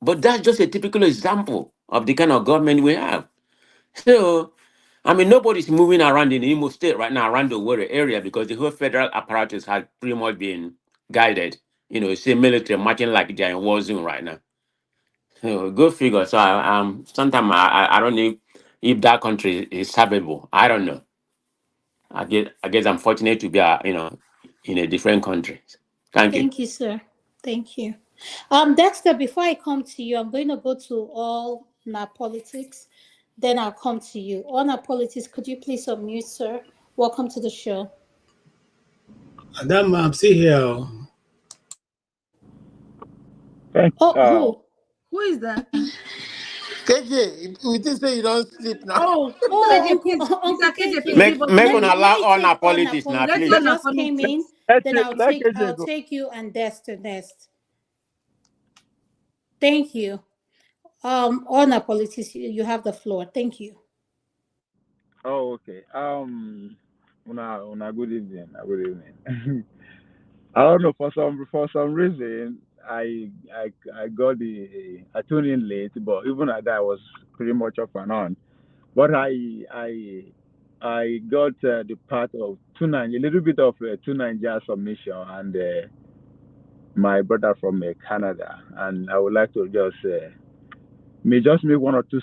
But that's just a typical example of the kind of government we have. So, I mean, nobody's moving around in Imo State right now, around the Warrior area, because the whole federal apparatus has pretty much been guided. Say military marching like they're in war zone right now. So, go figure. So, sometimes I don't know if that country is salvable. I don't know. I guess I'm fortunate to be, in a different country. Thank you. Thank you, sir. Thank you. Dexter, before I come to you, I'm going to go to all our politics. Then I'll come to you. On our politics, could you please unmute, sir? Welcome to the show. Adam, I'm still here. Oh, who? Who is that? KJ, we just say you don't sleep now. Uncle KJ, Make let una me allow take honor honor politics now, politics. please. He just came in. Then I'll take you and Dexter next. Thank you. Honor politics, you have the floor. Thank you. Oh, okay. Una good evening. Good evening. I don't know for some reason I got I tuned in late, but even at that I was pretty much off and on. But I got the part of a little bit of two Nigeria submission, and my brother from Canada, and I would like to just make one or two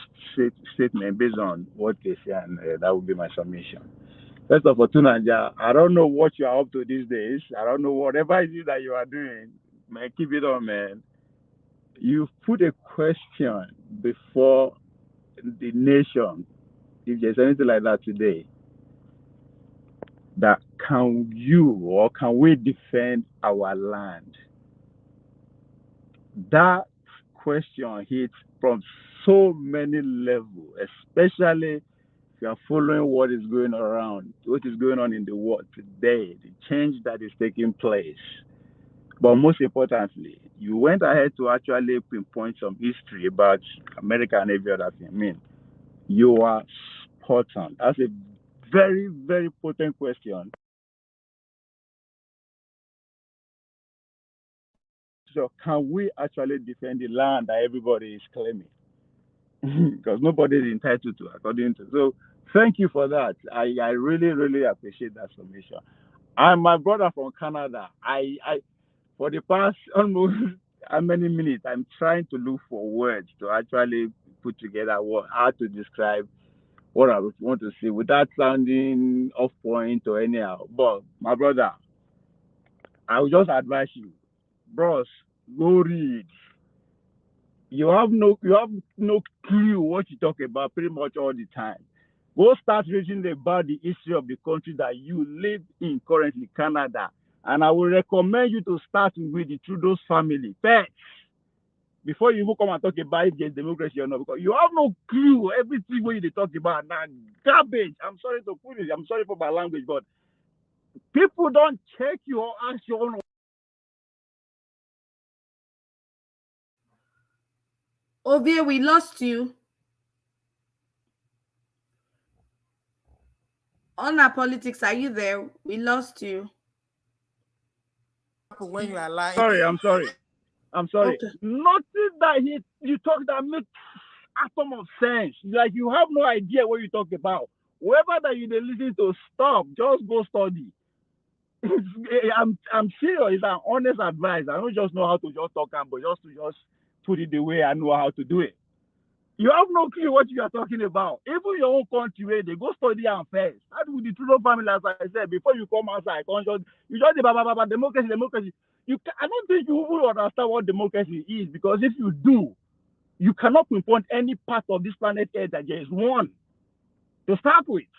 statements based on what they say, and that would be my submission. First of all, Tunanja, I don't know what you are up to these days. I don't know whatever it is that you are doing. Man, keep it on, man. You put a question before the nation, if there's anything like that today, that can you or can we defend our land? That question hits from so many levels, especially if you are following what is going on in the world today, the change that is taking place. But most importantly, you went ahead to actually pinpoint some history about America and every other thing. I mean, you are spot on. That's a very, very potent question. So can we actually defend the land that everybody is claiming? Because nobody is entitled to, according to. So thank you for that. I really, really appreciate that submission. I'm my brother from Canada. I for the past almost how many minutes I'm trying to look for words to actually put together how to describe what I want to say without sounding off point or anyhow. But my brother, I will just advise you, bros, go read. You have no clue what you talk about pretty much all the time. Go start reading about the history of the country that you live in currently, Canada. And I will recommend you to start with the Trudeau's family first, before you even come and talk about if there's democracy or not, because you have no clue. Everything what you talk about now, garbage. I'm sorry to put it. I'm sorry for my language, but people don't check you or ask your own. Ovie, we lost you. On our politics, are you there? We lost you. When you are lying. I'm sorry. Okay. Nothing that you talk that makes atom of sense. Like you have no idea what you talk about. Whoever that you listen to, stop. Just go study. I'm serious. It's an honest advice. I don't just know how to just talk, but just put it the way I know how to do it. You have no clue what you are talking about. Even your own country, where they go study and first. How do the Trudeau family, as I said, before you come outside, you just democracy. I don't think you will understand what democracy is, because if you do, you cannot pinpoint any part of this planet Earth that there is one to start with.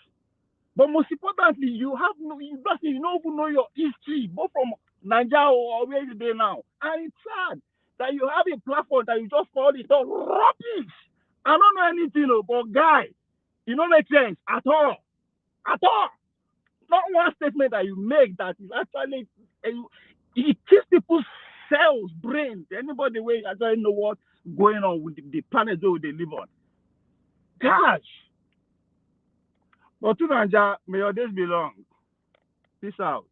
But most importantly, you don't even know your history, both from Nigeria or where you're now. And it's sad that you have a platform that you just call it all rubbish. I don't know anything, but guy, it don't make sense at all. At all. Not one statement that you make that is actually, it keeps people's cells, brains, anybody where you actually know what's going on with the planet where they live on. Gosh. But to Nigeria, may your days be long. Peace out.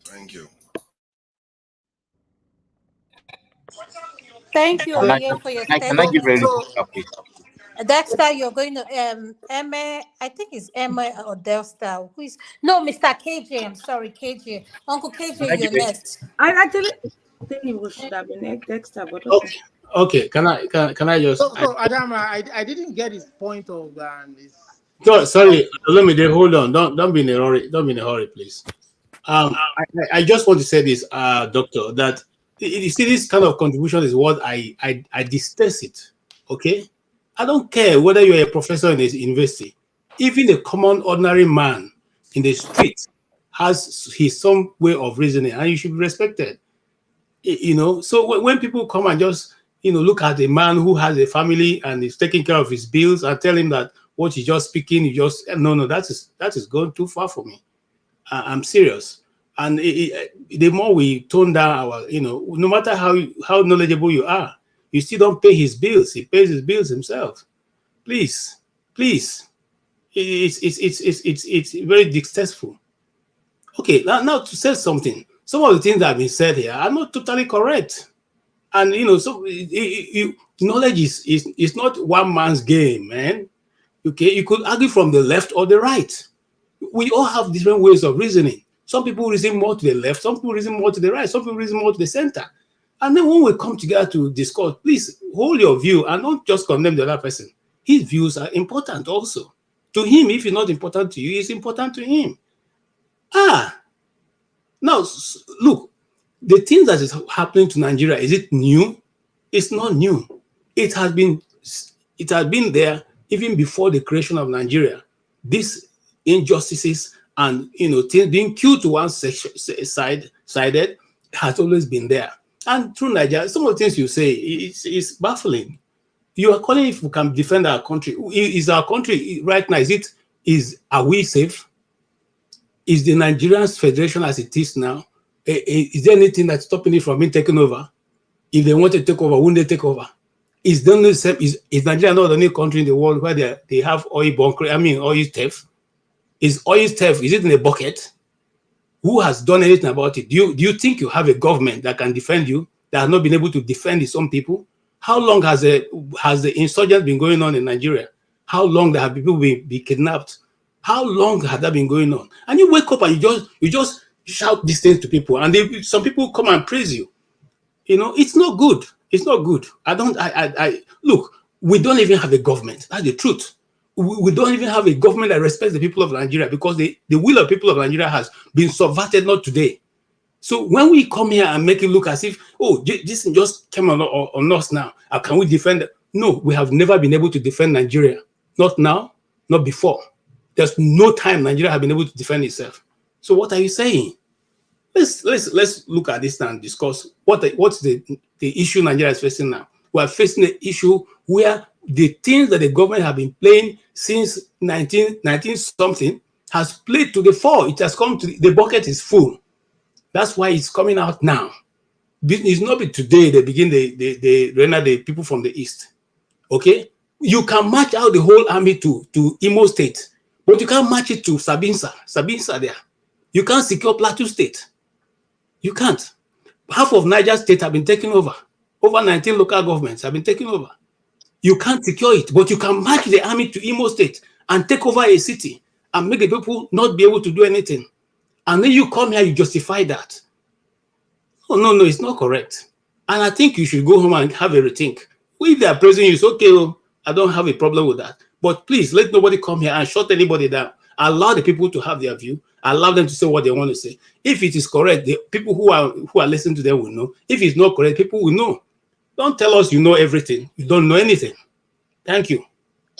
Thank you. Thank you, Oye, for your statement. Dexter, you're going to Emma. I think it's Emma or Dexter. Mr. KJ. I'm sorry, KJ. Uncle KJ, you're next. I actually think it should have been Dexter, but okay. Okay, can I just? So Adam, I didn't get his point of Sorry, let me hold on. Don't be in a hurry. Don't be in a hurry, please. I just want to say this, Doctor, that you see this kind of contribution is what I detest it. Okay, I don't care whether you're a professor in a university. Even a common ordinary man in the street has his some way of reasoning, and you should be respected. So when people come and just look at a man who has a family and is taking care of his bills and tell him that what he's just speaking, no, that is going too far for me. I'm serious. And the more we tone down our, no matter how knowledgeable you are, you still don't pay his bills. He pays his bills himself. Please, it's very distasteful. Okay, now to say something. Some of the things that have been said here are not totally correct. And so knowledge is not one man's game, man. Okay, you could argue from the left or the right. We all have different ways of reasoning. Some people reason more to the left, some people reason more to the right, some people reason more to the center. And then when we come together to discuss, please hold your view and don't just condemn the other person. His views are important also. To him, if it's not important to you, it's important to him. Now, look, the thing that is happening to Nigeria, is it new? It's not new. It has been there even before the creation of Nigeria. These injustices and things being killed to one sided has always been there. And through Nigeria, some of the things you say is baffling. You are calling if we can defend our country. Is our country right now? Are we safe? Is the Nigerian Federation as it is now? Is there anything that's stopping it from being taken over? If they want to take over, wouldn't they take over? Is Nigeria not the only country in the world where they have oil theft? Is oil theft, is it in a bucket? Who has done anything about it? Do you think you have a government that can defend you, that has not been able to defend its own people? How long has the insurgence been going on in Nigeria? How long have people been kidnapped? How long has that been going on? And you wake up and you just shout these things to people, and some people come and praise you. It's not good. It's not good. Look, we don't even have a government. That's the truth. We don't even have a government that respects the people of Nigeria, because the will of people of Nigeria has been subverted, not today. So when we come here and make it look as if, this just came on us now, how can we defend it? No, we have never been able to defend Nigeria. Not now, not before. There's no time Nigeria has been able to defend itself. So what are you saying? Let's look at this and discuss what's the issue Nigeria is facing now. We are facing an issue where the things that the government have been playing since 19 something has played to the fore. It has come to the bucket is full. That's why it's coming out now. It's not today they begin they render the people from the east. Okay, you can march out the whole army to Imo State, but you can't march it to Sabinsa there. You can't secure Plateau State. You can't. Half of Niger State have been taken over. Over 19 local governments have been taken over. You can't secure it, but you can march the army to Imo State and take over a city and make the people not be able to do anything. And then you come here, you justify that. Oh, no, it's not correct. And I think you should go home and have a rethink. If they are praising you, it's okay. I don't have a problem with that. But please, let nobody come here and shut anybody down. Allow the people to have their view. Allow them to say what they want to say. If it is correct, the people who are listening to them will know. If it's not correct, people will know. Don't tell us you know everything. You don't know anything. Thank you.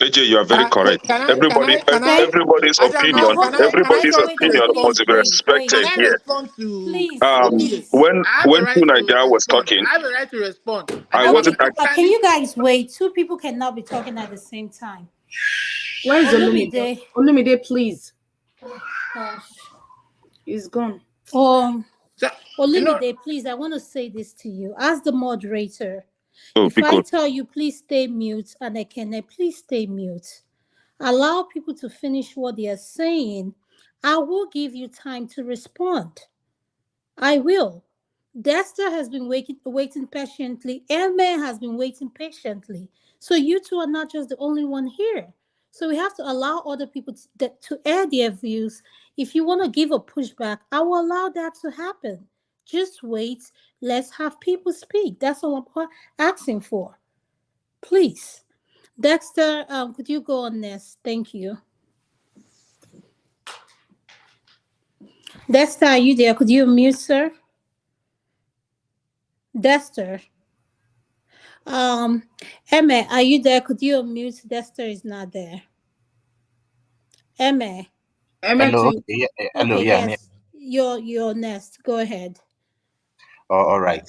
AJ, you are very correct. Everybody's opinion must be respected here. When Naija was talking, I have a right to respond. Can you guys wait? Two people cannot be talking at the same time. Where is Olumide? Olumide, please. Gosh. He's gone. Olumide, please, I want to say this to you. As the moderator, if I tell you, please stay mute, and Ekene, please stay mute. Allow people to finish what they are saying. I will give you time to respond. I will. Dexter has been waiting patiently. Elmer has been waiting patiently. So you two are not just the only one here. So we have to allow other people to air their views. If you want to give a pushback, I will allow that to happen. Just wait. Let's have people speak. That's all I'm asking for. Please. Dexter, could you go on this? Thank you. Dexter, are you there? Could you mute, sir? Dexter. Emma, are you there? Could you unmute? Dexter is not there. Emma. Hello. Hello. Okay, Yeah. yes. You're next. Go ahead. All right.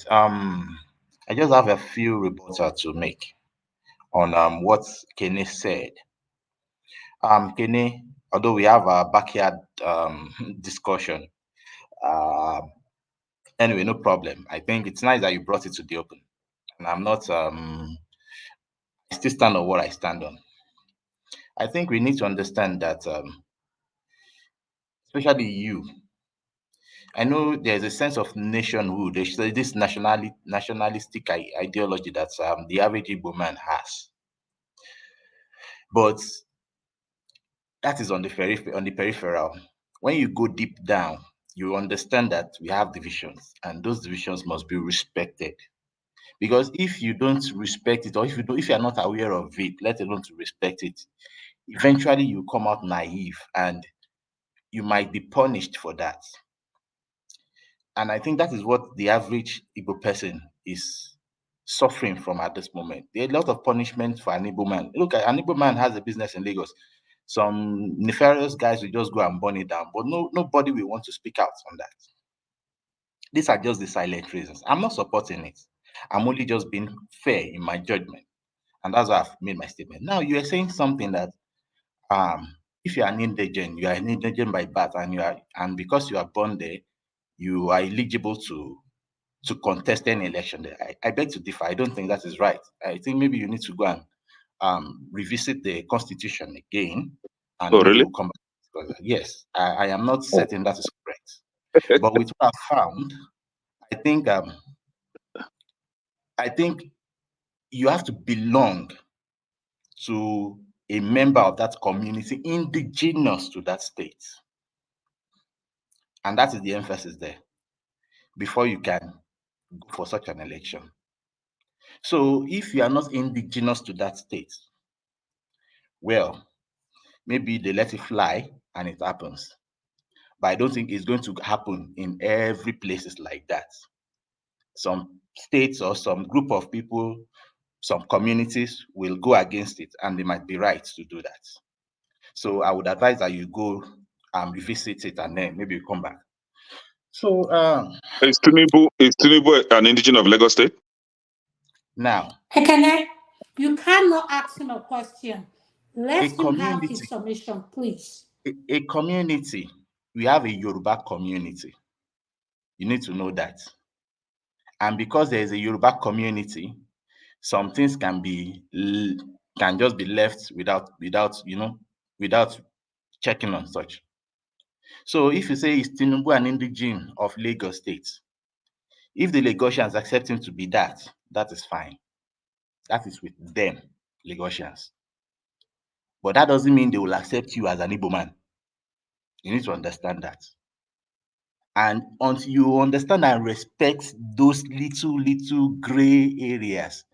I just have a few rebuttals to make on what Kenny said. Kenny, although we have a backyard discussion, anyway, no problem. I think it's nice that you brought it to the open, and I'm not. I still stand on what I stand on. I think we need to understand that, especially you. I know there's a sense of nationhood. There's this nationalistic ideology that the average Igbo man has, but that is on the peripheral. When you go deep down, you understand that we have divisions, and those divisions must be respected. Because if you don't respect it, or if you are not aware of it, let alone to respect it, eventually you come out naive, and you might be punished for that. And I think that is what the average Igbo person is suffering from at this moment. There are a lot of punishment for an Igbo man. Look, an Igbo man has a business in Lagos. Some nefarious guys will just go and burn it down, but nobody will want to speak out on that. These are just the silent reasons. I'm not supporting it. I'm only just being fair in my judgment. And that's why I've made my statement. Now, you are saying something that if you are an indigent, you are an indigent by birth, and because you are born there, you are eligible to contest any election there. I beg to differ. I don't think that is right. I think maybe you need to go and revisit the constitution again, and maybe really? we'll come back. Yes, I am not certain that is correct. But with what I found, I think you have to belong to a member of that community indigenous to that state. And that is the emphasis there before you can go for such an election. So if you are not indigenous to that state, well, maybe they let it fly and it happens. But I don't think it's going to happen in every places like that. Some states or some group of people, some communities will go against it, and they might be right to do that. So I would advise that you go and revisit it, and then maybe you come back. So is Tinubu an indigenous of Lagos State? Now, Ekene, you cannot ask him a question. Let him have community, his submission, please. A community, we have a Yoruba community. You need to know that. And because there is a Yoruba community, some things can just be left without checking on such. So if you say is Tinubu an indigene of Lagos State, if the Lagosians accept him to be that is fine. That is with them, Lagosians. But that doesn't mean they will accept you as an Igbo man. You need to understand that. And until you understand and respect those little gray areas,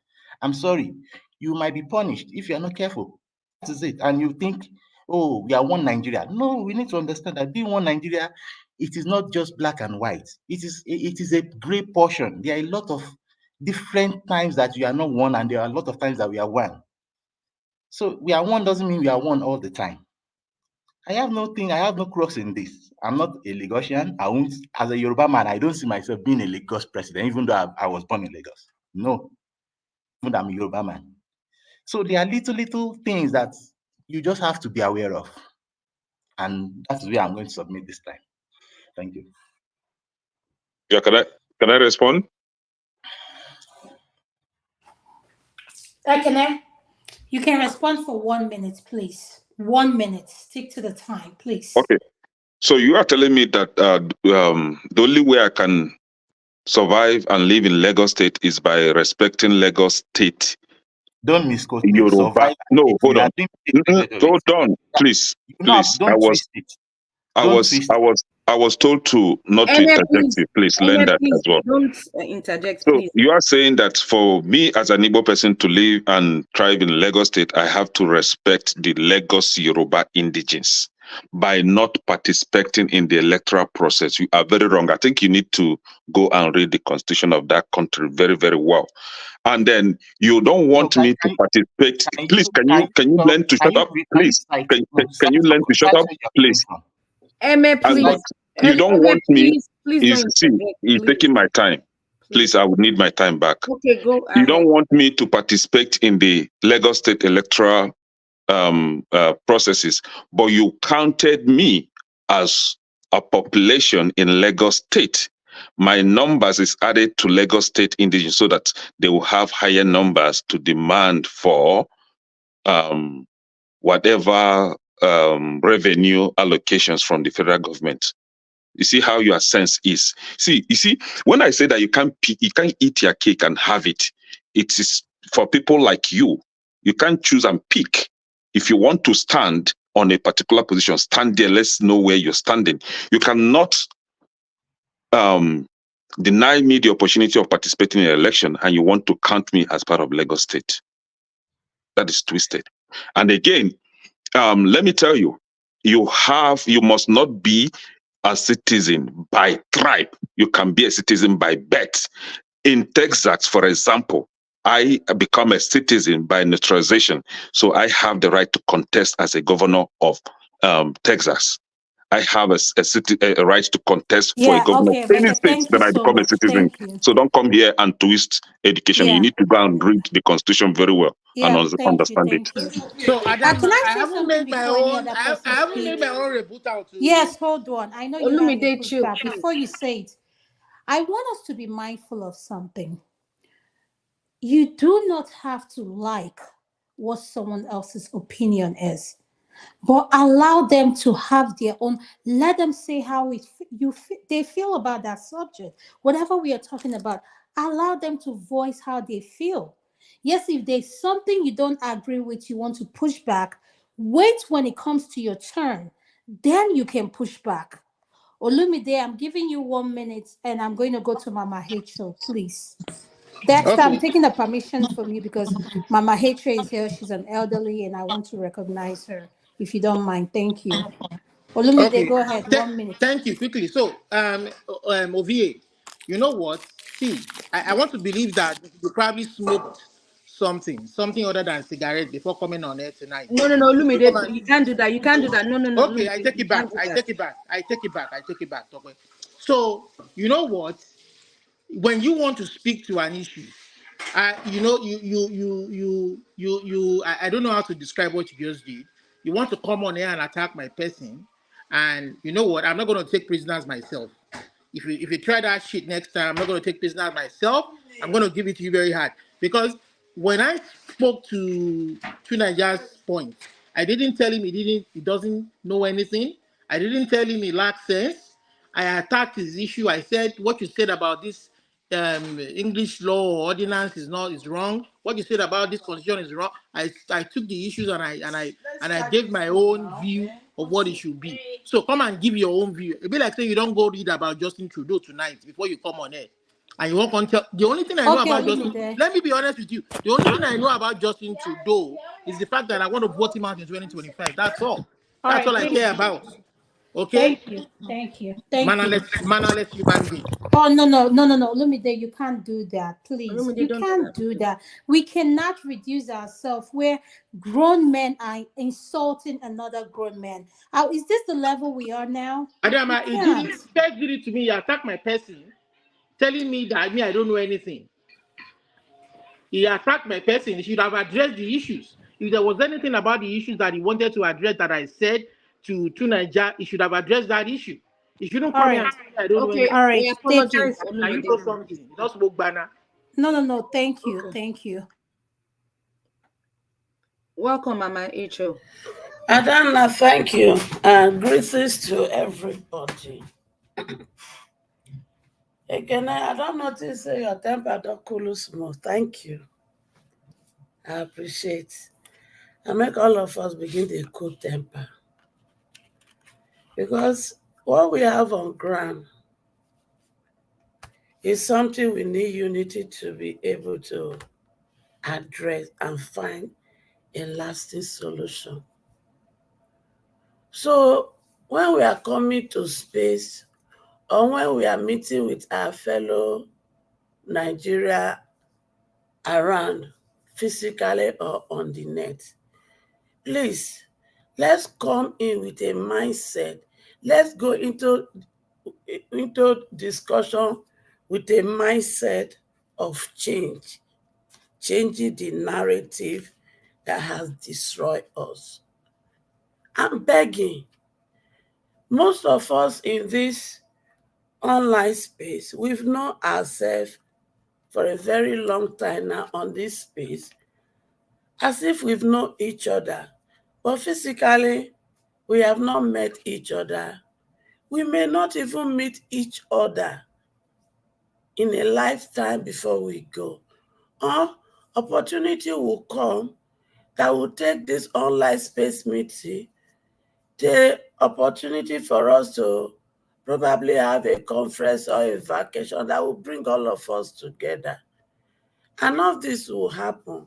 I'm sorry, you might be punished if you are not careful. That is it. And you think, oh, we are one Nigeria. No, we need to understand that being one Nigeria, it is not just black and white. It is a gray portion. There are a lot of different times that you are not one, and there are a lot of times that we are one. So we are one doesn't mean we are one all the time. I have no cross in this. I'm not a Lagosian. As a Yoruba man, I don't see myself being a Lagos president, even though I was born in Lagos. No, even though I'm a Yoruba man. So there are little things that you just have to be aware of. And that's where I'm going to submit this time. Thank you. Yeah, can I respond? Ekene, you can respond for 1 minute, please. 1 minute. Stick to the time, please. Okay. So you are telling me that the only way I can survive and live in Lagos State is by respecting Lagos State. Don't misquote me. Yoruba. Survive. No, hold on. Hold on, please. Please. Don't twist it. I was told to not to interject you. Please learn that as well. Don't interject, so please. You are saying that for me as an Igbo person to live and thrive in Lagos State, I have to respect the Lagos Yoruba indigenes by not participating in the electoral process. You are very wrong. I think you need to go and read the constitution of that country very, very well. And then you don't want me to participate. Please, can you learn to shut up? Please, can you learn to shut up? Please. Please. You don't want me. Please He's taking my time. Please, I would need my time back. Okay, go You ahead. don't want me to participate in the Lagos State electoral processes, but you counted me as a population in Lagos State. My numbers is added to Lagos State indigenous so that they will have higher numbers to demand for whatever revenue allocations from the federal government. You see how your sense is. You see, when I say that you can't eat your cake and have it, it is for people like you. You can't choose and pick. If you want to stand on a particular position, stand there. Let's know where you're standing. You cannot deny me the opportunity of participating in an election, and you want to count me as part of Lagos State. That is twisted. And again, let me tell you, you must not be a citizen by tribe. You can be a citizen by birth. In Texas, for example, I become a citizen by naturalization. So I have the right to contest as a governor of Texas. I have a right to contest for a Yeah, governor of okay, any but state thank you that I so become a much. citizen. Thank you. So don't come here and twist education. You Yeah, need to go and read the Constitution very well and yeah, thank you, understand it. thank you. So Adam, Can I I say haven't something made my before any own. other I person haven't made speak? my own rebuttal to. Yes, hold on. I know you have a Olumide, chill, pushback. please. Before you say it, I want us to be mindful of something. You do not have to like what someone else's opinion is, but allow them to have their own. Let them say how they feel about that subject. Whatever we are talking about, allow them to voice how they feel. Yes, if there's something you don't agree with, you want to push back, wait when it comes to your turn. Then you can push back. Olumide, I'm giving you 1 minute and I'm going to go to Mama H.O., please. Dexter, I'm Okay. taking the permission from you because Mama H.O. is here. She's an elderly and I want to recognize her. If you don't mind, thank you. Olumide, Okay. go ahead, 1 minute. Thank you. Quickly. So, OVA, you know what? See, I want to believe that you probably smoked something other than cigarette before coming on air tonight. No, Come Olumide, on. you can't do that. You can't do that. No, Okay, I Olumide, take you it can't back. do I that. take it back. I take it back. I take it back. Okay. So, you know what? When you want to speak to an issue, you know, I don't know how to describe what you just did. You want to come on here and attack my person, and you know what? I'm not going to take prisoners myself. If you try that shit next time, I'm not going to take prisoners myself. I'm going to give it to you very hard because when I spoke to Nigeria's point, I didn't tell him he doesn't know anything. I didn't tell him he lacks sense. I attacked his issue. I said what you said about this English law or ordinance is wrong. What you said about this constitution is wrong. I took the issues and I gave my own view of what it should be. So come and give your own view. It'd be like saying you don't go read about Justin Trudeau tonight before you come on air. And you won't tell the only thing I know Okay, about Justin. Olumide. Let me be honest with you. The only thing I know about Justin Trudeau is the fact that I want to vote him out in 2025. That's all. All That's right, all I thank care you. about. Okay? Thank you. Thank you. Thank you. Mannerless human being. Oh, no. Olumide, you can't do that. Please. Olumide, You don't do can't that. do that. We cannot reduce ourselves where grown men are insulting another grown man. Is this the level we are now? We Adama, he did can't. it, first did it to me. He attacked my person, telling me that I don't know anything. He attacked my person. He should have addressed the issues. If there was anything about the issues that he wanted to address that I said to Nigeria, he should have addressed that issue. He shouldn't All come here right. and tell me I don't know Okay, anything. All I right. Thank you. apologize, Can you Olumide. know something? You don't smoke banner. No. Thank you. Okay. Thank you. Welcome, Mama H.O. Adana, thank you. And greetings to everybody. Again, I don't notice your temper don't cool small. Thank you. I appreciate. I make all of us begin to cool temper. Because what we have on ground is something we need unity to be able to address and find a lasting solution. So when we are coming to space or when we are meeting with our fellow Nigeria around physically or on the net, please, let's come in with a mindset. Let's go into discussion with a mindset of change, changing the narrative that has destroyed us. I'm begging, most of us in this online space, we've known ourselves for a very long time now on this space, as if we've known each other. But physically, we have not met each other. We may not even meet each other in a lifetime before we go. Or opportunity will come that will take this online space meeting, the opportunity for us to probably have a conference or a vacation that will bring all of us together. And all of this will happen.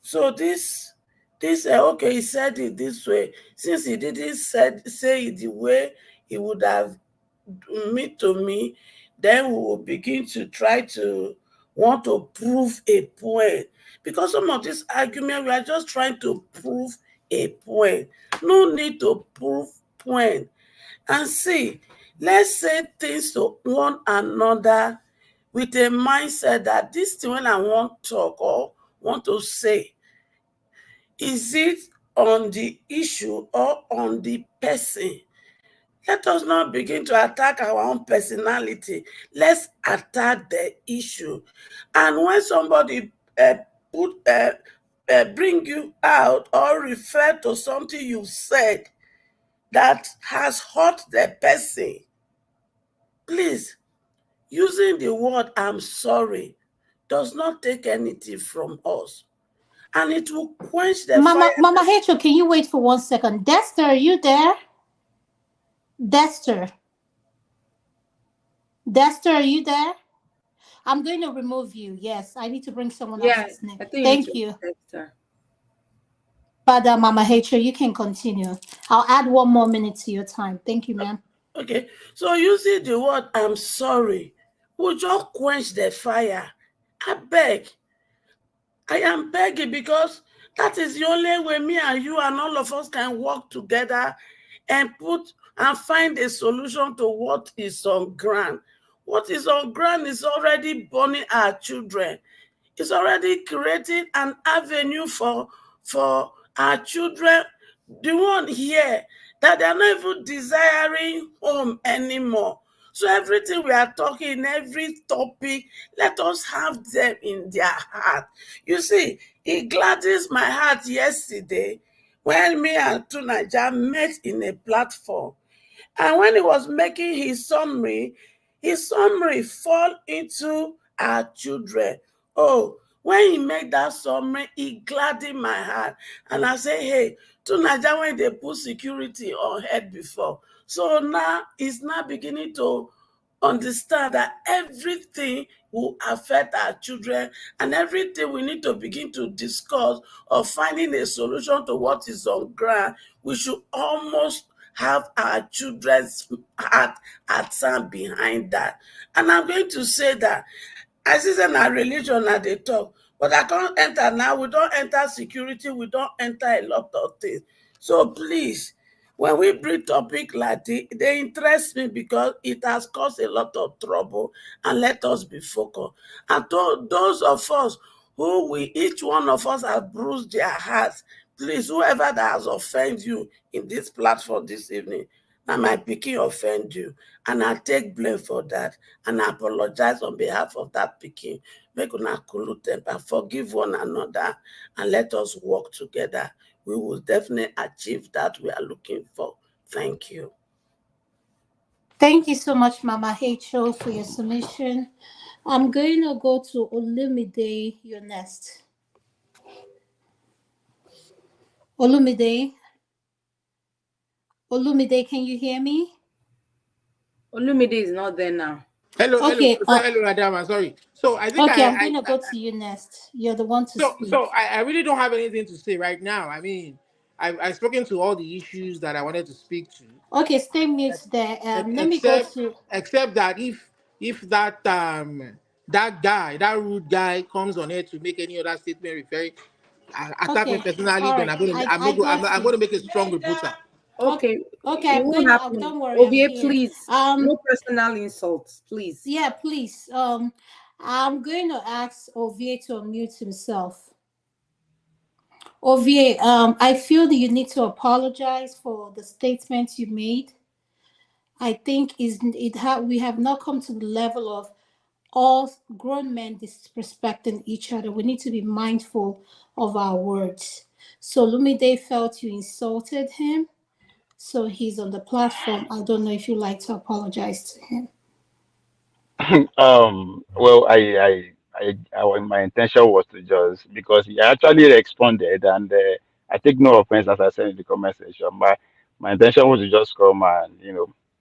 So okay, he said it this way. Since he didn't say it the way he would have to me, then we will begin to try to want to prove a point. Because some of this argument, we are just trying to prove a point. No need to prove point. And see, let's say things to one another with a mindset that this thing when I want to talk or want to say, is it on the issue or on the person? Let us not begin to attack our own personality. Let's attack the issue. And when somebody bring you out or refer to something you said that has hurt the person, please, using the word "I'm sorry" does not take anything from us. And it will quench the fire. Mama Rachel, can you wait for 1 second? Dexter, are you there? Dexter, are you there? I'm going to remove you. Yes, I need to bring someone else's name. Thank you. But Mama Rachel, you can continue. I'll add 1 more minute to your time. Thank you, ma'am. Okay, so using the word "I'm sorry" will just quench the fire. I beg. I am begging because that is the only way me and you and all of us can work together and find a solution to what is on ground. What is on ground is already burning our children. It's already creating an avenue for our children, the one here, that they're not even desiring home anymore. So everything we are talking, every topic, let us have them in their heart. You see, it gladdens my heart yesterday when me and Tunaja met in a platform. And when he was making his summary fall into our children. Oh, when he made that summary, it gladdened my heart. And I say, hey, to Nigeria, when they put security on head before. So now it's now beginning to understand that everything will affect our children and everything we need to begin to discuss or finding a solution to what is on ground. We should almost have our children's heart and sound behind that. And I'm going to say that I see in our religion that they talk, but I can't enter now. We don't enter security. We don't enter a lot of things. So please, when we bring topic like this, they interest me because it has caused a lot of trouble, and let us be focused. And to those of us each one of us have bruised their hearts, please, whoever that has offended you in this platform this evening, now my pikin offend you, and I take blame for that, and I apologize on behalf of that pikin. Make una cool temper, forgive one another, and let us work together. We will definitely achieve that we are looking for. Thank you. Thank you so much, Mama Rachel, for your submission. I'm going to go to Olumide. You're next. Olumide, can you hear me? Olumide is not there now. Hello, Okay. Hello, Adama. Sorry. So I think I'm going to go to you next. You're the one to speak. So I really don't have anything to say right now. I mean, I've spoken to all the issues that I wanted to speak to. Okay, stay mute there. Let me go to. Except that if that that rude guy comes on here to make any other statement referring attack me personally, then I'm going to make a strong rebuttal. Okay, Okay, it I'm won't going. happen. Don't worry, I'm Ovie, here. please, no personal insults, please. Yeah, please. I'm going to ask Ovie to unmute himself. Ovie, I feel that you need to apologize for the statements you made. I think we have not come to the level of all grown men disrespecting each other. We need to be mindful of our words. So Lumide felt you insulted him. So he's on the platform. I don't know if you'd like to apologize to him. Well, my intention was to just because he actually responded, and I take no offense as I said in the comment section. My intention was to just come and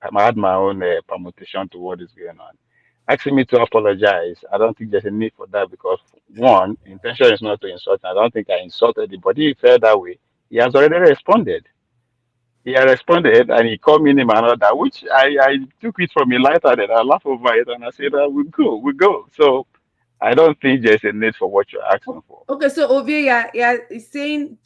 I had my own permutation to what is going on. Asking me to apologize, I don't think there's a need for that because one, the intention is not to insult. I don't think I insulted him, but if he felt that way, he has already responded. He had responded and he called me name and all that, which I took it from a lighter and I laughed over it and I said, we go. So I don't think there's a need for what you're asking for. Okay, so Ovie, yeah, is saying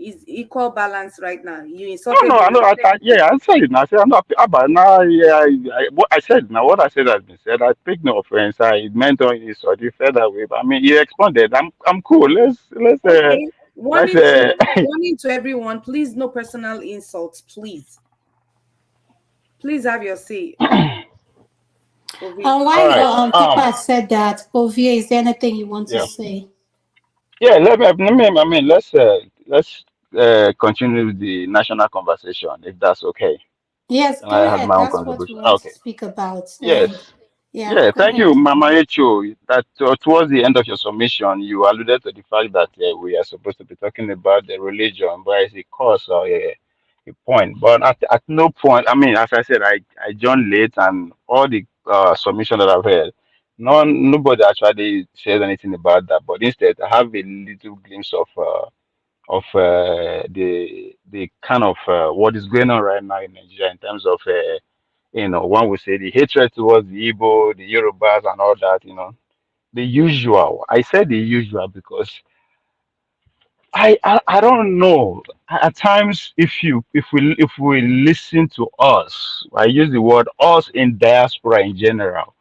is equal balance right now. You insulted No, I him. know. Yeah, I said it. Now. I said, I'm not. But now, yeah, what I said now, what I said has been said. I take no offense. I meant on his or he felt that way. But I mean, he responded. I'm cool. Okay, Let's warning to everyone. Please, no personal insults. Please have your say. Ovie. Why All right. Papa said that, Ovie, is there anything you want to Yeah. say? Yeah. I mean, let's continue with the national conversation if that's okay. Yes, And go I had ahead. my own That's what we contribution. want to Okay. speak about. Yes. And yeah, Yeah, go thank ahead. you, Mama Echo. That towards the end of your submission, you alluded to the fact that we are supposed to be talking about the religion, but it's a cause or a point. But at no point, I mean, as I said, I joined late, and all the submission that I've heard, nobody actually says anything about that. But instead, I have a little glimpse of the kind of what is going on right now in Nigeria in terms of one would say the hatred towards the Igbo, the Yorubas, and all that. The usual. I said the usual because I don't know. At times, if we listen to us, I use the word us in diaspora in general.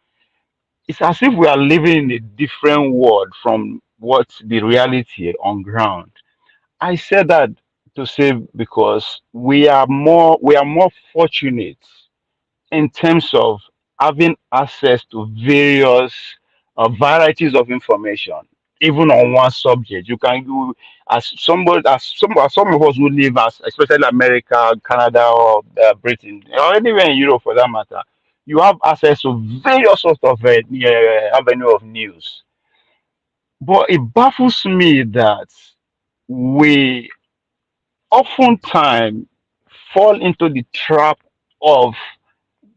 It's as if we are living in a different world from what the reality on ground. I said that to say because we are more fortunate in terms of having access to various varieties of information, even on one subject. You can do as some of us who live as especially America, Canada, or Britain, or anywhere in Europe for that matter. You have access to various sorts of avenue of news. But it baffles me that we oftentimes fall into the trap of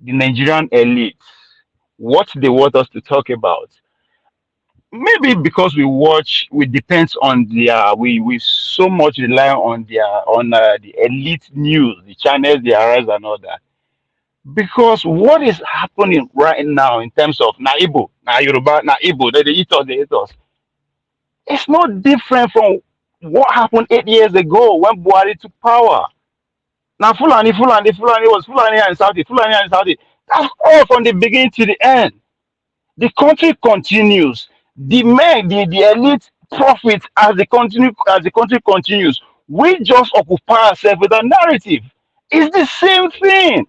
the Nigerian elite, what they want us to talk about. Maybe because we depend on we so much rely on the elite news, the channels, the arise and all that. Because what is happening right now in terms of na Igbo, na Yoruba, na Igbo, they eat us. It's not different from what happened 8 years ago when Buhari took power. Now Fulani was Fulani and Saudi. That's all from the beginning to the end. The country continues. The men, the elite profit as the country continues. We just occupy ourselves with a narrative. It's the same thing.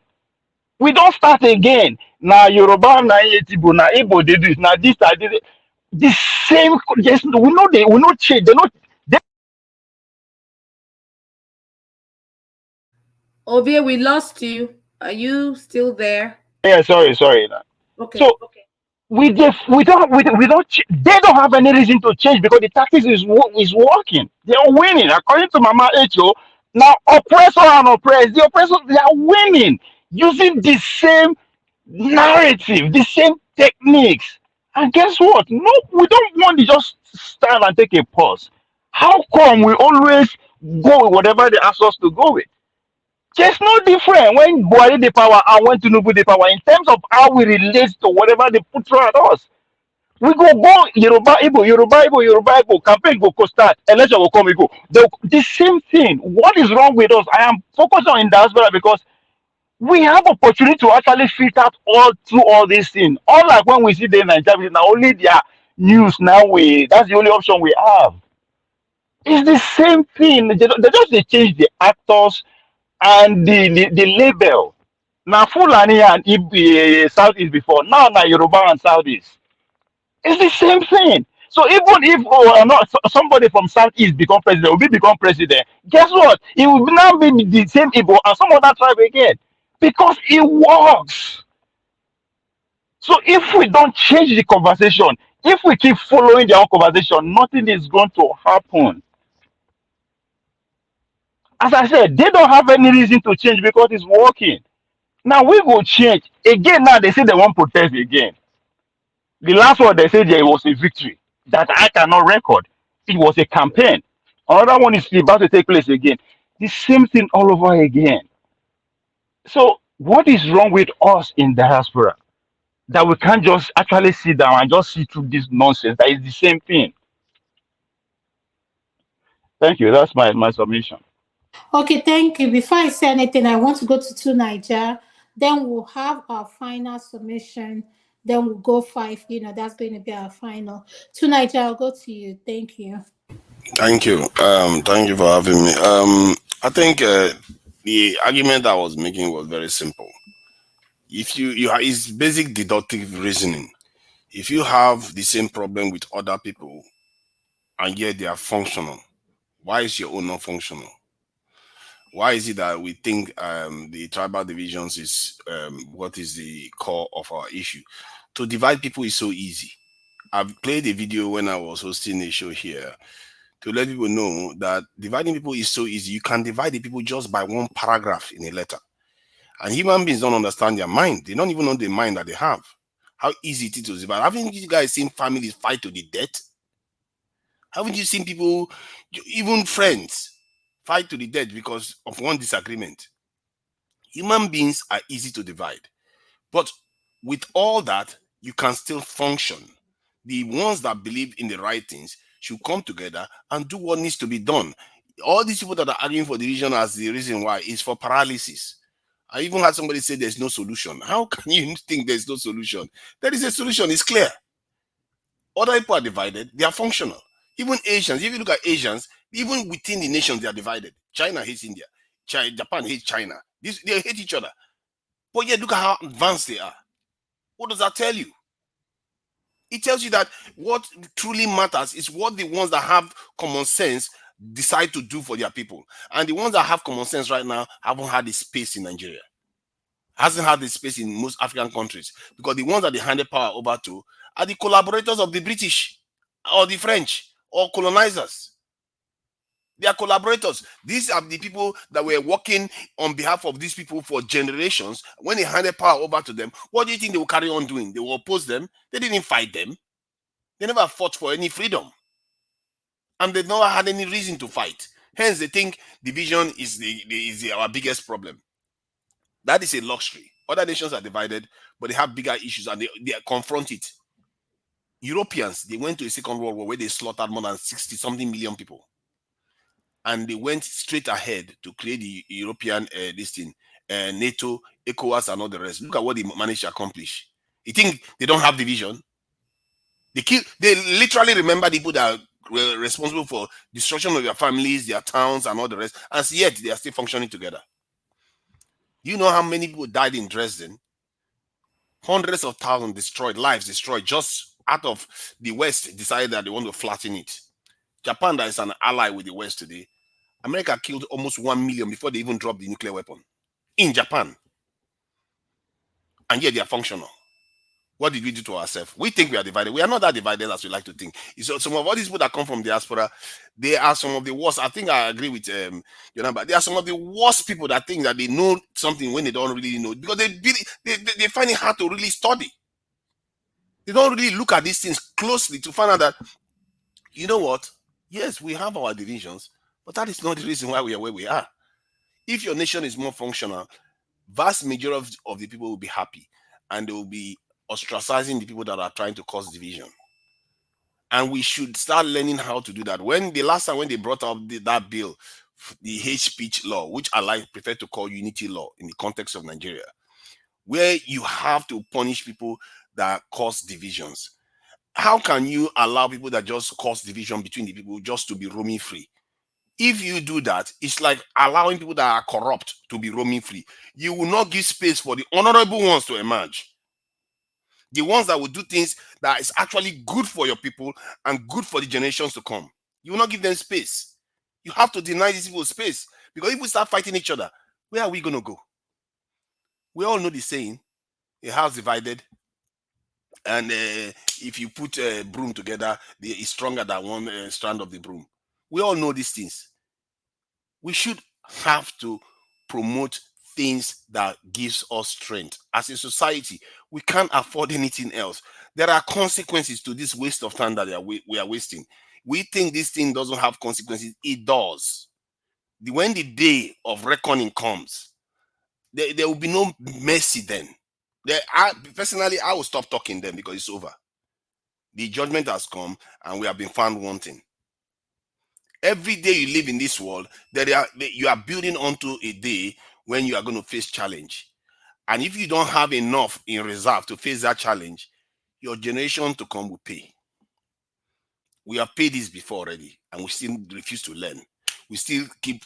We don't start again. Now Yoruba, now Yetibo, now Igbo, they do it. Now this, I did it. The same. Yes, we know change. They not. Ovie, we lost you. Are you still there? Yeah, sorry. Okay. So they don't have any reason to change because the tactics is working. They are winning according to Mama Echo. Now oppressor and oppressed, the oppressors they are winning using the same narrative, the same techniques. And guess what? No, we don't want to just stand and take a pause. How come we always go with whatever they ask us to go with? There's no difference when Buhari the power and when Tinubu the power in terms of how we relate to whatever they put through at us. We go Yoruba Igbo, Yoruba Igbo, Yoruba Igbo, campaign go start, election will come, we go. The same thing. What is wrong with us? I am focused on in diaspora because we have opportunity to actually filter out all through all these things. Unlike when we see the Nigeria, now only their news now that's the only option we have. It's the same thing. They change the actors and the label. Now Fulani and Southeast before. Now Yoruba and Southeast. It's the same thing. So even if not somebody from Southeast become president, will become president, guess what? It will now be the same Igbo and some other tribe again. Because it works. So if we don't change the conversation, if we keep following their own conversation, nothing is going to happen. As I said, they don't have any reason to change because it's working. Now we will change. Again, now they say they won't protest again. The last one they said there was a victory that I cannot record. It was a campaign. Another one is about to take place again. The same thing all over again. So what is wrong with us in diaspora? That we can't just actually sit down and just see through this nonsense. That is the same thing. Thank you. That's my submission. Okay, thank you. Before I say anything, I want to go to Niger. Then we'll have our final submission. Then we'll go 5. That's going to be our final. To Niger, I'll go to you. Thank you. Thank you. Thank you for having me. I think the argument I was making was very simple. If it's basic deductive reasoning. If you have the same problem with other people and yet they are functional, why is your own not functional? Why is it that we think the tribal divisions is what is the core of our issue? To divide people is so easy. I've played a video when I was hosting a show here to let people know that dividing people is so easy. You can divide the people just by one paragraph in a letter. And human beings don't understand their mind. They don't even know the mind that they have. How easy it is to divide. Haven't you guys seen families fight to the death? Haven't you seen people, even friends, fight to the death because of one disagreement? Human beings are easy to divide. But with all that, you can still function. The ones that believe in the right things should come together and do what needs to be done. All these people that are arguing for division as the reason why is for paralysis. I even had somebody say there's no solution. How can you think there's no solution? There is a solution, it's clear. Other people are divided, they are functional. Even Asians, if you look at Asians, even within the nations, they are divided. China hates India. Japan hates China. They hate each other. But yet, look at how advanced they are. What does that tell you? It tells you that what truly matters is what the ones that have common sense decide to do for their people. And the ones that have common sense right now haven't had the space in Nigeria. Hasn't had the space in most African countries. Because the ones that they handed power over to are the collaborators of the British or the French or colonizers. They are collaborators. These are the people that were working on behalf of these people for generations. When they handed power over to them, what do you think they will carry on doing? They will oppose them. They didn't fight them. They never fought for any freedom. And they've never had any reason to fight. Hence, they think division is our biggest problem. That is a luxury. Other nations are divided, but they have bigger issues and they confront it. Europeans, they went to a Second World War where they slaughtered more than 60-something million people. And they went straight ahead to create the European NATO, ECOWAS, and all the rest. Look at what they managed to accomplish. You think they don't have division? They literally remember the people that were responsible for destruction of their families, their towns, and all the rest, and yet they are still functioning together. Do you know how many people died in Dresden? Hundreds of thousands destroyed, lives destroyed, just out of the West decided that they want to flatten it. Japan, that is an ally with the West today, America killed almost 1 million before they even dropped the nuclear weapon in Japan. And yet they are functional. What did we do to ourselves? We think we are divided. We are not that divided as we like to think. So some of all these people that come from diaspora, they are some of the worst. I think I agree with but they are some of the worst people that think that they know something when they don't really know, because they find it hard to really study. They don't really look at these things closely to find out that, you know what? Yes, we have our divisions, but that is not the reason why we are where we are. If your nation is more functional, vast majority of the people will be happy, and they will be ostracizing the people that are trying to cause division. And we should start learning how to do that. When the last time when they brought up that bill, the hate speech law, which I prefer to call unity law in the context of Nigeria, where you have to punish people that cause divisions. How can you allow people that just cause division between the people just to be roaming free? If you do that, it's like allowing people that are corrupt to be roaming free. You will not give space for the honorable ones to emerge. The ones that will do things that is actually good for your people and good for the generations to come. You will not give them space. You have to deny these people space. Because if we start fighting each other, where are we going to go? We all know the saying, a house divided, and if you put a broom together, it's stronger than one strand of the broom. We all know these things. We should have to promote things that gives us strength. As a society, we can't afford anything else. There are consequences to this waste of time that we are wasting. We think this thing doesn't have consequences. It does. When the day of reckoning comes, there will be no mercy then. Personally, I will stop talking then because it's over. The judgment has come and we have been found wanting. Every day you live in this world, you are building onto a day when you are going to face challenge. And if you don't have enough in reserve to face that challenge, your generation to come will pay. We have paid this before already, and we still refuse to learn. We still keep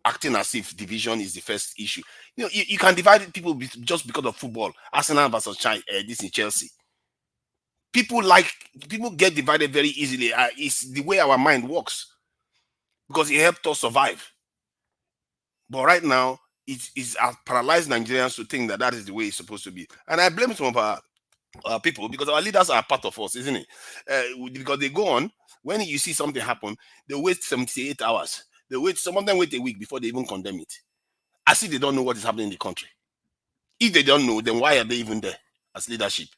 acting as if division is the first issue. You can divide people just because of football. Arsenal versus this in Chelsea. People get divided very easily. It's the way our mind works because it helped us survive. But right now, it is paralyzed Nigerians to think that is the way it's supposed to be. And I blame some of our people because our leaders are part of us, isn't it? Because they go on, when you see something happen, they wait 78 hours. Some of them wait a week before they even condemn it. As if they don't know what is happening in the country. If they don't know, then why are they even there as leadership?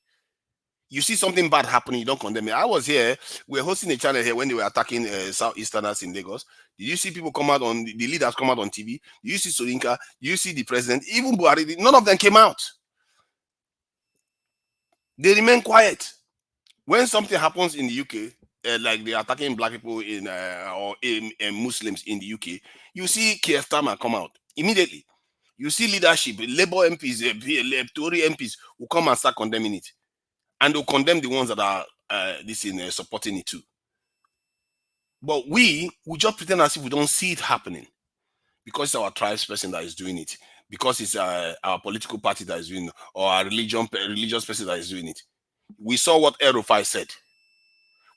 You see something bad happening, you don't condemn it. I was here, we were hosting a channel here when they were attacking Southeasterners in Lagos. Did you see people come out on, the leaders come out on TV? Did you see Solinka? Did you see the president? Even Buhari, none of them came out. They remain quiet. When something happens in the UK, like they're attacking black people or Muslims in the UK, you see Keir Starmer come out immediately. You see leadership, Labour MPs, Tory MPs will come and start condemning it. And they'll condemn the ones that are supporting it too. But we just pretend as if we don't see it happening because it's our tribes person that is doing it, because it's our political party that is doing it, or our religious person that is doing it. We saw what El-Rufai said.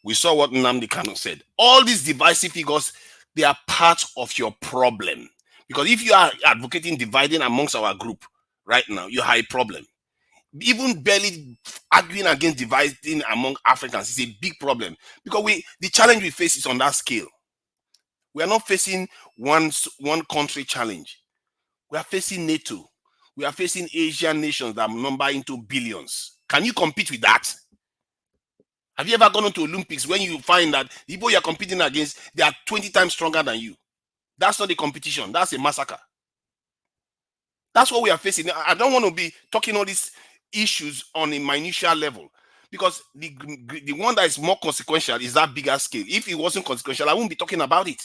We saw what Nnamdi Kanu said. All these divisive figures, they are part of your problem. Because if you are advocating dividing amongst our group right now, you have a problem. Even barely arguing against dividing among Africans is a big problem because the challenge we face is on that scale. We are not facing one country challenge. We are facing NATO. We are facing Asian nations that number into billions. Can you compete with that? Have you ever gone to Olympics when you find that the people you are competing against, they are 20 times stronger than you? That's not a competition. That's a massacre. That's what we are facing. I don't want to be talking all these issues on a minutiae level because the one that is more consequential is that bigger scale. If it wasn't consequential, I wouldn't be talking about it.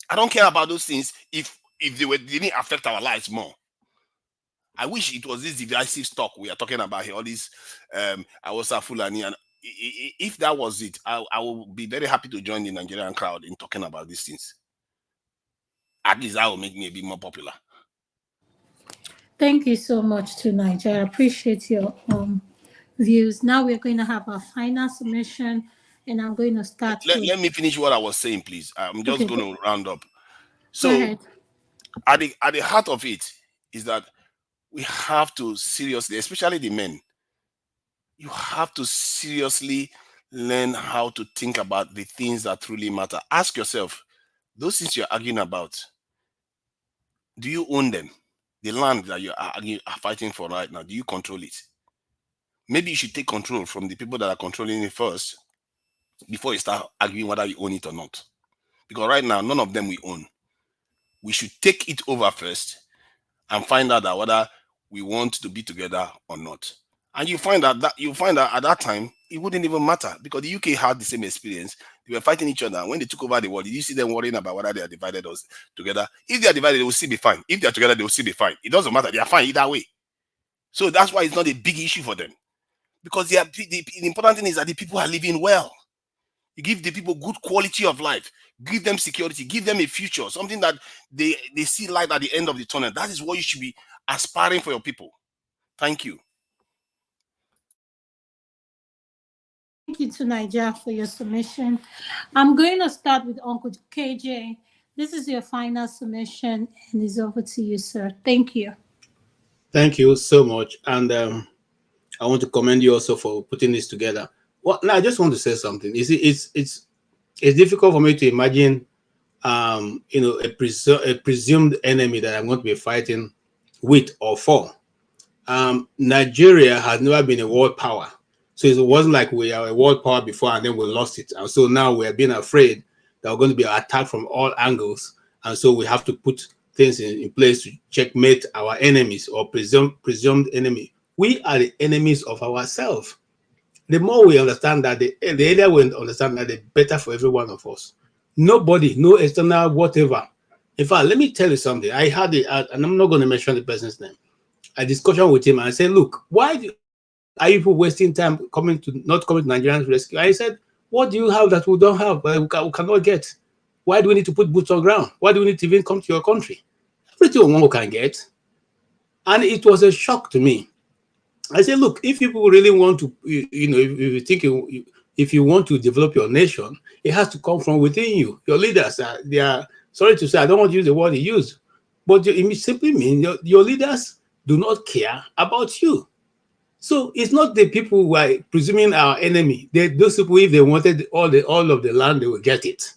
I don't care about those things if they didn't affect our lives more. I wish it was this divisive stock we are talking about here, all this Awasa Fulani, and if that was it, I will be very happy to join the Nigerian crowd in talking about these things. At least that will make me a bit more popular. Thank you so much to Nigeria. I appreciate your views. Now we're going to have our final submission, and I'm going to start. Let me finish what I was saying, please. I'm just going to round up. So, go ahead. At the heart of it is that we have to seriously, especially the men, you have to seriously learn how to think about the things that truly matter. Ask yourself, those things you're arguing about, do you own them? The land that you are fighting for right now, do you control it? Maybe you should take control from the people that are controlling it first before you start arguing whether you own it or not. Because right now, none of them we own. We should take it over first and find out that whether we want to be together or not. And you find that at that time it wouldn't even matter because the UK had the same experience. They were fighting each other. When they took over the world, did you see them worrying about whether they are divided or together? If they are divided, they will still be fine. If they are together, they will still be fine. It doesn't matter. They are fine either way. So that's why it's not a big issue for them. Because the important thing is that the people are living well. You give the people good quality of life, give them security, give them a future, something that they see light at the end of the tunnel. That is what you should be aspiring for your people. Thank you. Thank you to Nigeria for your submission. I'm going to start with Uncle KJ. This is your final submission, and it's over to you, sir. Thank you. Thank you so much. And I want to commend you also for putting this together. Well, now I just want to say something. You see, it's difficult for me to imagine, a presumed enemy that I'm going to be fighting with or for. Nigeria has never been a world power. So it wasn't like we are a world power before and then we lost it. And so now we are being afraid that we're going to be attacked from all angles. And so we have to put things in place to checkmate our enemies or presumed enemy. We are the enemies of ourselves. The more we understand that, the earlier we understand that, the better for every one of us. Nobody, no external whatever. In fact, let me tell you something. I had and I'm not going to mention the person's name, a discussion with him, and I said, look, why are you wasting time not coming to Nigerians rescue? I said, what do you have that we don't have, we cannot get? Why do we need to put boots on ground? Why do we need to even come to your country? Everything we can get. And it was a shock to me. I said, look, if people really want to, if you think if you want to develop your nation, it has to come from within you. Your leaders, they are, sorry to say, I don't want to use the word he used, but it simply means your leaders do not care about you. So it's not the people who are presuming our enemy. Those people, if they wanted all of the land, they will get it.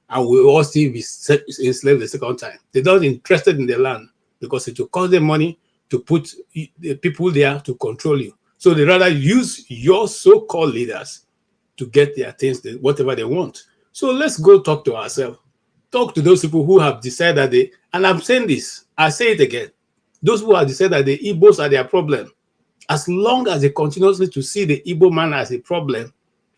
And we will all still be enslaved the second time. They're not interested in the land because it will cost them money to put the people there to control you. So they rather use your so-called leaders to get their things, whatever they want. So let's go talk to ourselves. Talk to those people who have decided that and I'm saying this, I say it again, those who have decided that the Igbos are their problem. As long as they continuously to see the Igbo man as a problem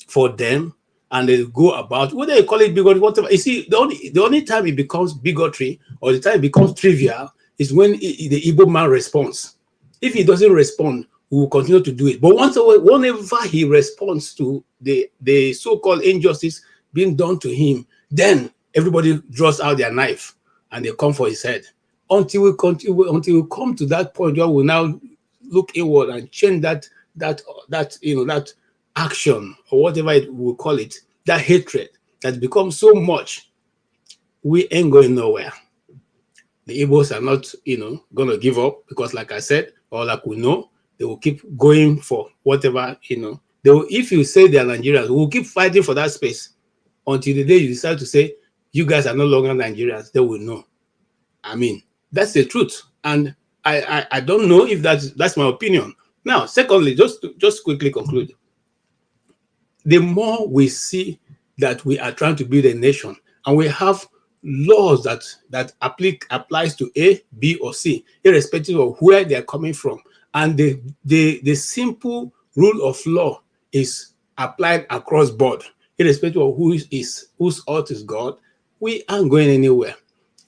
for them, and they go about, whether you call it bigotry, whatever. You see, the only time it becomes bigotry or the time it becomes trivial is when the Igbo man responds. If he doesn't respond, we will continue to do it. But whenever he responds to the so-called injustice being done to him, then everybody draws out their knife and they come for his head. Until we come to that point where we now look inward and change that action or whatever it will call it, that hatred that becomes so much, we ain't going nowhere. The Igbos are not, going to give up because, like I said, or like we know, they will keep going for whatever, They will, if you say they are Nigerians, we will keep fighting for that space until the day you decide to say you guys are no longer Nigerians. They will know. I mean, that's the truth, and I don't know if that's my opinion. Now, secondly, just quickly conclude. The more we see that we are trying to build a nation and we have laws that applies to A, B, or C, irrespective of where they are coming from, and the simple rule of law is applied across board, irrespective of whose earth is God, we aren't going anywhere.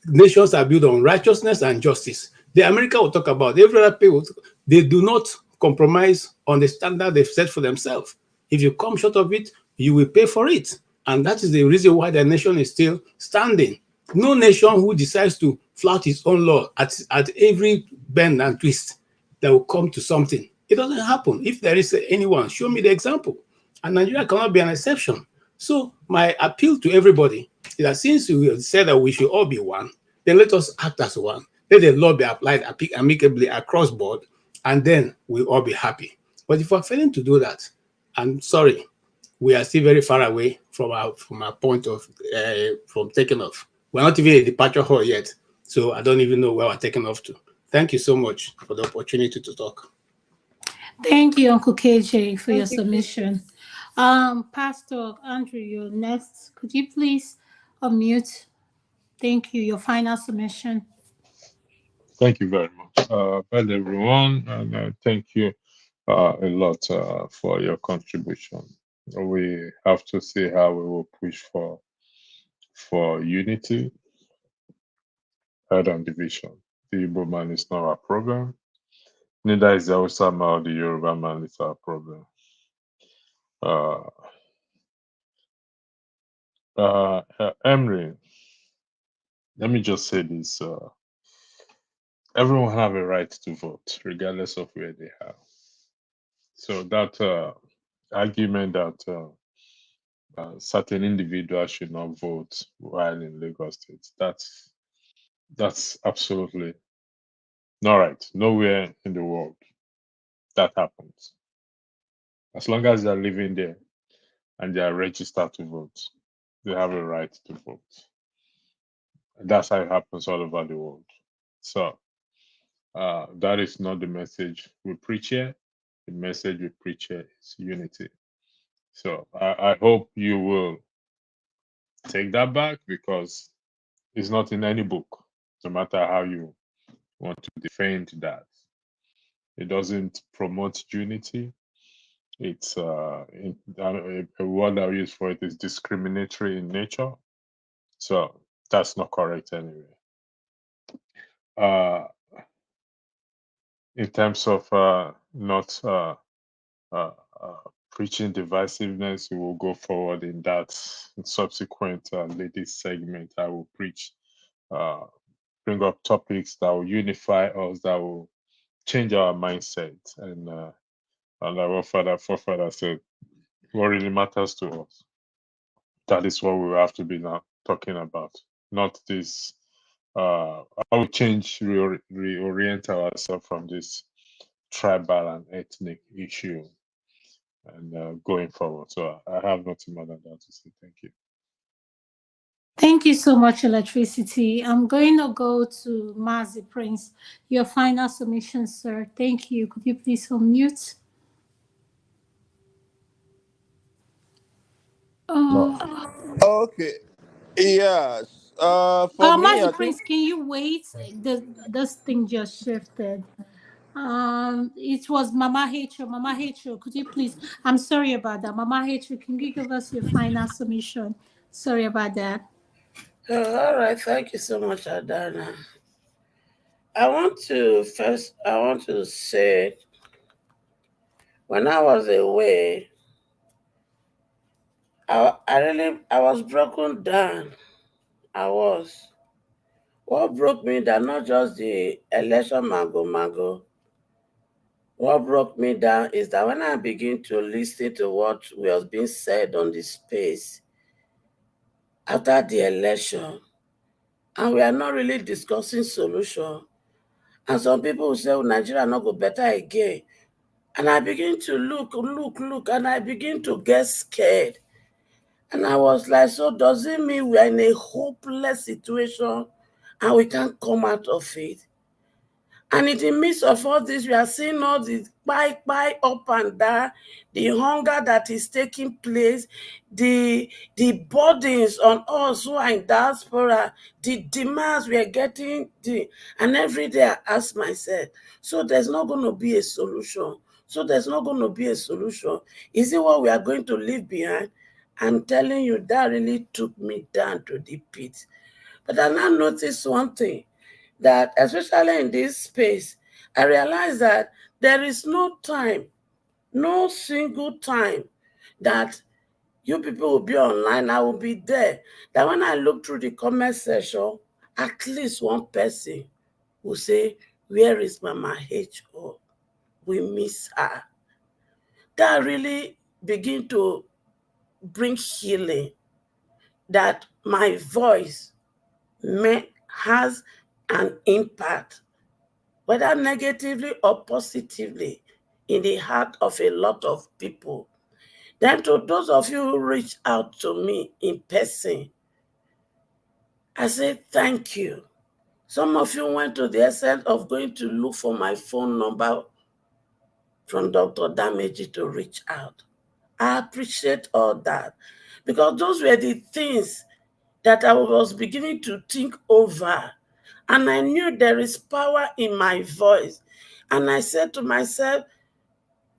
Nations are built on righteousness and justice. The America will talk about, every other people, they do not compromise on the standard they've set for themselves. If you come short of it, you will pay for it. And that is the reason why the nation is still standing. No nation who decides to flout its own law at every bend and twist, that will come to something. It doesn't happen. If there is anyone, show me the example. And Nigeria cannot be an exception. So my appeal to everybody is that since we have said that we should all be one, then let us act as one. Let the law be applied amicably across board, and then we'll all be happy. But if we're failing to do that, I'm sorry, we are still very far away from our point of from taking off. We're not even a departure hall yet, so I don't even know where we're taking off to. Thank you so much for the opportunity to talk. Thank you, Uncle KJ, for your submission. Pastor Andrew, you're next. Could you please unmute? Thank you. Your final submission. Thank you very much. Well, everyone, and thank you a lot for your contribution. We have to see how we will push for unity rather than division. The Igbo man is not our problem. Neither is the Hausa man or the Yoruba man is our problem. Emry, let me just say this. Everyone have a right to vote, regardless of where they are. So that argument that certain individuals should not vote while in Lagos State, that's absolutely not right. Nowhere in the world that happens. As long as they're living there and they are registered to vote, they have a right to vote. And that's how it happens all over the world. So that is not the message we preach here. The message we preach here is unity. So I hope you will take that back, because it's not in any book, no matter how you want to defend that. It doesn't promote unity. It's a word I use for it is discriminatory in nature. So that's not correct anyway. In terms of not preaching divisiveness, we will go forward in that subsequent ladies segment. I will preach, bring up topics that will unify us, that will change our mindset, and our forefather said, what really matters to us. That is what we will have to be now talking about, not this. I will reorient ourselves from this tribal and ethnic issue, and going forward. So I have nothing more than that to say. Thank you. Thank you so much, Electricity. I'm going to go to Mazi Prince. Your final submission, sir. Thank you. Could you please unmute? Okay. Yes. For me, I Mazi think. Prince, can you wait? This thing just shifted. It was Mama Hatred. Mama Hatred, could you please? I'm sorry about that. Mama Hatred, can you give us your final submission? Sorry about that. All right, thank you so much, Adana. I want to say, when I was away, I was broken down. I was. What broke me down, not just the election mago. What broke me down is that when I begin to listen to what was being said on the space after the election, and we are not really discussing solution, and some people will say, oh, Nigeria not go better again. And I begin to look, and I begin to get scared. And I was like, so does it mean we are in a hopeless situation and we can't come out of it? And in the midst of all this, we are seeing all the buy up and down, the hunger that is taking place, the burdens on us who are in diaspora, the demands we are getting, and every day I ask myself, so there's not going to be a solution. So there's not going to be a solution. Is it what we are going to leave behind? I'm telling you, that really took me down to the pit. But I now noticed one thing, that especially in this space, I realized that there is no time, no single time that you people will be online, I will be there. That when I look through the comment section, at least one person will say, where is Mama H.O.? We miss her. That really begin to bring healing, that my voice has an impact, whether negatively or positively, in the heart of a lot of people. Then to those of you who reach out to me in person, I say thank you. Some of you went to the extent of going to look for my phone number from Dr. Dameji to reach out. I appreciate all that, because those were the things that I was beginning to think over. And I knew there is power in my voice. And I said to myself,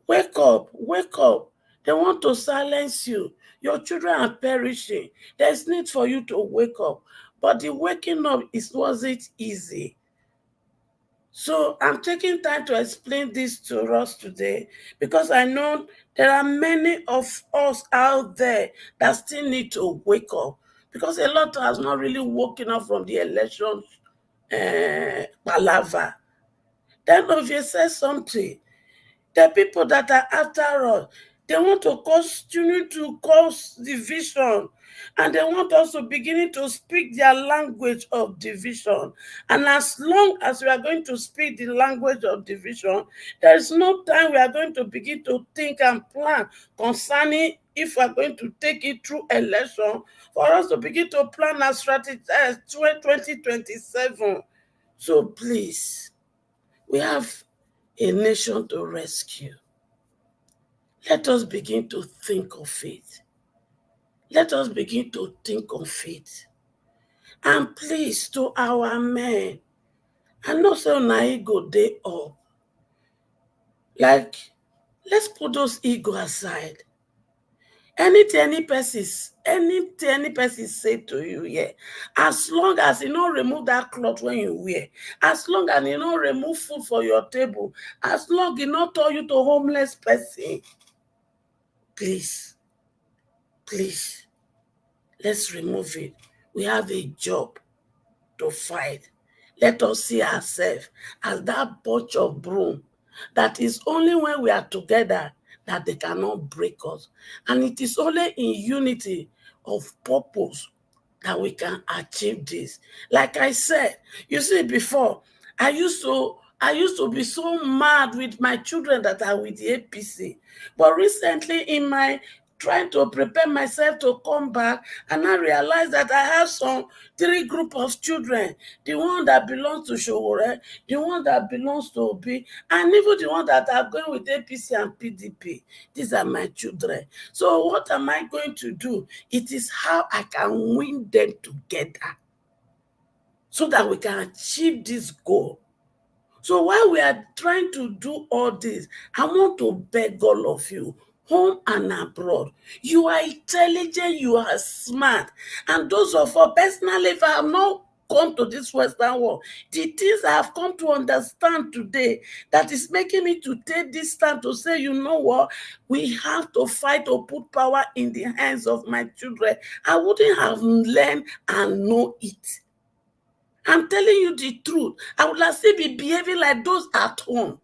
Wake up, wake up. They want to silence you. Your children are perishing. There's need for you to wake up. But the waking up wasn't easy. So I'm taking time to explain this to us today because I know there are many of us out there that still need to wake up because a lot has not really woken up from the election palaver. Then if you say something, the people that are after us, they want to continue to cause division, and they want us to begin to speak their language of division. And as long as we are going to speak the language of division, there is no time we are going to begin to think and plan concerning if we are going to take it through election for us to begin to plan our strategy 2027. So please, we have a nation to rescue. Let us begin to think of it. Let us begin to think of it. And please, to our men, and not so na ego dey up. Like, let's put those ego aside. Anything any person say to you, yeah, as long as you don't remove that cloth when you wear, as long as you don't remove food for your table, as long as you not turn you to homeless person, please, please, let's remove it. We have a job to fight. Let us see ourselves as that bunch of broom that is only when we are together that they cannot break us. And it is only in unity of purpose that we can achieve this. Like I said, you see, before, I used to be so mad with my children that are with the APC. But recently, in my trying to prepare myself to come back, and I realized that I have some 3 group of children. The one that belongs to Showore, the one that belongs to Obi, and even the one that are going with APC and PDP. These are my children. So what am I going to do? It is how I can win them together so that we can achieve this goal. So while we are trying to do all this, I want to beg all of you, home and abroad, you are intelligent, you are smart. And those of us, personally, if I have not come to this Western world, the things I have come to understand today that is making me to take this stand to say, you know what, we have to fight to put power in the hands of my children. I wouldn't have learned and know it. I'm telling you the truth. I would have still be behaving like those at home.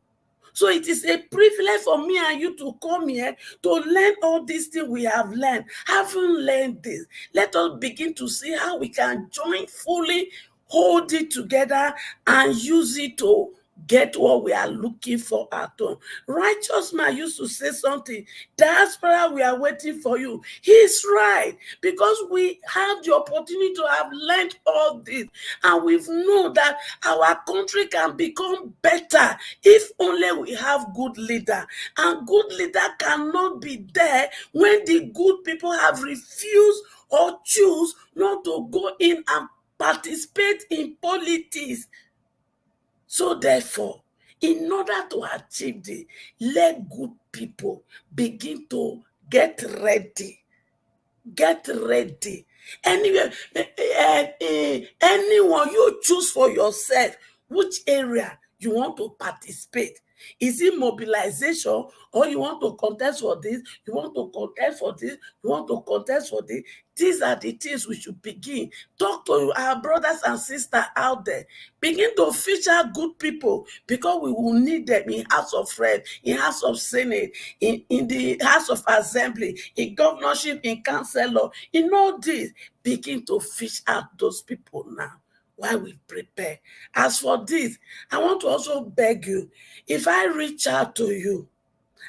So it is a privilege for me and you to come here to learn all these things we have learned. Having learned this, let us begin to see how we can join fully, hold it together, and use it to get what we are looking for at home. Righteous man used to say something, diaspora, we are waiting for you. He's right, because we have the opportunity to have learned all this, and we've known that our country can become better if only we have good leader. And good leader cannot be there when the good people have refused or choose not to go in and participate in politics. So therefore, in order to achieve this, let good people begin to get ready. Get ready. Anyway, anyone you choose for yourself, which area you want to participate. Is it mobilization, or you want to contest for this? You want to contest for this? You want to contest for this? These are the things we should begin. Talk to our brothers and sisters out there. Begin to feature good people, because we will need them in House of Rep, in House of Senate, in the House of Assembly, in governorship, in councillor. In all this, begin to fish out those people now while we prepare. As for this, I want to also beg you, if I reach out to you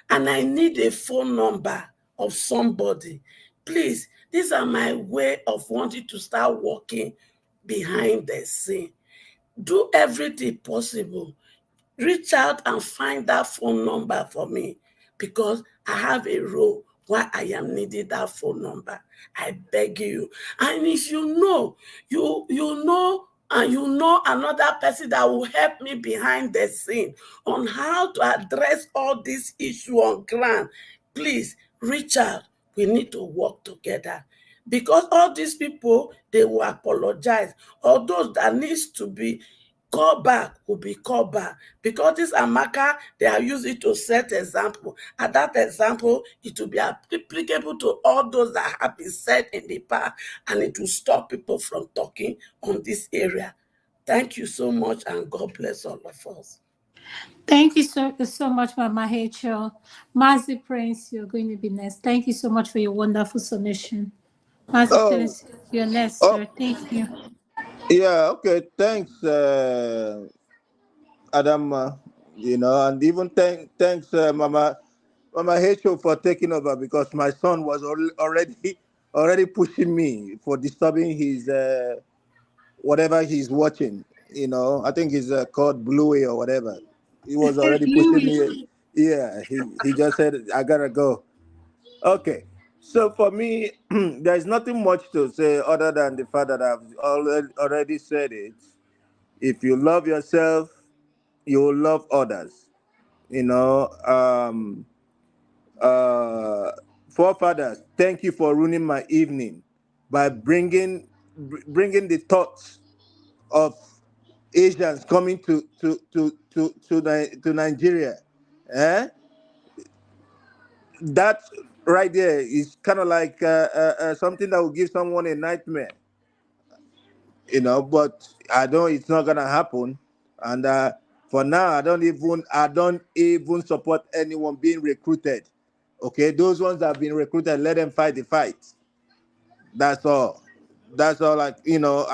and I need a phone number of somebody, please, these are my way of wanting to start working behind the scene. Do everything possible. Reach out and find that phone number for me, because I have a role why I am needing that phone number. I beg you. And if you know and you know another person that will help me behind the scene on how to address all this issue on ground, please reach out. We need to work together. Because all these people, they will apologize. All those that needs to be called back will be called back. Because this Amaka, they are using to set example. And that example, it will be applicable to all those that have been said in the past. And it will stop people from talking on this area. Thank you so much, and God bless all of us. Thank you so much, Mama H.O. Mazi Prince, you're going to be next. Thank you so much for your wonderful submission. Mazi Oh, Prince, you're next, oh, sir. Thank you. yeah, okay. Thanks, Adam. And even thanks, Mama H.O. for taking over, because my son was already pushing me for disturbing his whatever he's watching. I think it's called Bluey or whatever. He was already pushing me. Yeah, he just said, I gotta go. Okay. So for me, there's nothing much to say other than the fact that I've already said it. If you love yourself, you will love others. You know, forefathers, thank you for ruining my evening by bringing the thoughts of Asians coming to Nigeria. Eh? That right there is kind of like something that will give someone a nightmare. But I know it's not gonna happen. And for now, I don't even support anyone being recruited. Okay, those ones that have been recruited, let them fight the fight. That's all. That's all I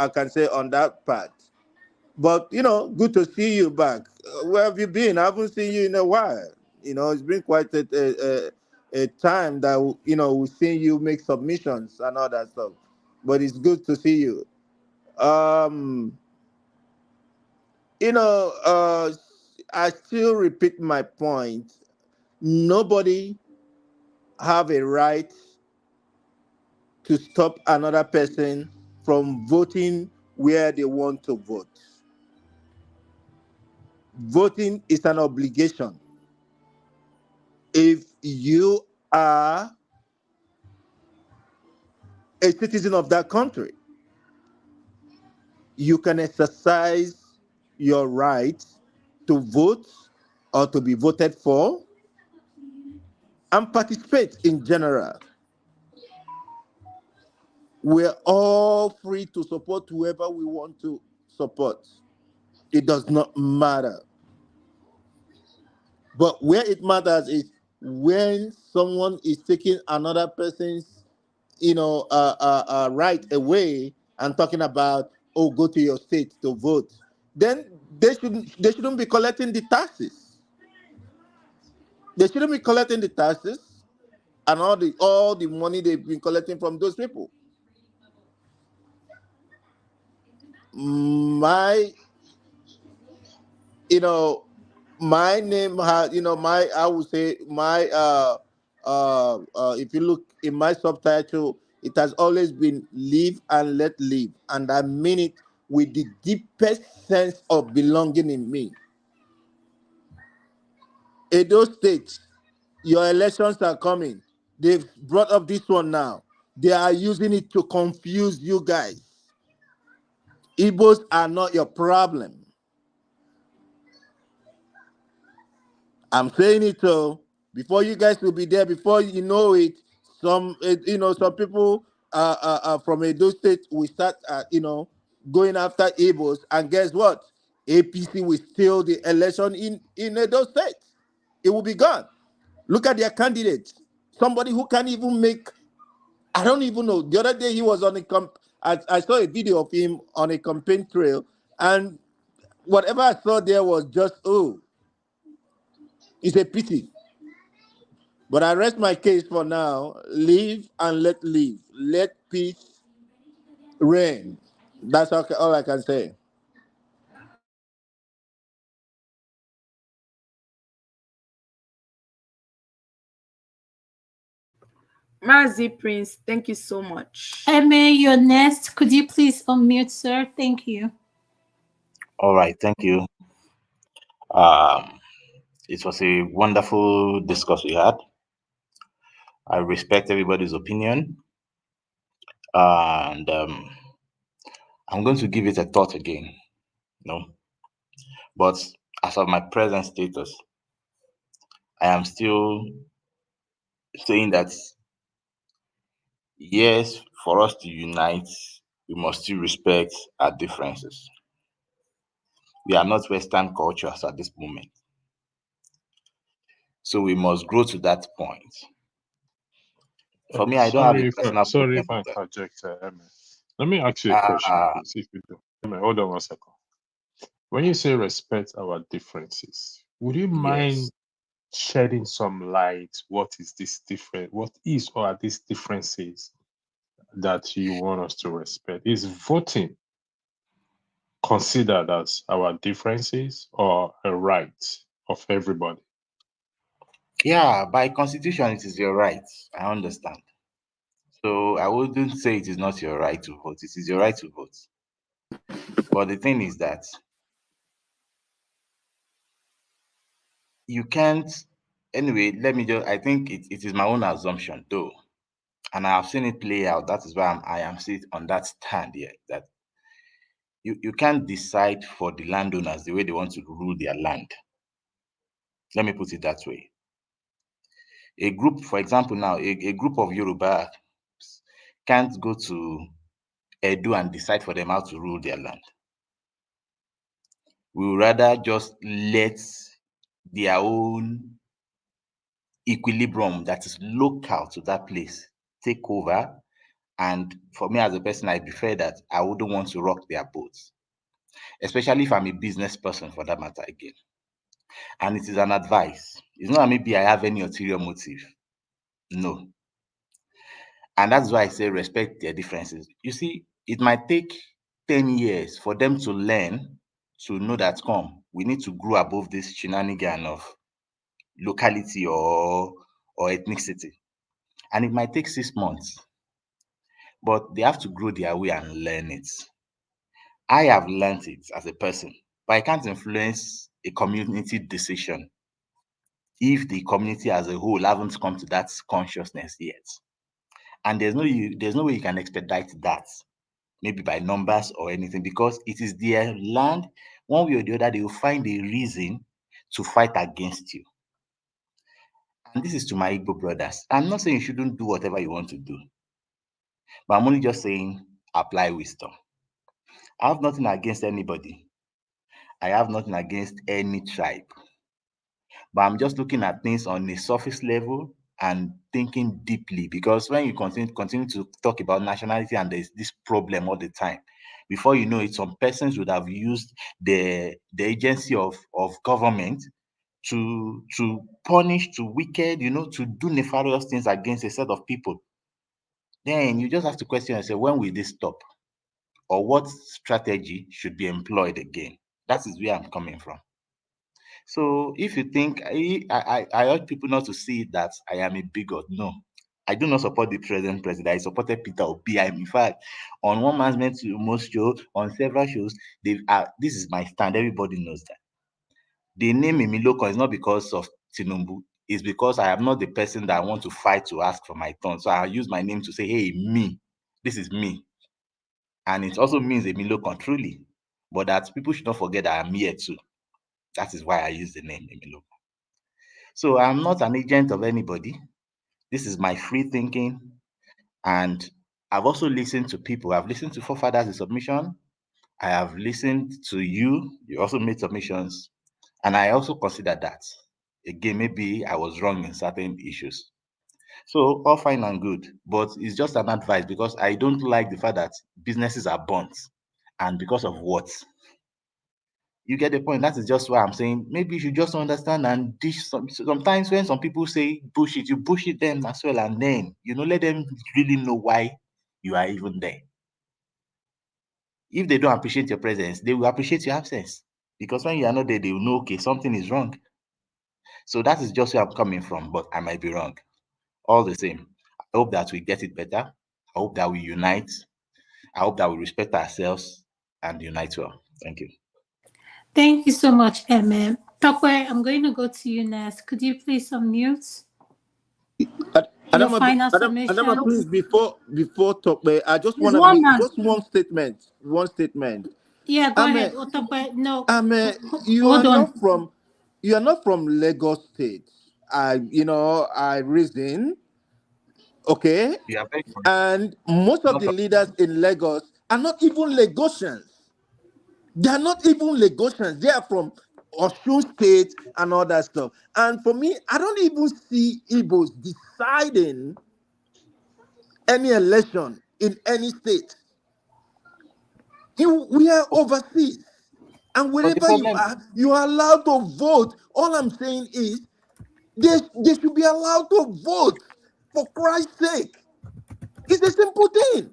can say on that part. But good to see you back. Where have you been? I haven't seen you in a while. It's been quite a time that we've seen you make submissions and all that stuff. But it's good to see you. Um, you know, uh, I still repeat my point. Nobody have a right to stop another person from voting where they want to vote. Voting is an obligation. If you are a citizen of that country, you can exercise your right to vote or to be voted for and participate in general. We're all free to support whoever we want to support. It does not matter. But where it matters is when someone is taking another person's, right away and talking about, oh, go to your state to vote. Then they shouldn't be collecting the taxes. They shouldn't be collecting the taxes and all the money they've been collecting from those people. My you know my name has my I would say my if you look in my subtitle, it has always been live and let live, and I mean it with the deepest sense of belonging in me. Edo State, your elections are coming. They've brought up this one now. They are using it to confuse you guys. Igbos are not your problem. I'm saying it so before you guys will be there, before you know it, some people from Edo State will start going after Igbos, and guess what? APC will steal the election in Edo State. It will be gone. Look at their candidates. Somebody who can't even make, I don't even know. The other day he was on I saw a video of him on a campaign trail, and whatever I saw there was just, oh, it's a pity. But I rest my case for now. Live and let live. Let peace reign. That's all I can say. Mazi Prince, thank you so much. Eme, you're next. Could you please unmute, sir? Thank you. All right, thank you. Um, it was a wonderful discourse we had. I respect everybody's opinion, and I'm going to give it a thought again. No, but as of my present status, I am still saying that yes, for us to unite, we must still respect our differences. We are not Western cultures at this moment, so we must grow to that point. For me, I don't have a personal Sorry problem if I with that. interject, Let me ask you a question, please, if you do. Hold on one second. When you say respect our differences, would you mind Yes. shedding some light? What is this different? What is or are these differences that you want us to respect? Is voting considered as our differences or a right of everybody? Yeah, by constitution, it is your right. I understand. So I wouldn't say it is not your right to vote. It is your right to vote. But the thing is that you can't. Anyway, let me just. I think it is my own assumption, though, and I have seen it play out. That is why I am sitting on that stand here. That you can't decide for the landowners the way they want to rule their land. Let me put it that way. A group, for example, now a group of Yoruba can't go to Edo and decide for them how to rule their land. We would rather just let their own equilibrium that is local to that place take over. And for me as a person, I prefer that. I wouldn't want to rock their boats, especially if I'm a business person for that matter again. And it is an advice. It's not that maybe I have any ulterior motive. No. And that's why I say respect their differences. You see, it might take 10 years for them to learn to know that we need to grow above this shenanigan of locality or ethnicity. And it might take 6 months, but they have to grow their way and learn it. I have learned it as a person, but I can't influence a community decision if the community as a whole haven't come to that consciousness yet. And there's no way you can expedite that, maybe by numbers or anything, because it is their land. One way or the other, they will find a reason to fight against you. And this is to my Igbo brothers. I'm not saying you shouldn't do whatever you want to do, but I'm only just saying apply wisdom. I have nothing against anybody. I have nothing against any tribe. But I'm just looking at things on a surface level and thinking deeply, because when you continue to talk about nationality and there's this problem all the time, before you know it, some persons would have used the agency of government to punish, to wicked, to do nefarious things against a set of people. Then you just have to question yourself, when will this stop? Or what strategy should be employed again? That is where I'm coming from. So if you think I urge people not to see that I am a bigot. No, I do not support the present president. I supported Peter Obi. In fact, on One Man's Meant to Most show, on several shows, this is my stand. Everybody knows that. The name Emiloko is not because of Tinubu. It's because I am not the person that I want to fight to ask for my turn. So I use my name to say, hey, me. This is me. And it also means Emiloko truly. But that people should not forget that I'm here too. That is why I use the name Emiloko. So I'm not an agent of anybody. This is my free thinking. And I've also listened to people. I've listened to forefathers in submission. I have listened to you. You also made submissions. And I also consider that. Again, maybe I was wrong in certain issues. So all fine and good. But it's just an advice, because I don't like the fact that businesses are burnt. And because of what? You get the point. That is just why I'm saying maybe you should just understand and dish sometimes when some people say bullshit, you bullshit them as well, and then let them really know why you are even there. If they don't appreciate your presence, they will appreciate your absence. Because when you are not there, they will know, okay, something is wrong. So that is just where I'm coming from, but I might be wrong. All the same, I hope that we get it better. I hope that we unite. I hope that we respect ourselves and unite well. Thank you. Thank you so much, Emma. Tokwe, I'm going to go to you next. Could you please unmute your final Adama, submission? please, before talk, I just There's want to one make man. just one statement. One statement. Yeah, go ahead. Tokwe, no. You are Hold on. not from Lagos State. I reason, okay? Yeah, very correct. And most of Not the from leaders in Lagos are not even Lagosians. They are not even Lagosians. They are from Osun State and all that stuff. And for me, I don't even see Igbos deciding any election in any state. We are overseas. And But the wherever problem, you are allowed to vote. All I'm saying is they should be allowed to vote, for Christ's sake. It's a simple thing.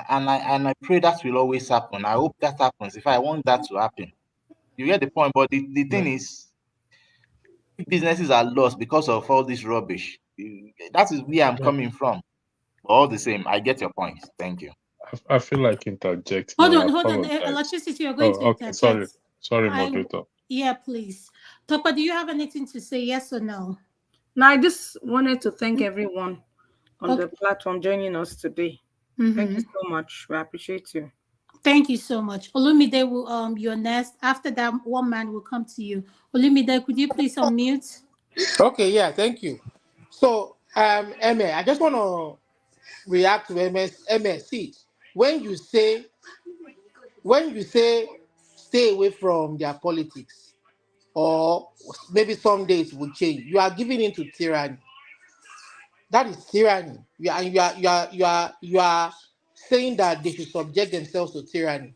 and I pray that will always happen. I hope that happens. If I want that to happen, you get the point. But the thing is, businesses are lost because of all this rubbish. That is where I'm coming from. But all the same, I get your point. Thank you. I feel like interjecting. Hold I on. apologize. Electricity, you're going to interject. Sorry, moderator. Yeah, please. Tokwe, do you have anything to say, yes or no? No, I just wanted to thank everyone on the platform joining us today. Thank you so much. We appreciate you. Thank you so much. Olumide will you're next. After that, one man will come to you. Olumide, could you please unmute? Okay, yeah, thank you. So, Emma, I just want to react to Emma. See, when you say stay away from their politics, or maybe some days will change, you are giving in to tyranny. That is tyranny. You are saying that they should subject themselves to tyranny.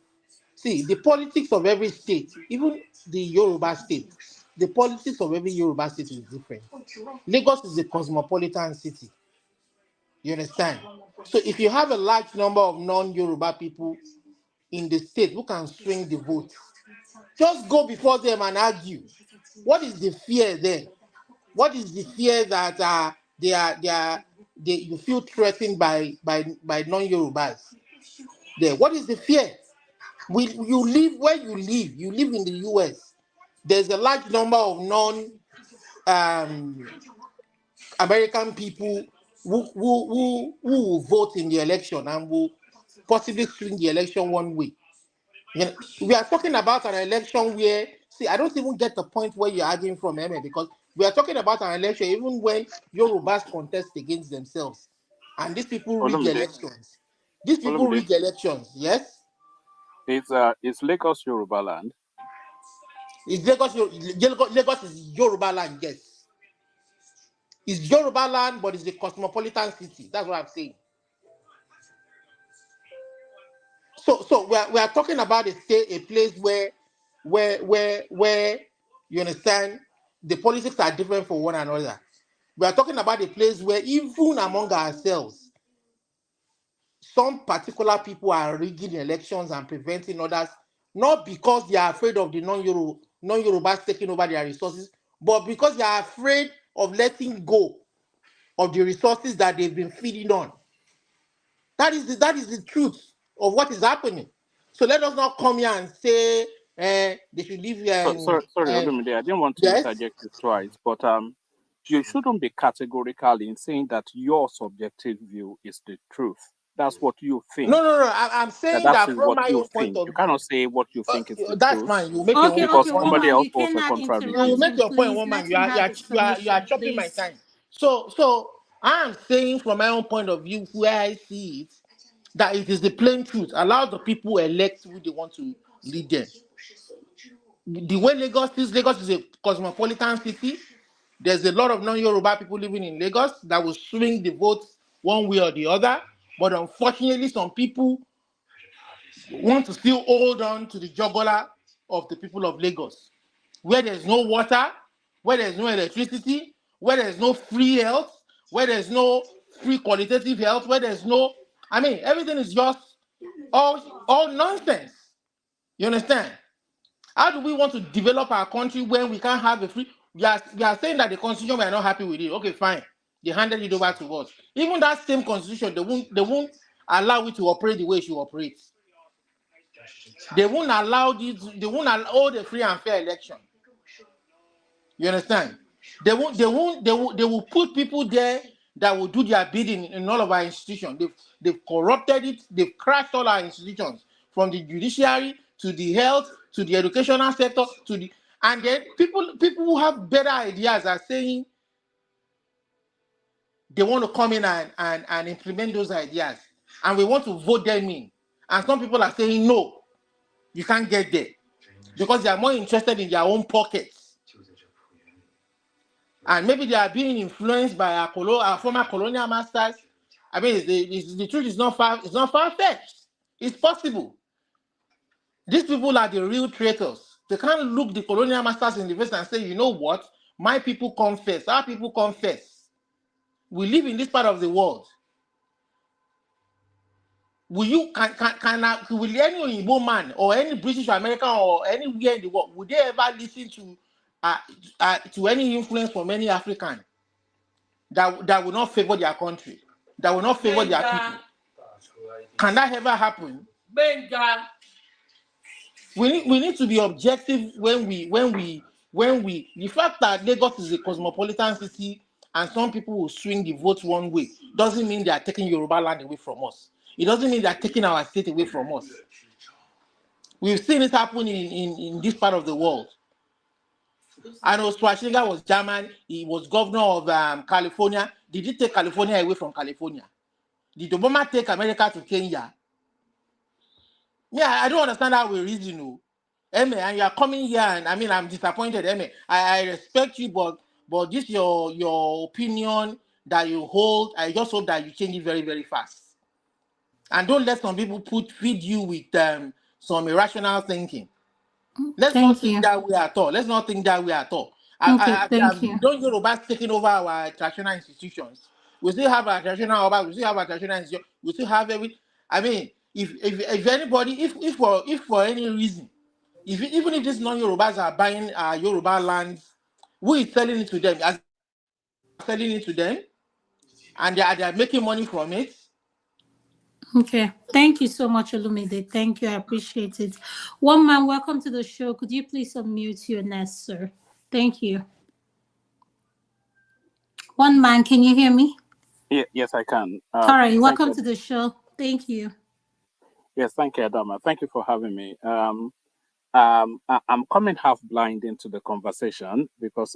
See, the politics of every state, even the Yoruba state, the politics of every Yoruba state is different. Lagos is a cosmopolitan city. You understand? So if you have a large number of non-Yoruba people in the state who can swing the vote, just go before them and argue. What is the fear there? What is the fear that you feel threatened by non-Yorubas? There. What is the fear? You live where you live. You live in the US. There's a large number of non-American people who will vote in the election and will possibly swing the election one way. You know, we are talking about an election where, see, I don't even get the point where you're arguing from, Emma, because we are talking about an election even when Yorubas contest against themselves. And these people rig elections. These people rig elections, yes? It's Lagos Yoruba land. Lagos is Yoruba land, yes. It's Yoruba land, but it's a cosmopolitan city. That's what I'm saying. So we are talking about a place where you understand the politics are different for one another. We are talking about a place where even among ourselves, some particular people are rigging elections and preventing others, not because they are afraid of the non-Yorubas taking over their resources, but because they are afraid of letting go of the resources that they've been feeding on. That is the truth of what is happening. So let us not come here and say they should leave. Sorry, Olumide, I didn't want to interject you twice, but you shouldn't be categorical in saying that your subjective view is the truth. That's what you think. No. I'm saying that from my own point of view. You cannot say what you think is the truth. That's fine. You make your own because point. somebody else also contributes. You make your point, woman. You are chopping my time. So I'm saying from my own point of view, where I see it, that it is the plain truth. Allow the people elect who they want to lead them. The way Lagos is a cosmopolitan city. There's a lot of non-Yoruba people living in Lagos that will swing the votes one way or the other. But unfortunately, some people want to still hold on to the jugular of the people of Lagos, where there's no water, where there's no electricity, where there's no free health, where there's no free qualitative health, where there's no, everything is just all nonsense. You understand? How do we want to develop our country when we can't have a free? We are saying that the constitution, we are not happy with it. Okay, fine. They handed it over to us. Even that same constitution, they won't allow it to operate the way it should operate. They won't allow they won't allow the free and fair election. You understand? They will put people there that will do their bidding in all of our institutions. They've corrupted it, they've crashed all our institutions, from the judiciary to the health to the educational sector to the, and then people who have better ideas are saying they want to come in and implement those ideas, and we want to vote them in. And some people are saying no, you can't get there because they are more interested in their own pockets. And maybe they are being influenced by our former colonial masters. I mean, the truth is not far. It's not far-fetched. It's possible. These people are the real traitors. They can't look the colonial masters in the face and say, you know what? My people come first. Our people come first. We live in this part of the world. Will any Igbo man or any British or American or anywhere in the world, would they ever listen to any influence from any African that will not favor their country, that will not favor their people? Can that ever happen? We need to be objective when we the fact that Lagos is a cosmopolitan city and some people will swing the vote one way doesn't mean they are taking Yoruba land away from us. It doesn't mean they are taking our state away from us. We've seen it happen in this part of the world. I know Schwarzenegger was German. He was governor of California. Did he take California away from California? Did Obama take America to Kenya? Yeah, I don't understand how we reason. Eme, and you are coming here, and I mean, I'm disappointed. Eme, I respect you, but this your opinion that you hold. I just hope that you change it very, very fast. And don't let some people feed you with some irrational thinking. Let's not think that way at all. Let's not think that way at all. Thank you. Don't Yorubas taking over our traditional institutions. We still have our traditional Obas, we still have our traditional institutions, we still have every. I mean, if anybody, if for any reason, even if these non-Yorubas are buying Yoruba lands, who is selling it to them? As selling it to them, and they are making money from it. Okay, thank you so much, Olumide. Thank you, I appreciate it. One man, welcome to the show. Could you please unmute your nest, sir? Thank you. One man, can you hear me? Yes, I can. All right, welcome to the show. Thank you. Yes, thank you, Adama. Thank you for having me. I'm coming half blind into the conversation because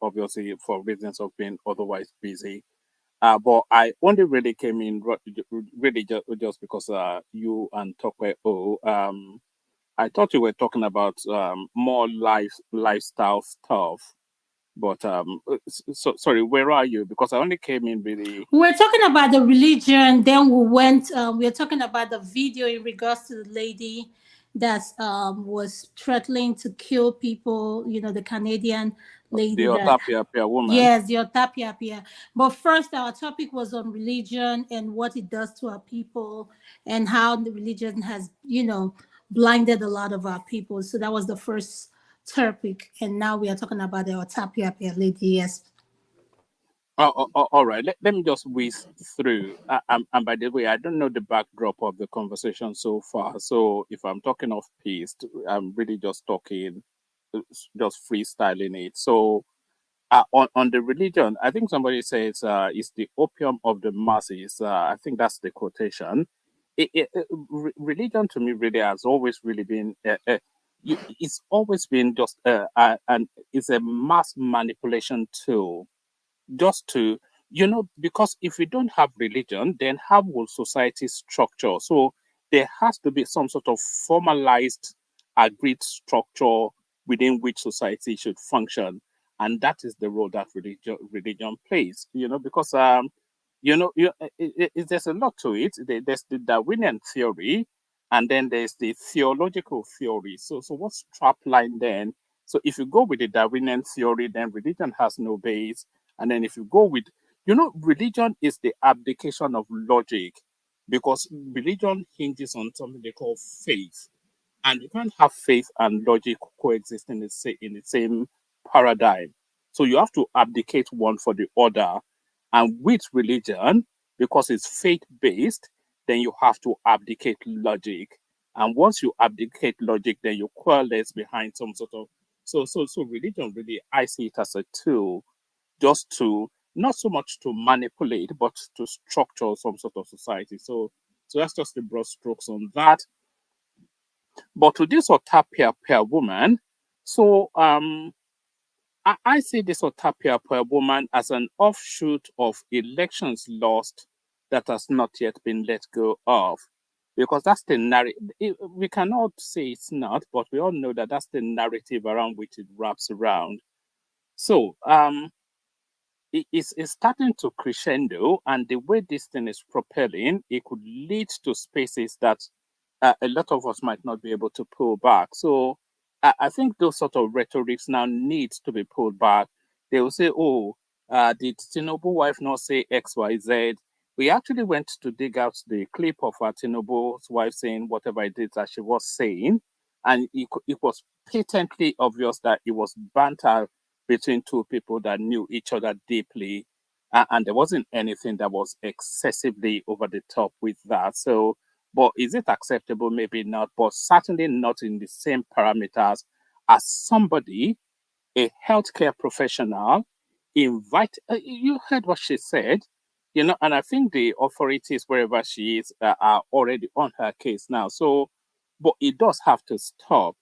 obviously for reasons of being otherwise busy. But I only really came in really just because you and Tokwe I thought you were talking about more lifestyle stuff. But sorry, where are you? Because I only came in really. We're talking about the religion. Then we went. We're talking about the video in regards to the lady that was threatening to kill people. You know, the Canadian lady. The Otapia woman. Yes, the Otapia. But first, our topic was on religion and what it does to our people, and how the religion has, blinded a lot of our people. So that was the first topic, and now we are talking about the Otapia lady. Yes. All right. Let me just whiz through. And by the way, I don't know the backdrop of the conversation so far. So if I'm talking off piste, I'm really just talking, just freestyling it. So on the religion, I think somebody says it's the opium of the masses. I think that's the quotation. Religion to me really has always really been. It's always been just and it's a mass manipulation tool, just to because if we don't have religion, then how will society structure? So there has to be some sort of formalized, agreed structure within which society should function, and that is the role that religion plays. Because there's a lot to it. There's the Darwinian theory, and then there's the theological theory. So what's trap line then? So if you go with the Darwinian theory, then religion has no base. And then if you go with, religion is the abdication of logic, because religion hinges on something they call faith. And you can't have faith and logic coexist in the same paradigm. So you have to abdicate one for the other. And with religion, because it's faith-based, then you have to abdicate logic. And once you abdicate logic, then you coalesce behind some sort of so religion really, I see it as a tool just to not so much to manipulate, but to structure some sort of society. So that's just the broad strokes on that. But to this Otapia per woman, so I see this Otapia per woman as an offshoot of elections lost that has not yet been let go of. Because that's the narrative. We cannot say it's not, but we all know that that's the narrative around which it wraps around. So it's starting to crescendo, and the way this thing is propelling, it could lead to spaces that a lot of us might not be able to pull back. So I think those sort of rhetorics now needs to be pulled back. They will say, "Oh, did Tinubu wife not say X, Y, Z?" We actually went to dig out the clip of Tinubu's wife saying whatever it is that she was saying, and it was patently obvious that it was banter between two people that knew each other deeply, and there wasn't anything that was excessively over the top with that. So, but is it acceptable? Maybe not, but certainly not in the same parameters as somebody, a healthcare professional, invite. You heard what she said, and I think the authorities wherever she is are already on her case now. So, but it does have to stop.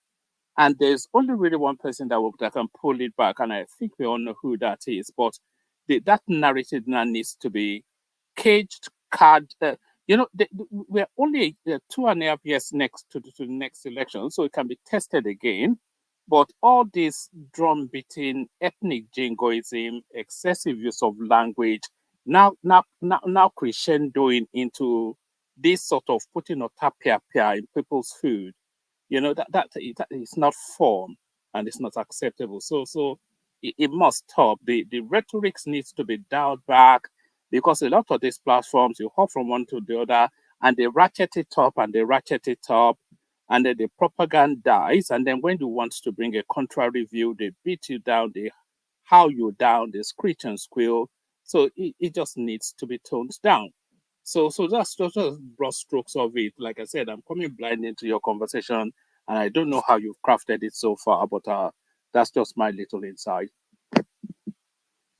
And there's only really one person that can pull it back, and I think we all know who that is. But that narrative now needs to be caged, card. We're only 2.5 years next to the next election, so it can be tested again. But all this drum beating, ethnic jingoism, excessive use of language, now crescendoing into this sort of putting a tapia in people's food. That is not form, and it's not acceptable. So it must stop. The rhetorics needs to be dialed back, because a lot of these platforms, you hop from one to the other, and they ratchet it up and they ratchet it up, and then the propaganda dies. And then when you want to bring a contrary view, they beat you down, they how you down, they screech and squeal. So it just needs to be toned down. So that's just broad strokes of it. Like I said, I'm coming blind into your conversation, and I don't know how you've crafted it so far, but that's just my little insight.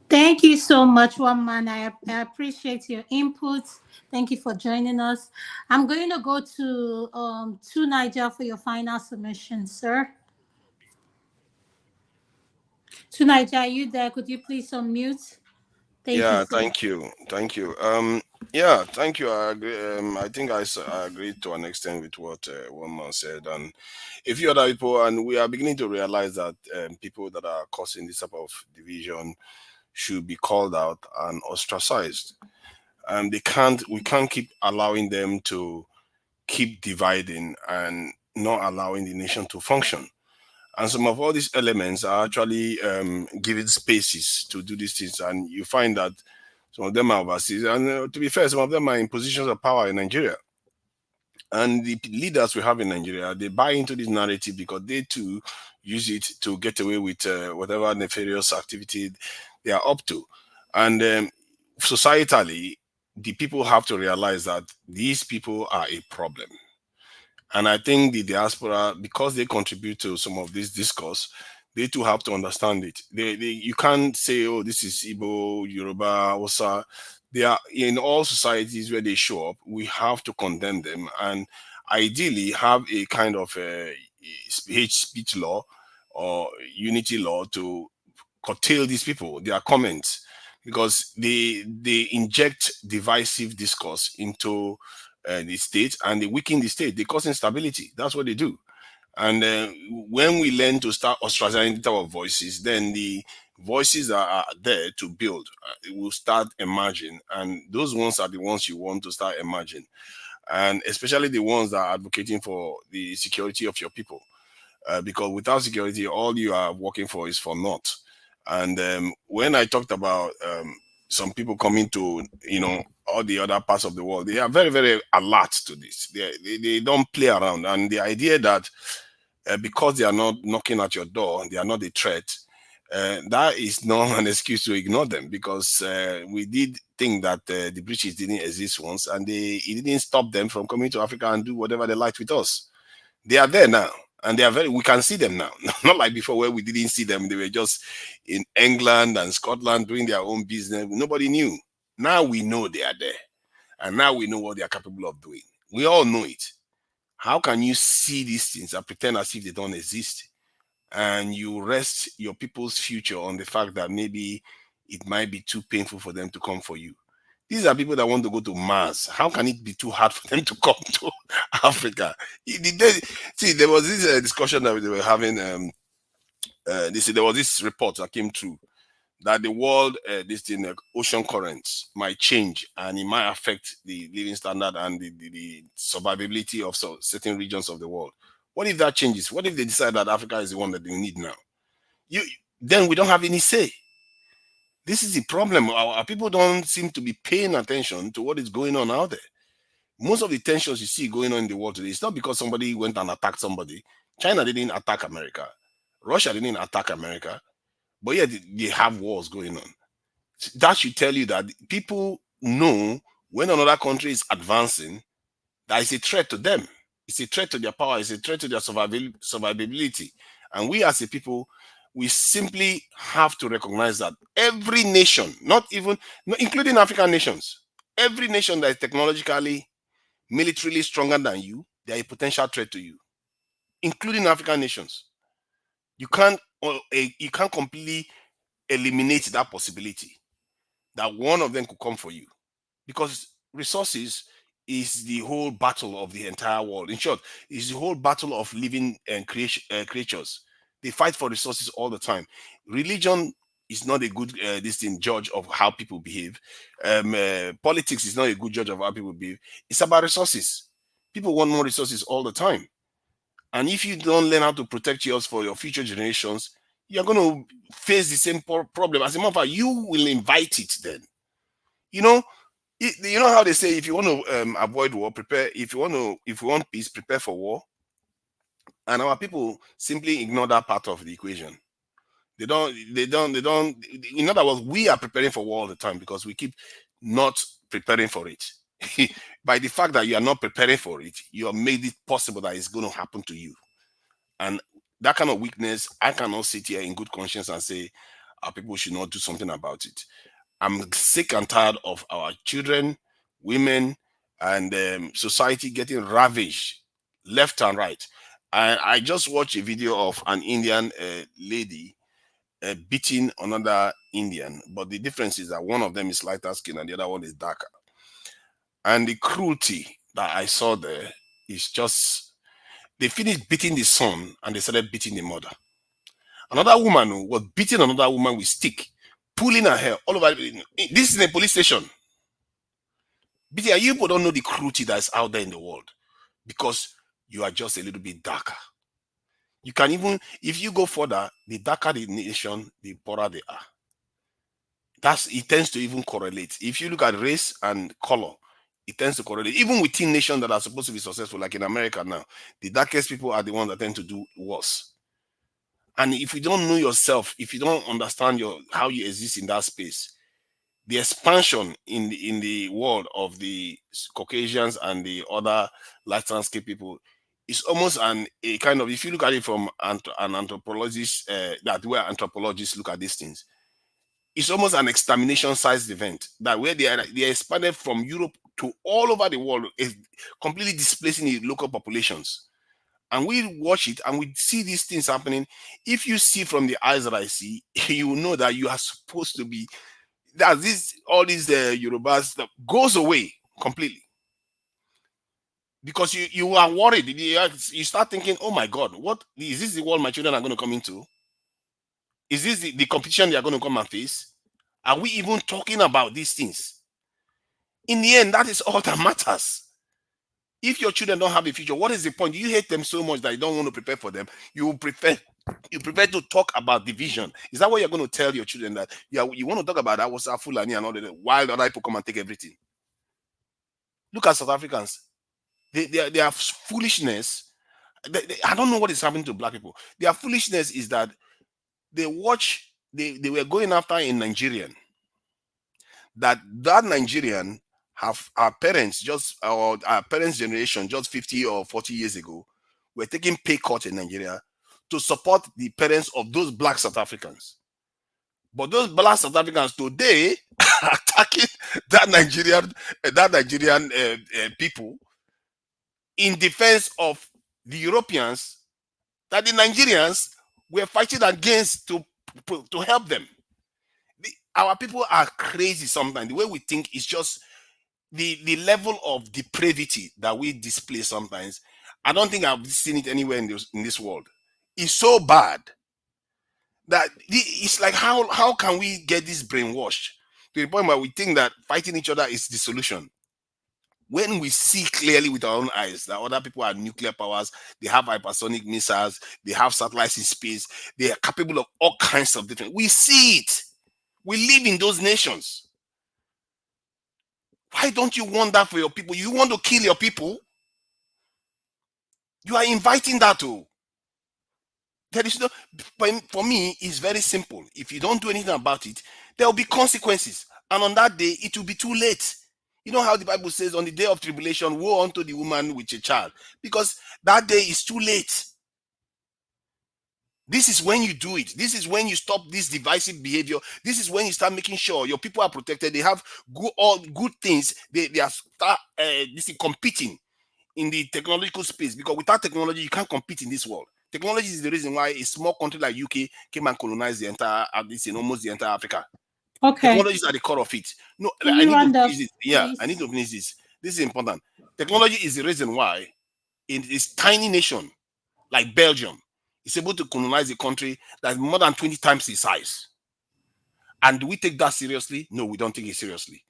Thank you so much, One Man. I appreciate your input. Thank you for joining us. I'm going to go to Niger for your final submission, sir. To Niger, are you there? Could you please unmute? Thank you, Yeah, sir. thank you. Yeah, thank you. I agree. I think I agree to an extent with what one man said, and a few other people, and we are beginning to realize that people that are causing this type of division should be called out and ostracized. We can't keep allowing them to keep dividing and not allowing the nation to function. And some of all these elements are actually given spaces to do these things, and you find that some of them are overseas, and to be fair, some of them are in positions of power in Nigeria. And the leaders we have in Nigeria, they buy into this narrative because they too use it to get away with whatever nefarious activity they are up to. And societally, the people have to realize that these people are a problem. And I think the diaspora, because they contribute to some of this discourse, they too have to understand it. You can't say, oh, this is Igbo, Yoruba, Osa. They are in all societies where they show up. We have to condemn them and ideally have a kind of hate speech law or unity law to curtail these people, their comments, because they inject divisive discourse into the state, and they weaken the state. They cause instability. That's what they do. And when we learn to start ostracizing our voices, then the voices that are there to build will start emerging, and those ones are the ones you want to start emerging, and especially the ones that are advocating for the security of your people, because without security, all you are working for is for naught. And when I talked about some people coming to, all the other parts of the world, they are very, very alert to this. They don't play around. And the idea that because they are not knocking at your door, they are not a threat, that is not an excuse to ignore them, because we did think that the British didn't exist once, and it didn't stop them from coming to Africa and do whatever they liked with us. They are there now, and they are we can see them now. Not like before where we didn't see them. They were just in England and Scotland doing their own business. Nobody knew. Now we know they are there, and now we know what they are capable of doing. We all know it. How can you see these things and pretend as if they don't exist? And you rest your people's future on the fact that maybe it might be too painful for them to come for you. These are people that want to go to Mars. How can it be too hard for them to come to Africa? See, there was this discussion that they were having. They said there was this report that came through that the world, ocean currents might change and it might affect the living standard and the survivability of certain regions of the world. What if that changes? What if they decide that Africa is the one that they need now? Then we don't have any say. This is the problem. Our people don't seem to be paying attention to what is going on out there. Most of the tensions you see going on in the world today, it's not because somebody went and attacked somebody. China didn't attack America. Russia didn't attack America. But yeah, they have wars going on. That should tell you that people know when another country is advancing, that is a threat to them. It's a threat to their power. It's a threat to their survivability. And we as a people, we simply have to recognize that every nation, including African nations, every nation that is technologically, militarily stronger than you, they are a potential threat to you, including African nations. You can't completely eliminate that possibility that one of them could come for you, because resources is the whole battle of the entire world. In short, it's the whole battle of living and creatures. They fight for resources all the time. Religion is not a good judge of how people behave. Politics is not a good judge of how people behave. It's about resources. People want more resources all the time. And if you don't learn how to protect yours for your future generations, you're going to face the same problem. As a matter of fact, you will invite it then. You know how they say, if you want to avoid war, prepare. If you want peace, prepare for war. And our people simply ignore that part of the equation. They don't. In other words, we are preparing for war all the time because we keep not preparing for it. By the fact that you are not preparing for it, you have made it possible that it's going to happen to you. And that kind of weakness, I cannot sit here in good conscience and say our people should not do something about it. I'm sick and tired of our children, women, and society getting ravaged left and right. I just watched a video of an Indian lady beating another Indian, but the difference is that one of them is lighter skin and the other one is darker. And the cruelty that I saw there is just, they finished beating the son and they started beating the mother. Another woman was beating another woman with stick, pulling her hair all over. This is in a police station. BT, you people don't know the cruelty that's out there in the world because you are just a little bit darker. You can even, if you go further, the darker the nation, the poorer they are. It tends to even correlate. If you look at race and color, it tends to correlate. Even within nations that are supposed to be successful, like in America now, the darkest people are the ones that tend to do worse. And if you don't know yourself, if you don't understand how you exist in that space, the expansion in the world of the Caucasians and the other light landscape people is almost a kind of, if you look at it from an anthropologist, that where anthropologists look at these things, it's almost an extermination-sized event that where they expanded from Europe to all over the world, is completely displacing the local populations. And we watch it and we see these things happening. If you see from the eyes that I see, you know that you are supposed to be, that all these Yorubas stuff goes away completely. Because you are worried. You start thinking, oh my God, what is this, the world my children are going to come into? Is this the competition they are going to come and face? Are we even talking about these things? In the end, that is all that matters. If your children don't have a future, what is the point? You hate them so much that you don't want to prepare for them. You prefer to talk about division. Is that what you're going to tell your children, that you want to talk about that was a Fulani and all that, while other people come and take everything? Look at South Africans. Their foolishness. I don't know what is happening to black people. Their foolishness is that they were going after a Nigerian. That Nigerian have our parents generation just 50 or 40 years ago were taking pay cuts in Nigeria to support the parents of those black South Africans. But those black South Africans today are attacking that Nigerian people in defense of the Europeans that the Nigerians were fighting against to help them. Our people are crazy sometimes. The way we think is just the level of depravity that we display sometimes. I don't think I've seen it anywhere in this world. It's so bad that it's like how can we get this brainwashed to the point where we think that fighting each other is the solution, when we see clearly with our own eyes that other people are nuclear powers, they have hypersonic missiles, they have satellites in space, they are capable of all kinds of different. We see it. We live in those nations. Why don't you want that for your people? You want to kill your people? You are inviting that to. There is no, for me, it's very simple. If you don't do anything about it, there will be consequences. And on that day, it will be too late. You know how the Bible says, on the day of tribulation, woe unto the woman with a child. Because that day is too late. This is when you do it. This is when you stop this divisive behavior. This is when you start making sure your people are protected. They have all good things. They are competing in the technological space. Because without technology, you can't compete in this world. Technology is the reason why a small country like UK came and colonized the entire, almost the entire Africa. Okay. Technology is at the core of it. No, Can I you need round to up, finish this. Yeah, please? I need to finish this. This is important. Technology is the reason why in this tiny nation like Belgium is able to colonize a country that's more than 20 times its size. And do we take that seriously? No, we don't take it seriously.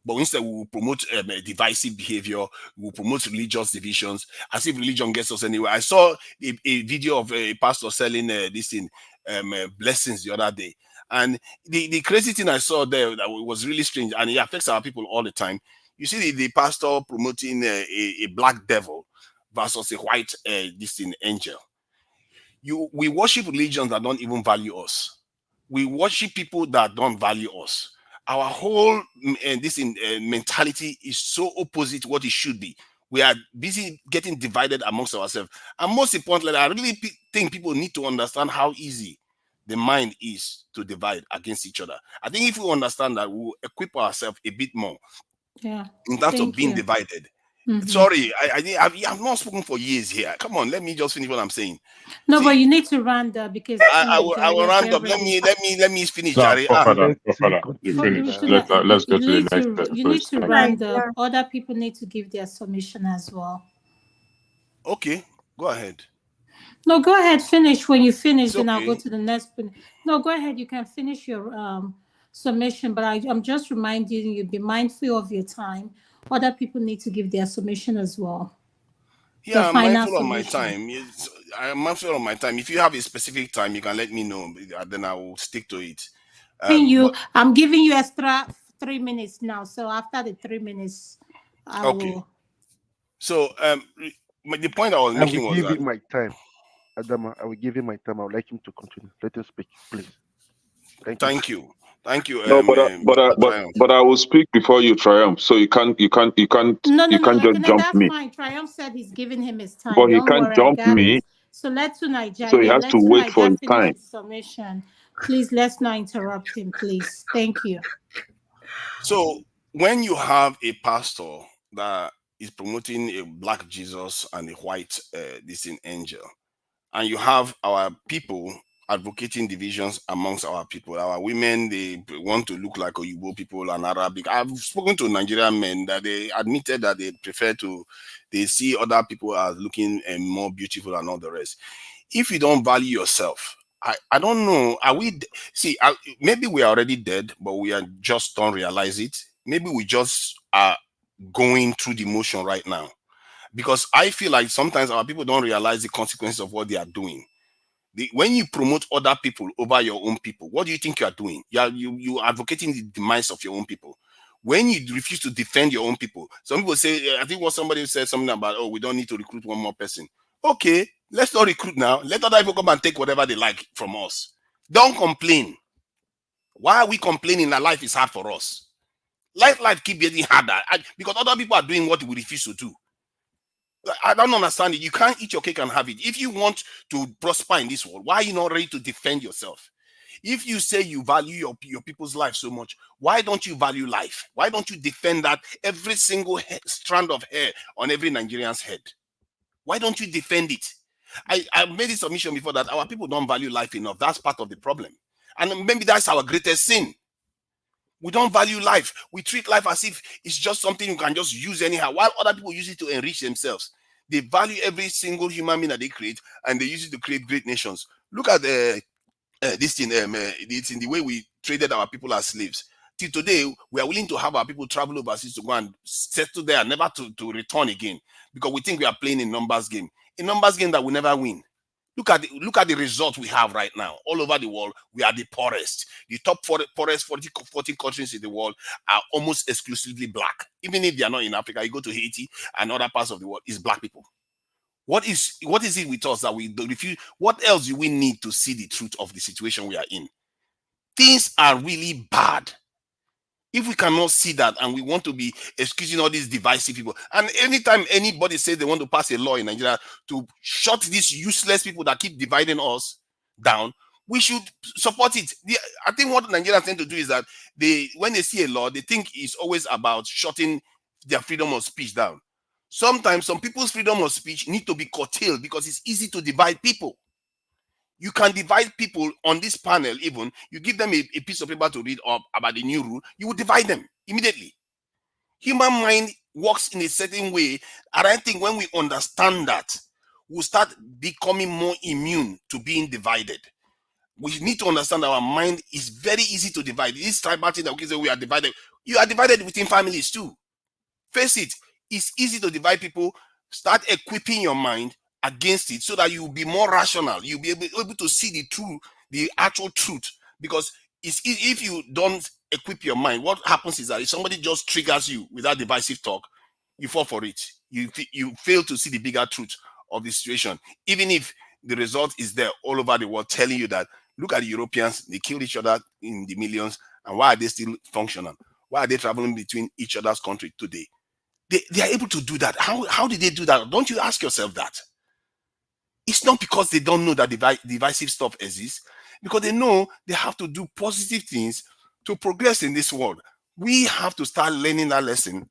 But instead, we will promote divisive behavior. We will promote religious divisions, as if religion gets us anywhere. I saw a video of a pastor selling this thing, blessings the other day. And the crazy thing I saw there that was really strange, and it affects our people all the time. You see the pastor promoting a black devil versus a white this thing, angel. We worship religions that don't even value us. We worship people that don't value us. Our whole mentality is so opposite what it should be. We are busy getting divided amongst ourselves. And most importantly, I really think people need to understand how easy the mind is to divide against each other. I think if we understand that, we'll equip ourselves a bit more in terms of being divided. Sorry, I've not spoken for years here. Come on, let me just finish what I'm saying. No, but you need to round up because I will round up. Let me finish, Jerry. Father, you finish. Let's go to the next person. You need to round up. Other people need to give their submission as well. Okay, go ahead. No, go ahead. Finish. When you finish, then I'll go to the next. No, go ahead. You can finish your submission, but I'm just reminding you, be mindful of your time. Other people need to give their submission as well. Yeah, I'm mindful of my time. I'm mindful of my time. If you have a specific time, you can let me know. Then I will stick to it. I'm giving you extra 3 minutes now. So after the 3 minutes, I will. So the point I was making was that I will give him my time. Adama, I will give him my time. I would like him to continue. Let him speak, please. Thank you. No, but I will speak before you triumph. So you can't just jump me. That's fine. Triumph said he's giving him his time. But he can't jump me. So let's Nigeria. So he has to wait for his time. Submission. Please, let's not interrupt him, please. Thank you. So when you have a pastor that is promoting a black Jesus and a white angel, and you have our people advocating divisions amongst our people. Our women, they want to look like Oyibo people and Arabic. I've spoken to Nigerian men that they admitted that they see other people as looking more beautiful and all the rest. If you don't value yourself, I don't know. Maybe we are already dead, but we are just don't realize it. Maybe we just are going through the motion right now. Because I feel like sometimes our people don't realize the consequences of what they are doing. When you promote other people over your own people, what do you think you are doing? You are advocating the demise of your own people. When you refuse to defend your own people, some people say, I think what somebody said something about, we don't need to recruit one more person. Okay, let's not recruit now. Let other people come and take whatever they like from us. Don't complain. Why are we complaining that life is hard for us? Life keep getting harder because other people are doing what we refuse to do. I don't understand it. You can't eat your cake and have it. If you want to prosper in this world, why are you not ready to defend yourself? If you say you value your people's life so much, why don't you value life? Why don't you defend that every single strand of hair on every Nigerian's head? Why don't you defend it? I made this submission before that our people don't value life enough. That's part of the problem. And maybe that's our greatest sin. We don't value life. We treat life as if it's just something you can just use anyhow, while other people use it to enrich themselves. They value every single human being that they create, and they use it to create great nations. Look at this thing. It's in the way we traded our people as slaves. Till today, we are willing to have our people travel overseas to go and settle there, never to return again, because we think we are playing a numbers game. A numbers game that will never win. Look at the result we have right now. All over the world, we are the poorest. The top poorest 40 countries in the world are almost exclusively black. Even if they are not in Africa, you go to Haiti and other parts of the world, it's black people. What is it with us that we refuse? What else do we need to see the truth of the situation we are in? Things are really bad. If we cannot see that and we want to be excusing all these divisive people, and anytime anybody says they want to pass a law in Nigeria to shut these useless people that keep dividing us down, we should support it. I think what Nigerians tend to do is that when they see a law, they think it's always about shutting their freedom of speech down. Sometimes some people's freedom of speech need to be curtailed because it's easy to divide people. You can divide people on this panel. Even you give them a piece of paper to read up about the new rule, you will divide them immediately. Human mind works in a certain way, and I think when we understand that, we'll start becoming more immune to being divided. We need to understand that our mind is very easy to divide. This tribal thing that we say we are divided, you are divided within families too. Face it, it's easy to divide people. Start equipping your mind against it so that you will be more rational. You'll be able to see the actual truth. Because if you don't equip your mind, what happens is that if somebody just triggers you with that divisive talk, you fall for it. You fail to see the bigger truth of the situation, even if the result is there all over the world, telling you that look at the Europeans, they killed each other in the millions, and why are they still functional? Why are they traveling between each other's country today? They are able to do that. How did they do that? Don't you ask yourself that? It's not because they don't know that divisive stuff exists, because they know they have to do positive things to progress in this world. We have to start learning that lesson.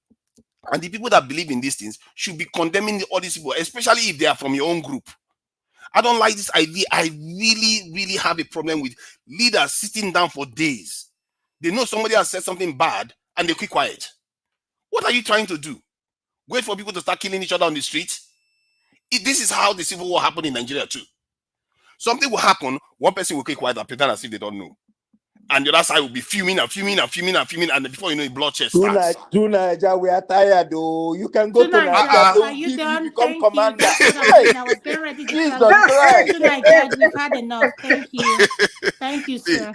And the people that believe in these things should be condemning all these people, especially if they are from your own group. I don't like this idea. I really, really have a problem with leaders sitting down for days. They know somebody has said something bad and they keep quiet. What are you trying to do? Wait for people to start killing each other on the street? This is how the civil war happened in Nigeria too. Something will happen, one person will keep quiet and pretend as if they don't know. And the other side will be fuming, and before you know it, bloodshed starts. Tonight, we are tired, though. You can go to Tonight, Nigeria. are you done? Become Thank commander. you. That's what I was doing. I was getting ready to Jesus tell you. Christ. Tonight, we've had enough. Thank you. Thank you, sir.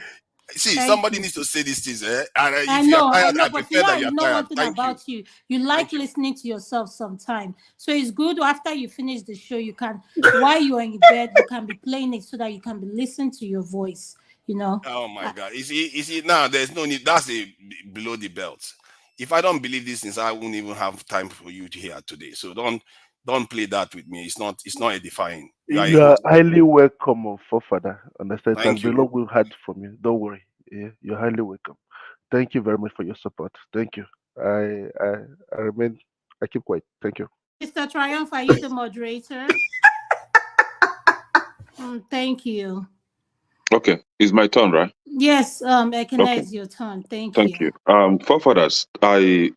See, Thank somebody you. needs to say these things. And if I you're know, tired, I but prefer that I you're know tired. one thing Thank you. about you. You like listening to yourself sometime. So it's good after you finish the show, you can, while you're in bed, you can be playing it so that you can be listening to your voice, you know. Oh my God. You see, now there's no need. That's below the belt. If I don't believe these things, I won't even have time for you to hear today. So don't play that with me. It's not edifying. You are highly welcome, forefather. Understand? It has Thank been you. long we've had from you. Don't worry. Yeah, you're highly welcome. Thank you very much for your support. Thank you. I keep quiet. Thank you. Mr. Triumph, are you the moderator? Thank you. Okay, it's my turn, right? Yes, Ekene, Okay. it's your turn. Thank Thank you. you. Forefathers, I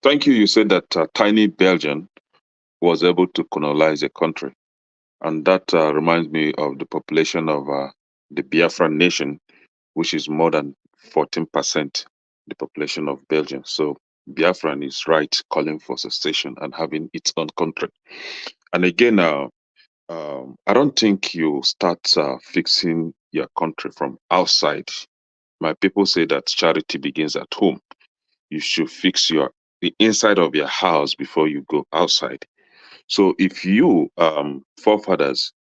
thank you. You said that tiny Belgium was able to colonize a country, and that reminds me of the population of the Biafran nation, which is more than 14% the population of Belgium. So Biafran is right, calling for secession and having its own country. And again, I don't think you start fixing your country from outside. My people say that charity begins at home. You should fix the inside of your house before you go outside. So if you, forefathers,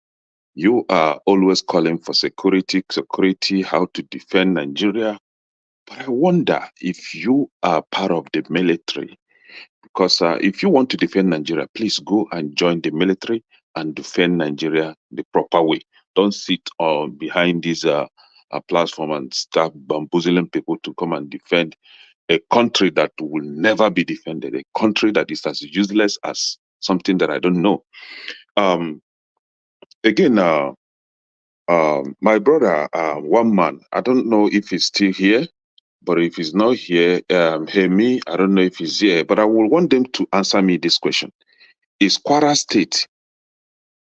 you are always calling for security, how to defend Nigeria. But I wonder if you are part of the military, Because if you want to defend Nigeria, please go and join the military and defend Nigeria the proper way. Don't sit behind this platform and start bamboozling people to come and defend a country that will never be defended, a country that is as useless as something that I don't know. Again, my brother, one man, I don't know if he's still here, but if he's not here, hear me, I don't know if he's here, but I will want them to answer me this question. Is Kwara State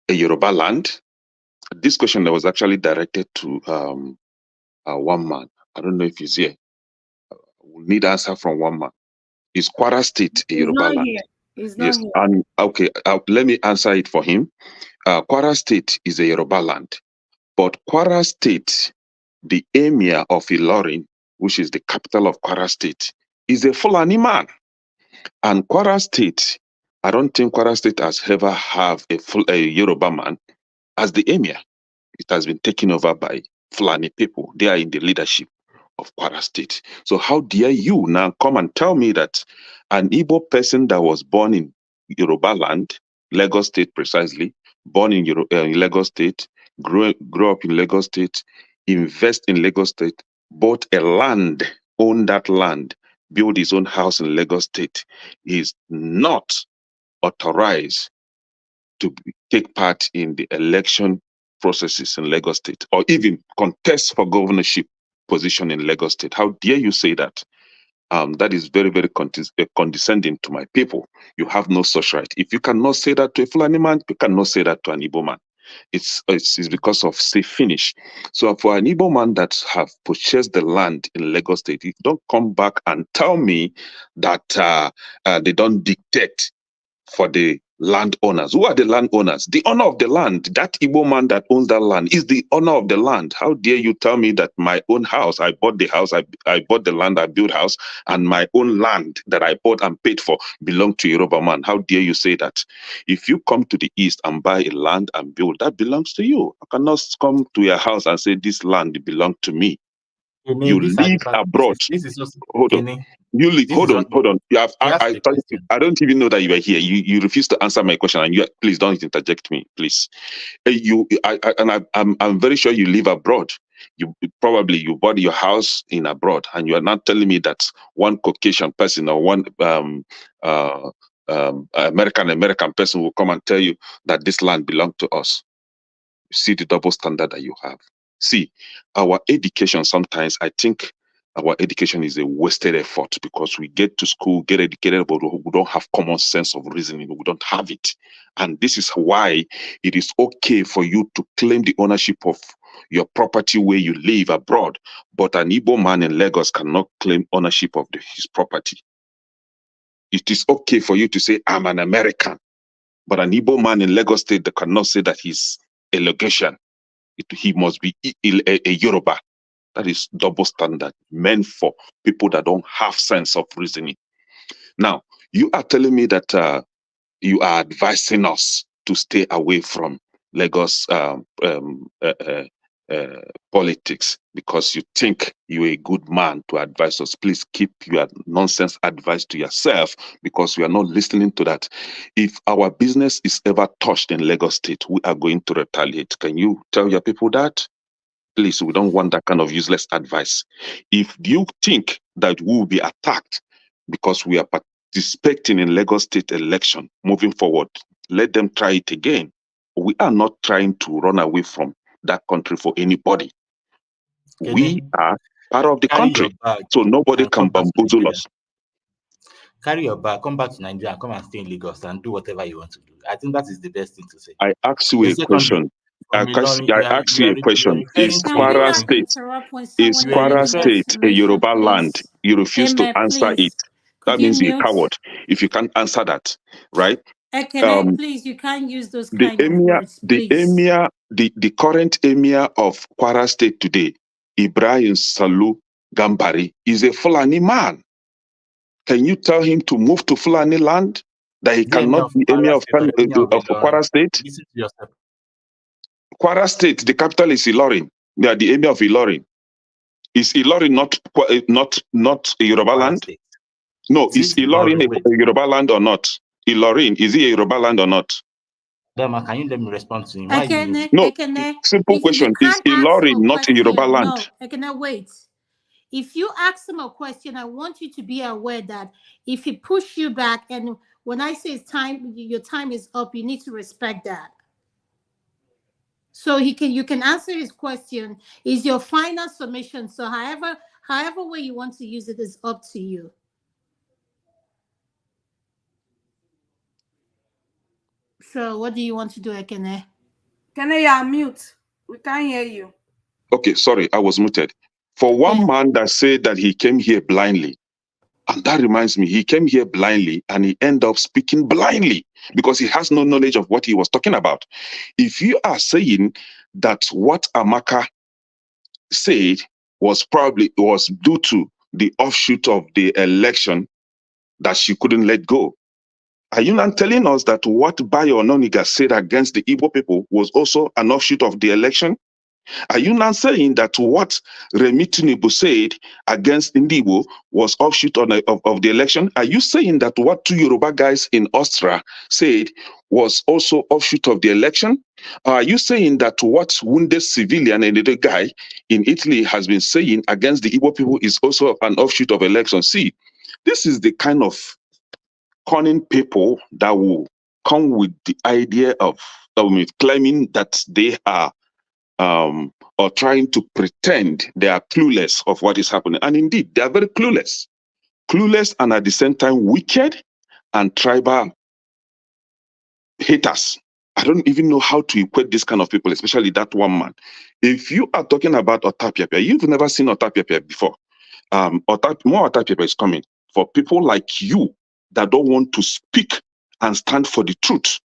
a Yoruba land? This question that was actually directed to one man. I don't know if he's here. We'll need answer from one man. Is Kwara State a He's Yoruba not land? here. He's not Yes, here. and okay, let me answer it for him. Kwara State is a Yoruba land, but Kwara State, the emir of Ilorin, which is the capital of Kwara State, is a Fulani man. And Kwara State, I don't think Kwara State has ever have a Yoruba man as the emir. It has been taken over by Fulani people. They are in the leadership of Kwara State. So how dare you now come and tell me that an Igbo person that was born in Yoruba land, Lagos State precisely, born in Lagos State, grew up in Lagos State, invest in Lagos State, bought a land, owned that land, build his own house in Lagos State, is not authorized to take part in the election processes in Lagos State or even contest for governorship position in Lagos State. How dare you say that? That is very, very condescending to my people. You have no such right. If you cannot say that to a Fulani man, you cannot say that to an Igbo man. It's because of say finish. So for an Igbo man that have purchased the land in Lagos State, you don't come back and tell me that they don't dictate for the landowners. Who are the landowners? The owner of the land, that Igbo man that owns that land, is the owner of the land. How dare you tell me that my own house, I bought the house, I bought the land, I built house, and my own land that I bought and paid for belong to Yoruba man? How dare you say that? If you come to the east and buy a land and build, that belongs to you. I cannot come to your house and say this land belongs to me. You live abroad. Hold on. You live. Hold on. You have. I don't even know that you are here. You refuse to answer my question, and please don't interject me, please. I'm very sure you live abroad. You bought your house in abroad, and you are not telling me that one Caucasian person or one American person will come and tell you that this land belongs to us. See the double standard that you have. See, our education sometimes, I think our education is a wasted effort because we get to school, get educated, but we don't have common sense of reasoning. We don't have it. And this is why it is okay for you to claim the ownership of your property where you live abroad, but an Igbo man in Lagos cannot claim ownership of his property. It is okay for you to say, I'm an American, but an Igbo man in Lagos State that cannot say that he's a Lagosian. He must be a Yoruba. That is double standard, meant for people that don't have sense of reasoning. Now, you are telling me that you are advising us to stay away from Lagos politics because you think you're a good man to advise us. Please keep your nonsense advice to yourself because we are not listening to that. If our business is ever touched in Lagos State, we are going to retaliate. Can you tell your people that? Please, we don't want that kind of useless advice. If you think that we will be attacked because we are participating in Lagos State election moving forward, let them try it again. We are not trying to run away from that country for anybody. We are part of the country, so nobody can bamboozle us. Carry your bag, come back to Nigeria, come and stay in Lagos and do whatever you want to do. I think that is the best thing to say. I ask you a question. I ask you a question. Is Kwara State a Yoruba land? You refuse to answer it. That means you're a coward. If you can't answer that, right? Please, you can't use those kind of words, please. The current emir of Kwara State today, Ibrahim Salu Gambari, is a Fulani man. Can you tell him to move to Fulani land? That he cannot be emir of Kwara State? Kwara State, the capital is Ilorin. They are the emir of Ilorin. Is Ilorin not a Yoruba land? No, is Ilorin a Yoruba land or not? Ilorin, is it a Yoruba land or not? Dama, can you let me respond to him? No, simple question. Is Ilorin not a Yoruba land? No, Ekene, wait. If you ask him a question, I want you to be aware that if he push you back, and when I say it's time, your time is up, you need to respect that. So you can answer his question. Is your final submission. So however way you want to use it is up to you. So what do you want to do, Ekene? Ekene, you're on mute. We can't hear you. Okay, sorry, I was muted. For one man that said that he came here blindly, and that reminds me, he came here blindly and he ended up speaking blindly because he has no knowledge of what he was talking about. If you are saying that what Amaka said was due to the offshoot of the election that she couldn't let go, are you not telling us that what Bayo Ononiga said against the Igbo people was also an offshoot of the election? Are you not saying that what Remi Tinubu said against Indibo was offshoot of the election? Are you saying that what two Yoruba guys in Austria said was also offshoot of the election? Are you saying that what wounded civilian and the guy in Italy has been saying against the Igbo people is also an offshoot of election? See, this is the kind of cunning people that will come with the idea of claiming that they are or trying to pretend they are clueless of what is happening. And indeed, they are very clueless. Clueless and at the same time wicked and tribal haters. I don't even know how to equate this kind of people, especially that one man. If you are talking about Otapiapia, you've never seen Otapiapia before. More Otapiapia is coming for people like you that don't want to speak and stand for the truth.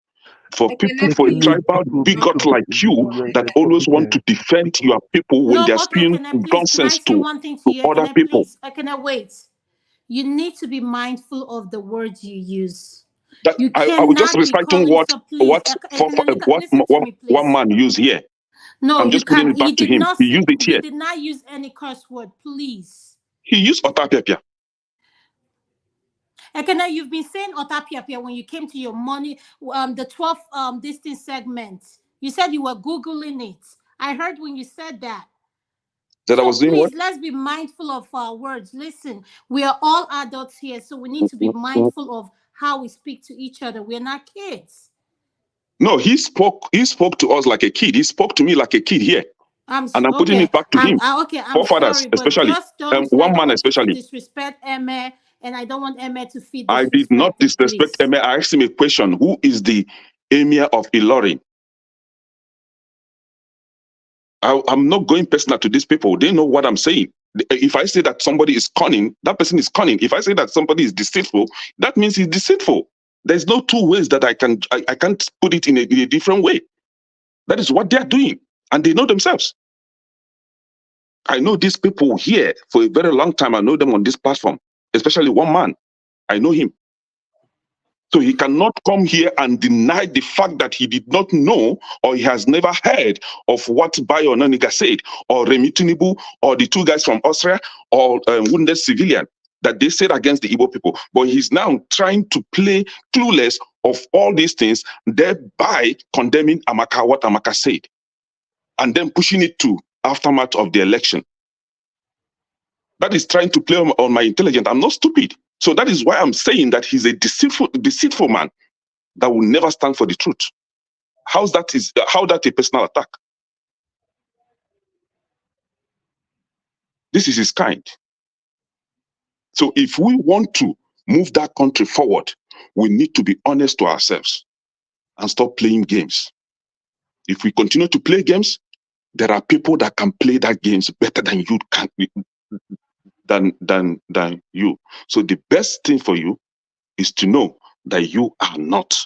For people, for a tribal bigot like you that always want to defend your people when they're spewing nonsense to other people. I cannot wait. You need to be mindful of the words you use. That I was just reciting what one man used here. No, I'm just putting it back to him. He used it here. You did not use any curse word, please. He used Otapiapia. Ekene, you've been saying Otapiapia when you came to your money, the 12th distance segment. You said you were Googling it. I heard when you said that. That I was doing what? Let's be mindful of our words. Listen, we are all adults here, so we need to be mindful of how we speak to each other. We're not kids. No, he spoke to us like a kid. He spoke to me like a kid here. I'm putting it back to him. I'm fathers, sorry, especially. Just don't, one man especially. Disrespect Eme, and I don't want Eme to feed. I did not disrespect Eme. I asked him a question. Who is the emir of Ilorin? I'm not going personal to these people. They know what I'm saying. If I say that somebody is cunning, that person is cunning. If I say that somebody is deceitful, that means he's deceitful. There's no two ways that I can't put it in a different way. That is what they're doing, and they know themselves. I know these people here for a very long time. I know them on this platform, especially one man. I know him. So he cannot come here and deny the fact that he did not know or he has never heard of what Bayo Ononiga said, or Remi Tinubu, or the two guys from Austria, or wounded civilian that they said against the Igbo people. But he's now trying to play clueless of all these things, thereby condemning Amaka, what Amaka said, and then pushing it to aftermath of the election. That is trying to play on my intelligence. I'm not stupid. So that is why I'm saying that he's a deceitful man that will never stand for the truth. How that a personal attack? This is his kind. So if we want to move that country forward, we need to be honest to ourselves and stop playing games. If we continue to play games, there are people that can play that games better than you can, than you. So the best thing for you is to know that you are not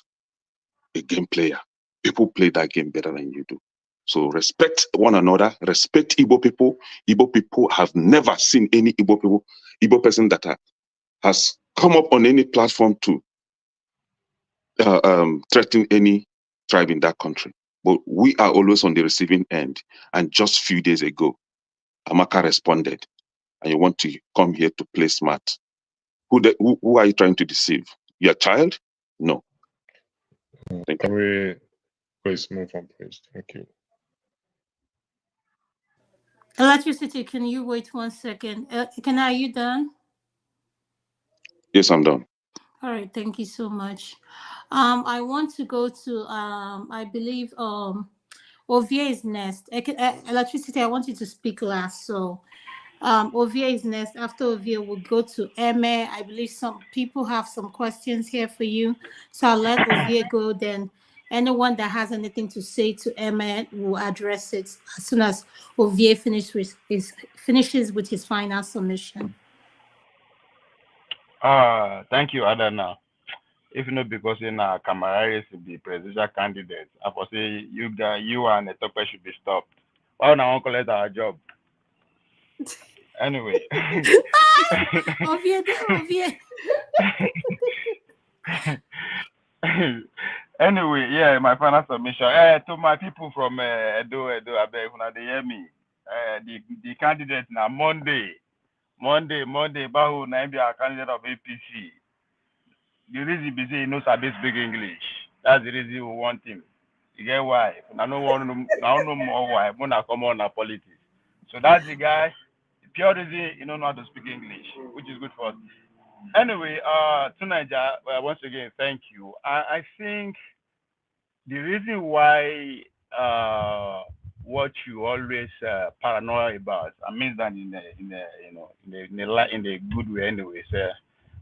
a game player. People play that game better than you do. So respect one another, respect Igbo people. Igbo people have never seen any Igbo person that has come up on any platform to threaten any tribe in that country. But we are always on the receiving end. And just a few days ago, Amaka responded, and you want to come here to play smart. who are you trying to deceive? Your child? No. Thank you. Can we please move on, please? Thank you. Electricity, can you wait 1 second? Are you done? Yes, I'm done. All right, thank you so much. I want to go to I believe Ovie is next. Electricity, I want you to speak last. So Ovie is next. After Ovie, we'll go to Eme. I believe some people have some questions here for you. So I'll let Ovie go. Then anyone that has anything to say to Eme will address it as soon as Ovie finishes with his final submission. Thank you, Adana. If not because in Kamara is the presidential candidate, I would say you and the Tope should be stopped. Why not call it our job? Anyway. Ovie. Anyway, yeah, my final submission. To my people from Edo, I beg when they hear me. The candidate now Monday, Bahu na be a candidate of APC. The reason be say he knows a bit speak English. That's the reason we want him. You get why? I don't know more why. I'm gonna come on politics. So that's the guy. The pure reason he don't know how to speak English, which is good for us. Anyway, to Niger, once again, thank you. I think the reason why what you always paranoid about, I mean that in the good way, anyways.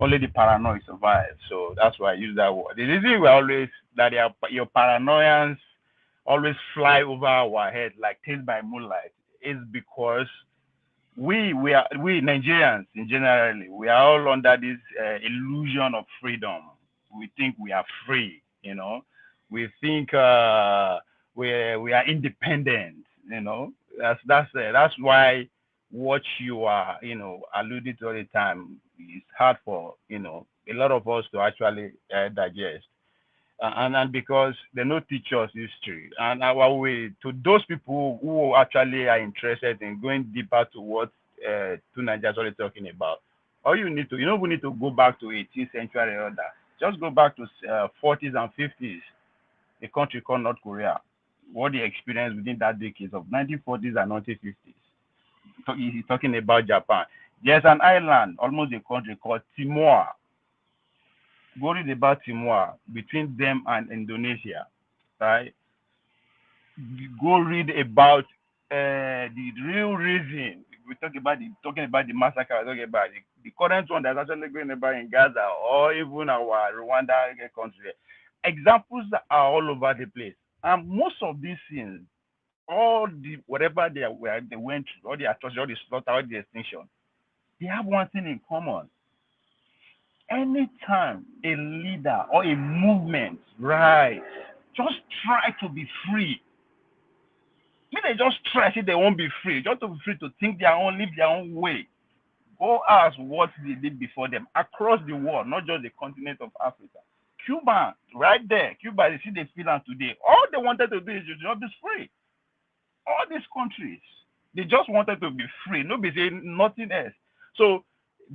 Only the paranoid survive. So that's why I use that word. The reason we always that your paranoians always fly over our head like tail by moonlight is because we Nigerians in generally we are all under this illusion of freedom. We think we are free, We think we are independent, That's why what you are alluding to all the time is hard for a lot of us to actually digest. And because they don't teach us history. And our way to those people who actually are interested in going deeper to what two Nigerians are already talking about, all you need to, we need to go back to 18th century or that. Just go back to 40s and 50s, a country called North Korea, what they experienced within that decades of 1940s and 1950s. So he's talking about Japan. There's an island, almost a country called Timor. Go read about Timor between them and Indonesia, right? Go read about the real reason. We talking about the massacre. We're talking about the current one that's actually going about in Gaza or even our Rwanda country. Examples are all over the place, and most of these things, all the whatever they went through, all the atrocity, all the slaughter, all the extinction, they have one thing in common. Anytime a leader or a movement rise, just try to be free. When they just try, say they won't be free, just to be free to think their own, live their own way. Go ask what they did before them across the world, not just the continent of Africa. Cuba, right there. Cuba, you see the feeling today. All they wanted to do is just be free. All these countries, they just wanted to be free. Nobody saying nothing else. So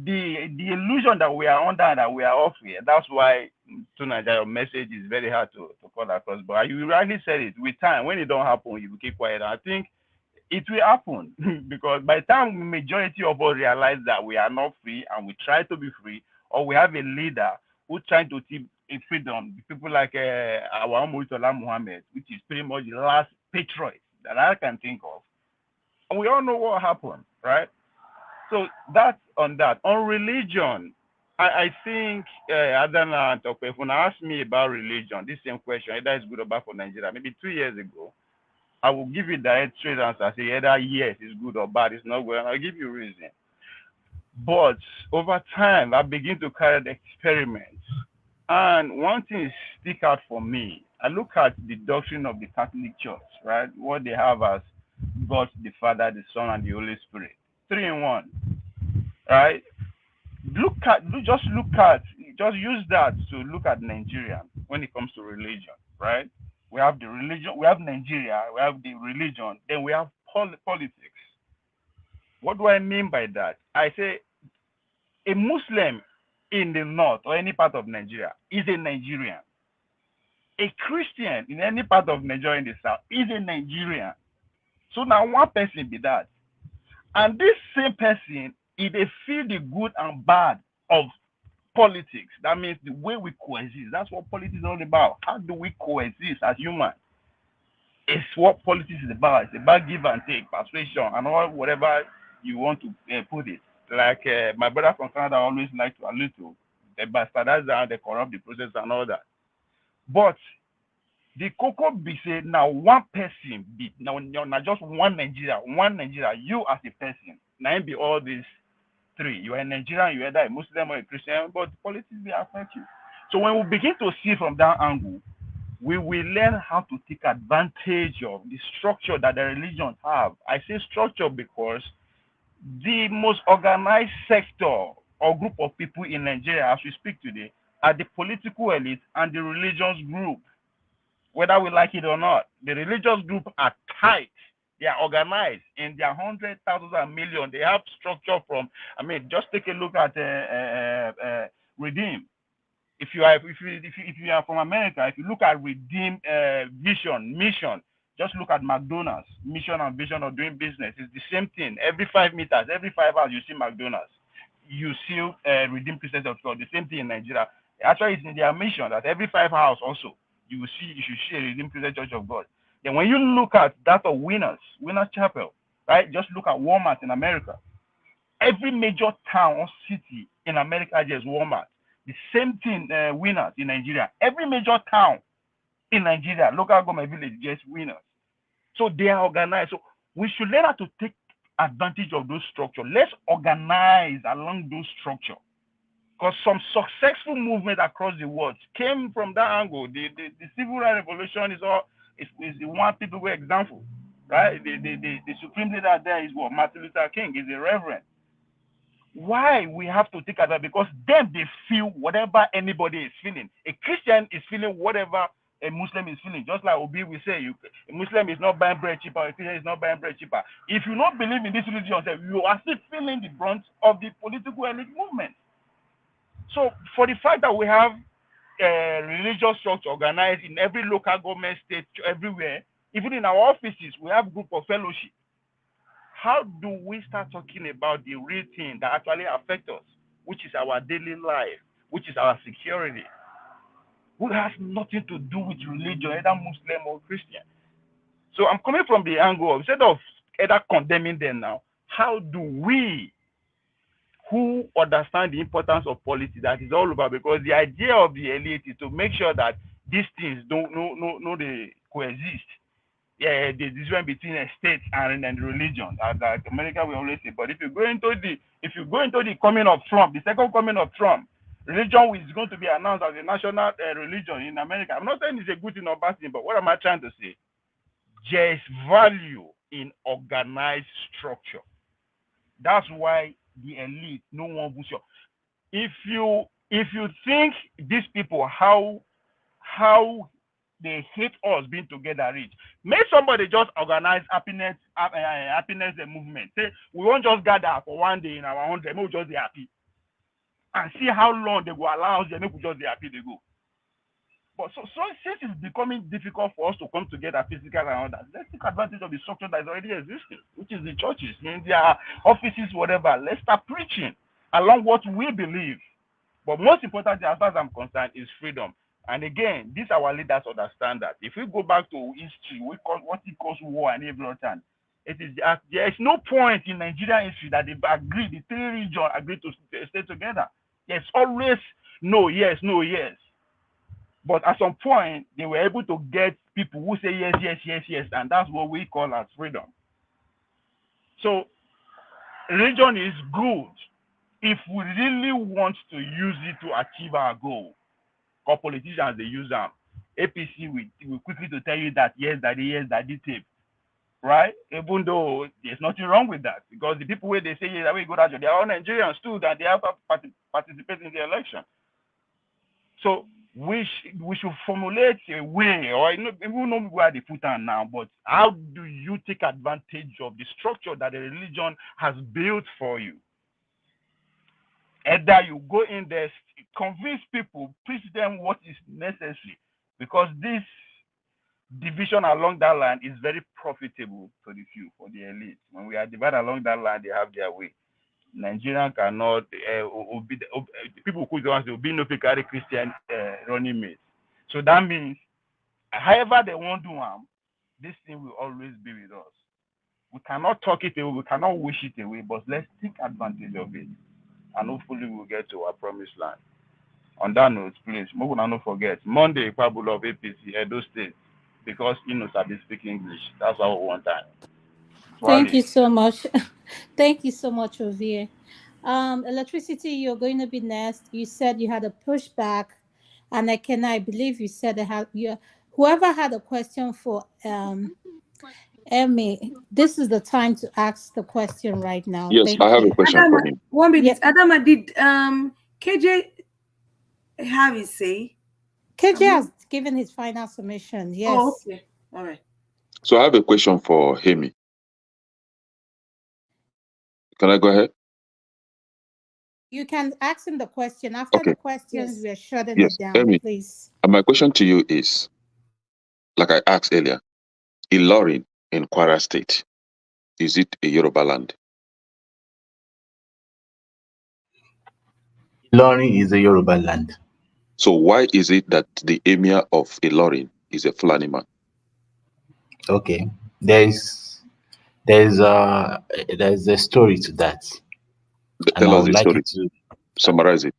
the illusion that we are under and that we are off here, that's why tonight your message is very hard to call across. But you rightly said it. With time, when it don't happen, you will keep quiet. I think it will happen because by the time the majority of us realize that we are not free and we try to be free, or we have a leader who trying to keep freedom, people like our Murtala Muhammad, which is pretty much the last patriot that I can think of. And we all know what happened, right? So that's on that. On religion, I think Adana and Tope, when I asked me about religion, this same question, either it's good or bad for Nigeria, maybe 2 years ago, I will give you direct straight answer. Say either yes, it's good or bad, it's not good, and I'll give you a reason. But over time, I begin to carry the experiments. And one thing stick out for me. I look at the doctrine of the Catholic Church, right? What they have as God, the Father, the Son, and the Holy Spirit. 3 in 1, right? Just use that to look at Nigeria when it comes to religion, right? We have the religion, we have Nigeria, we have the religion, then we have politics. What do I mean by that? I say a Muslim in the north or any part of Nigeria is a Nigerian. A Christian in any part of Nigeria in the south is a Nigerian. So now one person be that. And this same person, if they feel the good and bad of politics, that means the way we coexist. That's what politics is all about. How do we coexist as humans? It's what politics is about. It's about give and take, persuasion, and all whatever you want to put it. Like my brother from Canada always like to allude to, the bastardize and they corrupt the process and all that. But the cocoa be say now one person be now just one Nigeria, you as a person. Now be all these three. You are a Nigerian, you are either a Muslim or a Christian, but politics will affect you. So when we begin to see from that angle, we will learn how to take advantage of the structure that the religions have. I say structure because the most organized sector or group of people in Nigeria as we speak today are the political elite and the religious group. Whether we like it or not, the religious group are tight. They are organized in their hundreds, thousands, and millions. They have structure from. I mean, just take a look at Redeem. If you are from America, if you look at Redeem mission, just look at McDonald's mission and vision of doing business. It's the same thing. Every 5 meters, every 5 hours, you see McDonald's. You see Redeem Christians of God. The same thing in Nigeria. Actually, it's in their mission that every 5 hours also you should see a Redeemed Christian Church of God. Then when you look at that of Winners Chapel, right? Just look at Walmart in America. Every major town or city in America has Walmart. The same thing, Winners in Nigeria. Every major town in Nigeria, local government village, just Winners. So they are organized. So we should learn how to take advantage of those structures. Let's organize along those structures. Because some successful movement across the world came from that angle. The civil rights revolution is the one typical example, right? The supreme leader there is what? Martin Luther King is a reverend. Why we have to take advantage? Because then they feel whatever anybody is feeling. A Christian is feeling whatever a Muslim is feeling. Just like Obi will say, a Muslim is not buying bread cheaper, a Christian is not buying bread cheaper. If you don't believe in this religion, you are still feeling the brunt of the political elite movement. So for the fact that we have religious structure organized in every local government, state, everywhere, even in our offices, we have group of fellowship. How do we start talking about the real thing that actually affects us, which is our daily life, which is our security, which has nothing to do with religion, either Muslim or Christian? So I'm coming from the angle of, instead of either condemning them now, how do we who understand the importance of politics that is all over, because the idea of the elite is to make sure that these things don't they coexist. Yeah, the difference between a state and religion, like America will always say. But if you go into the coming of Trump, the second coming of Trump, religion is going to be announced as a national religion in America. I'm not saying it's a good thing or bad thing, but what am I trying to say? There is value in organized structure. That's why the elite, no one will show. If you think these people how they hate us being together rich, make somebody just organize happiness movement. Say we won't just gather for one day in our own day, we'll just be happy. And see how long they will allow us, then we just be happy they go. But so since it's becoming difficult for us to come together physically and all that, let's take advantage of the structure that is already existing, which is the churches, in their offices, whatever. Let's start preaching along what we believe. But most importantly, as far as I'm concerned, is freedom. And again, these our leaders understand that. If we go back to history, we call what it calls war and every time. There is no point in Nigerian history that they agree, the three regions agree to stay together. There's always no, yes, no, yes. But at some point, they were able to get people who say yes, yes, yes, yes, and that's what we call as freedom. So, religion is good if we really want to use it to achieve our goal. Because politicians, they use them. APC will quickly to tell you that, yes, daddy tape. Right? Even though there's nothing wrong with that. Because the people where they say, yes, we go out, they are all Nigerians too, that they have to participate in the election. So, we should formulate a way, or we know where they put on now, but how do you take advantage of the structure that the religion has built for you? Either you go in there, convince people, preach them what is necessary, because this division along that line is very profitable to the few, for the elite. When we are divided along that line, they have their way. Nigerian cannot people who don't will be no carry Christian running mates. So that means, however they want to do this thing will always be with us. We cannot talk it away, we cannot wish it away, but let's take advantage of it, and hopefully we'll get to our promised land. On that note, please, we will not forget Monday, Pablo of APC, Edo State, because knows I speak English. That's our one time. Thank you so much. Thank you so much, Ovie. Electricity, you're going to be next. You said you had a pushback, and I believe you said whoever had a question for Emmy, this is the time to ask the question right now. Yes, Thank I have you. a question for him. 1 minute. Adama, did KJ have his say? KJ has given his final submission. Yes. Oh, okay. All right. So I have a question for Hemi. Can I go ahead? You can ask him the question. After the questions, we are shutting Yes, it down, Hemi. please. And my question to you is, like I asked earlier, Ilorin in Kwara State, is it a Yoruba land? Ilorin is a Yoruba land. So why is it that the emir of Ilorin is a Fulani man? Okay, there's a story to that, and Tell I us would the like story. you to Summarize it.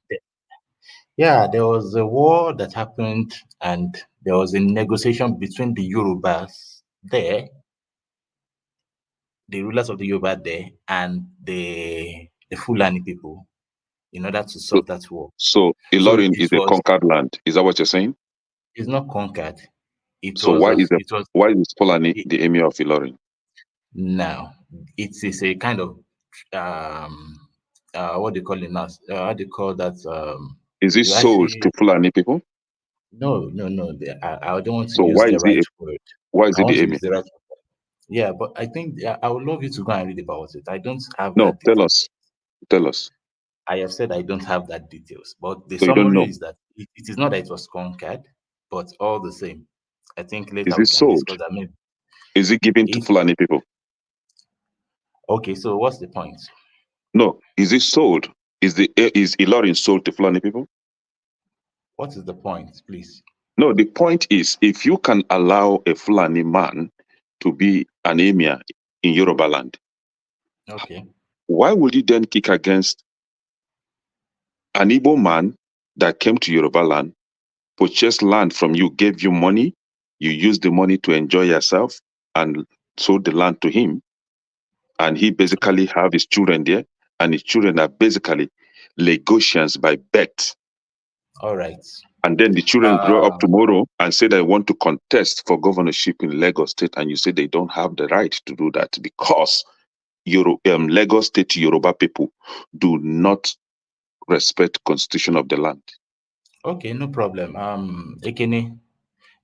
Yeah, there was a war that happened, and there was a negotiation between the Yorubas there, the rulers of the Yoruba there, and the Fulani people, in order to solve that war. So Ilorin is a conquered land. Is that what you're saying? It's not conquered. So why is Fulani the emir of Ilorin? Now, it is a kind of what do you call it now? How do you call that? Is it sold to Fulani people? No. I don't want to So use the right word. Why is I it want the to emir? use the right word. Yeah, but I think I would love you to go and read about it. I don't have No, that. tell us. Tell us. I have said I don't have that details, but the So you don't summary know. is that it is not that it was conquered, but all the same, I think later Is we it can sold? discuss that. Maybe Is it given to Fulani people? Okay, so what's the point? No. Is it sold? Is Ilorin sold to Fulani people? What is the point, please? No, the point is, if you can allow a Fulani man to be an emir in Yoruba land, Okay. why would you then kick against an Igbo man that came to Yoruba land, purchased land from you, gave you money, you used the money to enjoy yourself and sold the land to him, and he basically have his children there, and his children are basically Lagosians by birth. All right. And then the children grow up tomorrow and say they want to contest for governorship in Lagos State, and you say they don't have the right to do that because Lagos State Yoruba people do not respect constitution of the land. Okay, no problem. Ekene,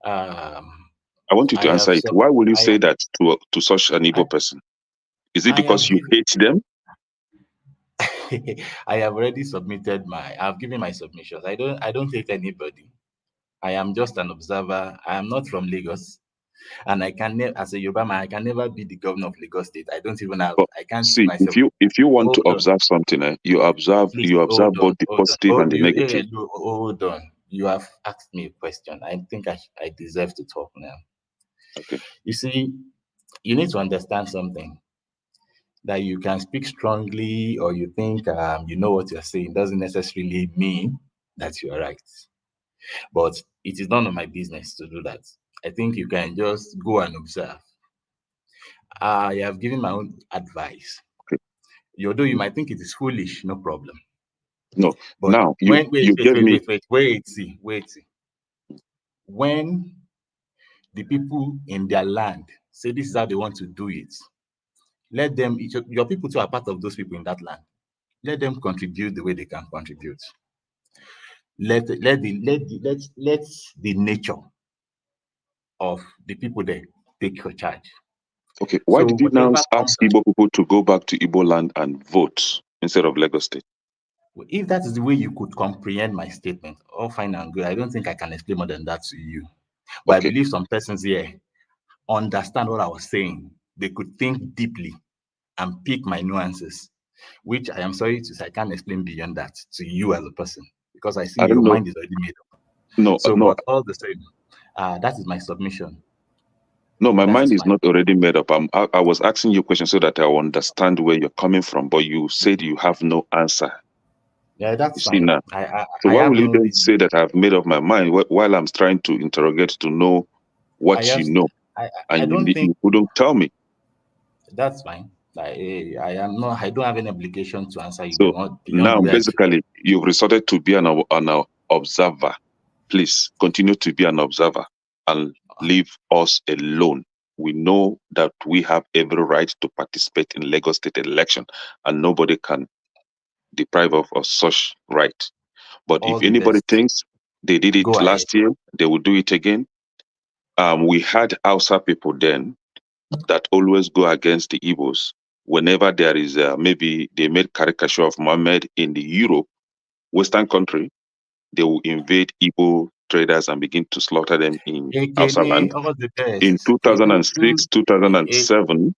I want you to answer it. Why will you say that to such an Igbo person? Is it because you hate them? I have already submitted I've given my submissions. I don't hate anybody. I am just an observer. I am not from Lagos. And I can never, as a Yoruba man, I can never be the governor of Lagos State. I don't even have, I can't see myself. If you want to observe something, you observe both the positive and the negative. Hold on. You have asked me a question. I think I deserve to talk now. Okay. You see, you need to understand something. That you can speak strongly or you think you know what you're saying doesn't necessarily mean that you're right. But it is none of my business to do that. I think you can just go and observe. I have given my own advice. Okay. Although you might think it is foolish, no problem. No. But now you wait. When the people in their land say this is how they want to do it, let them, your people too are part of those people in that land. Let them contribute the way they can contribute. Let the nature of the people there take charge. Okay, why did you now ask Igbo people to go back to Igbo land and vote instead of Lagos State? If that is the way you could comprehend my statement, all fine and good. I don't think I can explain more than that to you. But Okay. I believe some persons here understand what I was saying. They could think deeply and pick my nuances, which I am sorry to say I can't explain beyond that to you as a person, because I see I don't your know. mind is already made up. No, So, no, but all the same, that is my submission. no. My That mind is is fine. not already made up. I was asking you a question so that I will understand where you're coming from, but you said you have no answer. Yeah, You that's see fine. now. I So I why have will you no then reason. say that I've made up my mind while I'm trying to interrogate to know I what you just know, I and don't think you couldn't tell me? that's fine. I am not. I don't have any obligation to answer you So beyond now, where I feel. basically, you've resorted to be an observer. Please continue to be an observer and leave us alone. We know that we have every right to participate in Lagos State election, and nobody can deprive of us such right. But All if the anybody best. thinks they did Go it ahead. last year, they will do it again. We had Hausa people then that always go against the Igbos whenever there is maybe they made caricature of Muhammad in the Europe, Western country, they will invade Igbo traders and begin to slaughter them in Hausa Ekene, land. all the In best. Do 2006, eh, 2007,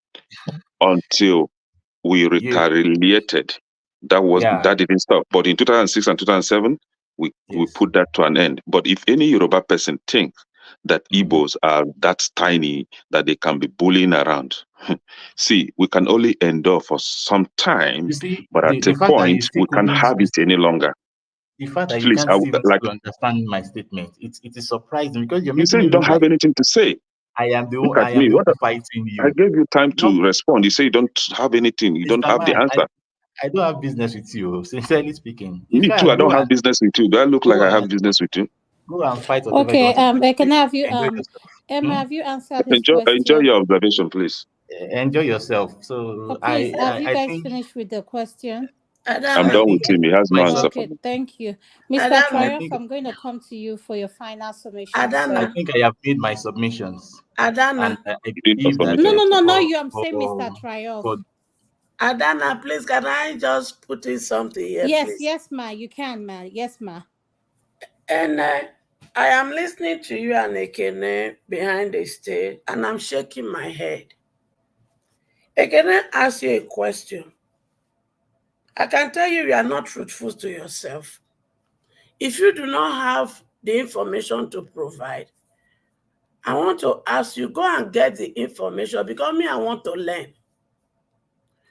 until we you retaliated. yeah, That didn't stop. But in 2006 and 2007, we yes. put that to an end. But if any Yoruba person thinks that Mm. Igbos are that tiny that they can be bullying around, see, we can only endure for some You time, see, but at the a fact that you point still we can't couldn't have it any longer. the fact that you Please, can't even still understand my statement, it is surprising because you're you making say it you don't look have like anything to say. Look at I am me. the one fighting I you. gave you time No, to respond. You say you don't have anything. You don't Mr. have the Man, answer. I don't have business with you, sincerely speaking. In Me too. I fact, don't have business with you. Do I look like I have business with you? go and fight whatever you Okay, want to fight. can I have you Enjoy yourself. Emma, Hmm? have you answered his Enjoy question? your observation, please. Enjoy yourself. So Please, have you I guys think finished with the question? I'm I Adama, done think with I him. He made has no my answer for Okay, me. thank you. Mr. I Adama, Triumph, think I'm going to come to you for your final submission, I sir. Adama, think I have made my submissions, and Adana, I You did your believe that No, submission. no, no, no, for you. I'm saying Mr. for Triumph. for Adana, please, can I just put in something here, Yes, please? yes, ma. You can, ma. Yes, ma. And I am listening to you and Ekene behind the stage, and I'm shaking my head. Ekene ask you a question. I can tell you are not truthful to yourself. If you do not have the information to provide, I want to ask you, go and get the information because me, I want to learn.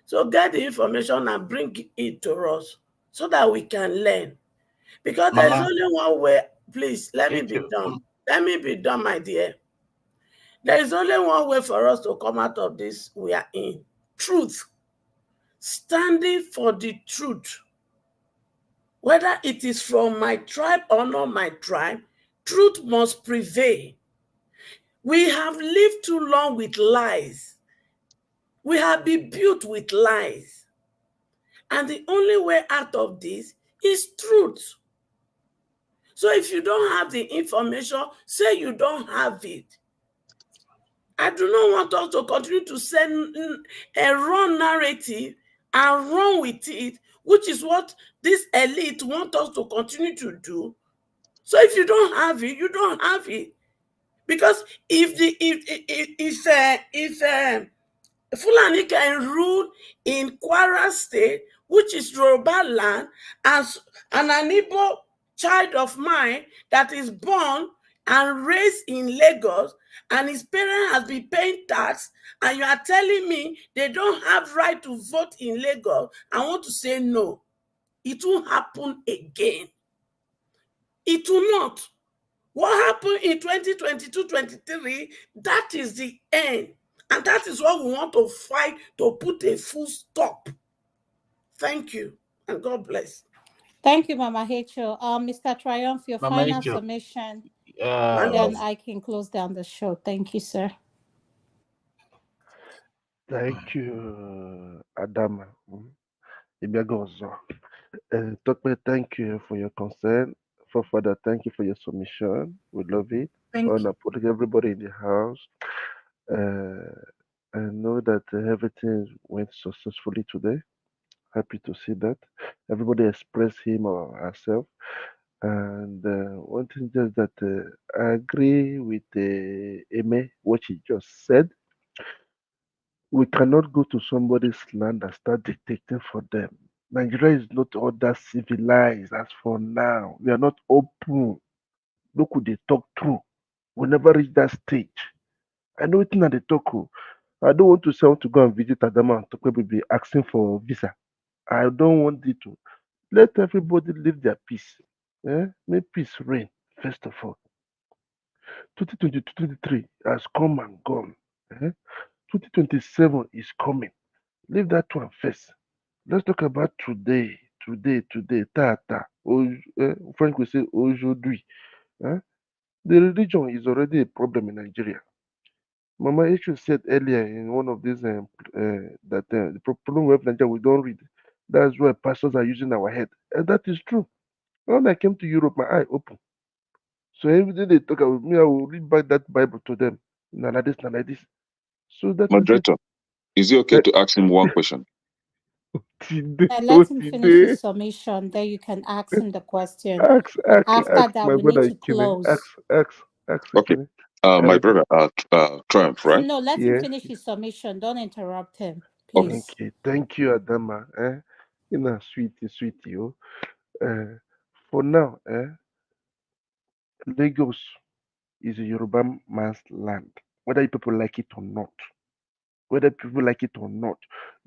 So get the information and bring it to us so that we can learn. Because there is Mama. only one way. Please, let me Thank be you. done. Let me be done, my dear. There is only one way for us to come out of this we are in. Truth. Standing for the truth. Whether it is from my tribe or not my tribe, truth must prevail. We have lived too long with lies. We have been built with lies. And the only way out of this is truth. So if you don't have the information, say you don't have it. I do not want us to continue to send a wrong narrative and run with it, which is what this elite want us to continue to do. So if you don't have it, you don't have it. Because if Fulani can rule in Kwara State, which is Yoruba land, as an Igbo child of mine that is born and raised in Lagos, and his parents has been paying tax, and you are telling me they don't have right to vote in Lagos, I want to say no. It won't happen again. It will not. What happened in 2022-23, that is the end. And that is what we want to fight to put a full stop. Thank you, and God bless. Thank you, Mama H.O. Mr. Triumph, your Mama final Icho, submission. Then uh, I can close down the show. Thank you, sir. Thank you, Adama. Ibiagozo. Tokwe, thank you for your concern. For Father, thank you for your submission. We love it. Thank On putting everybody in the house. I know that everything went successfully today. happy to see that. Everybody express him or herself. And one thing just that I agree with Eme, what he just said. We cannot go to somebody's land and start dictating for them. Nigeria is not all that civilized as for now. We are not open. Look who they talk through. We never reach that stage. I know it at the talk. I don't want to say I want to go and visit Adama and Tokwe be asking for visa. I don't want it to. Let everybody live their peace. Make peace reign, first of all. 2023 has come and gone. 2027 is coming. Leave that one first. Let's talk about today. Today. Tata. Frank will say aujourd'hui. The religion is already a problem in Nigeria. Mama Ishu said earlier in one of these that the problem we have in Nigeria, we don't read. That's why pastors are using our head. And that is true. When I came to Europe, my eye open. So every day they talk about me, I will read back that Bible to them. Now like this, now like this. So that is it. Moderator, is it okay to ask him one question? Let him finish his submission, then you can ask him the question. Ask After that, my we need brother to Ikene. close. Ask Okay. My brother, Triumph, right? No, let him finish his submission. Don't interrupt him, please. Okay, thank you, Adama. You know, sweetie, oh. For now, Lagos is a Yoruba man's land, whether you people like it or not. Whether people like it or not.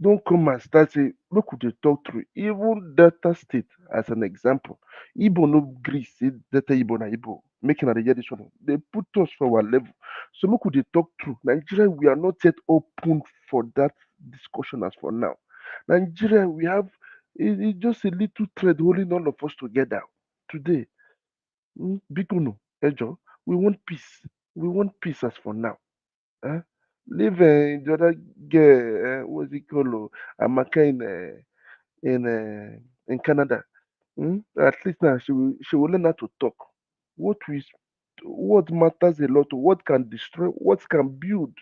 Don't come and start saying, look who they talk through. Even Delta State, as an example. Igbo no gree say Delta Igbo na Igbo. Making a hear this one. They put us for our level. So look who they talk through. Nigeria, we are not yet open for that discussion as for now. Nigeria, we have it's just a little thread holding all of us together today. Bikuno, Ejo, we want peace. We want peace as for now. Leave the other girl, what's it called? Amaka in Canada. At least now she will learn how to talk. What matters a lot, what can destroy, what can build.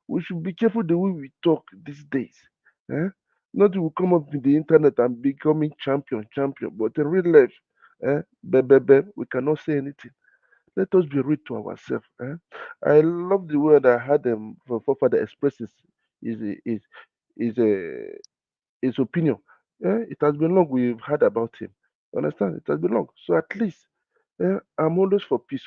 We should be careful the way we talk these days. Not we come up in the internet and becoming champion, but in real life, we cannot say anything. Let us be real to ourselves. I love the word I had Father expresses his opinion. It has been long we've heard about him. Understand? It has been long. So at least I'm always for peace.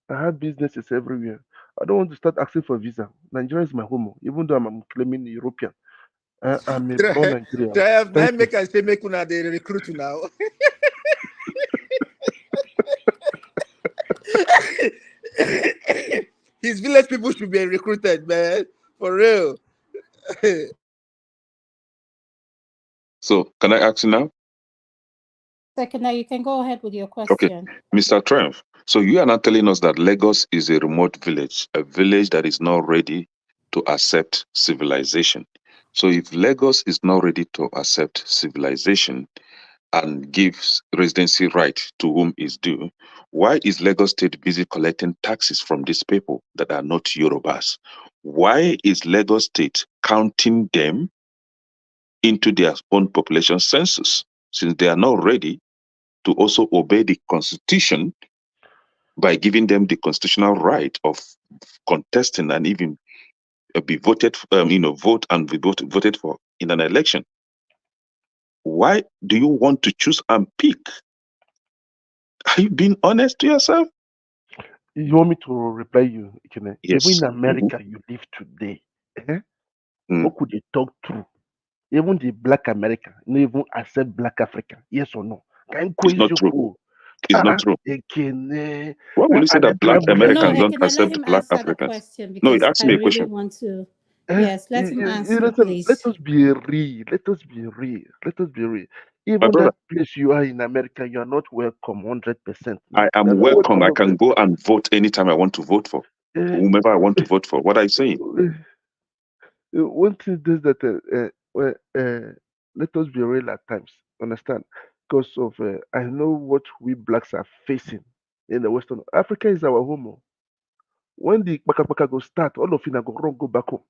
I have businesses everywhere. I don't want to start asking for visa. Nigeria is my home, even though I'm claiming European. I'm a born Nigerian. Thank you. Make I say make una dey recruit now. His village people should be recruited, man. For real. So can I ask you now? Second, now you can go ahead with your question. Okay, Mr. Triumph. So you are not telling us that Lagos is a remote village, a village that is not ready to accept civilization. So if Lagos is not ready to accept civilization and gives residency right to whom is due, why is Lagos State busy collecting taxes from these people that are not Yorubas? Why is Lagos State counting them into their own population census, since they are not ready to also obey the constitution by giving them the constitutional right of contesting and even be voted, vote and be voted for in an election? Why do you want to choose and pick? Are you being honest to yourself? You want me to reply you, Ikene? Yes. Even in America you live today, what could they talk through? Even the black American, not even accept black African. Yes or no? It's not true. It's not true. Ekene, Why will you say that black Americans don't Ekene, let accept him black answer Africans? the question No, because you asked I me a really question. want to. Yes, let him answer, listen, please. let us be real. Let us be real. Let us be real. Even brother, that place you are in America, you are not welcome 100%. I am welcome. I can go and vote anytime I want to vote for whomever I want to vote for. What are you saying? One thing is that let us be real at times. Understand? Because of I know what we blacks are facing in the Western Africa is our home. When the Baka go start, all of you go run go back home.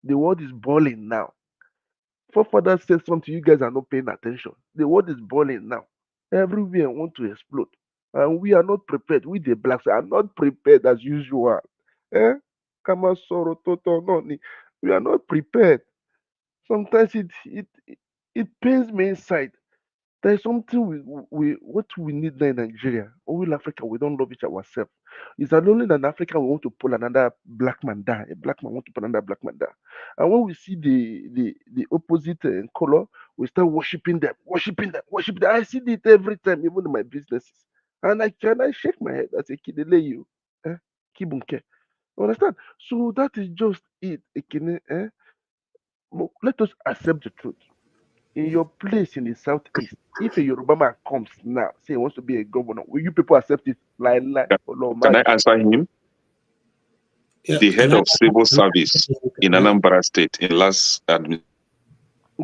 The world is boiling now. Forefathers said something, you guys are not paying attention. The world is boiling now. Everywhere want to explode. And we are not prepared. We the blacks are not prepared as usual. Eh? Kama soro toto no ni. We are not prepared. Sometimes it pains me inside. There is something what we need now in Nigeria. All in Africa, we don't love each ourselves. It's not only in Africa we want to pull another black man down. A black man want to pull another black man down. And when we see the opposite color, we start worshiping them, worshiping them, worshiping them. I see it every time, even in my businesses. And I shake my head. I say, Kidele you. Eh? Kibunke. Understand? So that is just it. Ekene, eh? Let us accept the truth. In your place in the southeast, if a Yoruba man comes now, say he wants to be a governor, will you people accept it? Like, Can I answer him? Yeah, The head of civil service in Anambra State in last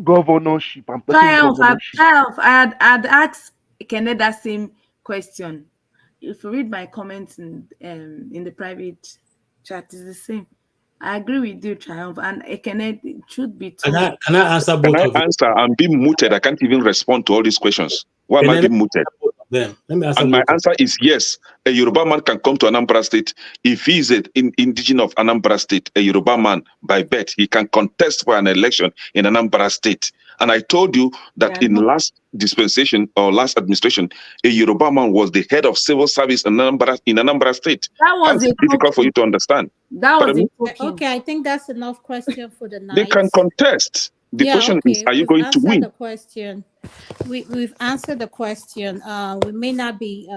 governorship. I'm talking Triumph, governorship. Triumph. I'd asked Kenneth that same question. If you read my comments in the private chat, it's the same. I agree with you, Triumph, and Kenneth should be told. Can I answer both of you? Answer? I'm being muted. I can't even respond to all these questions. Why am I being muted? Let me answer. And my answer is yes. A Yoruba man can come to Anambra State if he is an indigenous of Anambra State. A Yoruba man by birth, he can contest for an election in Anambra State. And I told you that in last dispensation or last administration, a Yoruba man was the head of civil service in Anambra State. That was difficult for you to understand. That was okay. I think that's enough question for the night. They can contest. The question is, are you going to win? The question. We've answered the question. We may not be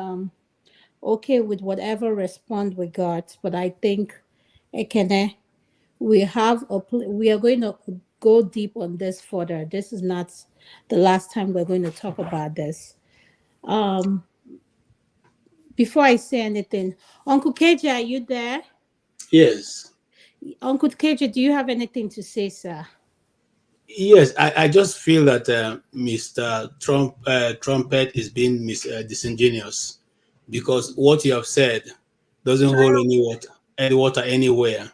okay with whatever response we got, but I think Ekene, we are going to go deep on this further. This is not the last time we're going to talk about this. Before I say anything, Uncle KJ, are you there? Yes. Uncle KJ, do you have anything to say, sir? Yes, I just feel that Mr. Trumpet is being disingenuous, because what you have said doesn't hold any water anywhere.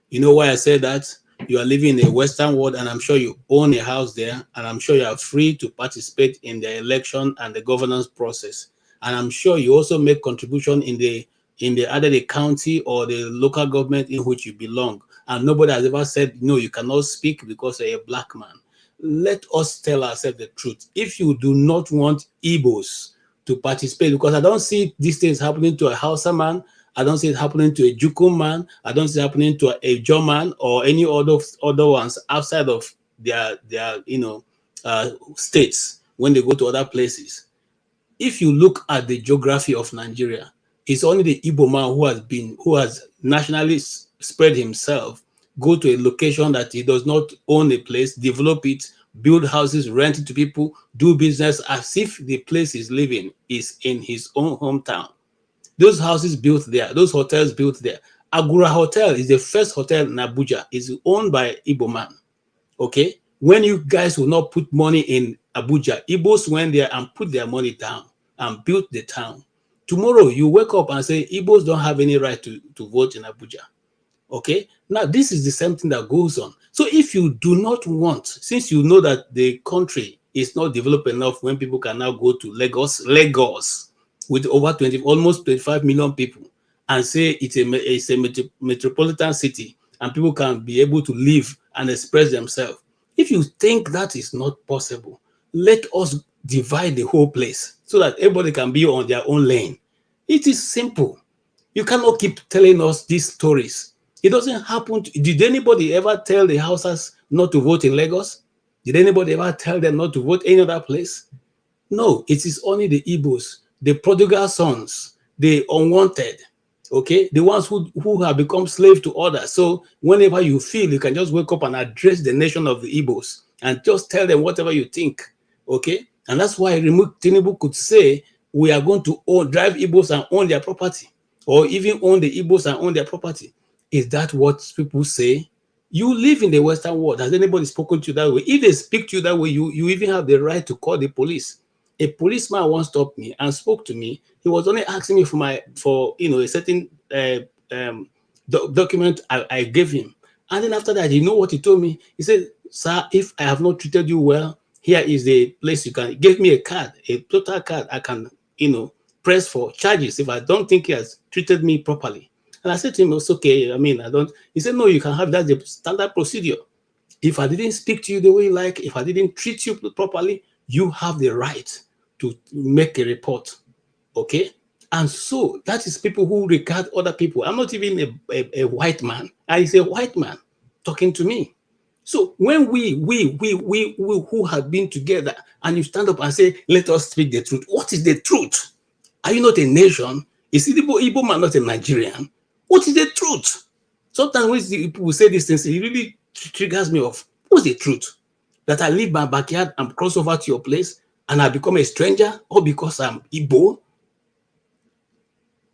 You know why I say that? You are living in a Western world, and I'm sure you own a house there, and I'm sure you are free to participate in the election and the governance process. And I'm sure you also make contribution in the either the county or the local government in which you belong. And nobody has ever said, no, you cannot speak because you're a black man. Let us tell ourselves the truth. If you do not want Igbos to participate, because I don't see these things happening to a Hausa man, I don't see it happening to a Jukum man, I don't see it happening to a German or any other ones outside of their states when they go to other places. If you look at the geography of Nigeria, it's only the Igbo man who has nationally spread himself, go to a location that he does not own a place, develop it, build houses, rent it to people, do business as if the place he's living is in his own hometown. Those houses built there, those hotels built there. Agura Hotel is the first hotel in Abuja. It's owned by Igbo man. Okay? When you guys will not put money in Abuja, Igbos went there and put their money down and built the town. Tomorrow, you wake up and say, Igbos don't have any right to vote in Abuja. Okay? Now, this is the same thing that goes on. So if you do not want, since you know that the country is not developed enough when people can now go to Lagos, with over almost 25 million people, and say it's a metropolitan city and people can be able to live and express themselves. If you think that is not possible, let us divide the whole place so that everybody can be on their own lane. It is simple. You cannot keep telling us these stories. It doesn't happen. Did anybody ever tell the Hausas not to vote in Lagos? Did anybody ever tell them not to vote any other place? No, it is only the Igbos, the prodigal sons, the unwanted, okay? The ones who have become slaves to others. So whenever you feel, you can just wake up and address the nation of the Igbos and just tell them whatever you think, okay? And that's why Tinubu could say, we are going to drive Igbos and own their property, or even own the Igbos and own their property. Is that what people say? You live in the Western world. Has anybody spoken to you that way? If they speak to you that way, you even have the right to call the police. A policeman once stopped me and spoke to me. He was only asking me for a certain document I gave him. And then after that, you know what he told me? He said, sir, if I have not treated you well, here is the place you can give me a card, a total card I can, press for charges if I don't think he has treated me properly. And I said to him, it's okay. I mean, I don't. He said, no, you can have that, the standard procedure. If I didn't speak to you the way you like, if I didn't treat you properly, you have the right to make a report. Okay? And so that is people who regard other people. I'm not even a white man. I is a white man talking to me. So when we who have been together and you stand up and say, let us speak the truth. What is the truth? Are you not a nation? Is Igbo man not a Nigerian? What is the truth? Sometimes when people say these things, it really triggers me off. What's the truth? That I leave my backyard and cross over to your place and I become a stranger, or because I'm Igbo?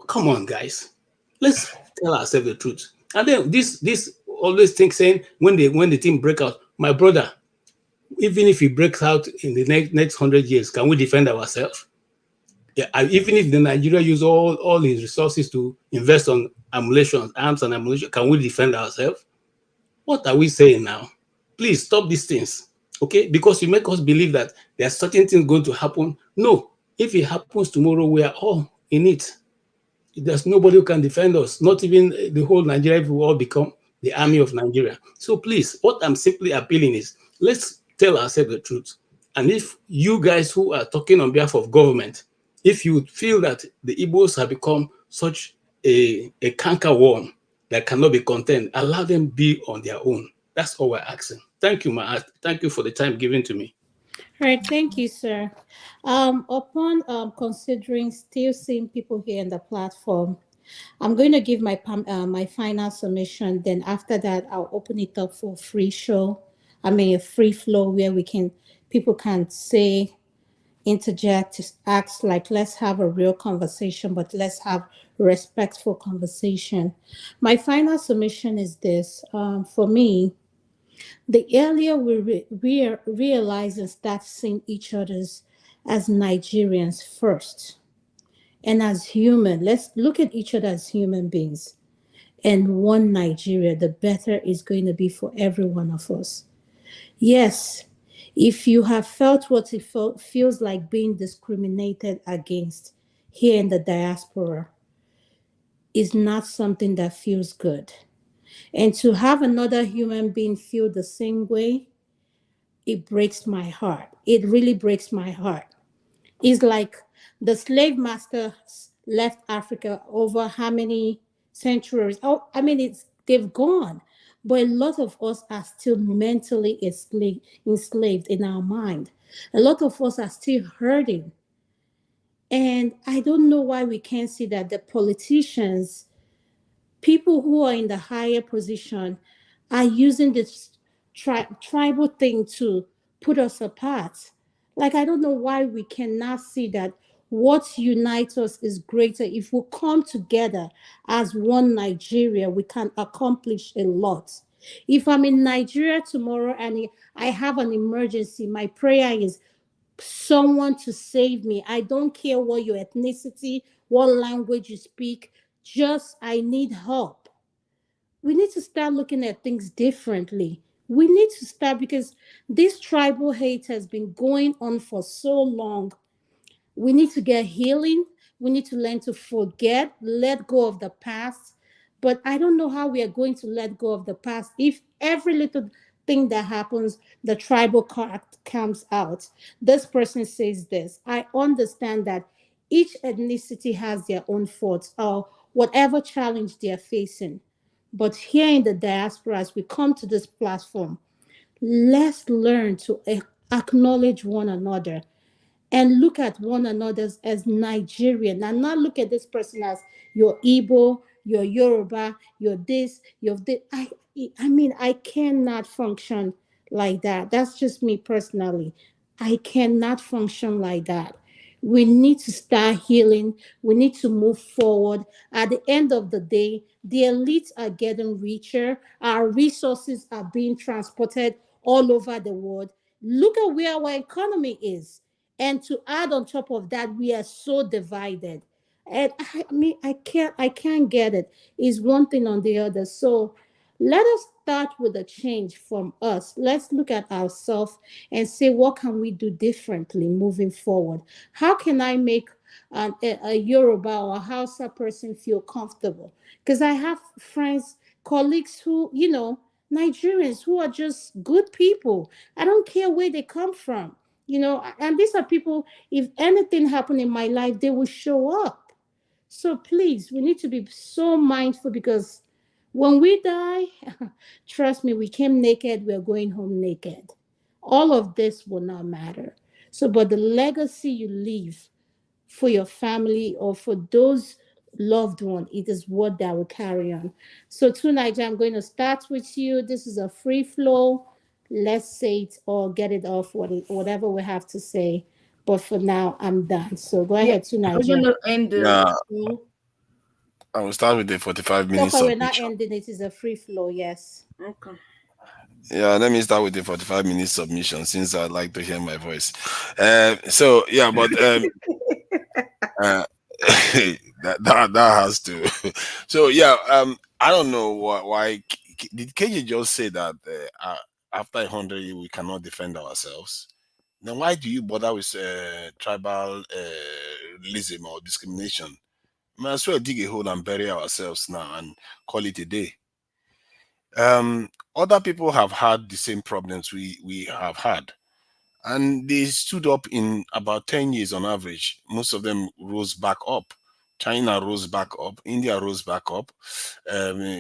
Come on, guys. Let's tell ourselves the truth. And then this always think saying when the team break out, my brother, even if it breaks out in the next 100 years, can we defend ourselves? Yeah, even if the Nigeria use all his resources to invest on ammunition, arms and ammunition, can we defend ourselves? What are we saying now? Please stop these things, okay? Because you make us believe that there are certain things going to happen. No, if it happens tomorrow, we are all in it. There's nobody who can defend us, not even the whole Nigeria will all become the army of Nigeria. So please, what I'm simply appealing is, let's tell ourselves the truth. And if you guys who are talking on behalf of government, if you feel that the Igbos have become such a canker worm that cannot be contained, allow them be on their own. That's all we're asking. Thank you, thank you for the time given to me. All right, thank you, sir. Upon considering still seeing people here in the platform, I'm going to give my final submission. Then after that, I'll open it up for free show. I mean, a free flow where people can say, interject, ask, like, let's have a real conversation, but let's have respectful conversation. My final submission is this: for me, the earlier we realize and start seeing each other's as Nigerians first and as human, let's look at each other as human beings and one Nigeria, the better it's going to be for every one of us. Yes, if you have felt what it feels like being discriminated against here in the diaspora, is not something that feels good. And to have another human being feel the same way, it breaks my heart. It really breaks my heart. It's like the slave masters left Africa over how many centuries? Oh, I mean, they've gone, but a lot of us are still mentally enslaved in our mind. A lot of us are still hurting. And I don't know why we can't see that the politicians, people who are in the higher position, are using this tribal thing to put us apart. Like, I don't know why we cannot see that what unites us is greater. If we come together as one Nigeria, we can accomplish a lot. If I'm in Nigeria tomorrow and I have an emergency, my prayer is someone to save me. I don't care what your ethnicity, what language you speak, just I need help. We need to start looking at things differently. We need to start, because this tribal hate has been going on for so long. We need to get healing. We need to learn to forget, let go of the past. But I don't know how we are going to let go of the past if every little thing that happens, the tribal card comes out. This person says this. I understand that each ethnicity has their own faults or whatever challenge they are facing. But here in the diaspora, as we come to this platform, let's learn to acknowledge one another and look at one another as Nigerian, and not look at this person as your Igbo, your Yoruba, your this, your this. I mean, I cannot function like that. That's just me personally. I cannot function like that. We need to start healing. We need to move forward. At the end of the day, the elites are getting richer. Our resources are being transported all over the world. Look at where our economy is. And to add on top of that, we are so divided. And I mean, I can't get it. It's one thing on the other. So Let us start with a change from us. Let's look at ourselves and say, what can we do differently moving forward? How can I make a Yoruba or a Hausa person feel comfortable? Because I have friends, colleagues who, Nigerians who are just good people. I don't care where they come from, and these are people, if anything happened in my life, they will show up. So please, we need to be so mindful, because when we die, trust me, we came naked, we're going home naked. All of this will not matter. So, but the legacy you leave for your family or for those loved one, it is what that will carry on. So tonight, I'm going to start with you. This is a free flow. Let's say it or get it off, whatever we have to say. But for now, I'm done. So go Yeah, ahead, we're tonight. gonna end the Yeah, show. I will start with the 45 So minutes far, we're not submission. ending. It is a free flow. Yes. Okay. Yeah, let me start with the 45 minutes submission since I like to hear my voice. So yeah, but uh, that has to. So yeah, I don't know why did KJ just say that after 100 years we cannot defend ourselves? Then why do you bother with tribalism or discrimination? Might as well dig a hole and bury ourselves now and call it a day. Other people have had the same problems we have had, and they stood up in about 10 years on average. Most of them rose back up. China rose back up, India rose back up,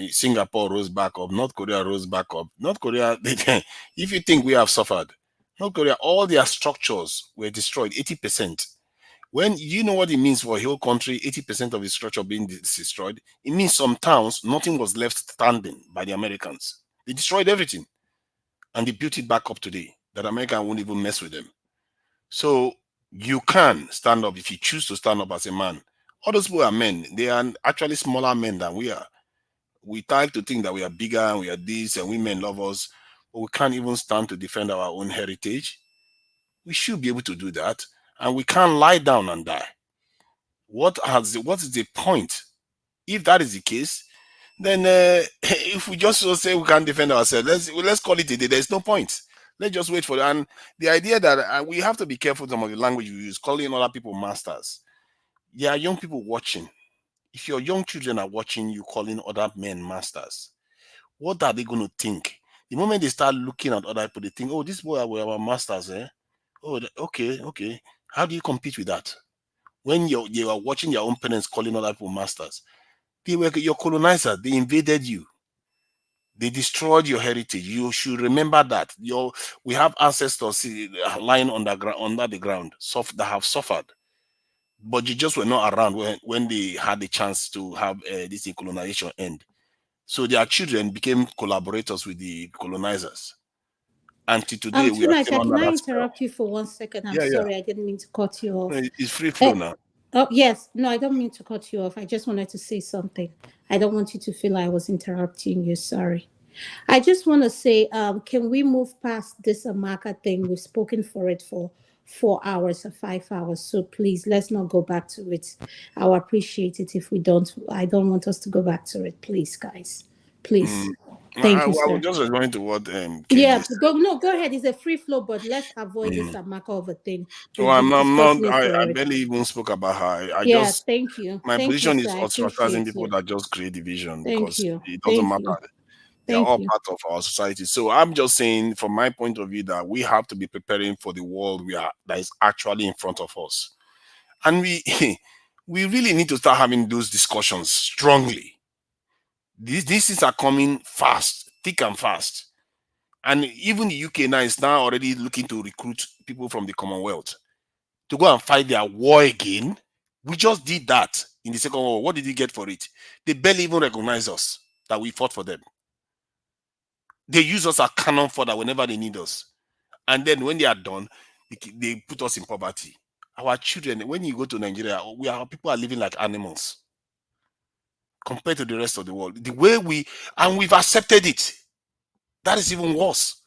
Singapore rose back up, North Korea rose back up. North Korea, if you think we have suffered, North Korea, all their structures were destroyed, 80%. When you know what it means for a whole country, 80% of its structure being destroyed, it means some towns, nothing was left standing by the Americans. They destroyed everything and they built it back up today that America won't even mess with them. So you can stand up if you choose to stand up as a man. All those people are men. They are actually smaller men than we are. We like to think that we are bigger and we are this and women love us, but we can't even stand to defend our own heritage. We should be able to do that, and we can't lie down and die. What is the point? If that is the case, then if we just say we can't defend ourselves, let's call it a day. There's no point. Let's just wait for it. And the idea that we have to be careful some of the language we use, calling other people masters. There are young people watching. If your young children are watching you calling other men masters, what are they going to think? The moment they start looking at other people, they think, "Oh, this boy are our masters, eh? Oh, okay. How do you compete with that?" When you are watching your own parents calling other people masters, they were your colonizers. They invaded you. They destroyed your heritage. You should remember that. We have ancestors lying under the ground, that have suffered, but you just were not around when they had the chance to have this colonization end. So their children became collaborators with the colonizers. Until today, we are Tonight, still can under I that spell. interrupt you for 1 second? I'm Yeah. sorry, I didn't mean to cut you off. It's free flow now. Oh, yes. No, I don't mean to cut you off. I just wanted to say something. I don't want you to feel I was interrupting you. Sorry. I just want to say, can we move past this Amaka thing? We've spoken for it for 4 hours or 5 hours. So please, let's not go back to it. I'll appreciate it if we don't. I don't want us to go back to it. Please, guys. Please. Thank you, I sir. was just responding to what KJ Yeah, said. go ahead. It's a free flow, but let's avoid this Amaka of a thing. Well, We've been I'm not. discussing it I for it. barely even spoke about her. I Yeah, just thank you. my Thank you, position sir. is I ostracizing appreciate people you. that just create division Thank because you. it doesn't Thank matter. you. They are Thank all you. part of our society. So I'm just saying, from my point of view, that we have to be preparing for the world that is actually in front of us, and we we really need to start having those discussions strongly. These things are coming fast, thick and fast. And even the UK now is now already looking to recruit people from the Commonwealth to go and fight their war again. We just did that in the Second World War. What did you get for it? They barely even recognize us that we fought for them. They use us as cannon fodder whenever they need us. And then when they are done, they put us in poverty. Our children, when you go to Nigeria, people are living like animals compared to the rest of the world. The way we've accepted it. That is even worse.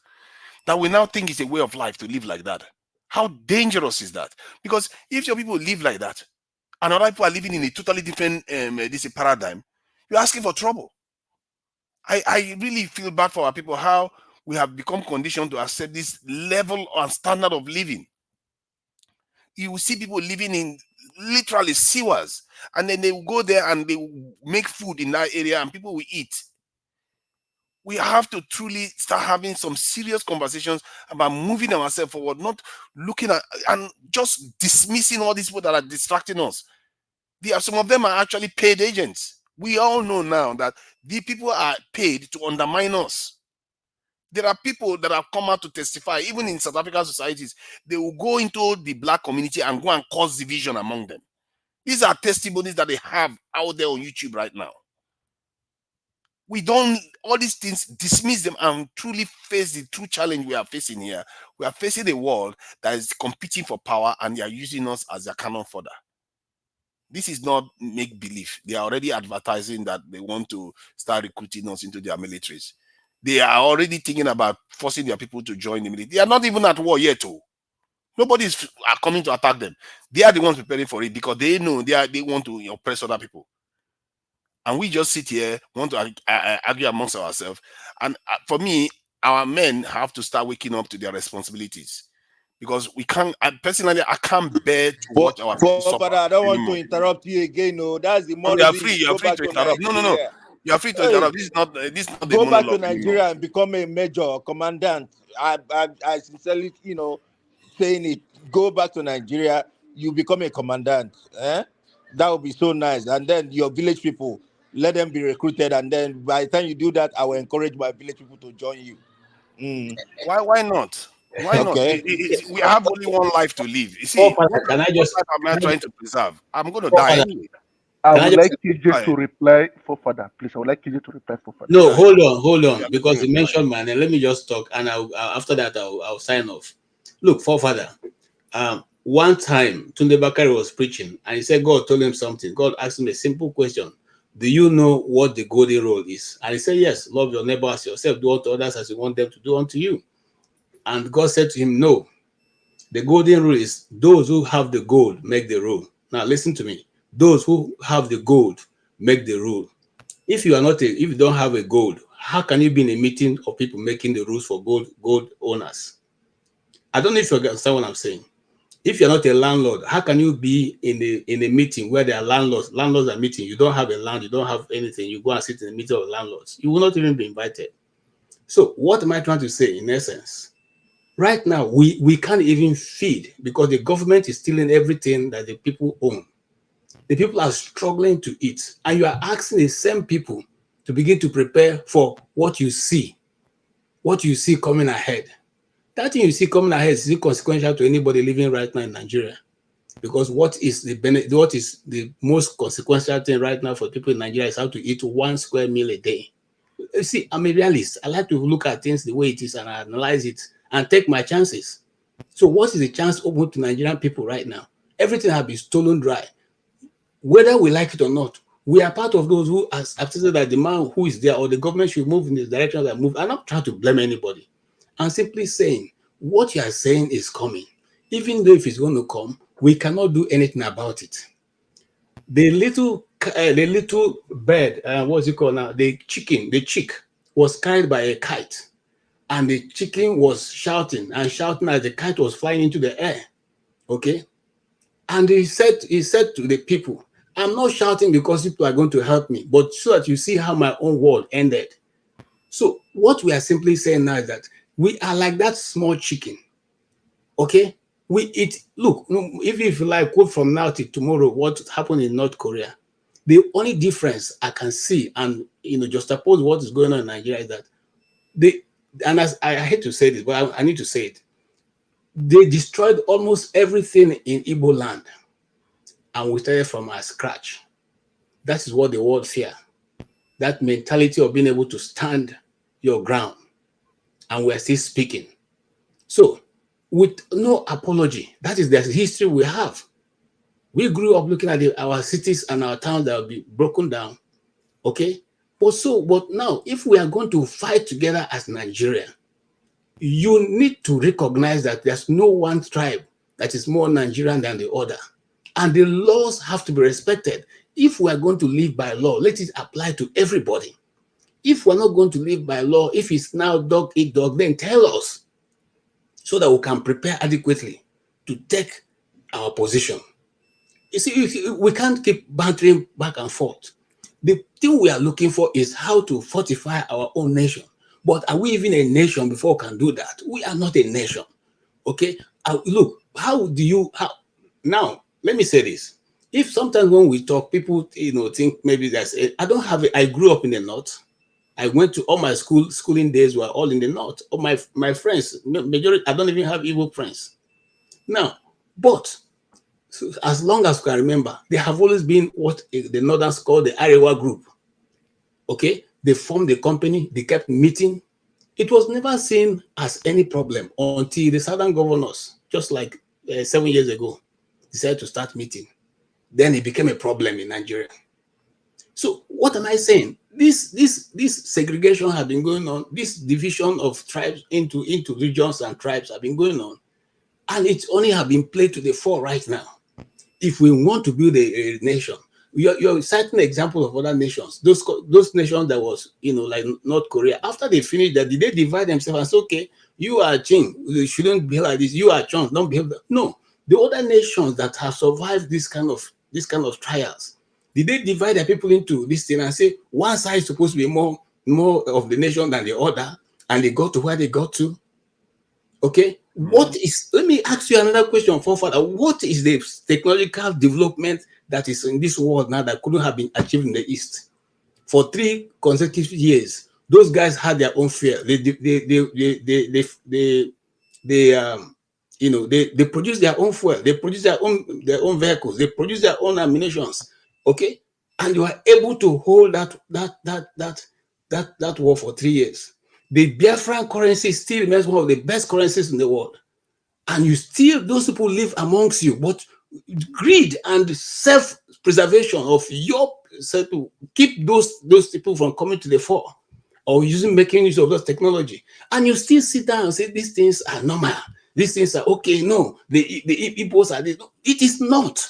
That we now think it's a way of life to live like that. How dangerous is that? Because if your people live like that, and other people are living in a totally different this paradigm, you're asking for trouble. I really feel bad for our people, how we have become conditioned to accept this level and standard of living. You will see people living in literally sewers, and then they will go there and they will make food in that area and people will eat. We have to truly start having some serious conversations about moving ourselves forward, not looking at and just dismissing all these people that are distracting us. Some of them are actually paid agents. We all know now that the people are paid to undermine us. There are people that have come out to testify, even in South African societies. They will go into the black community and go and cause division among them. These are testimonies that they have out there on YouTube right now. We don't, all these things, dismiss them and truly face the true challenge we are facing here. We are facing a world that is competing for power, and they are using us as their cannon fodder. This is not make believe. They are already advertising that they want to start recruiting us into their militaries. They are already thinking about forcing their people to join the military. They are not even at war yet. Nobody is coming to attack them. They are the ones preparing for it because they know they want to oppress other people. And we just sit here, want to argue amongst ourselves. And for me, our men have to start waking up to their responsibilities. Because we can't, personally, I can't bear to watch our people suffer. But I don't want to interrupt you again. No, that's the more you are reason free. you You are go free back to to interrupt. No. Nigeria. You are free to interrupt. This is not the Go back to monologue Nigeria anymore. and become a major commandant. I sincerely, saying it. Go back to Nigeria, you become a commandant. That would be so nice. And then your village people, let them be recruited. And then by the time you do that, I will encourage my village people to join you. Why not? Why not? Okay. We have only one life to live. You see, what Can I life just am I trying to preserve? I'm going to die anyway. I Can I would just like KJ to reply for further, please. I would like KJ to reply for further. no, hold on, Yeah, because let you me mentioned my name. Let me just talk, and after that I'll sign off. Look, forefather. One time Tunde Bakari was preaching, and he said God told him something. God asked him a simple question: do you know what the golden rule is? And he said, yes, love your neighbor as yourself, do unto others as you want them to do unto you. And God said to him, no, the golden rule is those who have the gold make the rule. Now listen to me. Those who have the gold make the rule. If you don't have a gold, how can you be in a meeting of people making the rules for gold owners? I don't know if you understand what I'm saying. If you're not a landlord, how can you be in a meeting where there are landlords? Landlords are meeting. You don't have a land, you don't have anything. You go and sit in a meeting of landlords. You will not even be invited. So what am I trying to say in essence? Right now, we can't even feed because the government is stealing everything that the people own. The people are struggling to eat, and you are asking the same people to begin to prepare for what you see coming ahead. That thing you see coming ahead is inconsequential to anybody living right now in Nigeria, because what is the most consequential thing right now for people in Nigeria is how to eat 1 square meal a day. You see, I'm a realist. I like to look at things the way it is and analyze it and take my chances. So what is the chance open to Nigerian people right now? Everything has been stolen dry. Whether we like it or not, we are part of those who have said that the man who is there or the government should move in the direction that move. I'm not trying to blame anybody. I'm simply saying what you are saying is coming. Even though if it's going to come, we cannot do anything about it. The little bird, what's it called now? The chick was carried by a kite, and the chicken was shouting and shouting as the kite was flying into the air. Okay, and he said to the people, I'm not shouting because people are going to help me, but so that you see how my own world ended. So what we are simply saying now is that we are like that small chicken. Okay, we eat. Look, if you like, quote from now till tomorrow, what happened in North Korea. The only difference I can see, and juxtapose what is going on in Nigeria, is that and as I hate to say this, but I need to say it. They destroyed almost everything in Igbo land, and we started from our scratch. That is what the world fear. That mentality of being able to stand your ground, and we're still speaking. So, with no apology, that is the history we have. We grew up looking at our cities and our towns that will be broken down. Okay, but now, if we are going to fight together as Nigeria, you need to recognize that there's no one tribe that is more Nigerian than the other. And the laws have to be respected. If we are going to live by law, let it apply to everybody. If we're not going to live by law, if it's now dog eat dog, then tell us so that we can prepare adequately to take our position. You see, we can't keep bantering back and forth. The thing we are looking for is how to fortify our own nation. But are we even a nation before we can do that? We are not a nation. Okay? Look, how do you now? Let me say this. If sometimes when we talk, people think maybe I grew up in the north. I went to all my schooling days were all in the north. All my friends, majority, I don't even have Igbo friends. Now, but so as long as we can remember, they have always been what the Northerners call the Arewa group. Okay, they formed the company, they kept meeting. It was never seen as any problem until the Southern governors, just like 7 years ago, decided to start meeting. Then it became a problem in Nigeria. So what am I saying? This segregation has been going on. This division of tribes into regions and tribes have been going on, and it only have been played to the fore right now. If we want to build a nation, you're citing example of other nations. Those nations that was, like North Korea. After they finished that, did they divide themselves and say, okay, you are Qing, you shouldn't behave like this. You are Chong, don't behave that. No, the other nations that have survived this kind of trials, did they divide their people into this thing and say one side is supposed to be more of the nation than the other, and they got to where they got to? Okay, let me ask you another question, Father. What is the technological development that is in this world now that couldn't have been achieved in the East? For 3 consecutive years, those guys had their own fear. They produce their own fuel, they produce their own vehicles, they produce their own ammunitions. Okay, and you are able to hold that war for 3 years. The Biafran currency still remains one of the best currencies in the world. And those people live amongst you, but greed and self-preservation of yourself to keep those people from coming to the fore or making use of those technology. And you still sit down and say, these things are normal. These things are okay. No, the Igbos are this. No, it is not.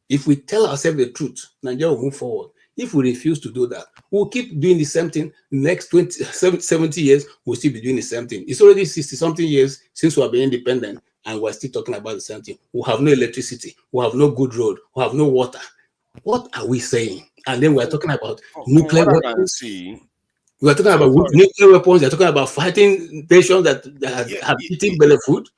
If we tell ourselves the truth, Nigeria will move forward. If we refuse to do that, we'll keep doing the same thing. Next 70 years, we'll still be doing the same thing. It's already 60-something years since we have been independent, and we're still talking about the same thing. We have no electricity. We have no good road. We have no water. What are we saying? And then we're talking about nuclear weapons. We're talking about nuclear weapons. They're talking about fighting nations that have eaten belly food.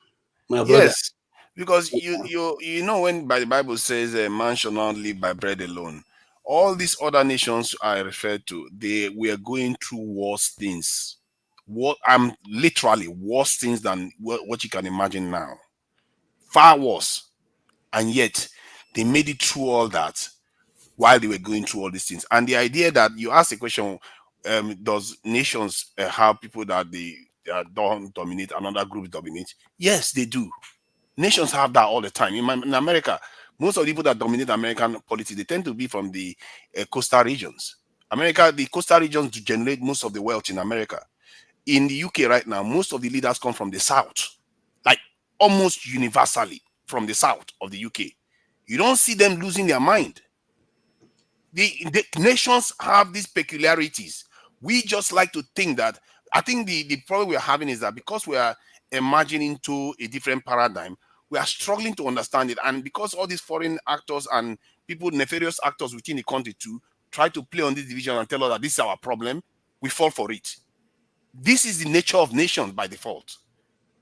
My brother. Yes, because you know when by the Bible says a man shall not live by bread alone. All these other nations I referred to, they were going through worse things. What I'm literally worse things than what you can imagine now. Far worse. And yet they made it through all that while they were going through all these things. And the idea that you asked the question, does nations have people that they don't dominate, another group dominate? Yes, they do. Nations have that all the time. In America, most of the people that dominate American politics, they tend to be from the coastal regions. The coastal regions generate most of the wealth in America. In the UK right now, most of the leaders come from the south, like almost universally from the south of the UK. You don't see them losing their mind. The nations have these peculiarities. We just like to think that. I think the problem we're having is that because we are emerging into a different paradigm, we are struggling to understand it. And because all these foreign actors and people, nefarious actors within the country too, try to play on this division and tell us that this is our problem, we fall for it. This is the nature of nations by default.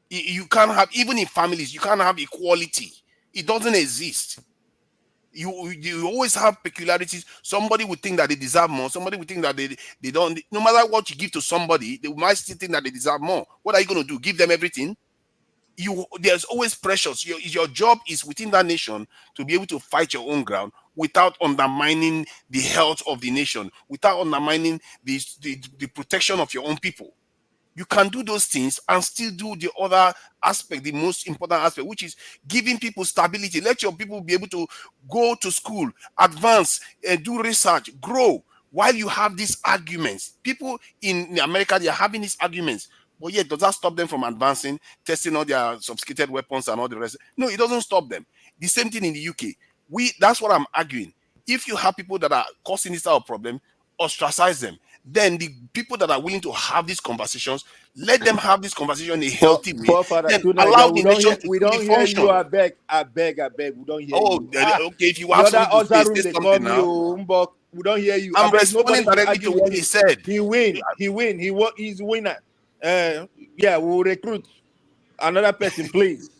You can't have, even in families, you can't have equality. It doesn't exist. You always have peculiarities. Somebody would think that they deserve more. Somebody would think that they don't. No matter what you give to somebody, they might still think that they deserve more. What are you going to do? Give them everything? There's always pressures. Your job is within that nation to be able to fight your own ground without undermining the health of the nation, without undermining the protection of your own people. You can do those things and still do the other aspect, the most important aspect, which is giving people stability. Let your people be able to go to school, advance, do research, grow, while you have these arguments. People in America, they are having these arguments, but yet does that stop them from advancing, testing all their sophisticated weapons and all the rest? No, it doesn't stop them. The same thing in the UK. That's what I'm arguing. If you have people that are causing this type of problem, ostracize them. then the people that are willing to have these conversations, let them have this conversation in a healthy way. Father, Then to Niger, allow the nation to we truly don't hear you. function. I beg, we don't hear Oh, you. okay. If you The have other something to say, room, say they call something me, now. Mbok. We don't hear you. I'm I beg, responding nobody should directly argue to what with he you. said. He's winner. Yeah, we'll recruit another person, please.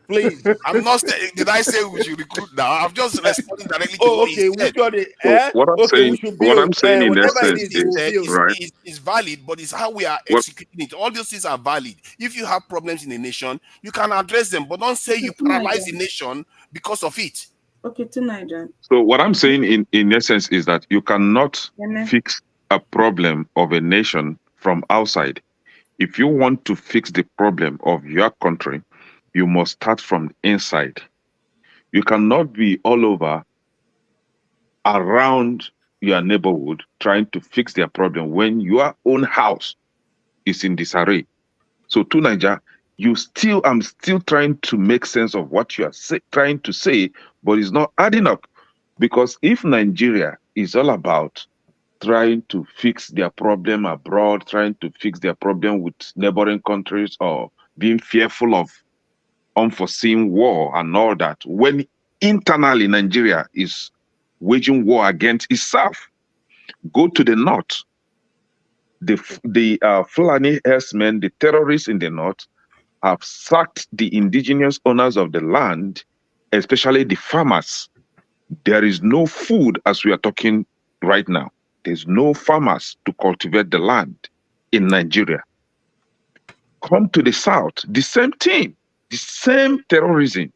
Please. I'm not saying, did I say we should recruit now? I'm just responding directly to what he Okay, said. which one? So what I'm Okay, we saying, should what I'm build. saying in Whatever it essence is, He we'll is, said build. right? is valid, but it's how we are What executing it. All those things are valid. If you have problems in a nation, you can address them, but don't say you paralyze the nation because of it. Okay, to Niger. So what I'm saying in essence is that you cannot fix a problem of a nation from outside. If you want to fix the problem of your country, you must start from inside. You cannot be all over around your neighborhood trying to fix their problem when your own house is in disarray. So to Niger, I'm still trying to make sense of what you are trying to say, but it's not adding up. Because if Nigeria is all about trying to fix their problem abroad, trying to fix their problem with neighboring countries, or being fearful of unforeseen war and all that, when internally Nigeria is waging war against itself. Go to the north. The Fulani herdsmen, the terrorists in the north, have sacked the indigenous owners of the land, especially the farmers. There is no food as we are talking right now. There's no farmers to cultivate the land in Nigeria. Come to the south, the same thing, the same terrorism.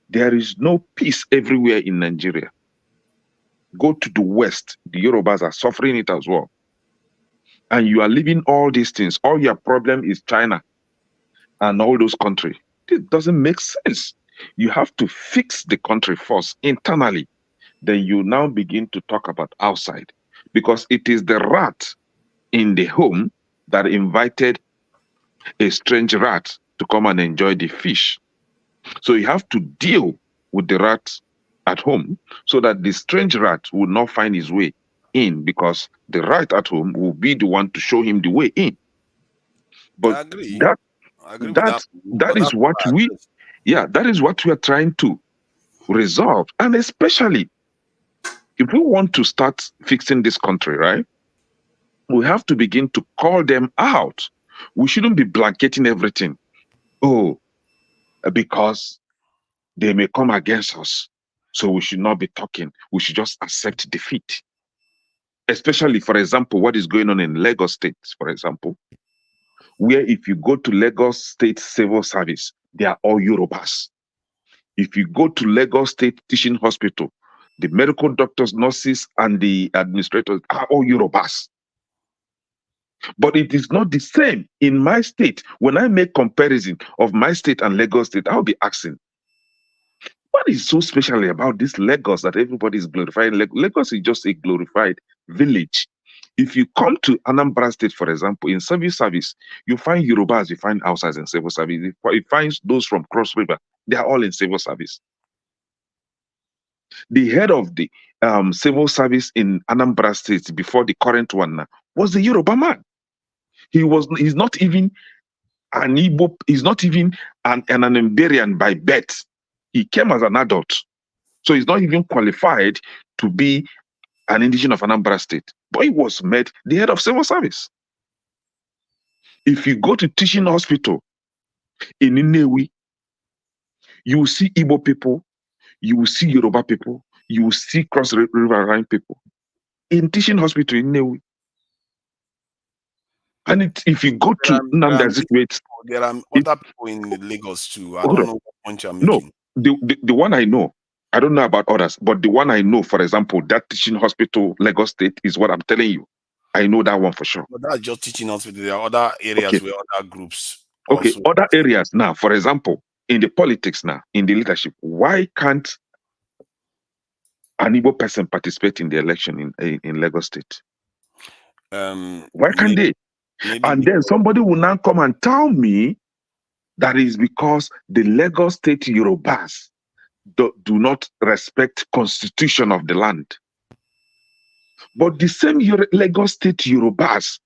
There is no peace everywhere in Nigeria. Go to the west, the Yorubas are suffering it as well. And you are leaving all these things. All your problem is China and all those countries. It doesn't make sense. You have to fix the country first internally. Then you now begin to talk about outside. Because it is the rat in the home that invited a strange rat to come and enjoy the fish. So you have to deal with the rat at home so that the strange rat will not find his way in, because the rat at home will be the one to show him the way in. But I agree. that I agree with that. that is what that is what we are trying to resolve. And especially if we want to start fixing this country, right? We have to begin to call them out. We shouldn't be blanketing everything. Oh, because they may come against us. So we should not be talking. We should just accept defeat. Especially, for example, what is going on in Lagos State, for example, where if you go to Lagos State Civil Service, they are all Yorubas. If you go to Lagos State Teaching Hospital, the medical doctors, nurses, and the administrators are all Yorubas. But it is not the same in my state. When I make comparison of my state and Lagos State, I'll be asking, what is so special about this Lagos that everybody is glorifying? Lagos is just a glorified village. If you come to Anambra State, for example, in civil service, you find Yorubas, you find outsiders in civil service. You find those from Cross River, they are all in civil service. The head of the civil service in Anambra State before the current one now was the Yoruba man. He's not even an Igbo, he's not even an Iberian by birth. He came as an adult. So he's not even qualified to be an indigenous of Anambra State. But he was made the head of civil service. If you go to teaching hospital in Inewi, you will see Igbo people, you will see Yoruba people, you will see Cross River Line people. In teaching hospital in Inewi. And if you go to Nnamdi Azikiwe, there are other people in Lagos too. I don't know what point you're making. No, the one I know, I don't know about others, but the one I know, for example, that teaching hospital, Lagos State, is what I'm telling you. I know that one for sure. But that's just teaching hospital. There are other areas where other groups also. Other areas now, for example, in the politics now, in the leadership, why can't an Igbo person participate in the election in Lagos State? Why can't they? And then somebody will now come and tell me that is because the Lagos State Yorubas do not respect constitution of the land. But the same Lagos State Yorubas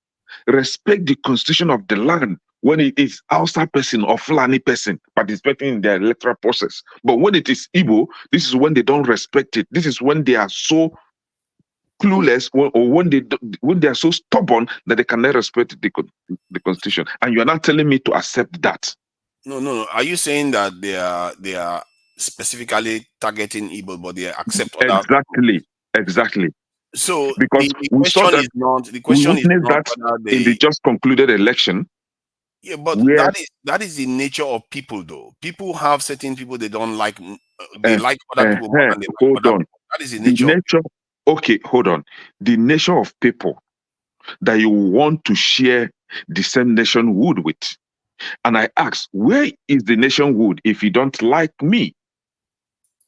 respect the constitution of the land when it is Hausa person or Fulani person participating in the electoral process. But when it is Igbo, this is when they don't respect it. This is when they are so clueless, or when they are so stubborn that they cannot respect the constitution. And you are not telling me to accept that. No. Are you saying that they are specifically targeting Igbo, but they accept other? Exactly. So Because the we saw question that is not we witnessed that whether in the they. just concluded election. Yeah, but where that is the nature of people, though. People have certain people they don't like. They like other people more than they like hold other on. people. That is the The nature. nature. Okay, hold on. The nature of people that you want to share the same nationhood with. And I ask, where is the nationhood if you don't like me?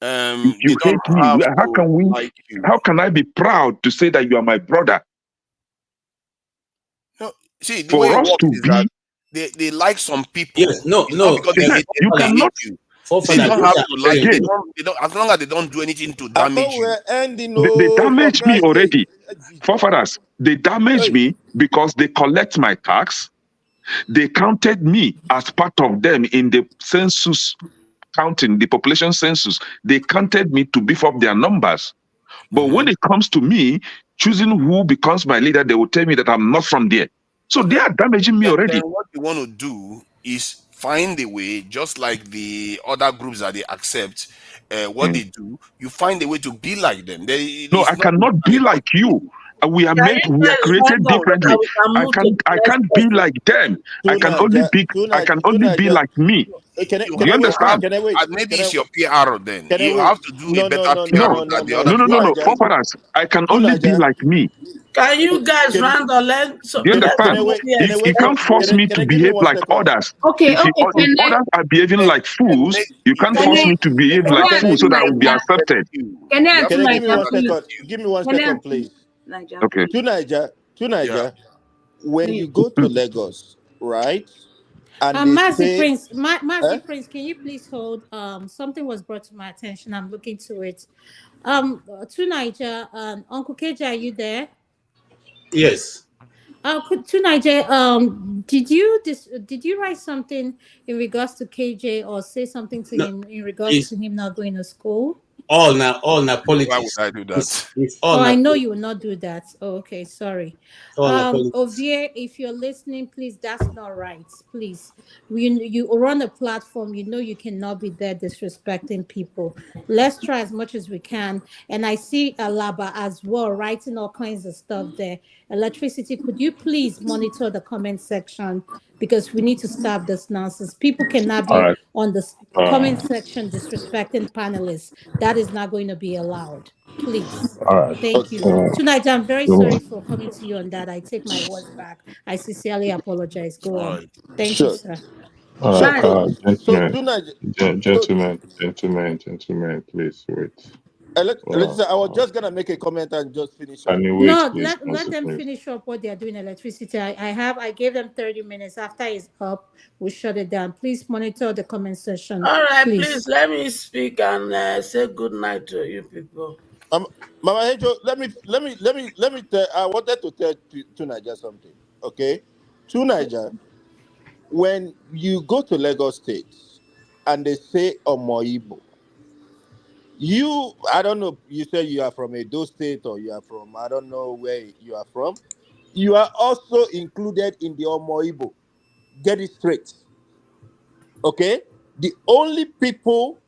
If They you don't hate me, have how to can we? like you. How can I be proud to say that you are my brother? No, see, the way For it us works to is be, that they like some people. Yes, no, It's not no. because they hate you you, they hate cannot you. They see don't have to like you. again. They don't as long as they don't do anything to I damage thought we you. were ending, They no, for damage me Christ's sake. already. Forefathers, they damage me because they collect my tax. They counted me as part of them in the census counting, the population census. They counted me to beef up their numbers. But when it comes to me choosing who becomes my leader, they will tell me that I'm not from there. So they are damaging me already. Then what you want to do is find a way, just like the other groups that they accept what they do. You find a way to be like them. No, I cannot be like you. We are Can you guys created hang on so differently. that we can move to the I next can't be person? like them. I can only be Niger. like me. Can Do you understand? I wait? Maybe it's your PR then. Can I You wait? have to do a better PR No, than the other people. no. Forefathers, I can only be like me. Can you guys Can- round or let so Do you let understand? somebody else You can't force me to behave like others. Okay, If others are behaving like fools, you can't force me to behave like fools so that I will be accepted. Can I Can answer I my give me 1 second? Give me 1 second, please. Okay. To Niger, when you go to Lagos, right? And they Mazi say, Prince, Mazi Prince, can you please hold? Something was brought to my attention. I'm looking to it. To Niger, Uncle KJ, are you there? Yes. To Niger, did you write something in regards to KJ or say something to No, him in regards it's to him not going to school? all now Why would politics. I do that? It's all Oh, now I know you will politics. not do that. Oh, okay, sorry. All now politics. Ovie, if you're listening, please, that's not right. Please, you run a platform. You know you cannot be there disrespecting people. Let's try as much as we can. And I see Alaba as well writing all kinds of stuff there. Electricity, could you please monitor the comment section because we need to stop this nonsense. People cannot All be right. on the comment section disrespecting panelists. That is not going to be allowed. Please. All right. Thank you. Tonight, I'm very sorry for coming to you on that. I take my words back. I sincerely apologize. Go All on. right. Thank you, sure. sir. All So, right. so, so Gentlemen, to Niger, gentlemen, please wait. listen, I was Wow. just gonna make a comment and just finish up. Can you wait, No, please, let them please? finish up what they're doing electricity. I gave them 30 minutes. After it's up, we shut it down. Please monitor the comment section, All right, please. please let me speak and say good night to you people. Mama Angel, let me tell. I wanted to tell to Niger something. Okay, to Niger, when you go to Lagos State and they say Omoibo, I don't know. You say you are from Edo State or you are from I don't know where you are from. You are also included in the Omoibo. Get it straight. Okay, the only people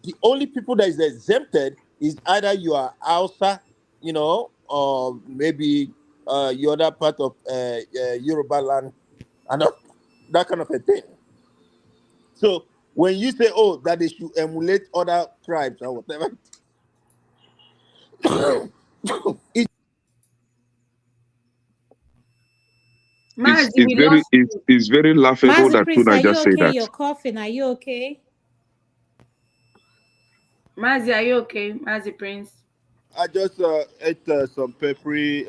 that is exempted is either you are Hausa, or maybe your other part of Yoruba land, and that kind of a thing. So when you say, oh, that they should emulate other tribes or whatever, it, Mazi, we lost you. It's very laughable Mazi that Prince, are Tuna you just say okay? that. You're coughing. Are you okay? Mazi, are you okay? Mazi Prince. I just ate some peppery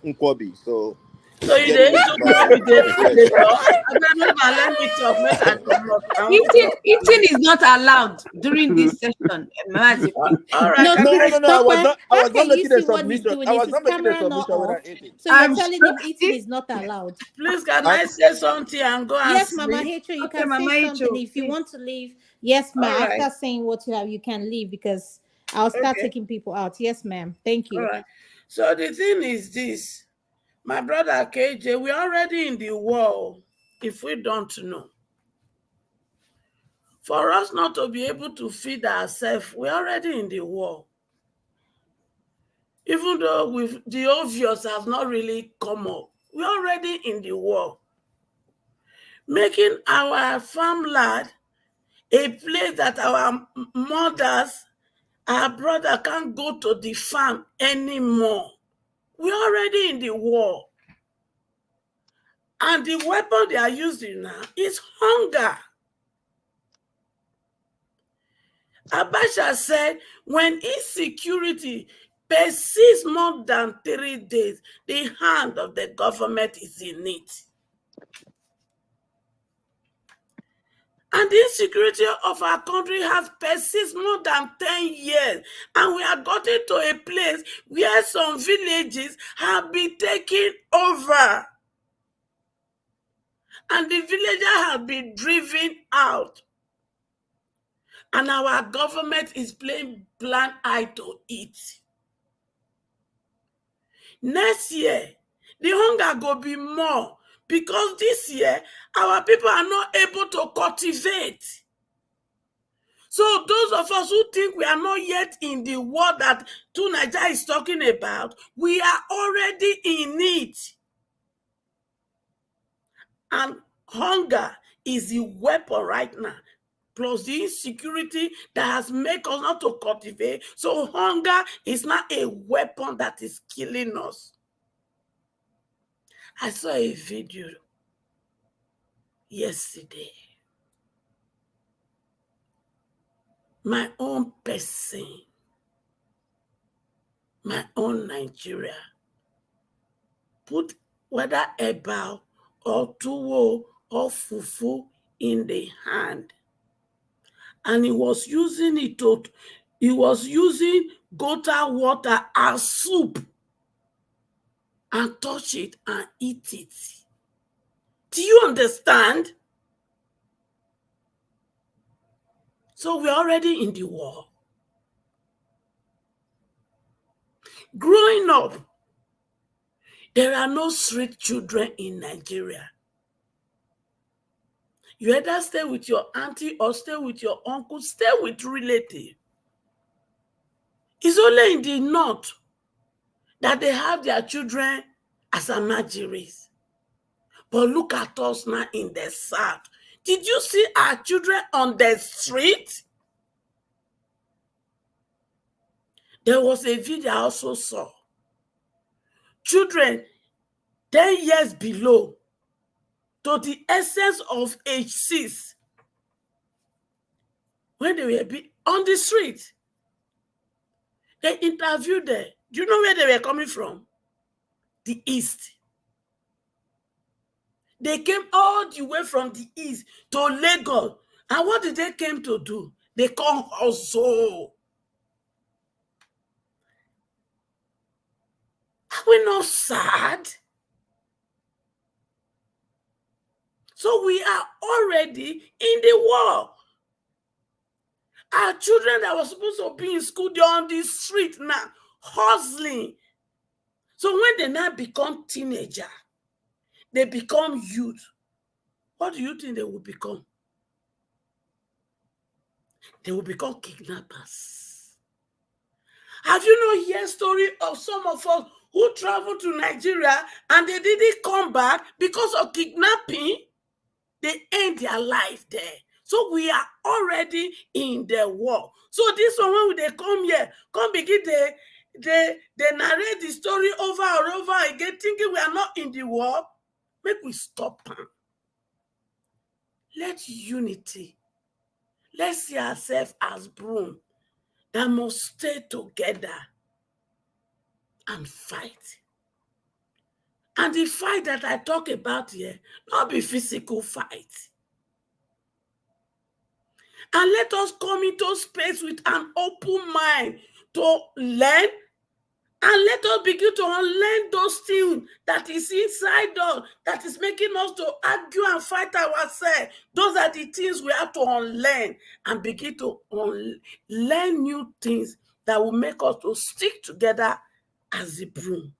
nkwobi, so So you Get dey me eat to okra, you dey food my dey talk. Let me talk, make I comot. I wan Eating is not allowed during this session. All right, No, can I? please, No. I Tope, was not. I how was not can you making a see what he's submission. doing? I Is was his not making a camera not submission when I off? ate it. So you're I'm telling him eating is not allowed. Please, can I'm, I say something and go and Yes, Mama sleep? Hecho, you Okay, can say Mama something. Icho, If you please. want to leave, yes, All ma'am. right. After saying what you have, you can leave because I'll start Okay. taking people out. Yes, ma'am. Thank All you. right. So the thing is this, my brother KJ, we're already in the war. If we don't know, for us not to be able to feed ourselves, we're already in the war. Even though the obvious have not really come up, we're already in the war. Making our farmland a place that our mothers, our brother can't go to the farm anymore. We're already in the war. And the weapon they are using now is hunger. Abacha said when insecurity persists more than 3 days, the hand of the government is in it. And the insecurity of our country has persisted more than 10 years. And we are gotten to a place where some villages have been taken over. And the villagers have been driven out. And our government is playing blind eye to it. Next year, the hunger will be more because this year, our people are not able to cultivate. So those of us who think we are not yet in the war that Tunaja is talking about, we are already in it. And hunger is the weapon right now, plus the insecurity that has made us not to cultivate. So hunger is not a weapon that is killing us. I saw a video yesterday. My own person, my own Nigeria, put whether eba or tuwo or fufu in the hand. And he was using gota water as soup and touch it and eat it. Do you understand? So we're already in the war. Growing up, there are no street children in Nigeria. You either stay with your auntie or stay with your uncle, stay with relative. It's only in the north that they have their children as amajiris. But look at us now in the south. Did you see our children on the street? There was a video I also saw. Children 10 years below to the essence of age 6 when they were on the street. They interviewed them. Do you know where they were coming from? The east. They came all the way from the east to Lagos. And what did they came to do? They come also. Are we not sad? So we are already in the war. Our children that were supposed to be in school, they're on the street now, hustling. So when they now become teenager, they become youth. What do you think they will become? They will become kidnappers. Have you not heard story of some of us who traveled to Nigeria and they didn't come back because of kidnapping? They end their life there. So we are already in the war. So this one, when they come here, come begin they narrate the story over and over again, thinking we are not in the war. Make we stop them. Let unity. Let's see ourselves as broom that must stay together and fight. And the fight that I talk about here, not be physical fight. And let us come into space with an open mind to learn, and let us begin to unlearn those things that is inside us, that is making us to argue and fight ourselves. Those are the things we have to unlearn and begin to learn new things that will make us to stick together as a broom.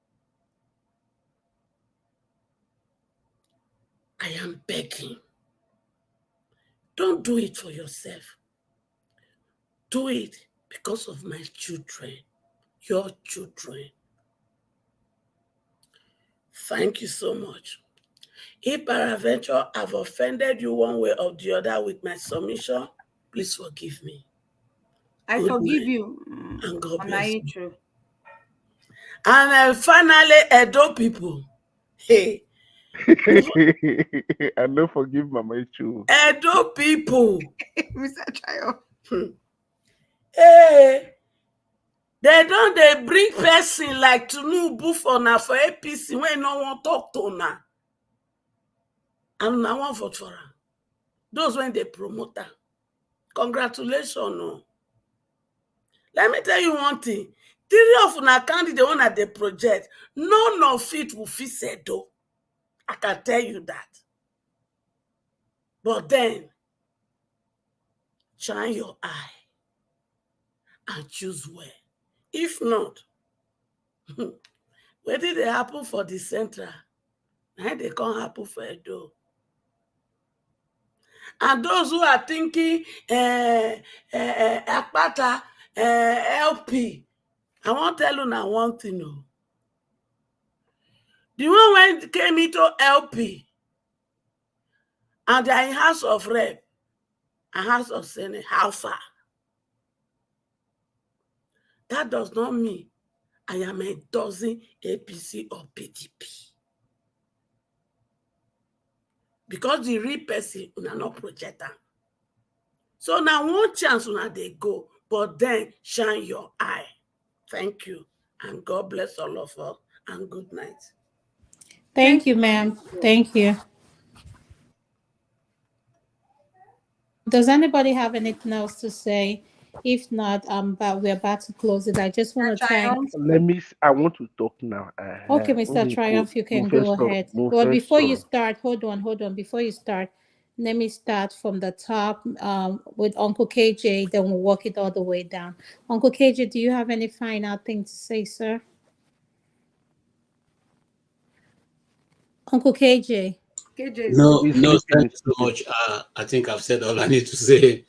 I am begging. Don't do it for yourself. Do it because of my children, your children. Thank you so much. If peradventure I've offended you one way or the other with my submission, please forgive me. I Good forgive night, you. and God bless you. True. And finally, Edo people. Hey, I don't forgive Mama Ichu. Edo people. Mr. Chayo. Hey, they bring person like Tinubu for APC when no one talk to na. And now one vote for her. Those when they promote her. Congratulations. No. Let me tell you one thing. 3 of una candidate one at the project, none of it will fit Edo. I can tell you that. But then, shine your eye and choose well. If not, what did they happen for the central? Now they can't happen for Edo. And those who are thinking Akpata, LP, I want to tell you now one thing. No. The one when came into LP and they are in House of Rep and House of Senate, how far? That does not mean I am endorsing APC or PDP. Because the real person una not project am. So now one chance una they go, but then shine your eye. Thank you. And God bless all of us. And good night. Thank you, ma'am. Thank you. Does anybody have anything else to say? If not, we're about to close it. I just want to thank. Let me. I want to talk now. Okay, Let Mr. me go. Triumph, you can Move go first. ahead. Move Well, first. before you start, hold on. Before you start, let me start from the top with Uncle KJ, then we'll walk it all the way down. Uncle KJ, do you have any final thing to say, sir? Uncle KJ. No, thank you so much. I think I've said all I need to say.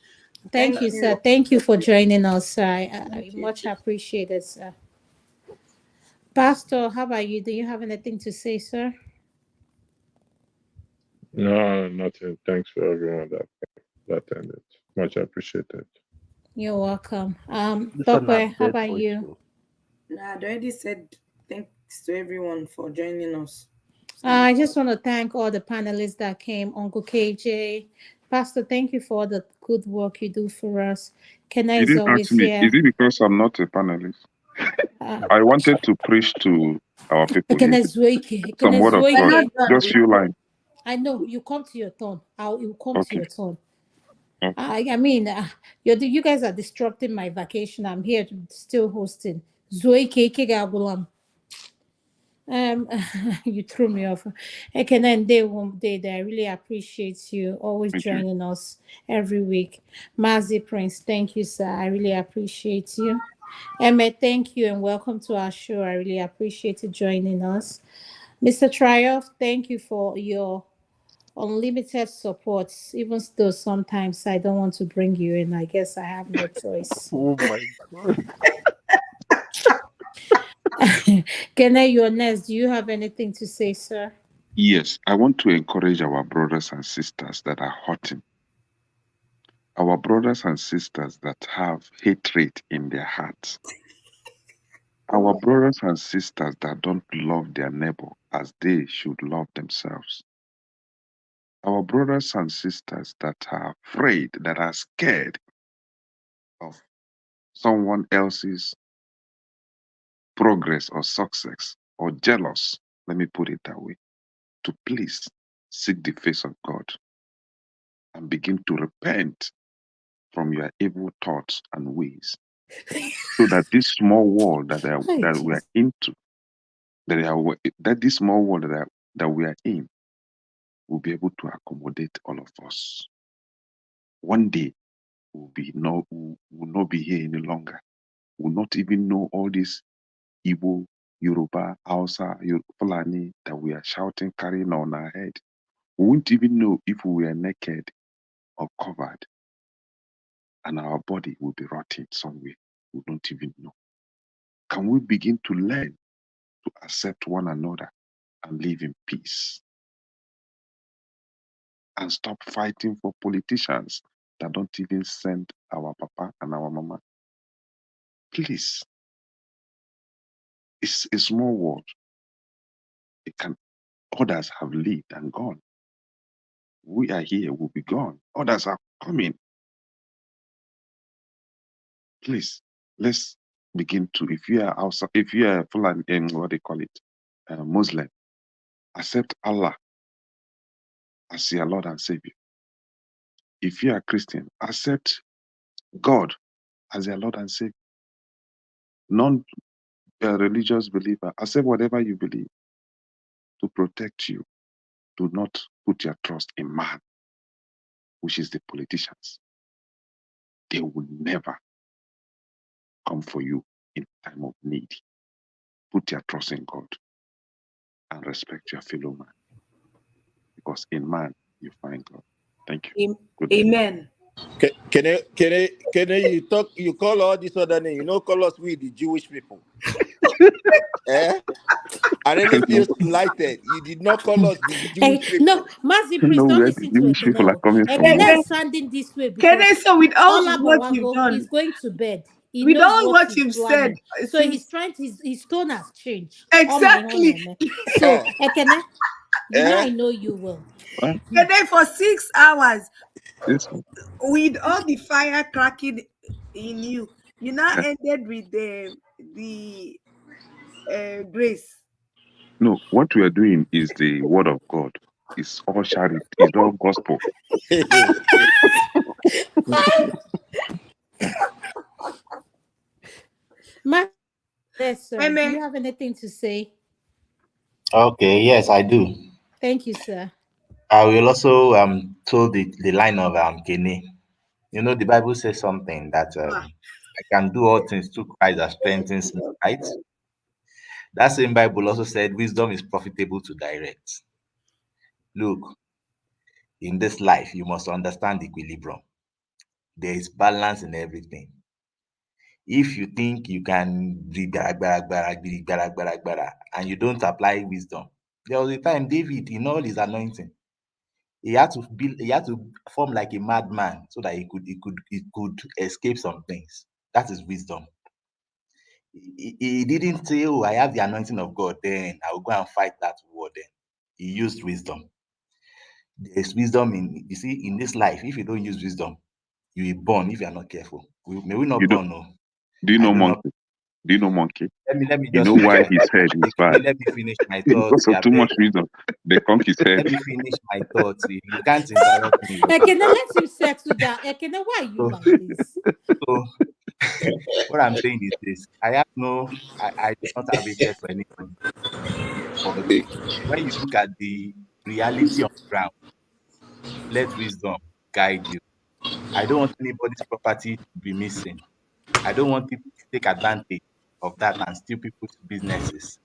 Thank you, sir. Thank you for joining us, sir. I much appreciated, sir. Pastor, how about you? Do you have anything to say, sir? No, nothing. Thanks for everyone that attended. Much appreciated. You're welcome. This one Tope, I'm how dead about for you? you. Nah, I already said thanks to everyone for joining us. I just want to thank all the panelists that came. Uncle KJ, Pastor, thank you for all the good work you do for us. Kenna You is didn't always ask me. here. Is it because I'm not a panelist? I wanted to preach to our people Kenna here. Zueke. Some word of God. Just few lines. I know you come to your turn. You come to Okay. your turn. I mean, you guys are disrupting my vacation. I'm here still hosting. Zueke Gagulam. You threw me off. Okay, then I really appreciate you always joining us every week. Mazi Prince, thank you, sir. I really appreciate you. Emmett, thank you and welcome to our show. I really appreciate you joining us. Mr. Triumph, thank you for your unlimited support, even though sometimes I don't want to bring you in. I guess I have no choice. Oh my God. Kene, you're next. Do you have anything to say, sir? Yes, I want to encourage our brothers and sisters that are hurting. Our brothers and sisters that have hatred in their hearts. Our brothers and sisters that don't love their neighbor as they should love themselves. Our brothers and sisters that are afraid, that are scared of someone else's progress or success, or jealous let me put it that way, to please seek the face of God and begin to repent from your evil thoughts and ways, so that this small world that we are into, that this small world that we are in, will be able to accommodate all of us. One day, will not be here any longer. Will not even know all this Igbo, Yoruba, Hausa, Fulani that we are shouting, carrying on our head. We won't even know if we were naked or covered, and our body will be rotting somewhere. We don't even know. Can we begin to learn to accept one another and live in peace? And stop fighting for politicians that don't even send our papa and our mama. Please. It's a small world. Others have lived and gone. We are here, we'll be gone. Others are coming. Please, let's begin to, if you are outside, if you are Fulani, what they call it, Muslim, accept Allah as your Lord and Savior. If you are Christian, accept God as your Lord and Savior. Non-religious believer, accept whatever you believe to protect you. Do not put your trust in man, which is the politicians. They will never come for you in time of need. Put your trust in God and respect your fellow man, because in man you find God. Thank you. Amen. Can you call all this other name? You know, call us we the Jewish people. Eh? I really feel slighted. You did not call us the Jewish people. No, Mazi, please don't where the listen to Jewish people are Ekene. coming from. Ekene is sounding this way because So with all what you've Olabawago done, is going to bed. He with knows all what what he's you've planning. said, So he's trying to, his tone has changed. exactly. So, Ekene, you know I know you will. And then for 6 hours, with all the fire cracking in you, you now ended with the grace. No, what we are doing is the word of God. It's all charity. It's all gospel. Yes, sir. Do you have anything to say? Okay, yes, I do. Thank you, sir. I will also told the line of Kene. You know, the Bible says something that I can do all things through Christ that strengthens me, right? That same Bible also said wisdom is profitable to direct. Look, in this life, you must understand equilibrium. There is balance in everything. If you think you can and you don't apply wisdom, there was a time David, in all his anointing, he had to form like a madman so that he could escape some things. That is wisdom. He didn't say, "Oh, I have the anointing of God, then I will go and fight that war." Then he used wisdom. There's wisdom in this life. If you don't use wisdom, you will burn if you are not careful. May we not burn, no. Do you know monkey? Do you know monkey? Let me You just know why his head is bad? let me finish my thoughts. Because of too much wisdom, they conk his head. Let me finish my thoughts. You can't interrupt me. Ekene, let him settle down. Ekene, why are you like this? So what I'm saying is this: I do not have hatred for anyone. But when you look at the reality on the ground, let wisdom guide you. I don't want anybody's property to be missing. I don't want people to take advantage of that and steal people's businesses.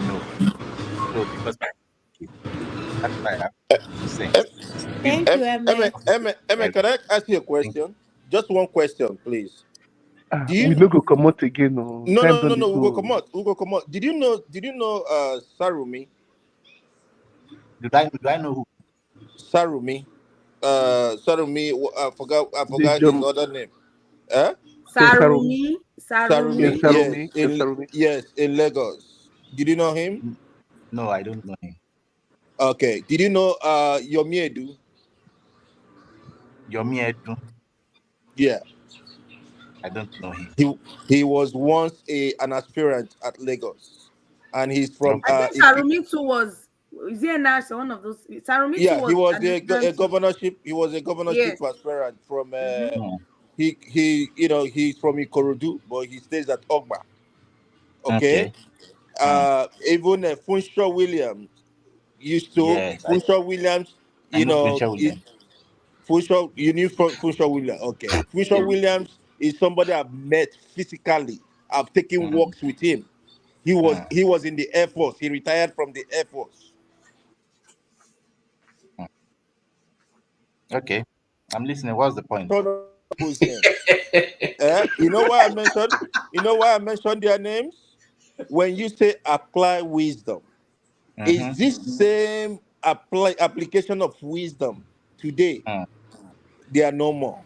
No. So because that's why I have 2 cents. Thank you, Emme. Emme, can I ask you a question? Just one question, please. Do We you no go come out again. No, no time no don't no dey no go. we'll go come out. Did you know Sarumi? Do I know who? Sarumi. Sarumi, I The forgot his drum. other name. Eh? Sarumi. Yes, Sarumi, Sarumi. Yes, Sarumi. yes, in Lagos. Did you know him? No, I don't know him. Okay. Did you know Yomiedu? Yomi Edu, Yeah. I don't know him. He was once an aspirant at Lagos. and he's from. I think Sarumi too was. Is he a nurse or one of those? Sarumi too Yeah, he was was an Nigerian a too. governorship. He was a governorship Yes. aspirant from. Mm-hmm. He he's from Ikorodu, but he stays at Ogba. Okay. Okay. Even Funshaw Williams used to. Yes, Funshaw Williams, I you know know, Funshaw is Williams. Funshaw. You knew Funshaw Williams. Okay. Funshaw Yes. Williams is somebody I've met physically. I've taken Mm, walks with him. He was in the Air Force. He retired from the Air Force. Okay, I'm listening. What's the point? Whose names? You know why I mentioned? You know why I mentioned their names? When you say apply wisdom, is this same application of wisdom today? They are no more.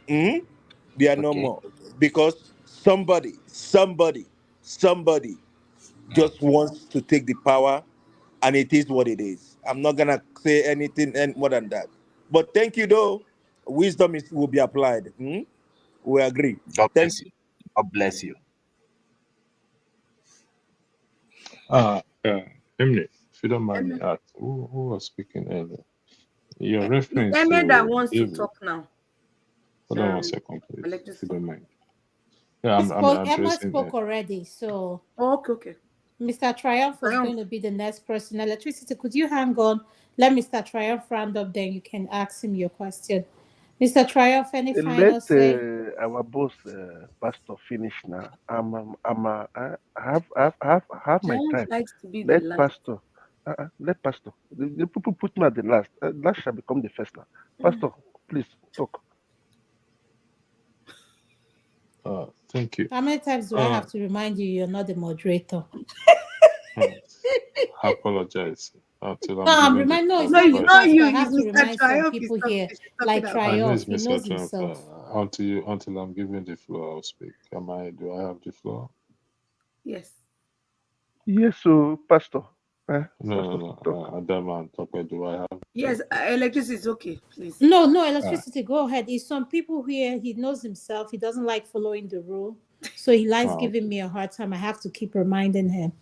They are no Okay. more because somebody just wants to take the power, and it is what it is. I'm not gonna say anything more than that. But thank you, though. Wisdom will be applied. We agree. God Thank bless you. God bless you. Emily, if you don't mind me asking, who was speaking earlier? Your It's reference Emmett that to wants to David. talk now. Hold on 1 second, please, if you Electricity. don't mind. Yeah, I'm Emma addressing spoke it. already, so. Oh, okay. Mr. Triumph was going to be the next person. Electricity, could you hang on? Let Mr. Triumph round up, then you can ask him your question. Mr. Triumph, any final Let say? our boss, Pastor, finish now. I have my Triumph time. likes to be the Let last. Pastor. Let Pastor. The people put me at the last. Last shall become the first now. Pastor, please talk. Thank you. How many times do I have to remind you you're not the moderator? I apologize until I'm No, I'm given the remind. No, floor it's not before you, I Not speak. Pastor. you. I It's have to Mr. remind some Triumph. people here, He's like talking about. I know Triumph. it's He Mr. knows Trump. himself. Until I'm given the floor, I'll speak. Do I have the floor? Yes. Yes, so Pastor. No. Adama and Tope, do I have? Yes, electricity is okay, please. No, electricity. Go ahead. It's some people here. He knows himself. He doesn't like following the rule, so he likes giving me a hard time. I have to keep reminding him.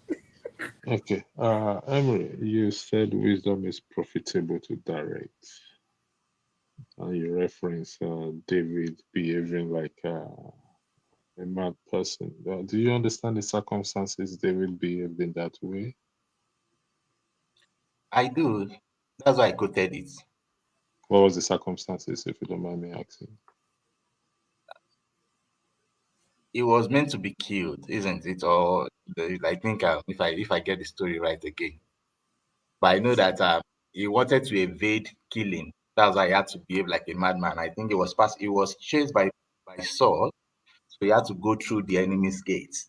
Okay. Emery, you said wisdom is profitable to direct. And you reference David behaving like a mad person. Do you understand the circumstances David behaved in that way? I do. That's why I quoted it. What was the circumstances, if you don't mind me asking? It was meant to be killed, isn't it? Or I think if I get the story right again. But I know that he wanted to evade killing. That's why he had to behave like a madman. I think it was chased by Saul, so he had to go through the enemy's gates.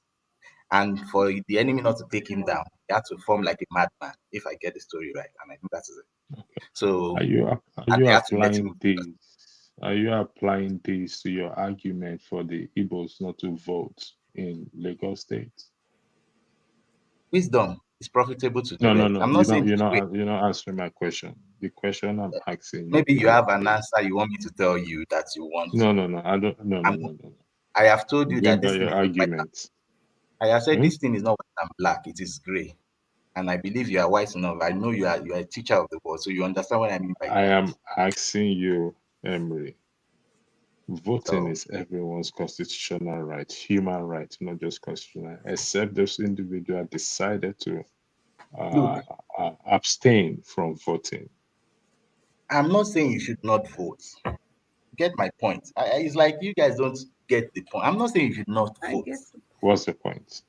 And for the enemy not to take him down, he had to form like a madman, if I get the story right. And I think that's it. Okay. So Are you they had to let him applying this? Are you applying this to your argument for the Igbos not to vote in Lagos State? Wisdom is profitable to No. direct. I'm not saying You're not answering my question. The question I'm asking you maybe you is, have an answer you want me to tell you that you want. No. I don't. No. I have told you Going that by this thing your is not white. argument. I have said this thing is not white and black, it is gray. And I believe you are wise enough. I know you are a teacher of the word, so you understand what I mean by I that. am asking you, Emery. Voting is everyone's constitutional right, human right, not just constitutional, except those individuals decided to abstain from voting. I'm not saying you should not vote. Get my point. It's like you guys don't get the point. I'm not saying you should not vote. What's the point?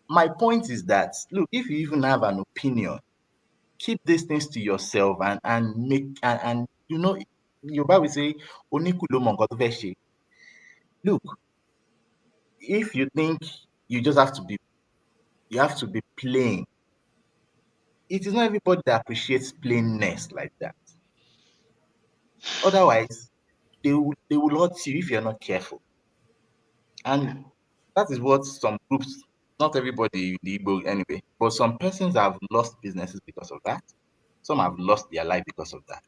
My point is that, look, if you even have an opinion, keep these things to yourself and make and you know, Yoruba will say, "Oníkú ló mọ nǹkan tó fẹ́ ṣe." Look, if you think you just have to be plain, it is not everybody that appreciates plainness like that. Otherwise, they will hurt you if you're not careful. And that is what some groups, not everybody in the Igbo anyway, but some persons have lost businesses because of that. Some have lost their life because of that.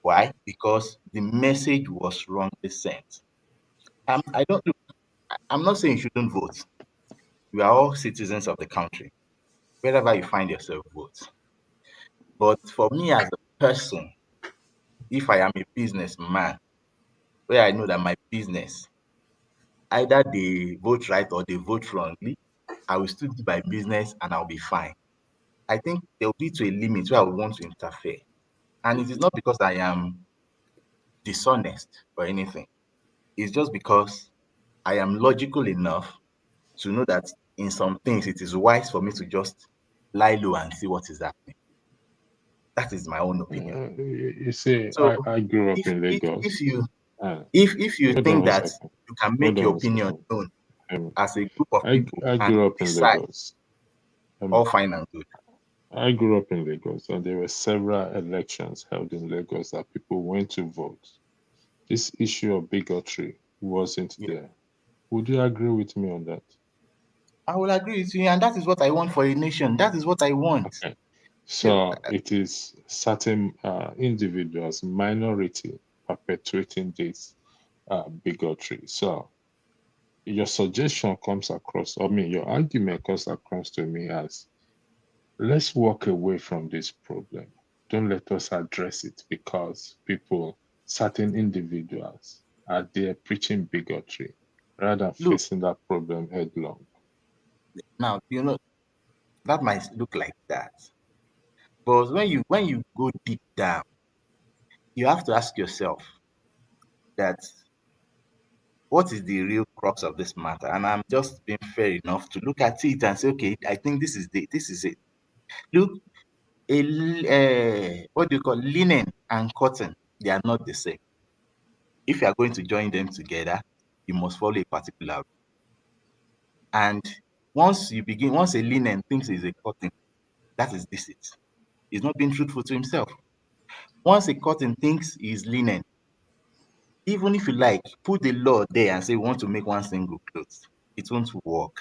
Why? Because the message was wrongly sent. I'm not saying you shouldn't vote. We are all citizens of the country. Wherever you find yourself, vote. But for me as a person, if I am a businessman, where I know that my business, either they vote right or they vote wrongly, I will still do my business and I'll be fine. I think there will be to a limit where I will want to interfere. And it is not because I am dishonest or anything. It's just because I am logical enough to know that in some things it is wise for me to just lie low and see what is happening. That is my own opinion. You see, So I grew up if in if if Lagos. you Uh, if you hold on think one that second. you can Hold make on your one opinion second. known as a group of people I and grew up in decide, Lagos. all fine and good. I grew up in Lagos, and there were several elections held in Lagos that people went to vote. This issue of bigotry wasn't Yeah. there. Would you agree with me on that? I will agree with you, and that is what I want for a nation. That is what I want. Okay. So it is certain individuals, minority, perpetuating this bigotry. So your suggestion comes across, I mean, your argument comes across to me as let's walk away from this problem. Don't let us address it because people, certain individuals, are there preaching bigotry rather than Look, facing that problem headlong. now that might look like that, but when you go deep down, you have to ask yourself that what is the real crux of this matter? And I'm just being fair enough to look at it and say, okay, I think this is it. Look, what do you call linen and cotton? They are not the same. If you are going to join them together, you must follow a particular rule. And once a linen thinks he's a cotton, that is deceit. He's not being truthful to himself. Once a cotton thinks he's linen, even if you like, put the law there and say we want to make one single clothes, it won't work.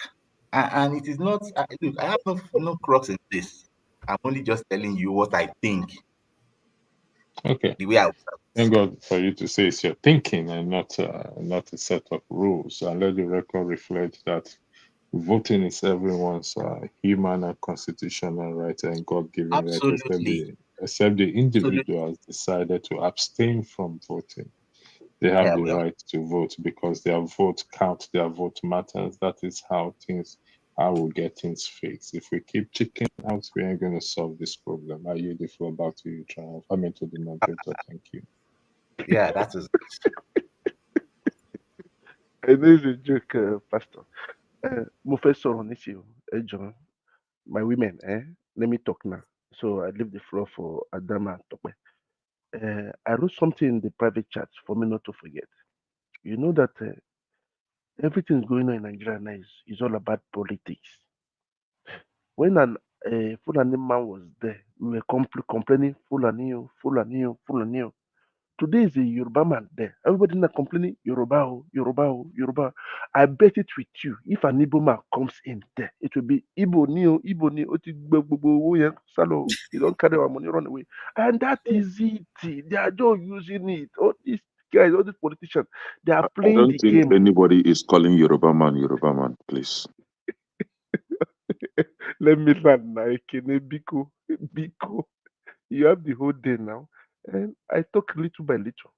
And it is not, look, I have no crux in this. I'm only just telling you what I think, Okay. the way I Thank God for you to say it's your thinking and not a set of rules. And let the record reflect that voting is everyone's human and constitutional right and God-given right, absolutely, except the absolutely, individuals decided to abstain from voting. They have yeah, the well, right to vote because their vote counts, their vote matters. That is how we'll get things fixed. If we keep checking out, we ain't going to solve this problem. I yield the floor back to you, Triumph. I mean to the moderator. Thank you. yeah, that is I know it's a joke, Pastor. Mo fẹ́ sọ̀rọ̀ nísìnyí o, ẹ jọ̀ọ́, my women, let me talk now. So I leave the floor for Adama and Tope. I wrote something in the private chat for me not to forget. You know that everything going on in Nigeria now is all about politics. When an Fulani man was there, we were complaining, Fulani, Fulani, Fulani. Today is a Yoruba man there. Everybody now complaining Yoruba, Yoruba, Yoruba. I bet it with you. If an Igbo man comes in there, it will be Igbo Neo, Igbo Neo, Salo. You don't carry our money, run away. And that is it. They are just using it. All these guys, all these politicians, they are I playing don't the think game. anybody is calling Yoruba man, please. Let me land now. Ekene, Biko, Biko. You have the whole day now. And I talk little by little.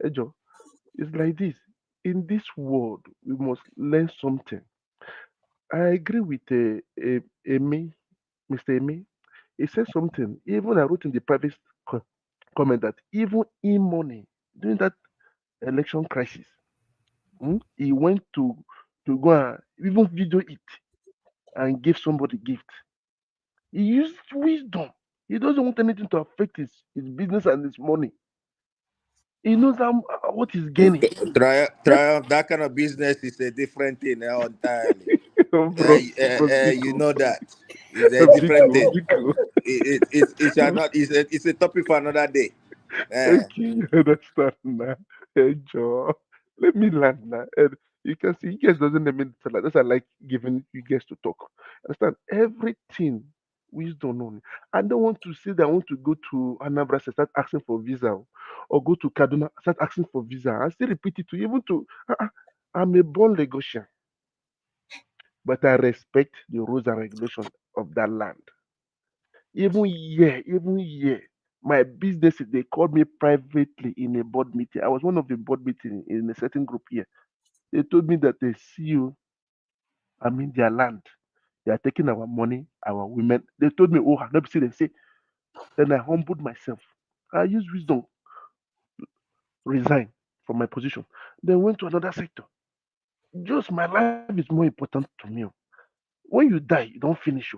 Ejo, it's like this. In this world, we must learn something. I agree with Amy, Mr. Amy. He said something. Even I wrote in the private comment that even in money during that election crisis, he went to go and even video it and give somebody gift. He used wisdom. He doesn't want anything to affect his business and his money. He knows what he's gaining. Triumph, that kind of business is a different thing entirely. Bro, You Biko, know that. It's a different Biko, thing. Biko. It shall not, it's a topic for another day. Okay, you understand now. Hey, Joe, let me land now. And you can see, you guys doesn't let me tell that. That's why I like giving you guys to talk. Understand? Everything wisdom only. I don't want to say that I want to go to Anambra State, start asking for visa, or go to Kaduna, start asking for visa. I still repeat it to even to. I'm a born Lagosian. but I respect the rules and regulations of that land. Even here, my business, they called me privately in a board meeting. I was one of the board meeting in a certain group here. They told me that they see you, I'm in their land. They are taking our money, our women. They told me, oh, I've never seen them say. Then I humbled myself. I used wisdom, resign from my position. Then went to another sector. Just my life is more important to me. When you die, you don't finish.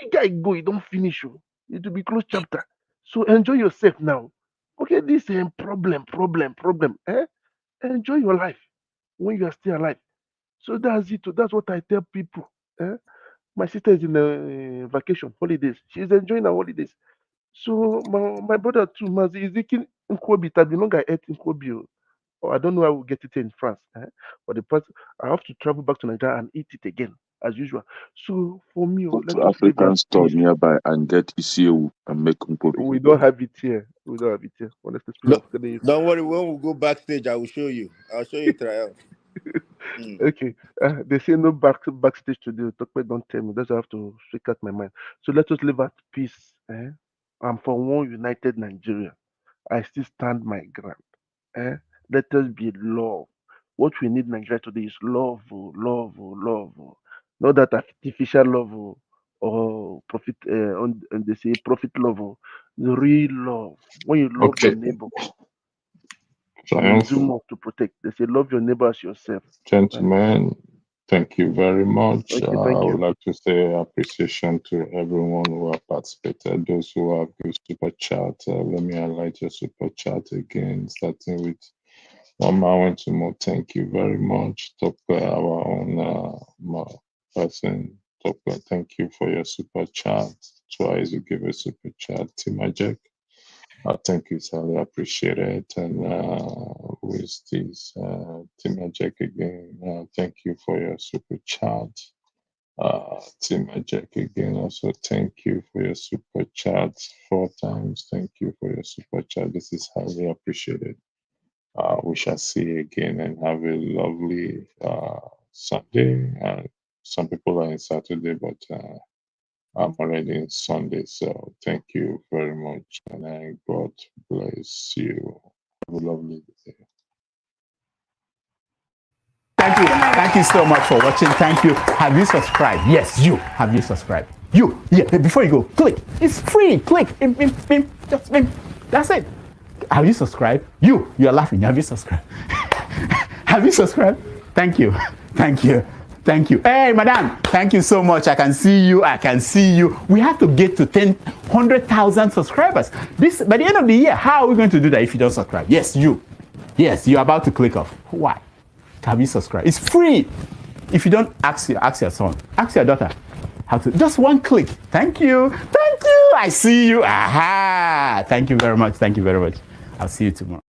You guy go, you don't finish. It will be closed chapter. So enjoy yourself now. Okay, this is problem. Enjoy your life when you are still alive. So that's it. That's what I tell people. Eh? My sister is in vacation, holidays. She's enjoying her holidays. So my brother too, Mazi, is eating Nkwobi. It has been long I ate Nkwobi. Or I don't know how we'll get it in France. But the part I have to travel back to Nigeria and eat it again, as usual. So for me, Go let to us live African at store peace. nearby and get Isiewu and make Nkwobi. We don't have it here. Honestly speaking, Don't worry, when we go backstage, I will show you. I'll show you trial. Okay. They say no backstage today. Tokpe don't tell me. That's why I have to shake out my mind. So let us live at peace. I'm for one united Nigeria. I still stand my ground. Let us be love. What we need in Nigeria today is love, love. Not that artificial love or profit. And they say profit love. The real love. When you love your Okay. neighbor, you will do Triumph. more to protect. They say love your neighbor as yourself. Gentlemen, thank you very much. Okay, I thank would you. like to say appreciation to everyone who have participated, those who have given super chat. Let me highlight your super chat again, starting with Mama went to more. Thank you very much. Top our own person. Top thank you for your super chat. Twice you give a super chat. Timajek. Thank you, Sally. I appreciate it. And who is this? Timajek again. Thank you for your super chat. Timajek again. Also, thank you for your super chat 4 times. Thank you for your super chat. This is highly appreciated. We shall see you again and have a lovely Sunday. Some people are in Saturday, but I'm already in Sunday. So thank you very much. And God bless you. Have a lovely day. Thank you so much for watching. Thank you. Have you subscribed? Yes, you. Have you subscribed? You. Yeah, before you go, click. It's free. Click. Just that's it. Have you subscribed? You're laughing. Have you subscribed? Have you subscribed? Thank you. Thank you. Thank you. Hey, madam. Thank you so much. I can see you. We have to get to 100,000 subscribers. This by the end of the year. How are we going to do that if you don't subscribe? Yes, you. Yes, you're about to click off. Why? Have you subscribed? It's free. If you don't, ask your son, ask your daughter how to. Just one click. Thank you. Thank you. I see you. Aha. Thank you very much. Thank you very much. I'll see you tomorrow.